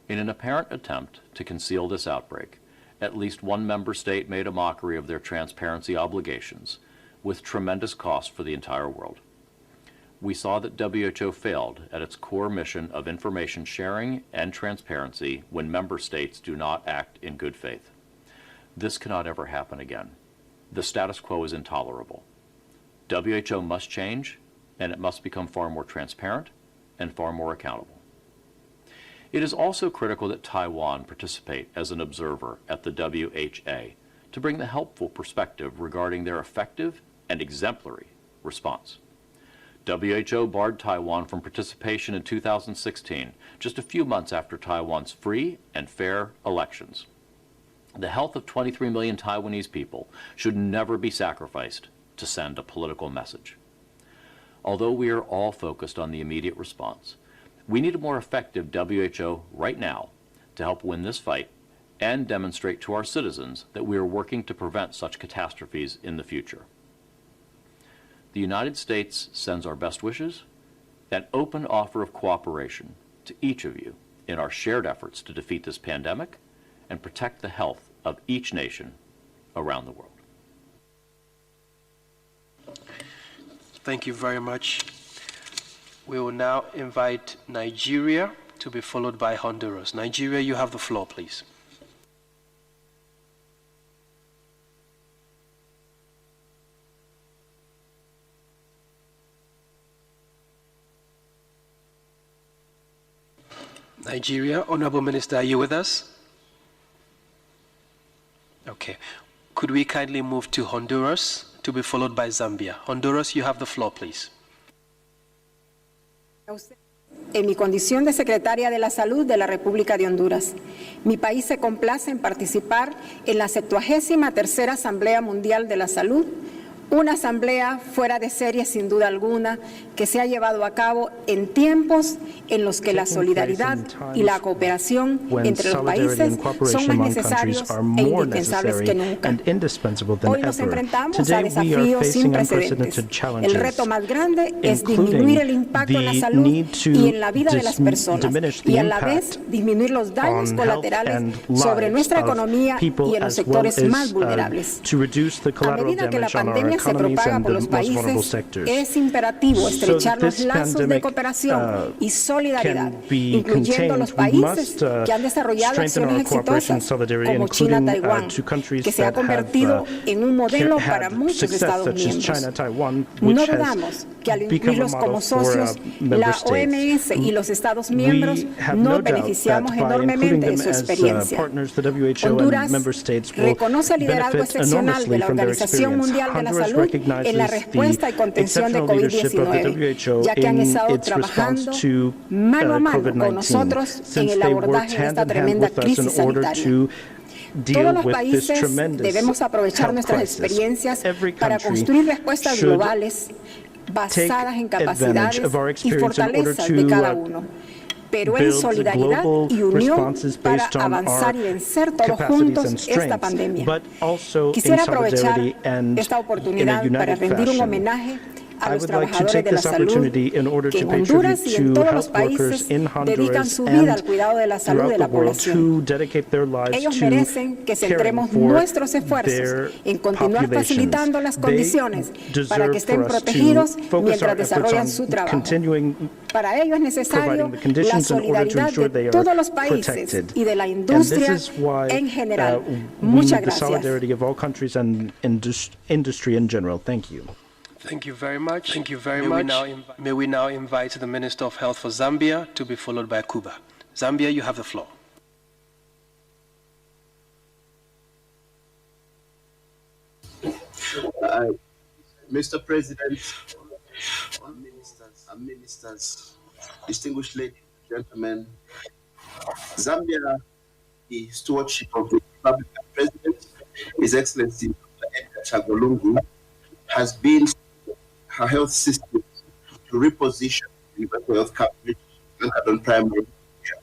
[SPEAKER 9] In an apparent attempt to conceal this outbreak, at least one member state made a mockery of their transparency obligations, with tremendous cost for the entire world. We saw that WHO failed at its core mission of information sharing and transparency when member states do not act in good faith. This cannot ever happen again. The status quo is intolerable. WHO must change, and it must become far more transparent and far more accountable. It is also critical that Taiwan participate as an observer at the WHA to bring the helpful perspective regarding their effective and exemplary response. WHO barred Taiwan from participation in 2016, just a few months after Taiwan's free and fair elections. The health of 23 million Taiwanese people should never be sacrificed to send a political message. Although we are all focused on the immediate response, we need a more effective WHO right now to help win this fight and demonstrate to our citizens that we are working to prevent such catastrophes in the future. The United States sends our best wishes and open offer of cooperation to each of you in our shared efforts to defeat this pandemic and protect the health of each nation around the world.
[SPEAKER 15] Thank you very much. We will now invite Nigeria to be followed by Honduras. Nigeria, you have the floor, please. Nigeria, Honorable Minister, are you with us? Okay. Could we kindly move to Honduras to be followed by Zambia? Honduras, you have the floor, please.
[SPEAKER 3] En mi condición de secretaria de la Salud de la República de Honduras, mi país se complace en participar en la 73ª Asamblea Mundial de la Salud, una asamblea fuera de serie sin duda alguna que se ha llevado a cabo en tiempos en los que la solidaridad y la cooperación entre los países son más necesarios e indispensables que nunca. Hoy nos enfrentamos a desafíos sin precedentes. El reto más grande es disminuir el impacto en la salud y en la vida de las personas y a la vez disminuir los daños colaterales sobre nuestra economía y en los sectores más vulnerables. A medida que la pandemia se propaga por los países, es imperativo estrechar los lazos de cooperación y solidaridad, incluyendo los países que han desarrollado acciones exitosas, como China-Taiwán, que se ha convertido en un modelo para muchos Estados miembros. No dudamos que al incluirlos como socios, la OMS y los Estados miembros nos beneficiamos enormemente de su experiencia. Honduras reconoce el liderazgo excepcional de la Organización Mundial de la Salud en la respuesta y contención de COVID-19, ya que han estado trabajando mano a mano con nosotros en el abordaje de esta tremenda crisis sanitaria. Todos los países debemos aprovechar nuestras experiencias para construir respuestas globales basadas en capacidades y fortalezas de cada uno, pero en solidaridad y unión para avanzar y vencer todos juntos esta pandemia. Quisiera aprovechar esta oportunidad para rendir un homenaje a los trabajadores de la salud que en Honduras y en todos los países dedican su vida al cuidado de la salud de la población. Ellos merecen que centremos nuestros esfuerzos en continuar facilitando las condiciones para que estén protegidos mientras desarrollan su trabajo. Para ello es necesario la solidaridad de todos los países y de la industria en general. Muchas gracias.
[SPEAKER 15] Thank you very much. Thank you very much. May we now invite the Minister of Health for Zambia to be followed by Cuba. Zambia, you have the floor.
[SPEAKER 6] Mr. President, ministers, distinguished ladies and gentlemen, Zambia, the stewardship of the Republican President, His Excellency Dr. Edgar Chagolungu, has been her health system to reposition universal health coverage anchored on primary care.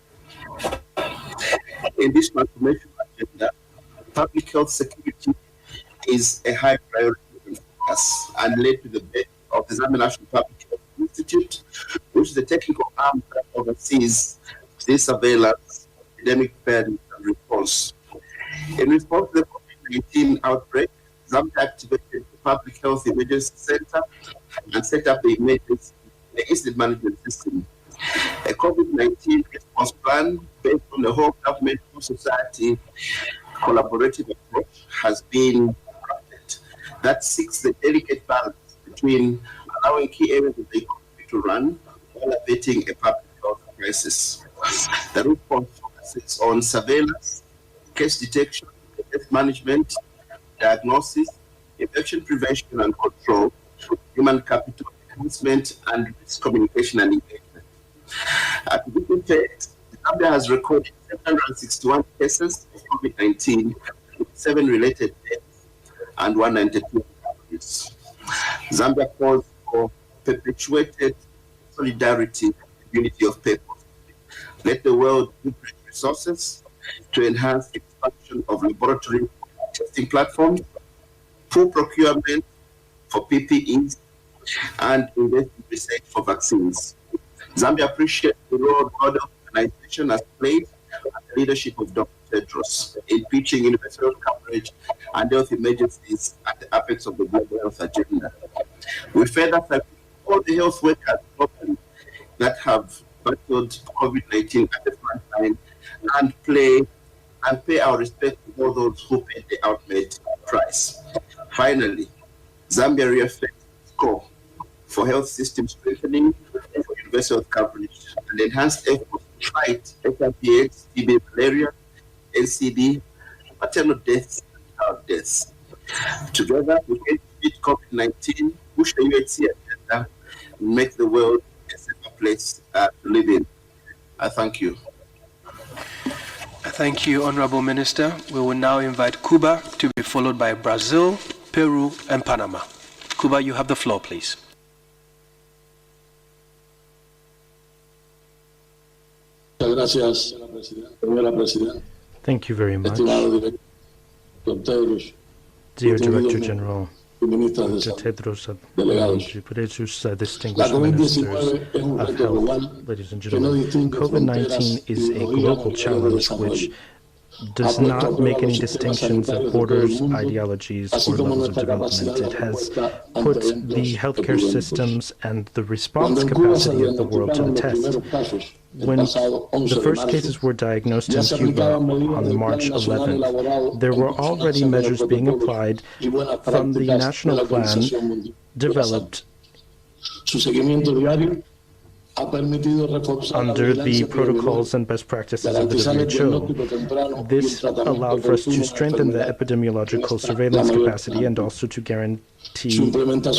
[SPEAKER 6] In this transformation agenda, public health security is a high priority for us and led to the birth of the Zambia National Public Health Institute, which is the technical arm that oversees this surveillance, epidemic preparedness and response. In response to the COVID-19 outbreak, Zambia activated the Public Health Emergency Center and set up the incident management system. A COVID-19 response plan based on the whole government and society collaborative approach has been crafted that seeks the delicate balance between allowing key areas of the economy to run while abating a public health crisis. The response focuses on surveillance, case detection, health management, diagnosis, infection prevention and control, human capital enhancement, and risk communication and engagement. At this effect, Zambia has recorded 761 cases of COVID-19, with 7 related deaths and 192 recoveries. Zambia calls for perpetuated solidarity and unity of purpose. Let the world integrate resources to enhance the expansion of laboratory testing platforms, full procurement for PPEs, and invest in research for vaccines. Zambia appreciates the role World Health Organization has played and the leadership of Dr. Tedros in pitching universal coverage and health emergencies at the apex of the global health agenda. We further thank all the health workers globally that have battled COVID-19 at the front line and pay our respect to all those who paid the ultimate price. Finally, Zambia reaffirms its call for health system strengthening, for universal coverage, and enhanced efforts to fight HIV/AIDS, TB, malaria, NCD, maternal deaths, and child deaths. Together, we can defeat COVID-19, push the UHC agenda, and make the world a safer place to live in. I thank you.
[SPEAKER 15] Thank you, Honorable Minister. We will now invite Cuba to be followed by Brazil, Peru, and Panama. Cuba, you have the floor, please.
[SPEAKER 20] Thank you very much. Dear Director General, Dr. Tedros Adhanom Ghebreyesus, distinguished ministers of health, ladies and gentlemen, COVID-19 is a global challenge which does not make any distinctions of borders, ideologies, or levels of development. It has put the healthcare systems and the response capacity of the world to the test. When the first cases were diagnosed in Cuba on March 11th, there were already measures being applied from the national plan developed under the protocols and best practices of the WHO. This allowed for us to strengthen the epidemiological surveillance capacity and also to guarantee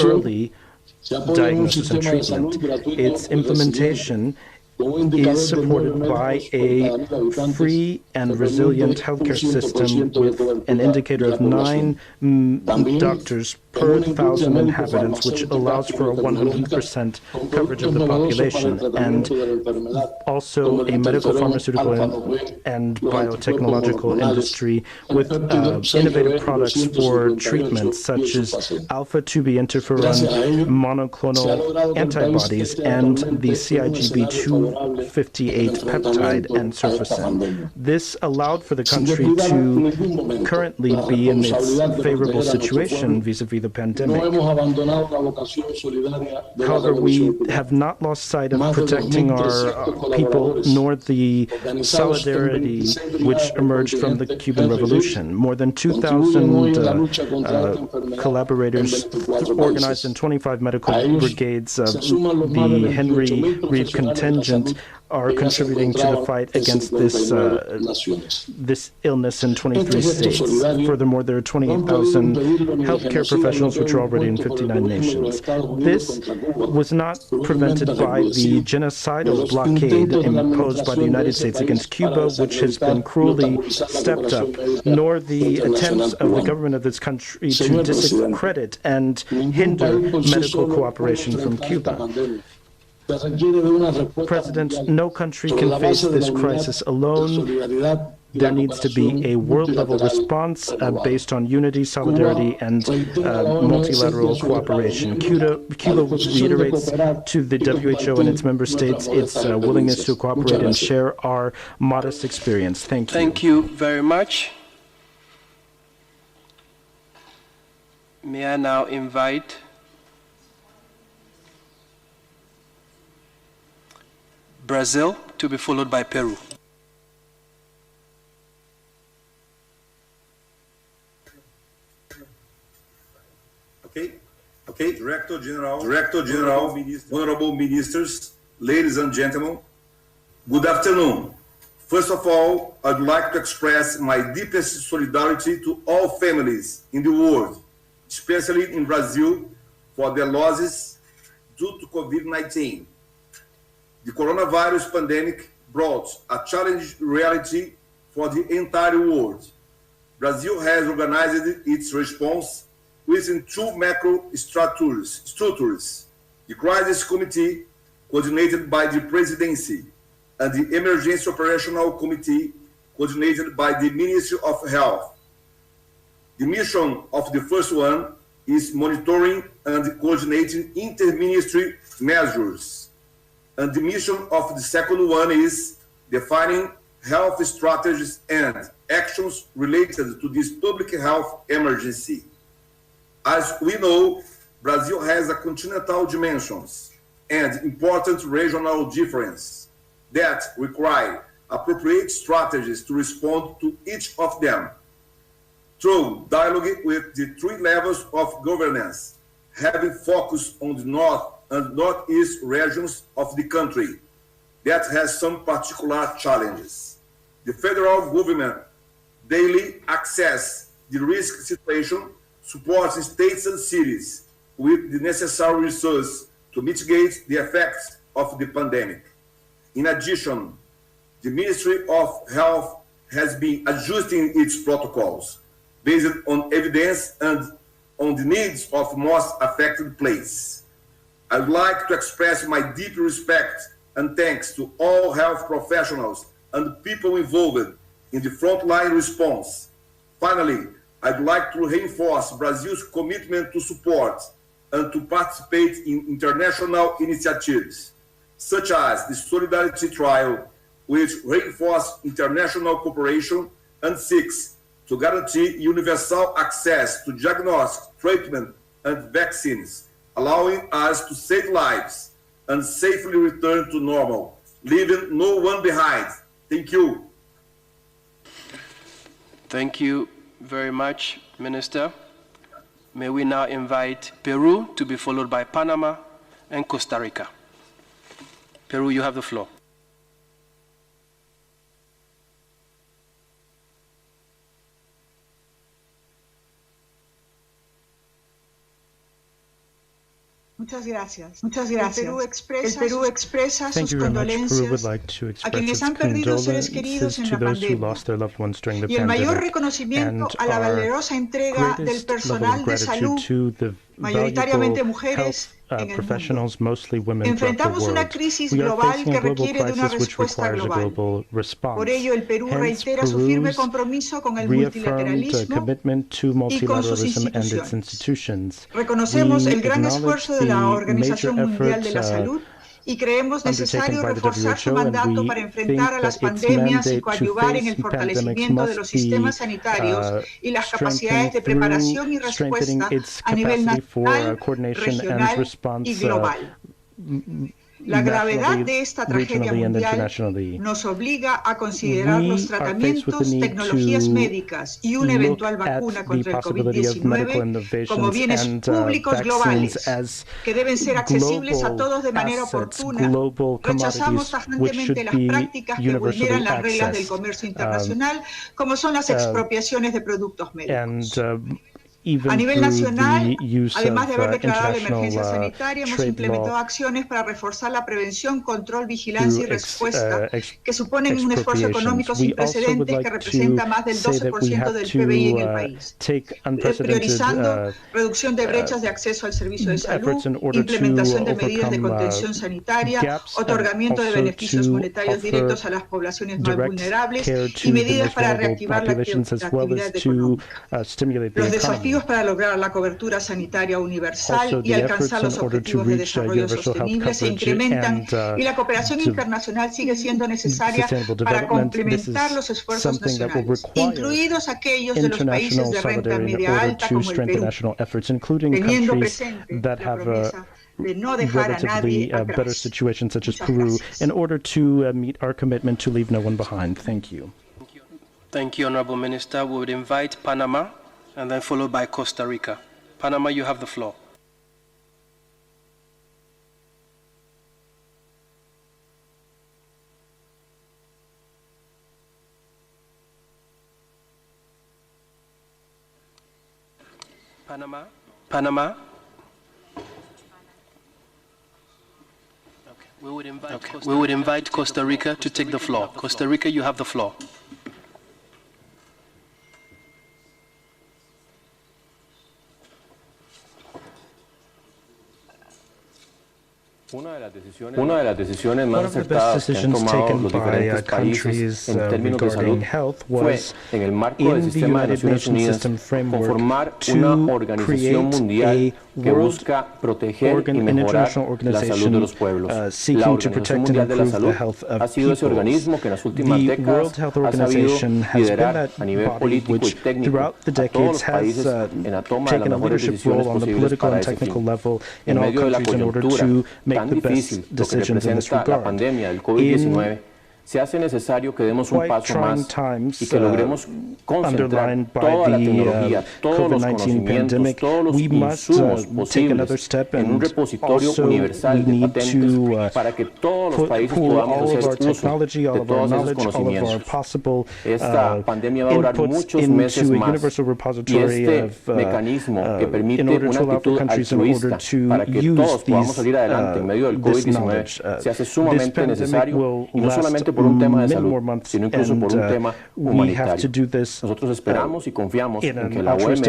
[SPEAKER 20] early diagnosis and treatment. Its implementation is supported by a free and resilient healthcare system with an indicator of 9 doctors per 1,000 inhabitants, which allows for a 100% coverage of the population, and also a medical, pharmaceutical, and biotechnological industry with innovative products for treatments such as alpha-2b interferon monoclonal antibodies and the CIGB258 peptide and surfacin. This allowed for the country to currently be in its favorable situation vis-a-vis the pandemic. However, we have not lost sight of protecting our people nor the solidarity which emerged from the Cuban Revolution. More than 2,000 collaborators organized in 25 medical brigades of the Henry Reed contingent are contributing to the fight against this illness in 23 states. Furthermore, there are 28,000 healthcare professionals which are already in 59 nations. This was not prevented by the genocidal blockade imposed by the United States against Cuba, which has been cruelly stepped up, nor the attempts of the government of this country to discredit and hinder medical cooperation from Cuba. President, no country can face this crisis alone. There needs to be a world-level response based on unity, solidarity, and multilateral cooperation. Cuba reiterates to the WHO and its member states its willingness to cooperate and share our modest experience. Thank you.
[SPEAKER 15] Thank you very much. May I now invite Brazil to be followed by Peru.
[SPEAKER 11] Okay, Director General, Honorable Ministers, ladies and gentlemen, good afternoon. First of all, I'd like to express my deepest solidarity to all families in the world, especially in Brazil, for their losses due to COVID-19. The coronavirus pandemic brought a challenging reality for the entire world. Brazil has organized its response within two macro structures, the Crisis Committee, coordinated by the Presidency, and the Emergency Operational Committee, coordinated by the Ministry of Health. The mission of the first one is monitoring and coordinating inter-ministry measures. And the mission of the second one is defining health strategies and actions related to this public health emergency. As we know, Brazil has a continental dimensions, and important regional differences that require appropriate strategies to respond to each of them. Through dialogue with the three levels of governance, having focus on the North and Northeast regions of the country that has some particular challenges. The federal government daily assess the risk situation, supports states and cities with the necessary resources to mitigate the effects of the pandemic. In addition, the Ministry of Health has been adjusting its protocols based on evidence and on the needs of most affected places. I would like to express my deep respect and thanks to all health professionals and people involved in the frontline response. Finally, I'd like to reinforce Brazil's commitment to support and to participate in international initiatives, such as the Solidarity Trial, which reinforces international cooperation and seeks to guarantee universal access to diagnosis, treatment, and vaccines, allowing us to save lives and safely return to normal, leaving no one behind. Thank you.
[SPEAKER 15] Thank you very much, Minister. May we now invite Peru to be followed by Panama and Costa Rica. Peru, you have the floor.
[SPEAKER 12] Muchas gracias. El Perú expresa sus condolencias a quienes han perdido seres queridos en la pandemia y el mayor reconocimiento a la valerosa entrega del personal de salud, mayoritariamente mujeres, en el mundo. Enfrentamos una crisis global que requiere de una respuesta global. Por ello, el Perú reitera su firme compromiso con el multilateralismo y con sus instituciones. Reconocemos el gran esfuerzo de la Organización Mundial de la Salud y creemos necesario reforzar su mandato para enfrentar a las pandemias y coadyuvar en el fortalecimiento de los sistemas sanitarios y las capacidades de preparación y respuesta a nivel nacional, regional y global. La gravedad de esta tragedia mundial nos obliga a considerar los tratamientos, tecnologías médicas y una eventual vacuna contra el COVID-19 como bienes públicos globales que deben ser accesibles a todos de manera oportuna. Rechazamos tajantemente las prácticas que vulneran las reglas del comercio internacional, como son las expropiaciones de productos médicos. A nivel nacional, además de haber declarado la emergencia sanitaria, hemos implementado acciones para reforzar la prevención, control, vigilancia y respuesta, que suponen un esfuerzo económico sin precedentes que representa más del 12% del PBI en el país, priorizando reducción de brechas de acceso al servicio de salud, implementación de medidas de contención sanitaria, otorgamiento de beneficios monetarios directos a las poblaciones más vulnerables y medidas para reactivar la actividad económica. Los desafíos para lograr la cobertura sanitaria universal y alcanzar los objetivos de desarrollo sostenible se incrementan y la cooperación internacional sigue siendo necesaria para complementar los esfuerzos nacionales, incluidos aquellos de los países de renta media alta como el Perú, teniendo presente la promesa de no dejar a nadie atrás.
[SPEAKER 20] Better situations such as Peru in order to meet our commitment to leave no one behind. Thank you.
[SPEAKER 15] Thank you, Honorable Minister. We would invite Panama and then followed by Costa Rica. Panama, you have the floor. Panama. Okay. We would invite Costa Rica to take the floor. Costa Rica, you have the floor.
[SPEAKER 22] Una de las decisiones más acertadas que han tomado los diferentes países en términos de salud fue, en el marco del sistema de Naciones Unidas, conformar una organización mundial que busca proteger y mejorar la salud de los pueblos. La Organización Mundial de la Salud ha sido ese organismo que en las últimas décadas ha sabido liderar a nivel político y técnico a todos los países en la toma de las mejores decisiones posibles para ese fin. En medio de la coyuntura,
[SPEAKER 20] tan difícil lo que representa la pandemia del COVID-19, se hace necesario que demos un paso más y que logremos concentrar toda la tecnología, todos los conocimientos, todos los insumos posibles en un repositorio universal de patentes para que todos los países podamos hacer uso de todos esos conocimientos. Esta pandemia va a durar muchos meses más y este mecanismo que permite una actitud altruista para que todos podamos salir adelante en medio del COVID-19 se hace sumamente necesario y no solamente por un tema de salud, sino incluso por un tema humanitario. Nosotros esperamos y confiamos en que la OMS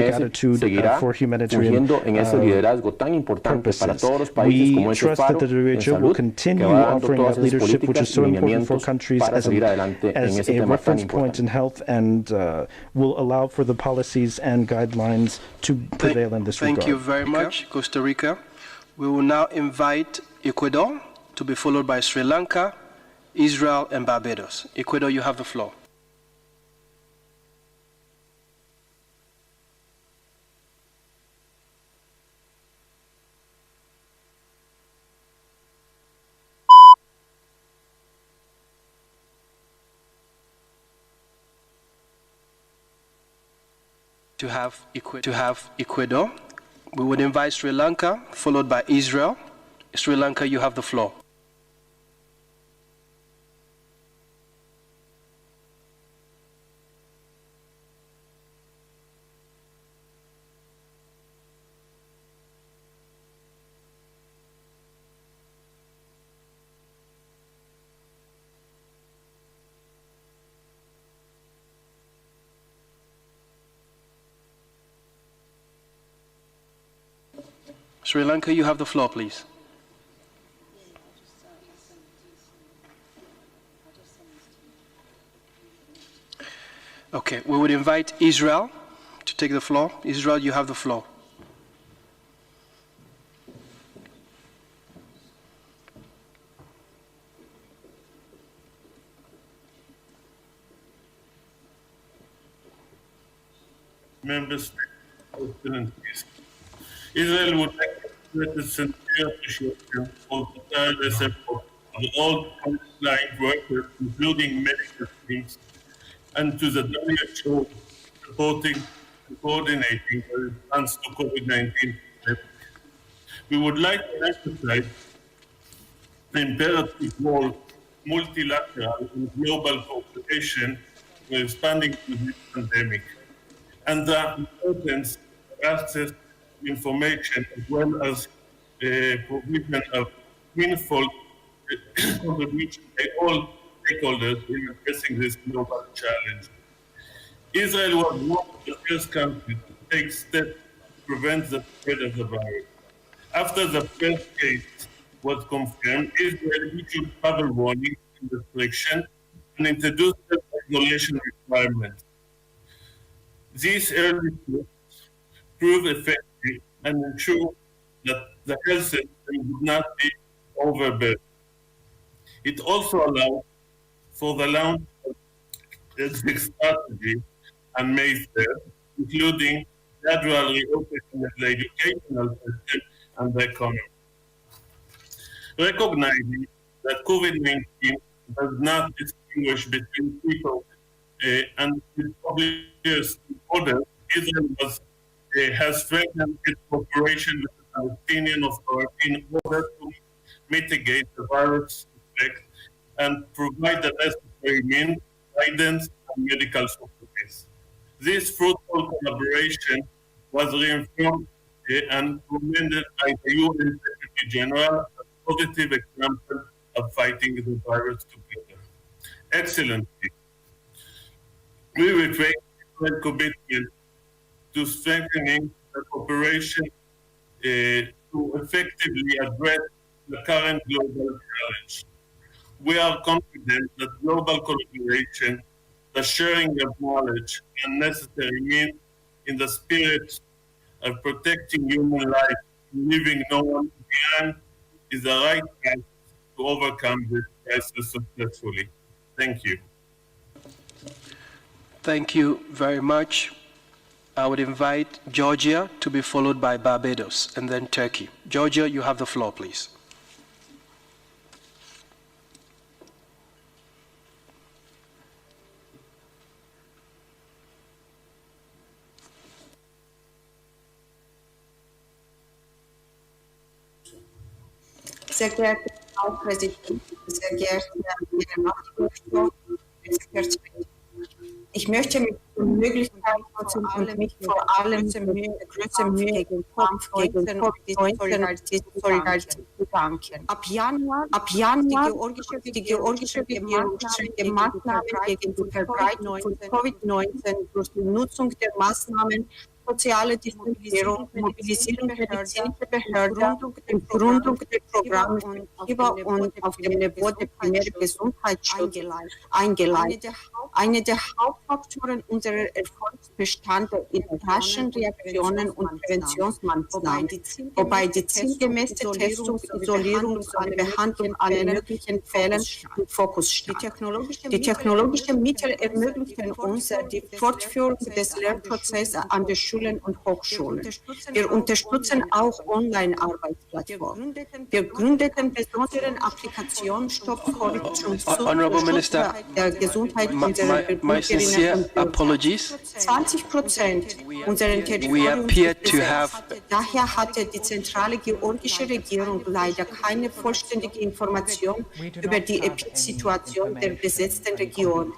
[SPEAKER 20] seguirá fungiendo en ese liderazgo tan importante para todos los países como ese faro en salud, que va dando todas esas políticas y lineamientos para salir adelante en ese tema tan importante.
[SPEAKER 15] Thank you very much, Costa Rica. We will now invite Ecuador to be followed by Sri Lanka, Israel, and Barbados. Ecuador, you have the floor. To have Ecuador, we would invite Sri Lanka, followed by Israel. Sri Lanka, you have the floor. Sri Lanka, you have the floor, please. Okay, we would invite Israel to take the floor. Israel, you have the floor.
[SPEAKER 13] Member States, Israel would like to express a sincere appreciation for the tireless effort of all frontline workers, including medical teams, and to the WHO supporting and coordinating the response to COVID-19. We would like to emphasize the imperative role of multilateral and global cooperation in responding to this pandemic, and the importance of access information as well as provision of meaningful contribution by all stakeholders in addressing this global challenge. Israel was one of the first countries to take steps to prevent the spread of the virus. After the first case was confirmed, Israel issued travel warnings and restrictions and introduced isolation requirements. These early steps proved effective and ensure that the health system would not be overburdened. It also allowed for the launch of exit strategy on May 3rd, including gradual reopening of the educational system and the economy. Recognizing that COVID-19 does not distinguish between people and with public orders, Israel has strengthened its cooperation with the Palestinian Authority in order to mitigate the virus effect and provide the necessary means, guidance, and medical supplies. This fruitful collaboration was reaffirmed and commended by the UN Secretary General as a positive example of fighting the virus together. Excellency, we reflect our commitment to strengthening the cooperation to effectively address the current global challenge. We are confident that global collaboration, the sharing of knowledge and necessary means in the spirit of protecting human life and leaving no one behind is the right path to overcome this crisis successfully. Thank you.
[SPEAKER 15] Thank you very much. I would invite Georgia to be followed by Barbados and then Turkey. Georgia, you have the floor, please.
[SPEAKER 19] Sehr geehrter Frau Präsidentin, sehr geehrter Nachrichtendirektor, sehr geehrter ich möchte mich die Möglichkeit nutzen und mich vor allem mit großer Mühe im Kampf gegen Covid-19 Solidarität bedanken. Ab Januar die georgische Regierung strenge Maßnahmen gegen die Verbreitung von Covid-19 durch die Nutzung der Maßnahmen soziale Distanzierung, Mobilisierung medizinischer Behörden und Gründung der Programme und auf dem Niveau der primären Gesundheitsschutz eingeleitet. Eine der Hauptfaktoren unserer Erfolgs bestand in raschen Reaktionen und Präventionsmaßnahmen, wobei die zielgemäße Testung, Isolierung und Behandlung aller möglichen Fälle im Fokus stand. Die technologischen Mittel ermöglichen uns die Fortführung des Lernprozesses an der Schulen und Hochschulen. Wir unterstützen auch Online-Arbeitsplattformen. Wir gründeten besondere Applikationen Stop Covid zum Schutz der Gesundheit unserer Bürgerinnen und Bürger. 20% unserer Territoriums. Daher hatte die zentrale georgische Regierung leider keine vollständige Information über die Epidemiesituation der besetzten Regionen,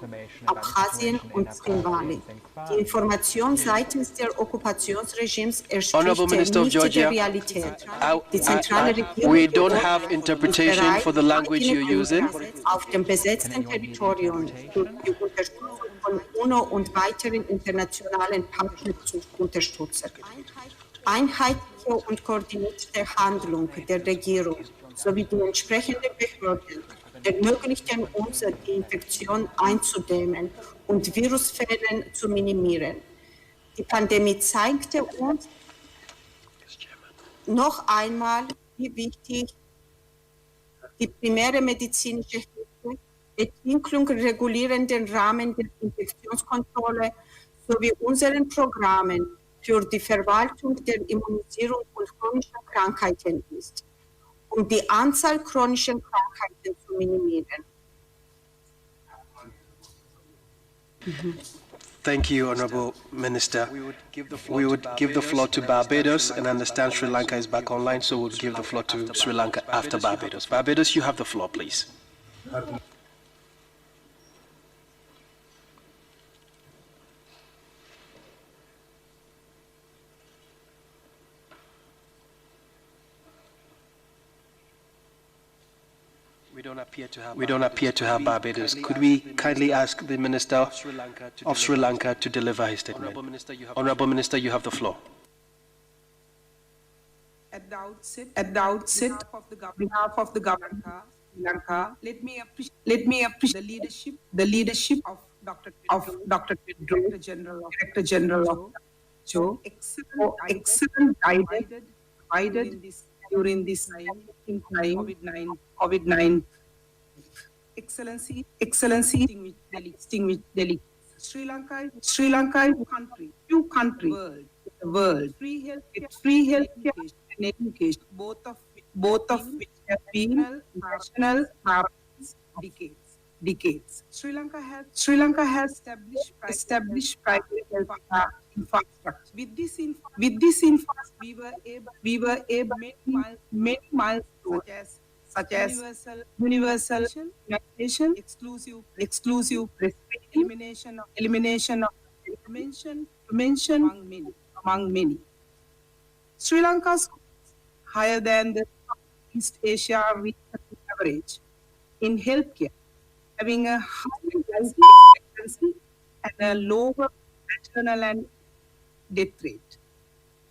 [SPEAKER 19] Abchasien und Trinvali. Die Information seitens der Okkupationsregimes entspricht nicht der Realität. Die zentrale Regierung
[SPEAKER 15] we don't have interpretation for the language you're using.
[SPEAKER 19] Auf dem besetzten Territorium durch die Unterstützung von UNO und weiteren internationalen Partnern zu unterstützen. Einheitliche und koordinierte Handlung der Regierung sowie die entsprechenden Behörden ermöglichten uns, die Infektion einzudämmen und Virusfälle zu minimieren. Die Pandemie zeigte uns noch einmal, wie wichtig die primäre medizinische Hilfe, Entwicklung regulierenden Rahmen der Infektionskontrolle sowie unseren Programmen für die Verwaltung der Immunisierung und chronischer Krankheiten ist, um die Anzahl chronischer Krankheiten zu minimieren.
[SPEAKER 15] Thank you, Honorable Minister. We would give the floor to Barbados, and I understand Sri Lanka is back online, so we'll give the floor to Sri Lanka after Barbados. Barbados, you have the floor, please. We don't appear to have Barbados. Could we kindly ask the Minister of Sri Lanka to deliver his statement? Honorable Minister, you have the floor.
[SPEAKER 14] At the outset, on behalf of the government of Sri Lanka, let me appreciate the leadership of Dr. Tedros, Director General of WHO, excellent guided during this time COVID-19. Excellency, distinguished delegates. Sri Lanka is few countries in the world with free healthcare and education, both of which have been national priorities decades. Sri Lanka has established private health infrastructure. With this infrastructure, we were able to make milestones such as universal vaccination, exclusive breastfeeding, elimination of to mention among many. Sri Lanka scores higher than the East Asia region average in healthcare, having a higher life expectancy and a lower maternal and death rate.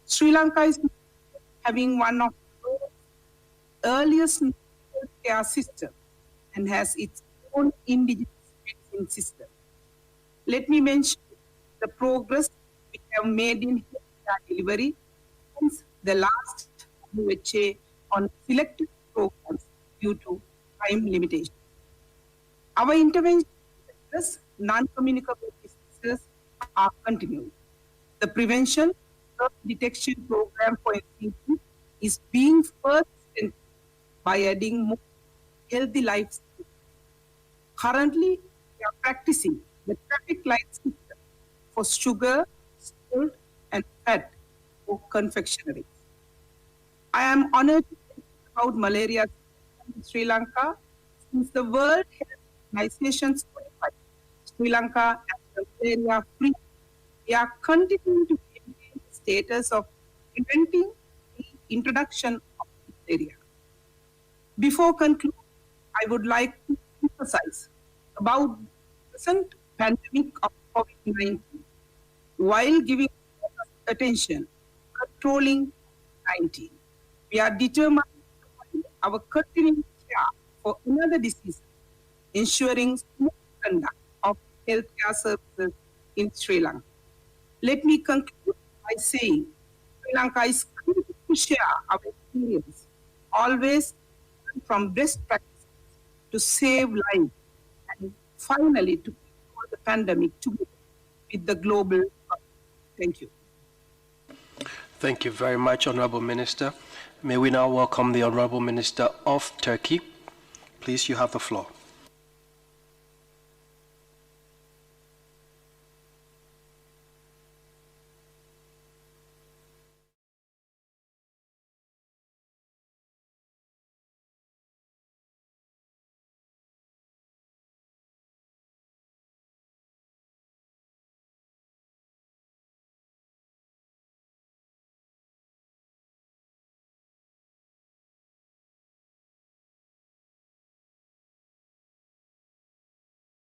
[SPEAKER 14] Sri Lanka is having one of the earliest healthcare systems and has its own indigenous medicine system. Let me mention the progress we have made in healthcare delivery since the last WHA on selected programs due to time limitation. Our intervention address non-communicable diseases are continued. The prevention detection program for NCD is being further strengthened by adding more healthy lifestyles. Currently, we are practicing the traffic light system for sugar, salt, and fat for confectionery. I am honored to talk about malaria in Sri Lanka since the World Health Organization certified Sri Lanka as malaria-free. We are continuing to maintain the status of preventing the introduction of malaria. Before concluding, I would like to emphasize about the present pandemic of COVID-19 while giving attention controlling COVID-19. We are determined to find our continuing care for another disease, ensuring smooth conduct of healthcare services in Sri Lanka. Let me conclude by saying Sri Lanka is committed to share our experience, always from best practices to save lives, and finally to control the pandemic together with the global. Thank you.
[SPEAKER 15] Thank you very much, Honorable Minister. May we now welcome the Honorable Minister of Turkey. Please, you have the floor.